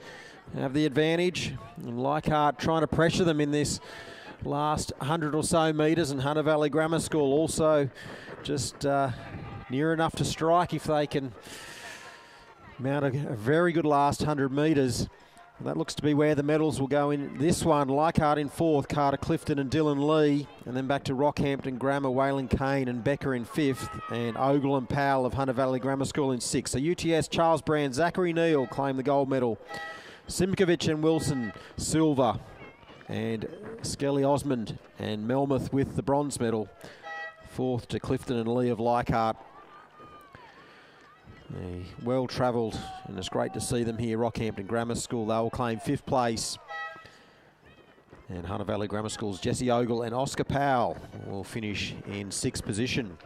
have the advantage, and Leichhardt trying to pressure them in this last 100 or so metres, and Hunter Valley Grammar School also just near enough to strike if they can mount a very good last 100 metres. That looks to be where the medals will go in this one. Leichhardt in fourth, Carter Clifton and Dylan Lee. And then back to Rockhampton Grammar, Waylon Kane and Becker in fifth. And Ogle and Powell of Hunter Valley Grammar School in sixth. So UTS, Charles Brand, Zachary Neal claim the gold medal. Simkovic and Wilson, silver. And Skelly Osmond and Melmoth with the bronze medal. Fourth to Clifton and Lee of Leichhardt. Well travelled, and it's great to see them here. Rockhampton Grammar School, they will claim fifth place. And Hunter Valley Grammar School's Jesse Ogle and Oscar Powell will finish in sixth position.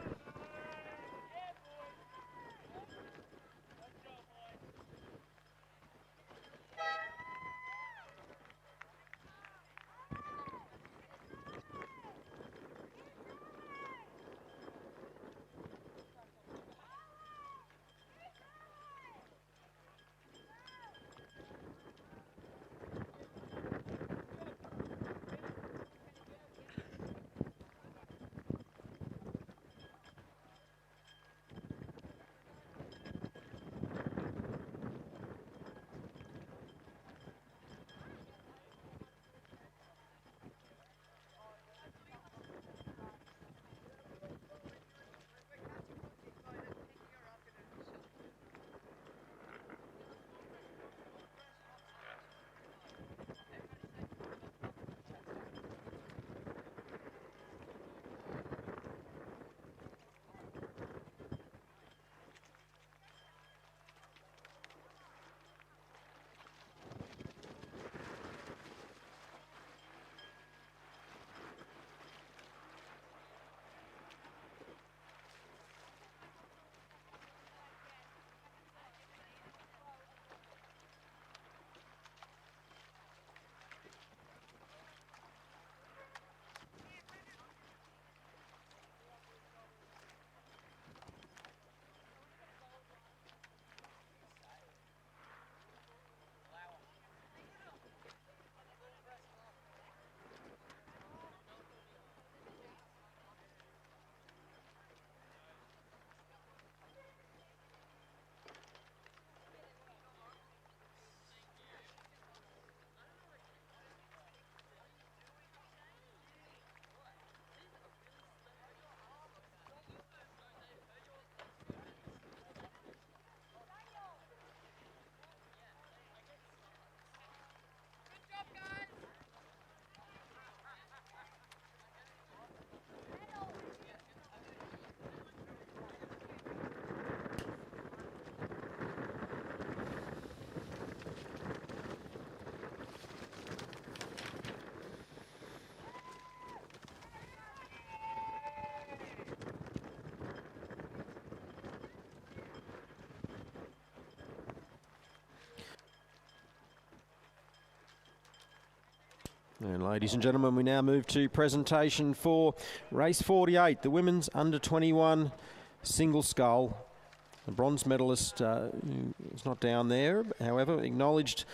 And ladies and gentlemen, we now move to presentation for race 48, the women's under-21 single scull. The bronze medalist is not down there, however, acknowledged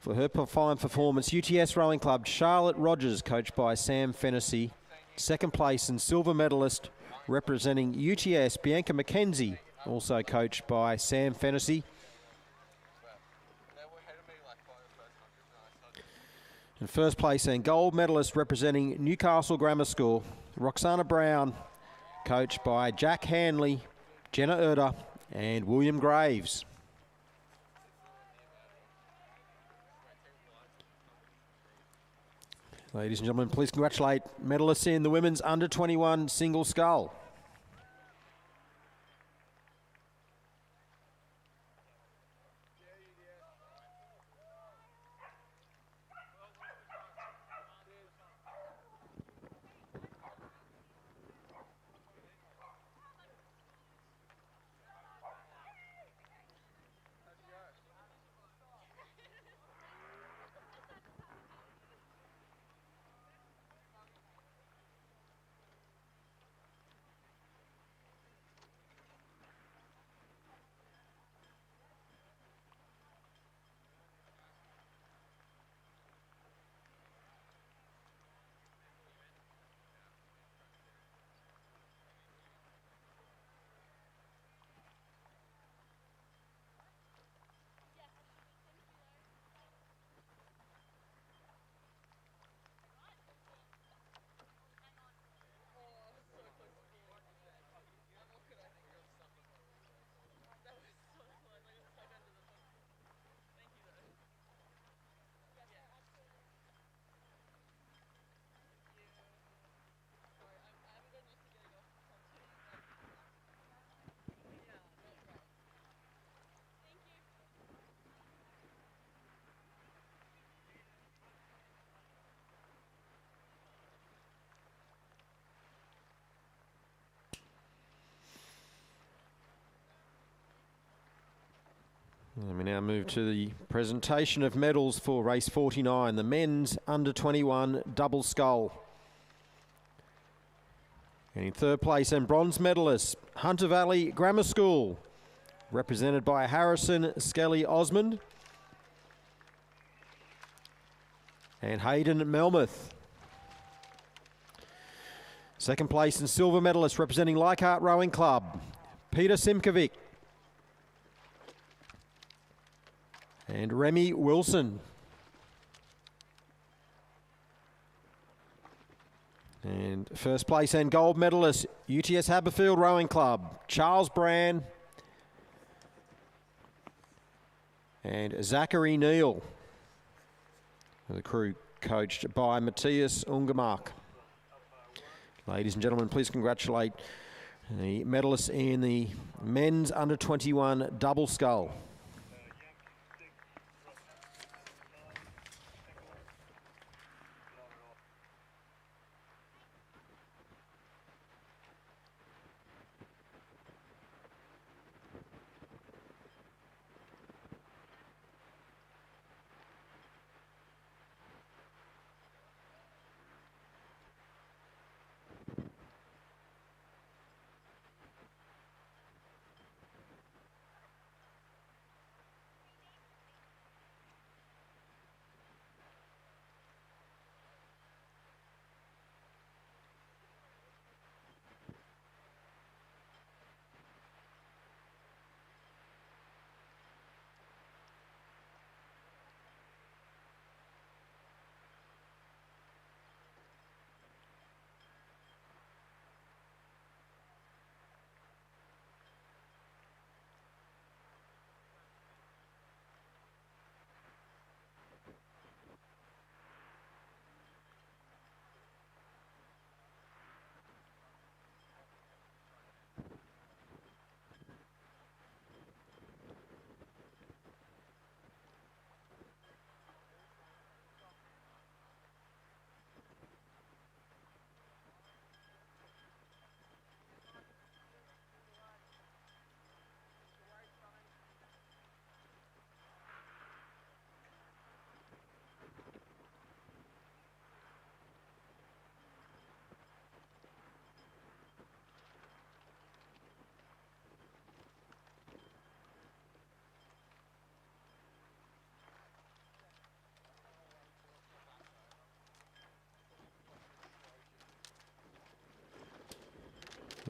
for her fine performance. UTS Rowing Club, Charlotte Rogers, coached by Sam Fennessy. Second place and silver medalist representing UTS, Bianca McKenzie, also coached by Sam Fennessy. And first place and gold medalist representing Newcastle Grammar School, Roxana Brown, coached by Jack Hanley, Jenna Erda and William Graves. Ladies and gentlemen, please congratulate medalists in the women's under-21 single scull. And we now move to the presentation of medals for race 49, the men's under-21 double scull. And in third place and bronze medalist, Hunter Valley Grammar School, represented by Harrison Skelly Osmond and Hayden Melmoth. Second place and silver medalist representing Leichhardt Rowing Club, Peter Simkovic and Remy Wilson. And first place and gold medalist, UTS Haberfield Rowing Club, Charles Brand and Zachary Neal. The crew coached by Matthias Ungemark. Ladies and gentlemen, please congratulate the medalists in the men's under-21 double scull.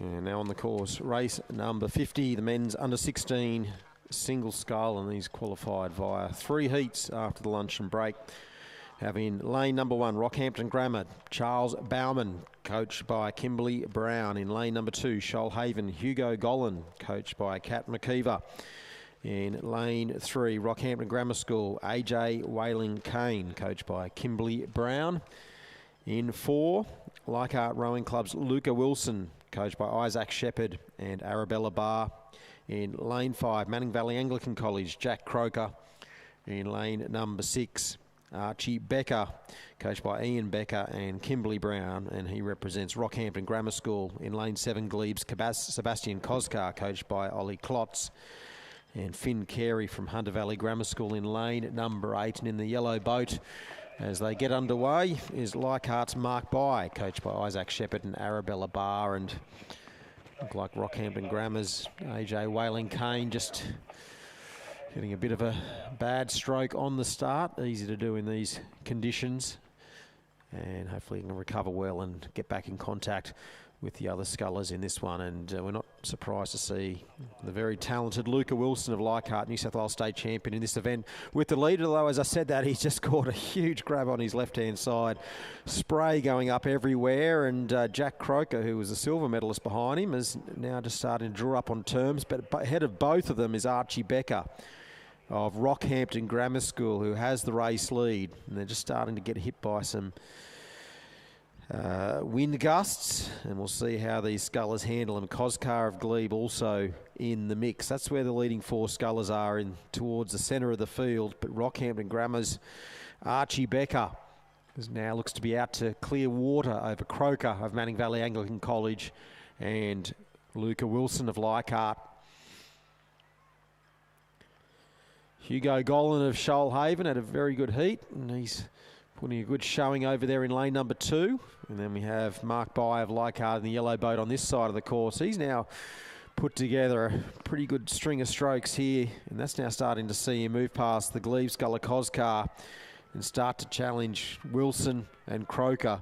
And now on the course, race number 50, the men's under-16 single scull, and these qualified via 3 heats after the luncheon break. Having lane number 1, Rockhampton Grammar, Charles Bauman, coached by Kimberly Brown. In lane number 2, Shoalhaven, Hugo Gollan, coached by Kat McKeever. In lane 3, Rockhampton Grammar School, AJ Whaling Kane, coached by Kimberly Brown. In 4, Leichhardt Rowing Club's Luca Wilson, coached by Isaac Shepherd and Arabella Barr. In lane 5, Manning Valley Anglican College, Jack Croker. In lane number 6, Archie Becker, coached by Ian Becker and Kimberly Brown, and he represents Rockhampton Grammar School. In lane 7, Glebes Sebastian Koskar, coached by Ollie Klotz. And Finn Carey from Hunter Valley Grammar School in lane number 8. And in the yellow boat, as they get underway, is Leichhardt's Mark Bye, coached by Isaac Shepherd and Arabella Barr. And look like Rockhampton Grammar's AJ Whaling Kane just getting a bit of a bad stroke on the start. Easy to do in these conditions. And hopefully he can recover well and get back in contact with the other scullers in this one. And we're not surprised to see the very talented Luca Wilson of Leichhardt, New South Wales State Champion in this event with the lead. Although, as I said that, he's just caught a huge grab on his left-hand side. Spray going up everywhere. And Jack Croker, who was a silver medalist behind him, is now just starting to draw up on terms. But ahead of both of them is Archie Becker of Rockhampton Grammar School, who has the race lead. And they're just starting to get hit by some wind gusts, and we'll see how these scullers handle them. Koskar of Glebe also in the mix. That's where the leading 4 scullers are, in towards the centre of the field. But Rockhampton Grammar's Archie Becker now looks to be out to clear water over Croker of Manning Valley Anglican College and Luca Wilson of Leichhardt. Hugo Golan of Shoalhaven had a very good heat, and he's putting a good showing over there in lane number 2. And then we have Mark Bye of Leichhardt in the yellow boat on this side of the course. He's now put together a pretty good string of strokes here, and that's now starting to see him move past the Glebe Sculler Coscar and start to challenge Wilson and Croker.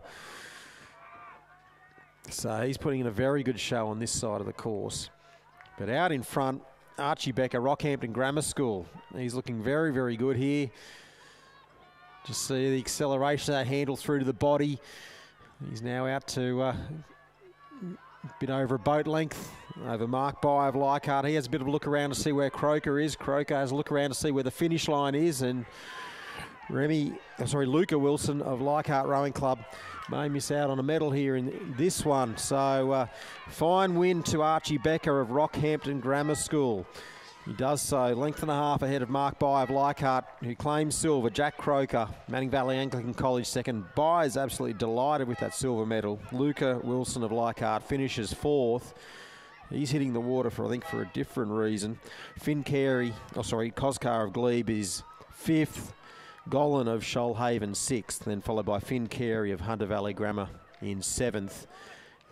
So he's putting in a very good show on this side of the course. But out in front, Archie Becker, Rockhampton Grammar School. He's looking very, very good here. Just see the acceleration of that handle through to the body. He's now out to a bit over a boat length over Mark Bye of Leichhardt. He has a bit of a look around to see where Croker is. Croker has a look around to see where the finish line is, and Luca Wilson of Leichhardt Rowing Club may miss out on a medal here in this one. So fine win to Archie Becker of Rockhampton Grammar School. He does so length and a half ahead of Mark Bye of Leichhardt, who claims silver. Jack Croker, Manning Valley Anglican College second. Bye is absolutely delighted with that silver medal. Luca Wilson of Leichhardt finishes 4th. He's hitting the water for a different reason. Coscar of Glebe is 5th. Golan of Shoalhaven 6th, then followed by Finn Carey of Hunter Valley Grammar in 7th.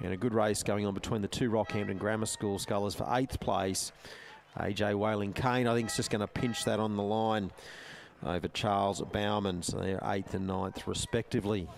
And a good race going on between the 2 Rockhampton Grammar School scullers for 8th place. AJ Whaling Kane, I think, is just going to pinch that on the line over Charles Bauman. So they're 8th and 9th respectively.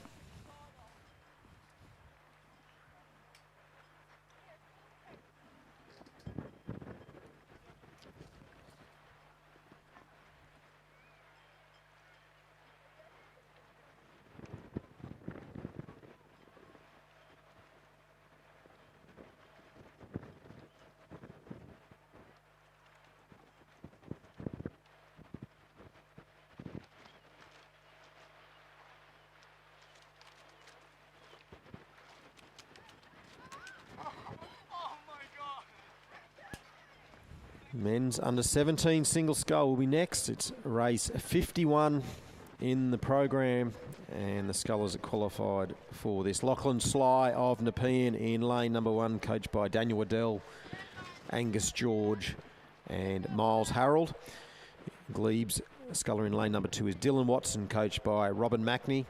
Men's under 17 single scull will be next. It's race 51 in the program, and the scullers are qualified for this. Lachlan Sly of Nepean in lane number 1, coached by Daniel Waddell, Angus George and Miles Harold. Glebe's sculler in lane number 2 is Dylan Watson, coached by Robin Mackney.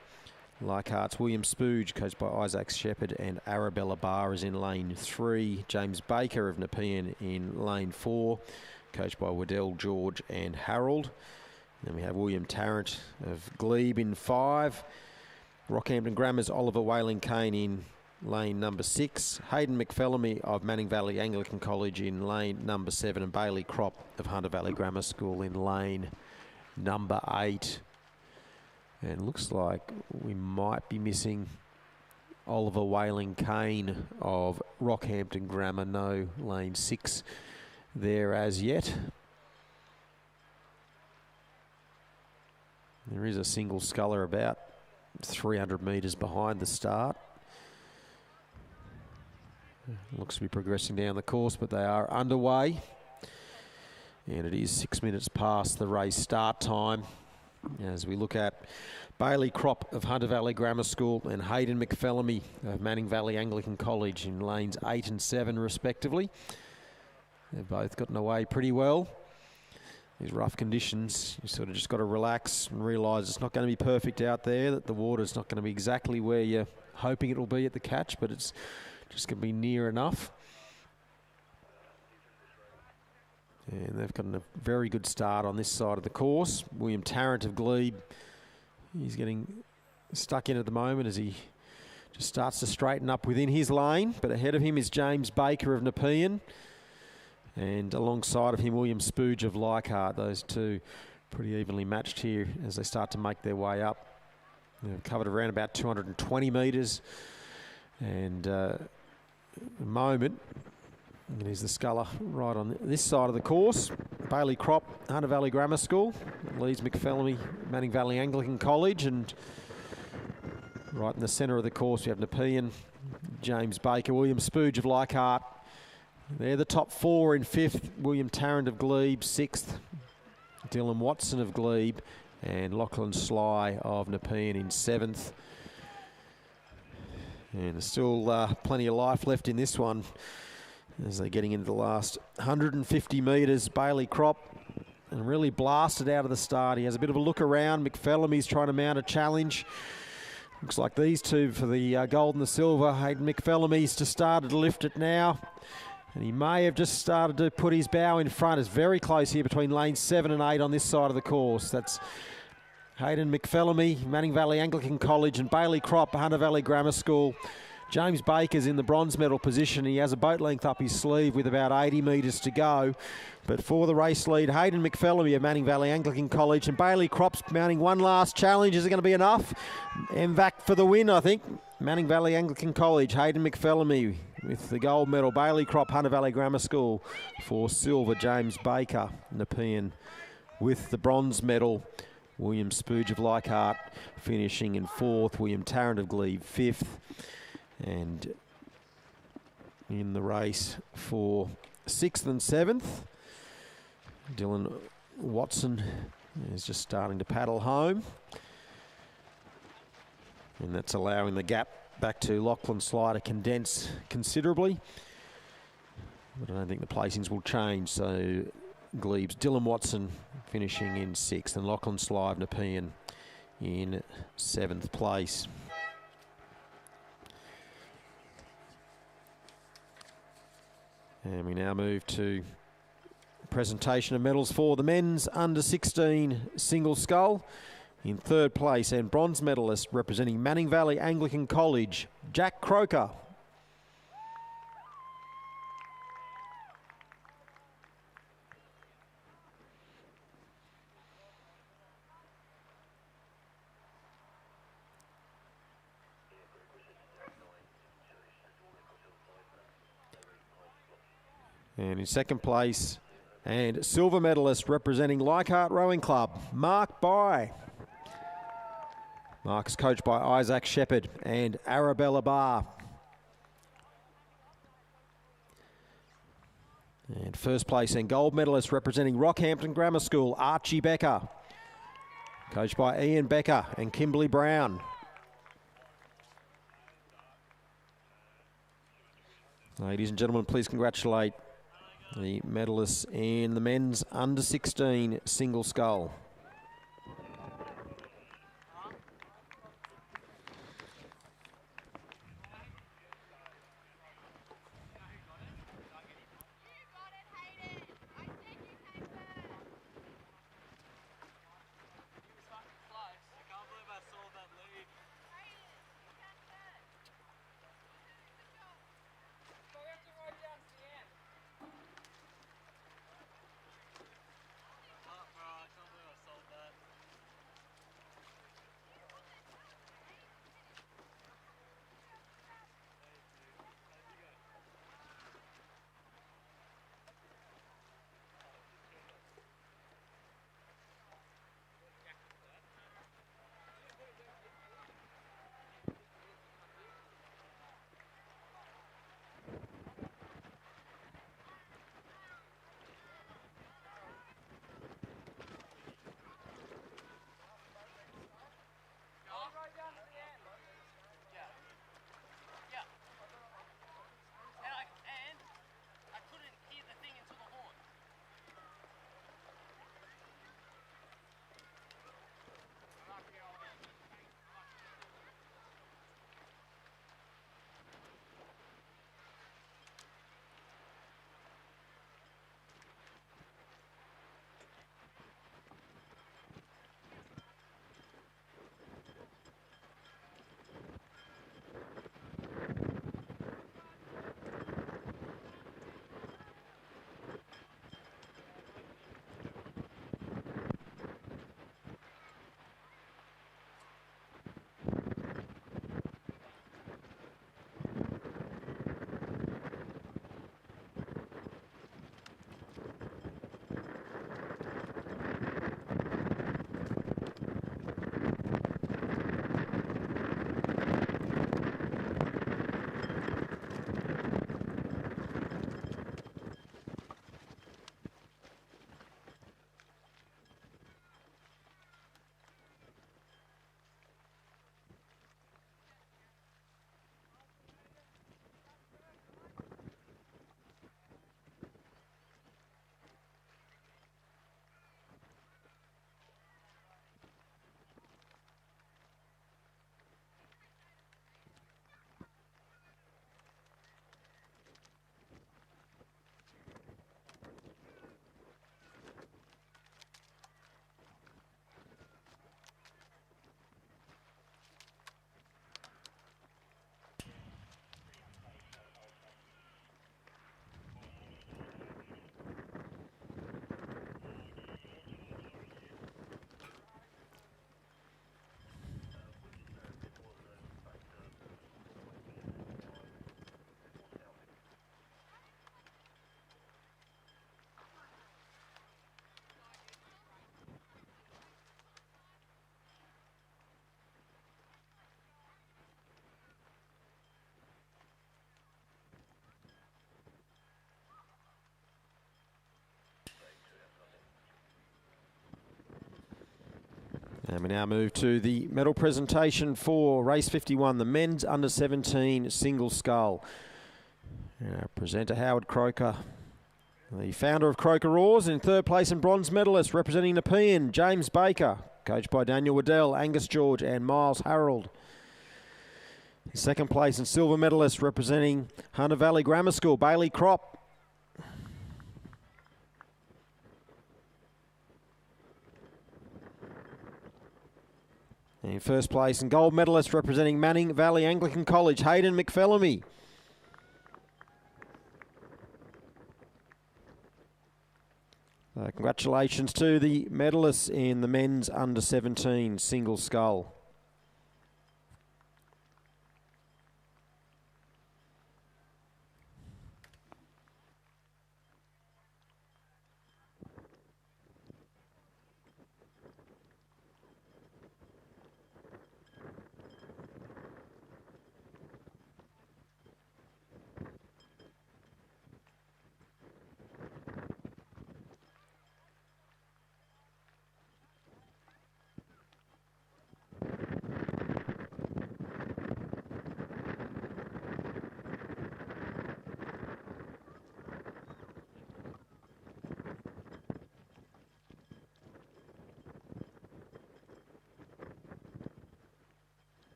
Leichhardt's William Spooge, coached by Isaac Shepherd, and Arabella Barr is in lane 3. James Baker of Nepean in lane 4, coached by Waddell, George and Harold. Then we have William Tarrant of Glebe in 5. Rockhampton Grammar's Oliver Whaling Kane in lane number 6. Hayden McPhellamy of Manning Valley Anglican College in lane number 7. And Bailey Crop of Hunter Valley Grammar School in lane number 8. And looks like we might be missing Oliver Whaling Kane of Rockhampton Grammar. No lane 6 there as yet. There is a single sculler about 300 metres behind the start. Looks to be progressing down the course, but they are underway. And it is 6 minutes past the race start time, as we look at Bailey Crop of Hunter Valley Grammar School and Hayden McPhellamy of Manning Valley Anglican College in lanes 8 and 7 respectively. They've both gotten away pretty well. These rough conditions, you sort of just got to relax and realise it's not going to be perfect out there, that the water's not going to be exactly where you're hoping it will be at the catch, but it's just going to be near enough. And they've gotten a very good start on this side of the course. William Tarrant of Glebe, he's getting stuck in at the moment as he just starts to straighten up within his lane. But ahead of him is James Baker of Nepean. And alongside of him, William Spooge of Leichhardt. Those two pretty evenly matched here as they start to make their way up. They've covered around about 220 metres. And at the moment, and here's the sculler right on this side of the course. Bailey Crop, Hunter Valley Grammar School. Leeds McPhellamy, Manning Valley Anglican College. And right in the centre of the course, we have Nepean, James Baker, William Spooge of Leichhardt. They're the top 4 in 5th. William Tarrant of Glebe, 6th. Dylan Watson of Glebe. And Lachlan Sly of Nepean in 7th. And there's still plenty of life left in this one as they're getting into the last 150 metres. Bailey Crop and really blasted out of the start. He has a bit of a look around. McPhellamy's trying to mount a challenge. Looks like these two for the gold and the silver. Hayden McPhellamy's just started to lift it now. And he may have just started to put his bow in front. It's very close here between lanes 7 and 8 on this side of the course. That's Hayden McPhellamy, Manning Valley Anglican College, and Bailey Crop, Hunter Valley Grammar School. James Baker's in the bronze medal position. He has a boat length up his sleeve with about 80 metres to go. But for the race lead, Hayden McPhellamy of Manning Valley Anglican College, and Bailey Crop's mounting one last challenge. Is it going to be enough? MVAC for the win, I think. Manning Valley Anglican College, Hayden McPhellamy with the gold medal. Bailey Crop, Hunter Valley Grammar School for silver. James Baker, Nepean, with the bronze medal. William Spooge of Leichhardt finishing in 4th. William Tarrant of Glebe 5th. And in the race for 6th and 7th, Dylan Watson is just starting to paddle home. And that's allowing the gap back to Lachlan Sly to condense considerably. But I don't think the placings will change. So Glebe's Dylan Watson finishing in 6th, and Lachlan Sly of Nepean in 7th place. And we now move to presentation of medals for the men's under 16 single scull. In 3rd place and bronze medalist representing Manning Valley Anglican College, Jack Croker. And in 2nd place, and silver medalist representing Leichhardt Rowing Club, Mark Bye. Mark is coached by Isaac Shepherd and Arabella Barr. And 1st place and gold medalist representing Rockhampton Grammar School, Archie Becker, coached by Ian Becker and Kimberly Brown. Ladies and gentlemen, please congratulate the medalists in the men's under 16 single scull. And we now move to the medal presentation for race 51, the men's under 17 single scull. Presenter Howard Croker, the founder of Croker Oars, in third place and bronze medalist representing Nepean, James Baker, coached by Daniel Waddell, Angus George and Miles Harold. Second place and silver medalist representing Hunter Valley Grammar School, Bailey Crop. In first place and gold medalist representing Manning Valley Anglican College, Hayden McPhellamy. Congratulations to the medalists in the men's under 17 single scull.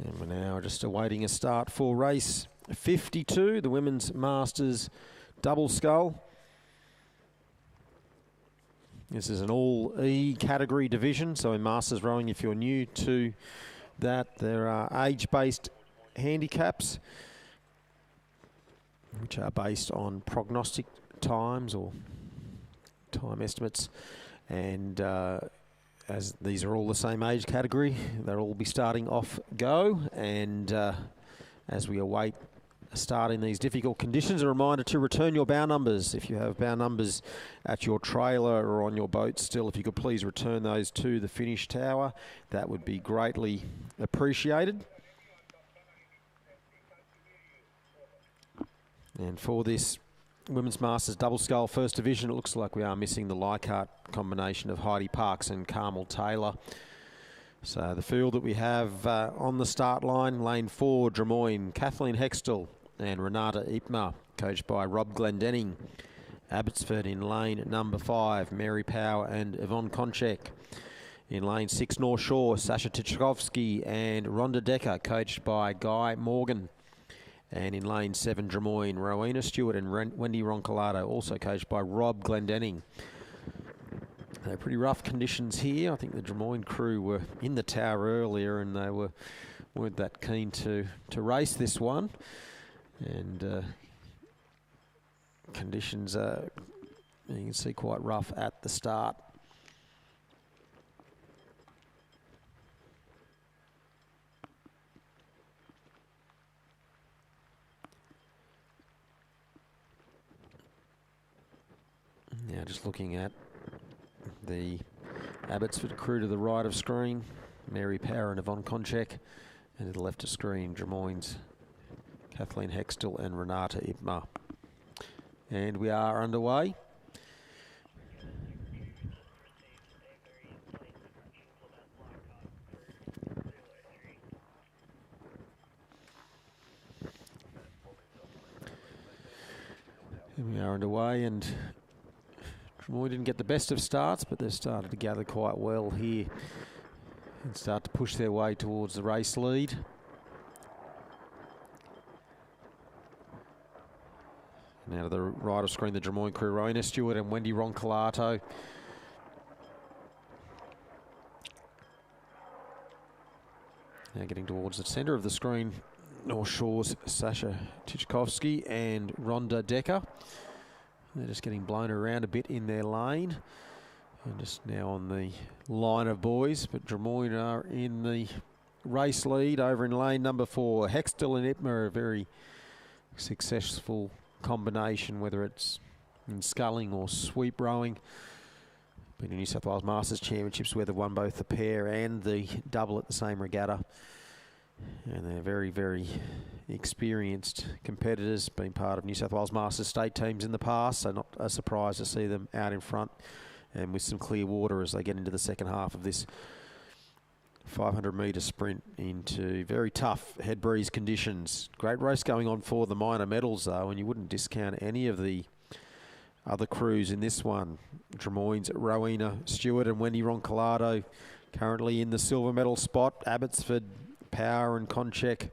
And we're now just awaiting a start for race 52, the Women's Masters Double Scull. This is an all E category division, so in Masters Rowing, if you're new to that, there are age-based handicaps, which are based on prognostic times or time estimates, and as these are all the same age category, they'll all be starting off go, and as we await a start in these difficult conditions, a reminder to return your bow numbers. If you have bow numbers at your trailer or on your boat still, if you could please return those to the finish tower, that would be greatly appreciated. And for this Women's Masters Double Scull First Division, it looks like we are missing the Leichhardt combination of Heidi Parks and Carmel Taylor. So the field that we have on the start line, lane 4, Drummoyne, Kathleen Hextall and Renata Ipma, coached by Rob Glendenning. Abbotsford in lane number 5, Mary Power and Yvonne Konchek. In lane 6, North Shore, Sasha Tchaikovsky and Rhonda Decker, coached by Guy Morgan. And in lane 7, Drummoyne, Rowena Stewart and Wendy Roncolado, also coached by Rob Glendenning. They're pretty rough conditions here. I think the Drummoyne crew were in the tower earlier and they weren't that keen to race this one. And conditions are, you can see, quite rough at the start. Now just looking at the Abbotsford crew to the right of screen, Mary Power and Yvonne Konchek, and to the left of screen, Drummoyne's Kathleen Hextall and Renata Ipma. And we are underway. And we are underway, and Drummoyne didn't get the best of starts, but they've started to gather quite well here and start to push their way towards the race lead. Now to the right of screen, the Drummoyne crew, Rowena Stewart and Wendy Roncolado. Now getting towards the centre of the screen, North Shore's Sasha Tchaikovsky and Rhonda Decker. They're just getting blown around a bit in their lane. And just now on the line of boys, but Drummoyne are in the race lead over in lane number 4. Hextall and Ipma are a very successful combination, whether it's in sculling or sweep rowing. Been in New South Wales Masters Championships where they've won both the pair and the double at the same regatta. And they're very, very experienced competitors, been part of New South Wales Masters state teams in the past, so not a surprise to see them out in front and with some clear water as they get into the second half of this 500 metre sprint into very tough head breeze conditions. Great race going on for the minor medals though, and you wouldn't discount any of the other crews in this one. Drummoyne's Rowena Stewart and Wendy Roncolado currently in the silver medal spot. Abbotsford, Power and Konchek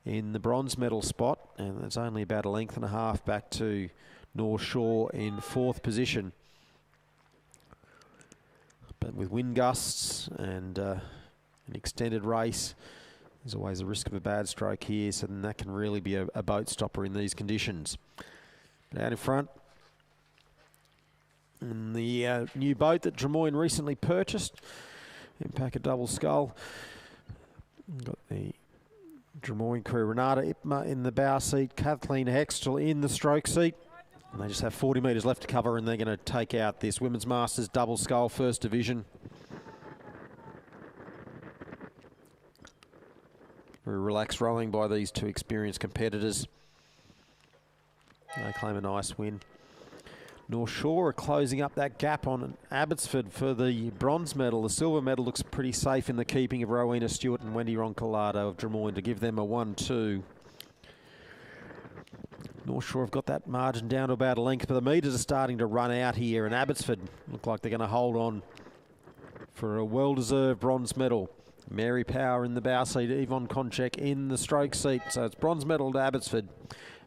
in the bronze medal spot, and it's only about a length and a half back to North Shore in 4th position. But with wind gusts and an extended race, there's always a risk of a bad stroke here, so then that can really be a boat stopper in these conditions. But out in front, in the new boat that Drummoyne recently purchased, Impact Double Scull, got the Drummoyne crew, Renata Ipma in the bow seat, Kathleen Hextall in the stroke seat. And they just have 40 metres left to cover, and they're going to take out this Women's Masters Double Scull First Division. Very relaxed rowing by these two experienced competitors. They claim a nice win. North Shore are closing up that gap on Abbotsford for the bronze medal. The silver medal looks pretty safe in the keeping of Rowena Stewart and Wendy Roncolado of Drummoyne to give them a 1-2. North Shore have got that margin down to about a length, but the metres are starting to run out here, and Abbotsford look like they're going to hold on for a well-deserved bronze medal. Mary Power in the bow seat, Yvonne Konchek in the stroke seat. So it's bronze medal to Abbotsford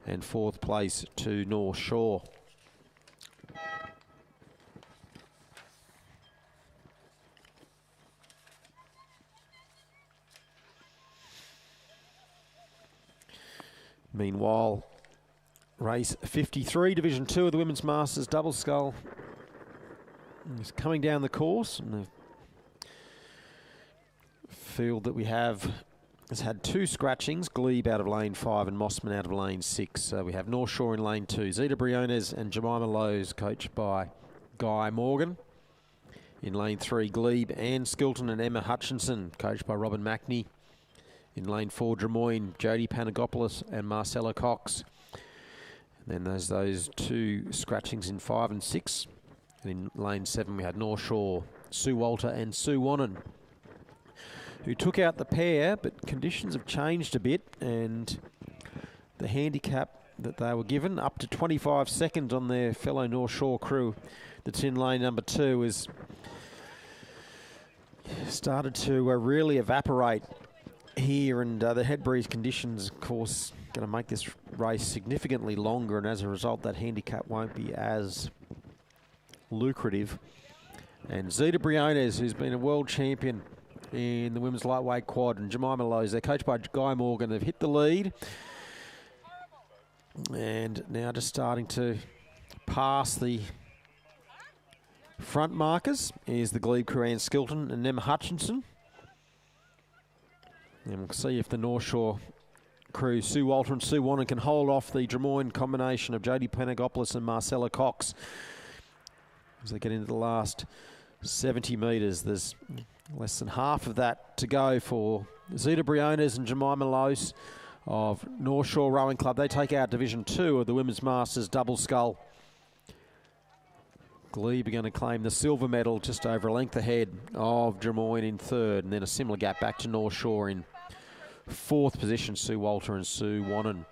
and 4th place to North Shore. Meanwhile, race 53, Division 2 of the Women's Masters Double Scull is coming down the course. And the field that we have has had 2 scratchings, Glebe out of lane 5 and Mossman out of lane 6. So we have North Shore in lane 2, Zeta Briones and Jemima Lowe's, coached by Guy Morgan. In lane 3, Glebe, Anne Skilton and Emma Hutchinson, coached by Robin Mackney. In lane 4, Drummoyne, Jodie Panagopoulos and Marcella Cox. And then there's those 2 scratchings in 5 and 6. And in lane 7 we had North Shore, Sue Walter and Sue Wannon, who took out the pair, but conditions have changed a bit, and the handicap that they were given, up to 25 seconds on their fellow North Shore crew that's in lane number 2, is started to really evaporate here, and the head breeze conditions, of course, going to make this race significantly longer, and as a result that handicap won't be as lucrative. And Zeta Briones, who's been a world champion in the women's lightweight quad, and Jemima Lowe's, they're coached by Guy Morgan. They've hit the lead and now just starting to pass the front markers is the Glebe crew, Anne Skilton and Emma Hutchinson. And we'll see if the North Shore crew, Sue Walter and Sue Wannon, can hold off the Drummoyne combination of Jodie Panagopoulos and Marcella Cox as they get into the last 70 metres. There's less than half of that to go for Zeta Briones and Jemima Lowe's of North Shore Rowing Club. They take out Division 2 of the Women's Masters Double Scull. Glebe are going to claim the silver medal just over a length ahead of Drummoyne in 3rd, and then a similar gap back to North Shore in 4th position, Sue Walter and Sue Wannon.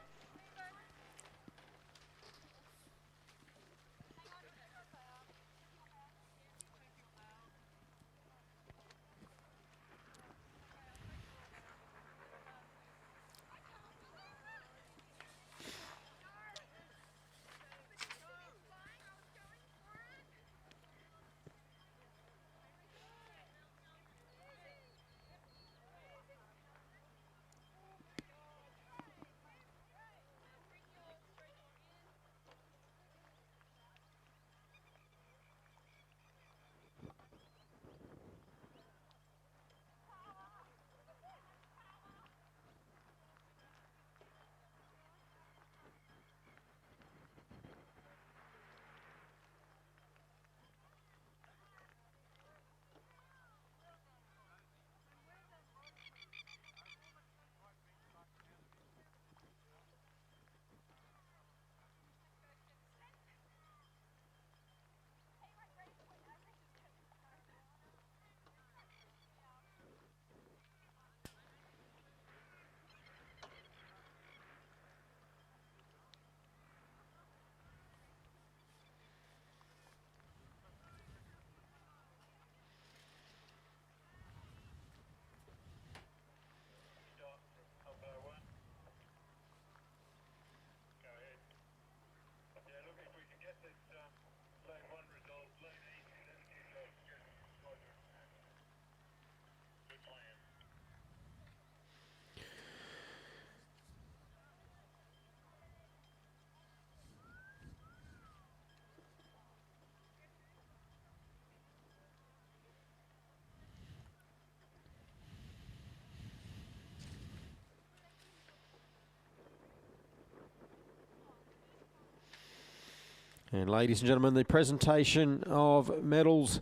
And ladies and gentlemen, the presentation of medals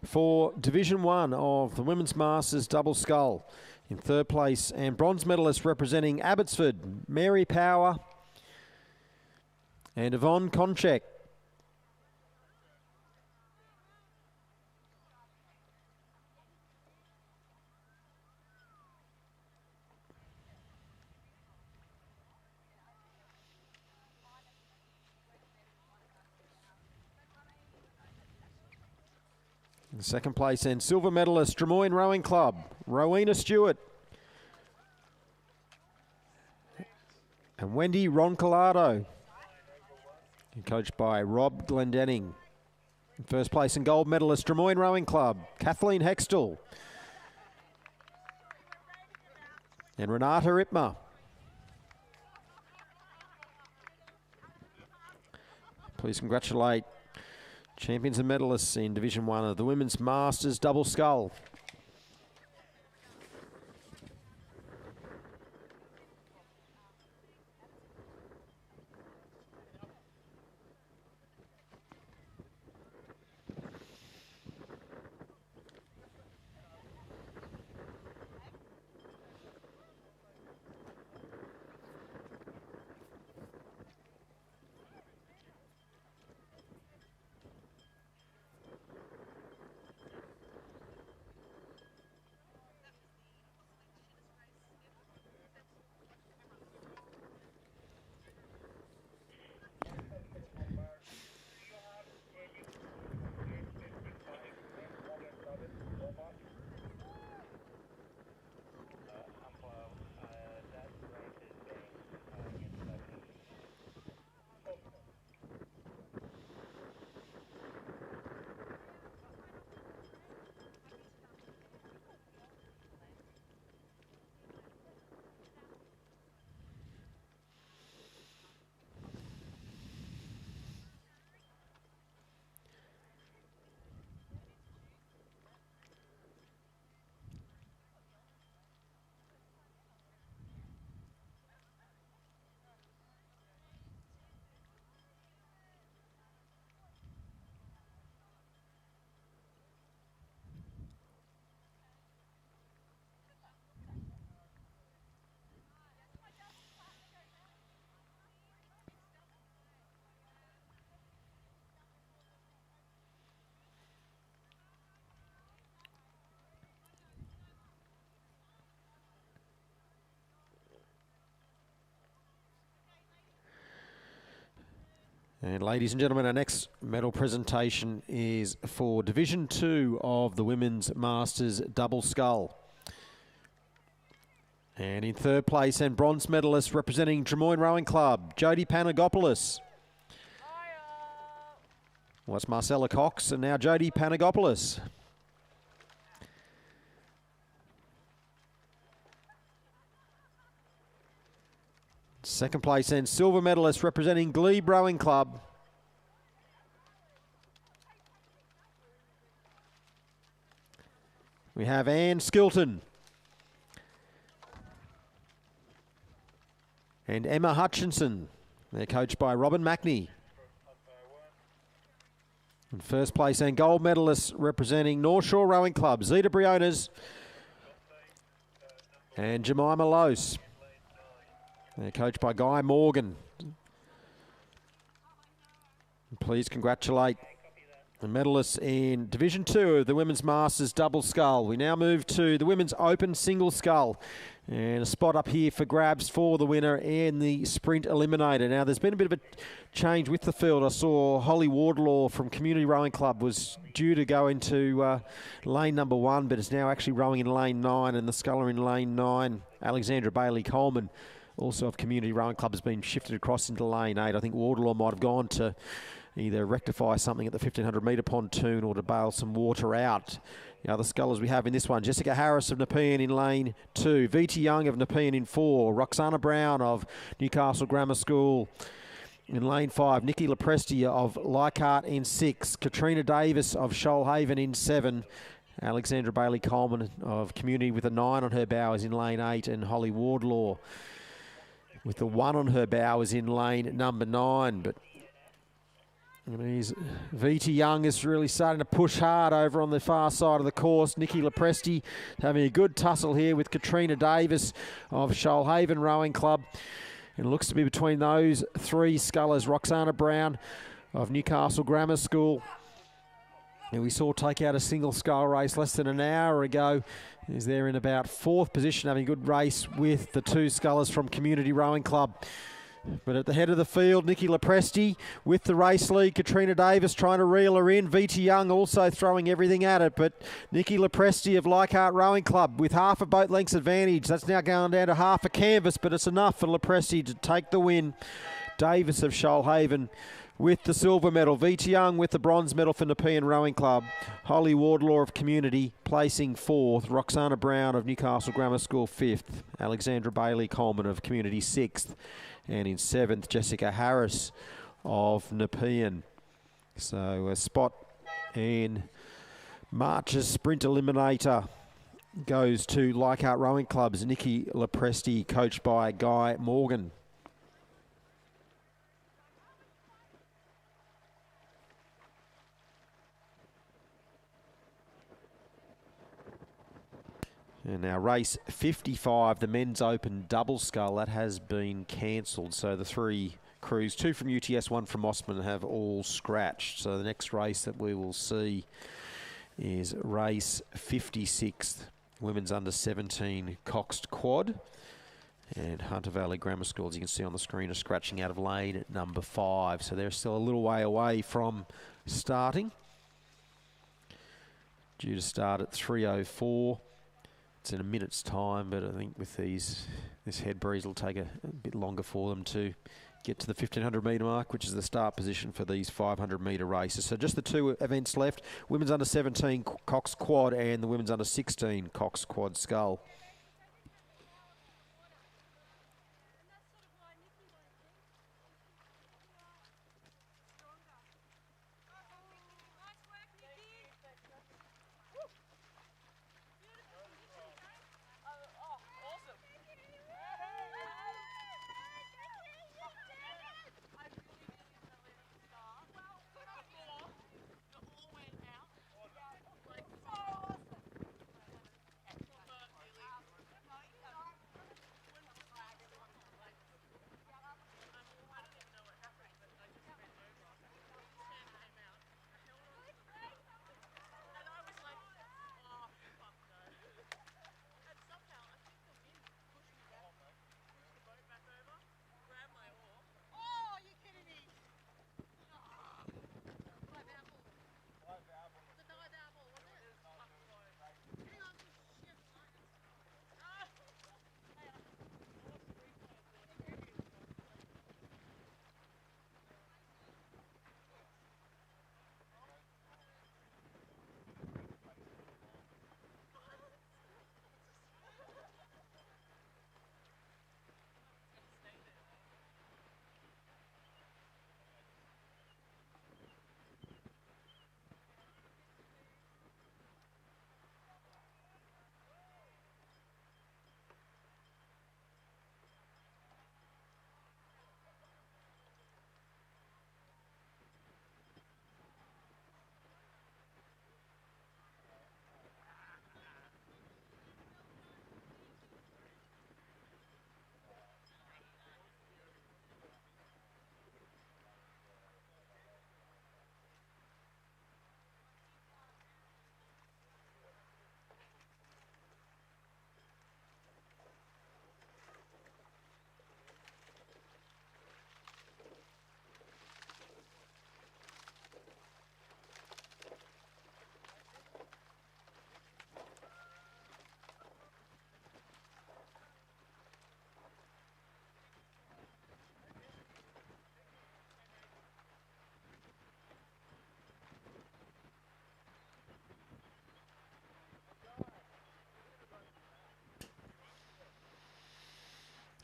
for Division 1 of the Women's Masters Double Scull. In 3rd place and bronze medalist representing Abbotsford, Mary Power and Yvonne Konchek. In 2nd place and silver medalist Drummoyne Rowing Club, Rowena Stewart. And Wendy Roncolado, coached by Rob Glendenning. First place in gold medalist, Drummoyne Rowing Club, Kathleen Hextall. And Renata Ipma. Please congratulate champions and medalists in Division 1 of the Women's Masters Double Scull. And ladies and gentlemen, our next medal presentation is for Division 2 of the Women's Masters Double Scull. And in third place and bronze medalist representing Drummoyne Rowing Club, Jodie Panagopoulos. Well, it's Marcella Cox and now Jodie Panagopoulos. Second place and silver medalist representing Glebe Rowing Club. We have Anne Skilton and Emma Hutchinson. They're coached by Robin Mackney. And first place and gold medalist representing North Shore Rowing Club, Zeta Briones and Jemima Lose. They're coached by Guy Morgan. Please congratulate the medalists in Division 2 of the Women's Masters Double Scull. We now move to the Women's Open Single Scull. And a spot up here for grabs for the winner in the Sprint Eliminator. Now, there's been a bit of a change with the field. I saw Holly Wardlaw from Community Rowing Club was due to go into lane number 1, but is now actually rowing in lane 9, and the sculler in lane 9, Alexandra Bailey Coleman, also of Community Rowing Club, has been shifted across into lane 8. I think Wardlaw might have gone to either rectify something at the 1500 metre pontoon or to bail some water out. The other scullers we have in this one, Jessica Harris of Nepean in lane 2, Vita Young of Nepean in 4, Roxana Brown of Newcastle Grammar School in lane 5, Nikki Lepresti of Leichhardt in 6, Katrina Davis of Shoalhaven in 7, Alexandra Bailey Coleman of Community with a 9 on her bow is in lane 8, and Holly Wardlaw with the 1 on her bow is in lane number 9. But Vita Young is really starting to push hard over on the far side of the course. Nikki Lepresti having a good tussle here with Katrina Davis of Shoalhaven Rowing Club. And it looks to be between those three scullers, Roxana Brown of Newcastle Grammar School, who we saw take out a single scull race less than an hour ago, is there in about 4th position, having a good race with the 2 scullers from Community Rowing Club. But at the head of the field, Nikki Lepresti with the race lead. Katrina Davis trying to reel her in. Vita Young also throwing everything at it. But Nikki Lepresti of Leichhardt Rowing Club with half a boat length's advantage. That's now going down to half a canvas, but it's enough for Lepresti to take the win. Davis of Shoalhaven with the silver medal. Vita Young with the bronze medal for Nepean Rowing Club. Holly Wardlaw of Community placing 4th. Roxana Brown of Newcastle Grammar School 5th. Alexandra Bailey Coleman of Community 6th. And in 7th, Jessica Harris of Nepean. So a spot in March's Sprint Eliminator goes to Leichhardt Rowing Club's Nikki Lepresti, coached by Guy Morgan. And now race 55, the men's open double scull, that has been cancelled. So the 3 crews, 2 from UTS, 1 from Osman, have all scratched. So the next race that we will see is race 56, women's under 17 Coxed Quad. And Hunter Valley Grammar School, as you can see on the screen, are scratching out of lane at number 5. So they're still a little way away from starting. Due to start at 3:04. It's in a minute's time, but I think with this head breeze, it'll take a bit longer for them to get to the 1500 metre mark, which is the start position for these 500 metre races. So just the 2 events left, women's under 17 Cox Quad and the women's under 16 Cox Quad Scull.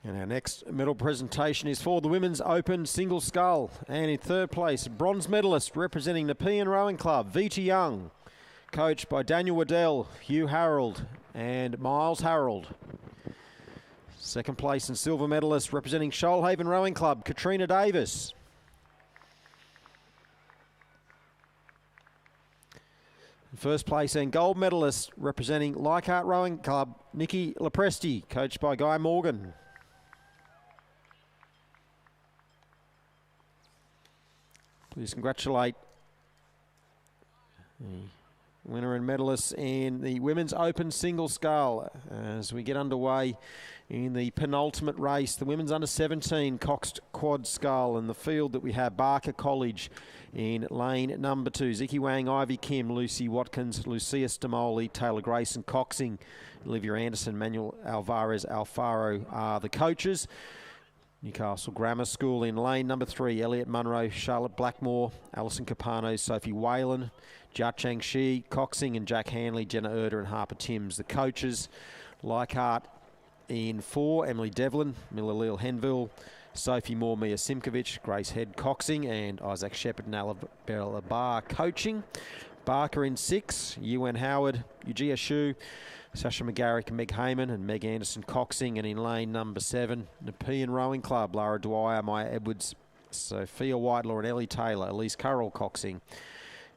And our next medal presentation is for the Women's Open Single Scull. And in 3rd place, bronze medalist representing Nepean Rowing Club, Vita Young, coached by Daniel Waddell, Hugh Harold and Miles Harold. 2nd place and silver medalist representing Shoalhaven Rowing Club, Katrina Davis. First place and gold medalist representing Leichhardt Rowing Club, Nikki Lepresti, coached by Guy Morgan. Please congratulate the winner and medalists in the Women's Open Single Scull as we get underway in the penultimate race, the Women's Under 17 Coxed Quad Scull. In the field that we have Barker College in lane number 2. Ziki Wang, Ivy Kim, Lucy Watkins, Lucia Stamoli, Taylor Grayson, Coxing, Olivia Anderson, Manuel Alvarez Alfaro are the coaches. Newcastle Grammar School in lane number 3, Elliot Munro, Charlotte Blackmore, Alison Capano, Sophie Whalen, Jia Chang Shi, Coxing and Jack Hanley, Jenna Erder and Harper Timms. The coaches, Leichhardt in 4, Emily Devlin, Miller Leal Henville, Sophie Moore, Mia Simkovich, Grace Head Coxing and Isaac Shepherd and Alabella Barr coaching. Barker in 6, Ewan Howard, Eugenia Shu, Sasha McGarrick, Meg Heyman and Meg Anderson Coxing. And in lane number 7, Nepean Rowing Club, Lara Dwyer, Maya Edwards, Sophia Whitelaw and Ellie Taylor, Elise Carroll Coxing.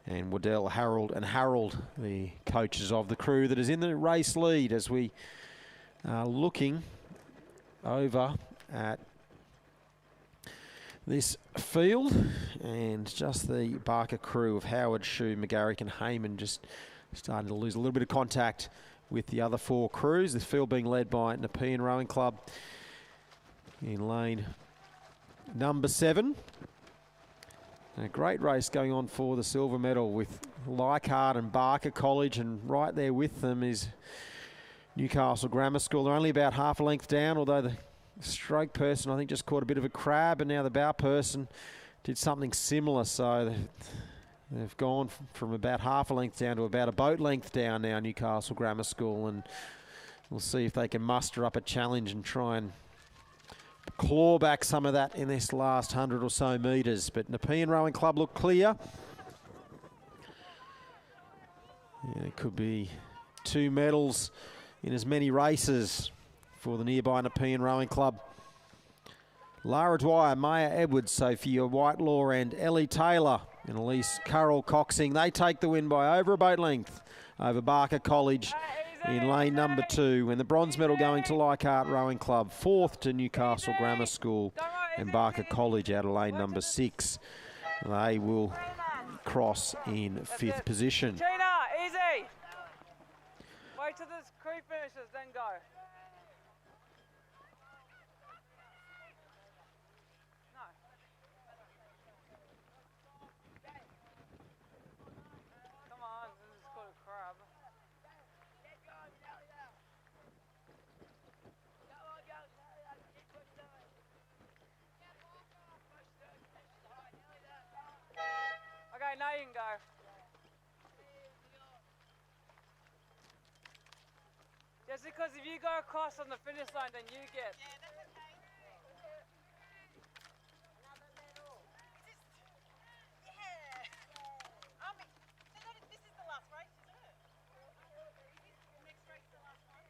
And Waddell Harold and Harold, the coaches of the crew that is in the race lead as we are looking over at this field. And just the Barker crew of Howard, Shu, McGarrick and Heyman just starting to lose a little bit of contact with the other 4 crews. The field being led by Nepean Rowing Club in lane number 7. And a great race going on for the silver medal with Leichhardt and Barker College, and right there with them is Newcastle Grammar School. They're only about half a length down, although the stroke person I think just caught a bit of a crab, and now the bow person did something similar, so they've gone from about half a length down to about a boat length down now, Newcastle Grammar School, and we'll see if they can muster up a challenge and try and claw back some of that in this last 100 or so metres. But Nepean Rowing Club look clear. Yeah, it could be 2 medals in as many races for the nearby Nepean Rowing Club. Lara Dwyer, Maya Edwards, Sophia Whitelaw and Ellie Taylor and Elise Carroll Coxing. They take the win by over a boat length over Barker College in lane number 2. And the bronze medal going to Leichhardt Rowing Club, 4th to Newcastle Grammar School and Barker College out of lane number 6. They will cross in 5th position. Gina, easy. Wait till this crew finishes, then go. No. Come on, this is called a crab. Okay, now you can go. Just because if you go across on the finish line, then you get. Yeah, that's okay. Another medal. Yeah. So this is the last race, isn't it? Is the next race the last one?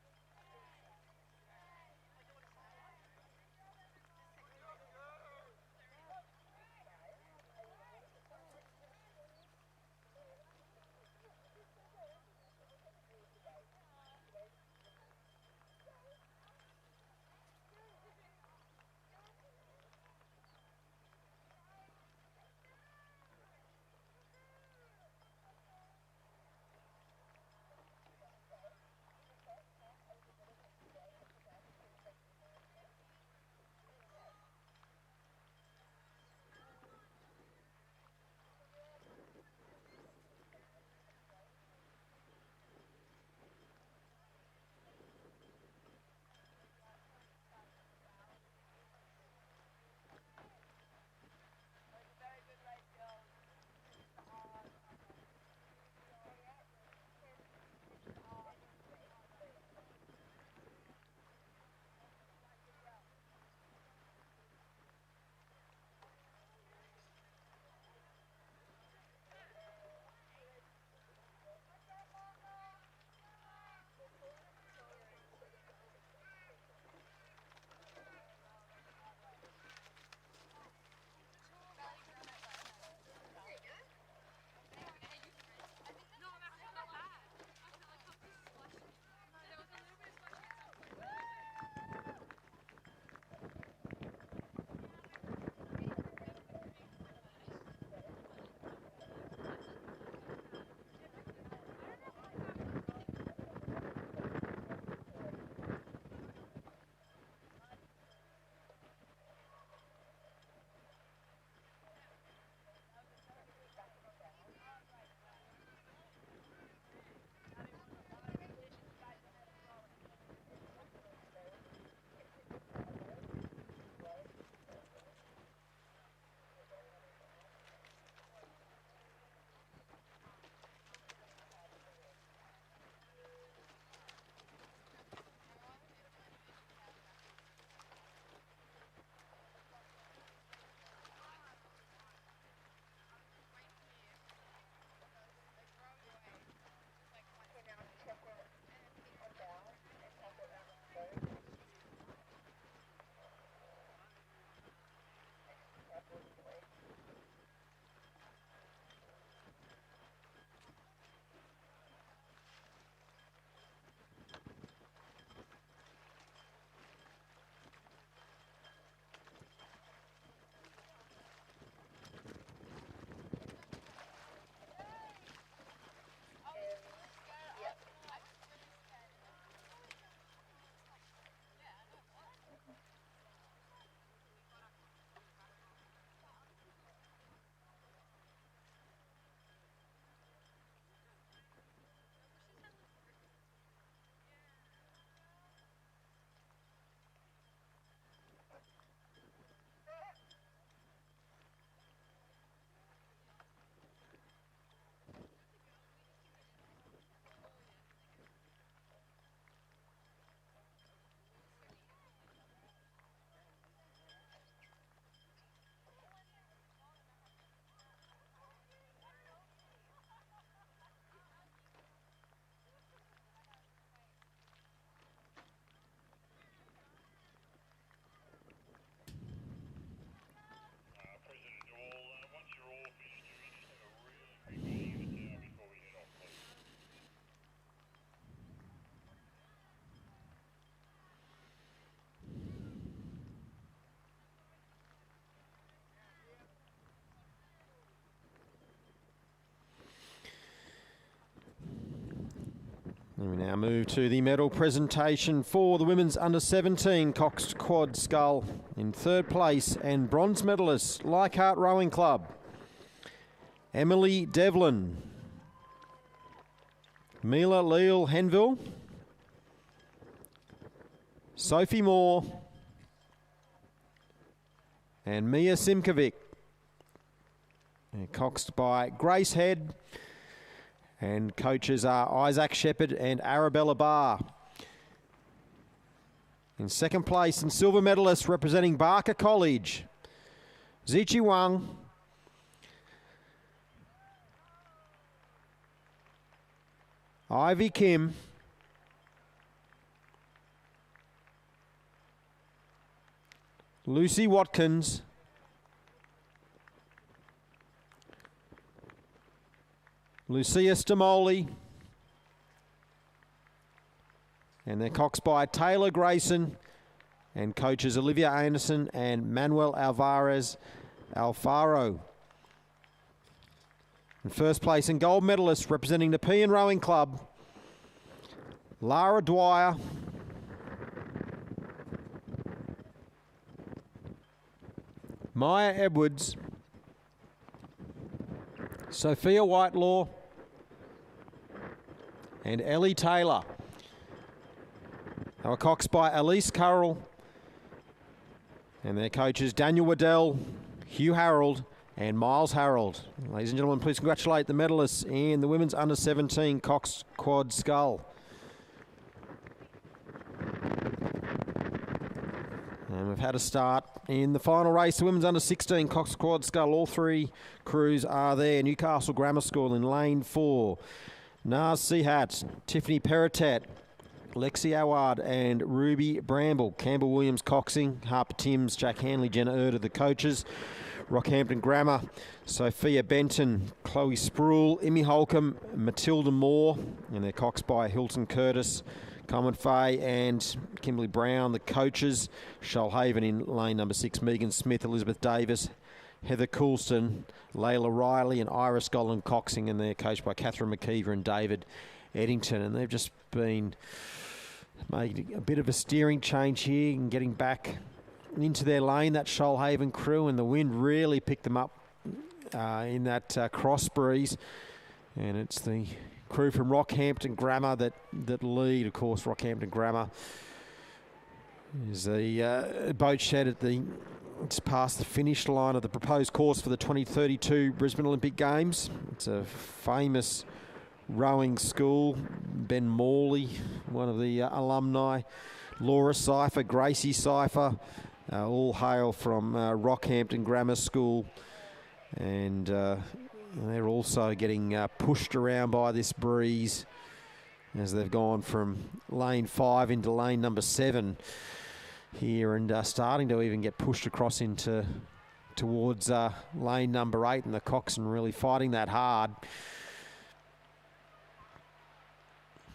We now move to the medal presentation for the women's under-17 Coxed Quad Scull. In third place and bronze medalist, Leichhardt Rowing Club, Emily Devlin, Mila Leal Henville, Sophie Moore, and Mia Simkovic. Coxed by Grace Head, and coaches are Isaac Shepherd and Arabella Barr. In second place and silver medalist representing Barker College, Zichi Wang, Ivy Kim, Lucy Watkins, Lucia Stamoli, and they're coxed by Taylor Grayson and coaches Olivia Anderson and Manuel Alvarez Alfaro. In first place and gold medalist representing the Nepean Rowing Club, Lara Dwyer, Maya Edwards, Sophia Whitelaw, and Ellie Taylor. They were coxed by Elise Currell and their coaches Daniel Waddell, Hugh Harold and Miles Harold. Ladies and gentlemen, please congratulate the medalists in the women's under-17 Coxed Quad Scull. And we've had a start in the final race, the women's under-16 Coxed Quad Scull. All three crews are there. Newcastle Grammar School in lane 4. Naz Sihat, Tiffany Peritet, Lexi Award and Ruby Bramble. Campbell Williams coxing, Harper Timms, Jack Hanley, Jenna Erda the coaches. Rockhampton Grammar, Sophia Benton, Chloe Sproul, Emmy Holcomb, Matilda Moore, and they're coxed by Hilton Curtis, Coleman Fay and Kimberly Brown, the coaches. Shoalhaven in lane number 6, Megan Smith, Elizabeth Davis, Heather Coulston, Layla Riley and Iris Golden coxing, and they're coached by Catherine McKeever and David Eddington. And they've just been making a bit of a steering change here and getting back into their lane, that Shoalhaven crew, and the wind really picked them up in that cross breeze. And it's the crew from Rockhampton Grammar that lead. Of course, Rockhampton Grammar is the boat shed at it's past the finish line of the proposed course for the 2032 Brisbane Olympic Games. It's a famous rowing school. Ben Morley, one of the alumni, Laura Cypher, Gracie Cypher, all hail from Rockhampton Grammar School, and they're also getting pushed around by this breeze as they've gone from lane 5 into lane number 7 here, and starting to even get pushed across towards lane number 8, and the coxswain really fighting that hard.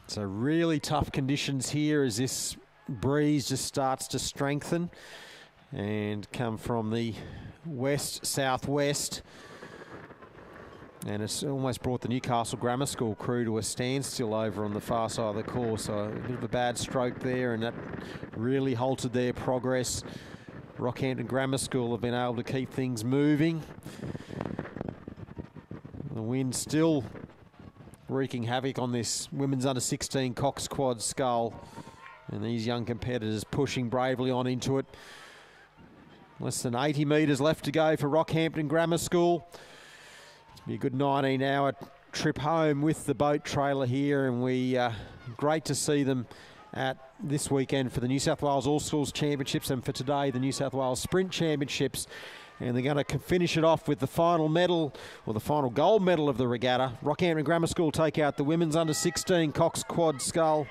So really tough conditions here as this breeze just starts to strengthen and come from the west-southwest. And it's almost brought the Newcastle Grammar School crew to a standstill over on the far side of the course. So a bit of a bad stroke there, and that really halted their progress. Rockhampton Grammar School have been able to keep things moving. The wind still wreaking havoc on this women's under-16 Cox Quad Scull. And these young competitors pushing bravely on into it. Less than 80 metres left to go for Rockhampton Grammar School. Be a good 19-hour trip home with the boat trailer here, and we great to see them at this weekend for the New South Wales All Schools Championships, and for today the New South Wales Sprint Championships. And they're going to finish it off with the final medal, or the final gold medal of the regatta. Rockhampton Grammar School take out the women's under-16 Cox Quad Scull.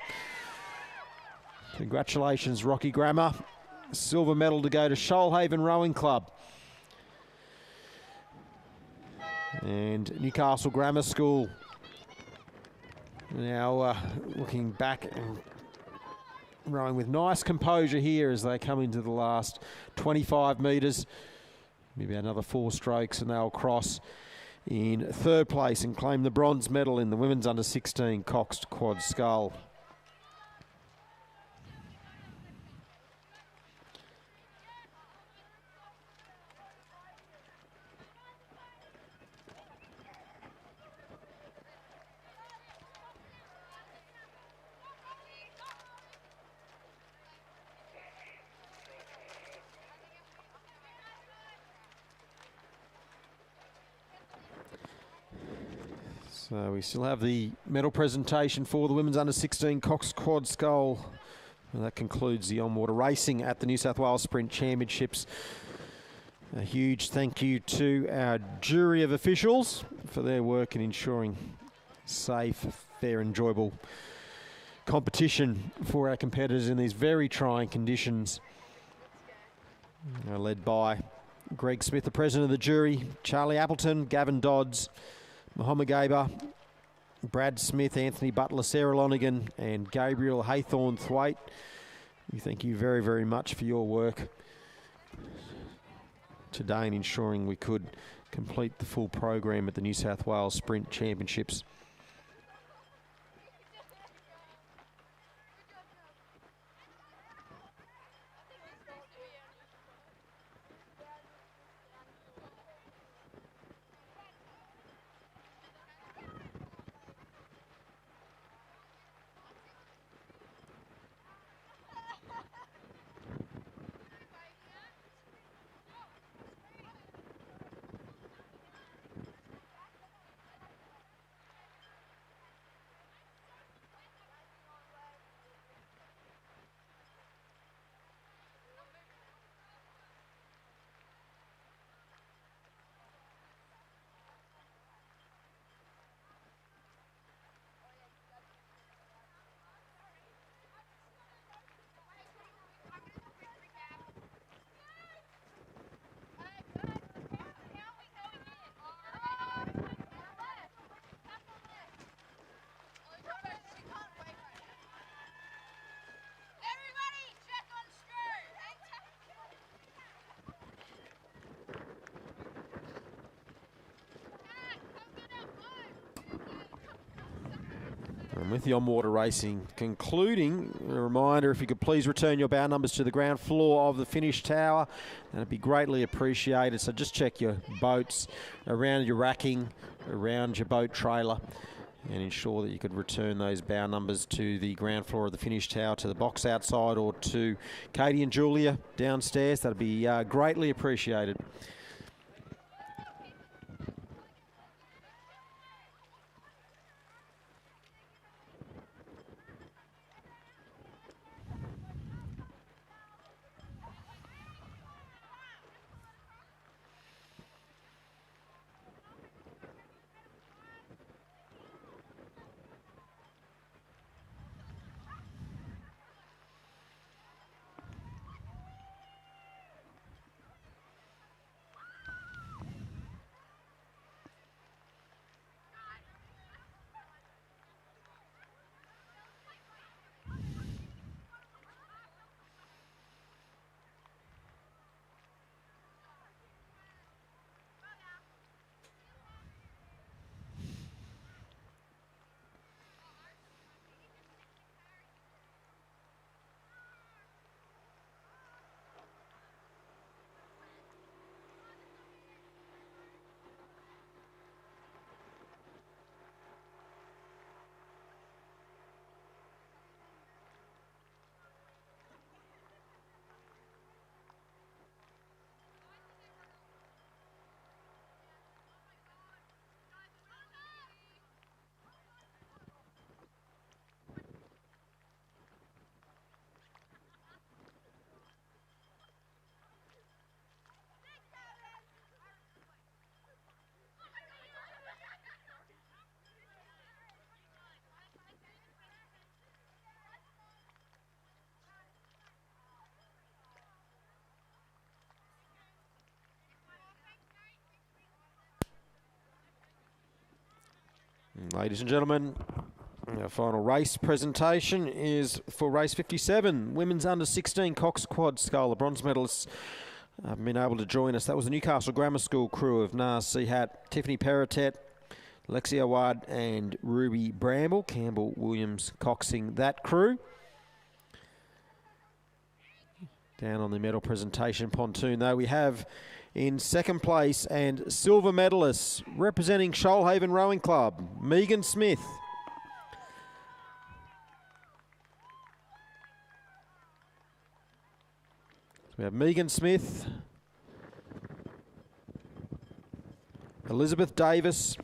Congratulations, Rocky Grammar. Silver medal to go to Shoalhaven Rowing Club. And Newcastle Grammar School now looking back and rowing with nice composure here as they come into the last 25 metres. Maybe another 4 strokes and they'll cross in third place and claim the bronze medal in the women's under-16 Coxed Quad Scull. So we still have the medal presentation for the women's under-16 Cox Quad Scull. And that concludes the on-water racing at the New South Wales Sprint Championships. A huge thank you to our jury of officials for their work in ensuring safe, fair, enjoyable competition for our competitors in these very trying conditions. Led by Greg Smith, the president of the jury, Charlie Appleton, Gavin Dodds, Mohammed Gaber, Brad Smith, Anthony Butler, Sarah Lonigan, and Gabriel Haythorne-Thwaite. We thank you very, very much for your work today in ensuring we could complete the full program at the New South Wales Sprint Championships. And with the on-water racing concluding, a reminder, if you could please return your bow numbers to the ground floor of the finish tower, that'd be greatly appreciated. So just check your boats around your racking, around your boat trailer, and ensure that you could return those bow numbers to the ground floor of the finish tower, to the box outside, or to Katie and Julia downstairs. That'd be greatly appreciated. Ladies and gentlemen, our final race presentation is for race 57, women's under 16 Cox Quad Scull. The bronze medalists have been able to join us. That was the Newcastle Grammar School crew of Nars Sehat, Tiffany Peritet, Lexia Ward and Ruby Bramble. Campbell Williams coxing that crew. Down on the medal presentation pontoon, though, we have in second place and silver medalists representing Shoalhaven Rowing Club, Megan Smith. We have Megan Smith, Elizabeth Davis,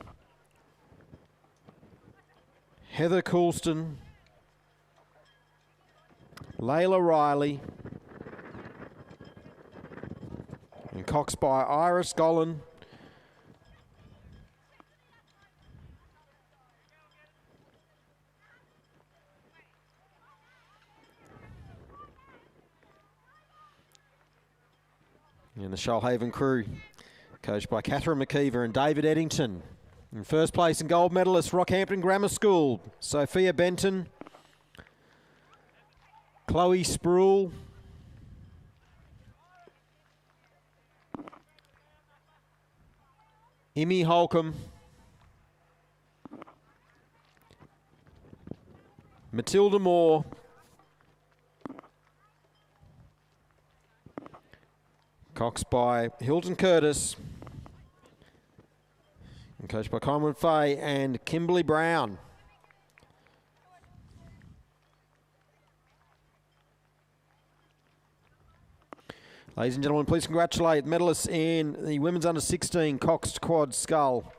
Heather Coulston, Layla Riley, and coxed by Iris Gollan. And the Shoalhaven crew, coached by Catherine McKeever and David Eddington. In first place and gold medalist, Rockhampton Grammar School, Sophia Benton, Chloe Sproul, Imi Holcomb, Matilda Moore, coxed by Hilton Curtis, and coached by Conrad Fay and Kimberly Brown. Ladies and gentlemen, please congratulate medalists in the women's under 16 coxed quad scull.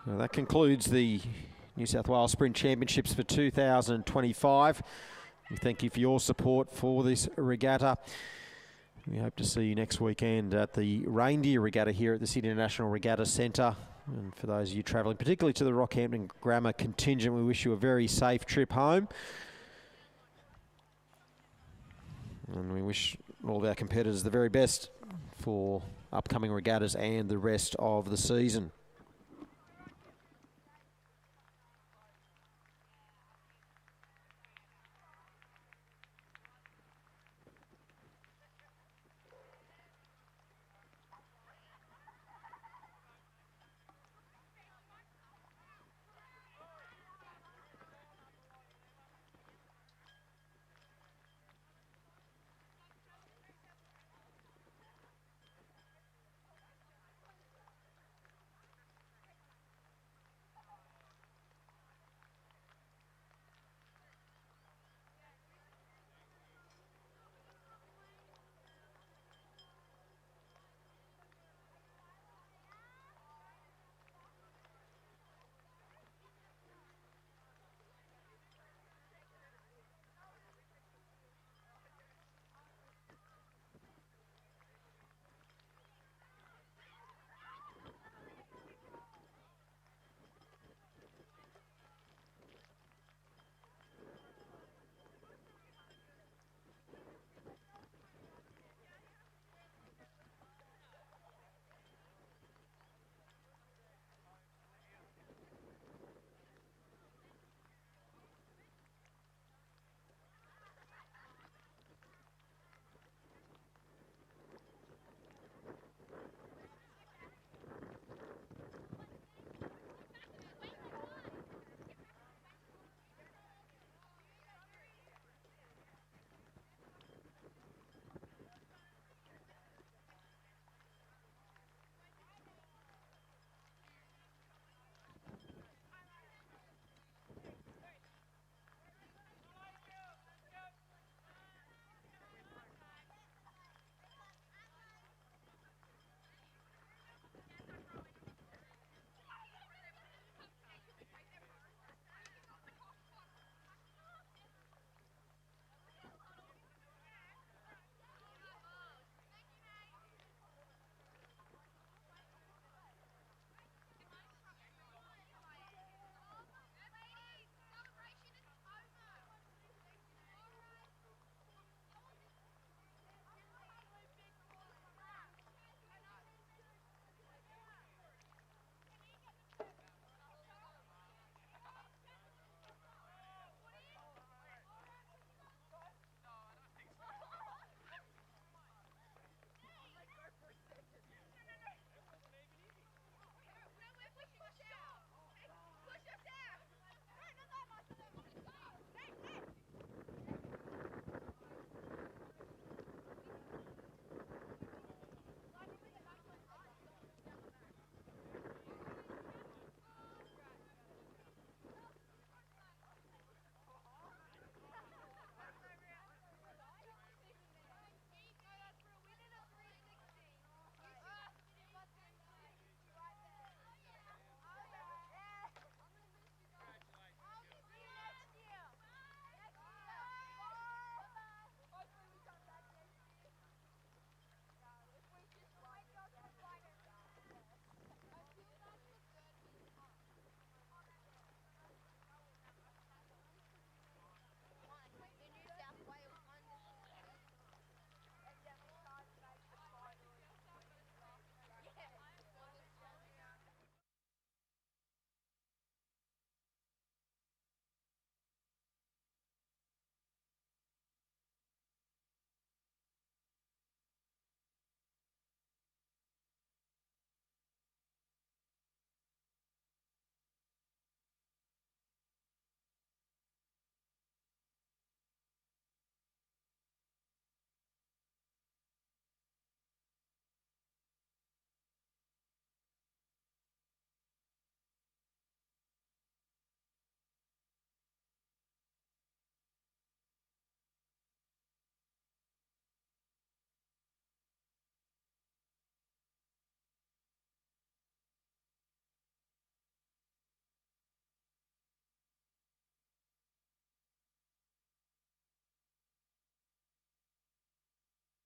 Now that concludes the New South Wales Sprint Championships for 2025. We thank you for your support for this regatta. We hope to see you next weekend at the Reindeer Regatta here at the Sydney International Regatta Centre. And for those of you travelling, particularly to the Rockhampton Grammar contingent, we wish you a very safe trip home. And we wish all of our competitors the very best for upcoming regattas and the rest of the season.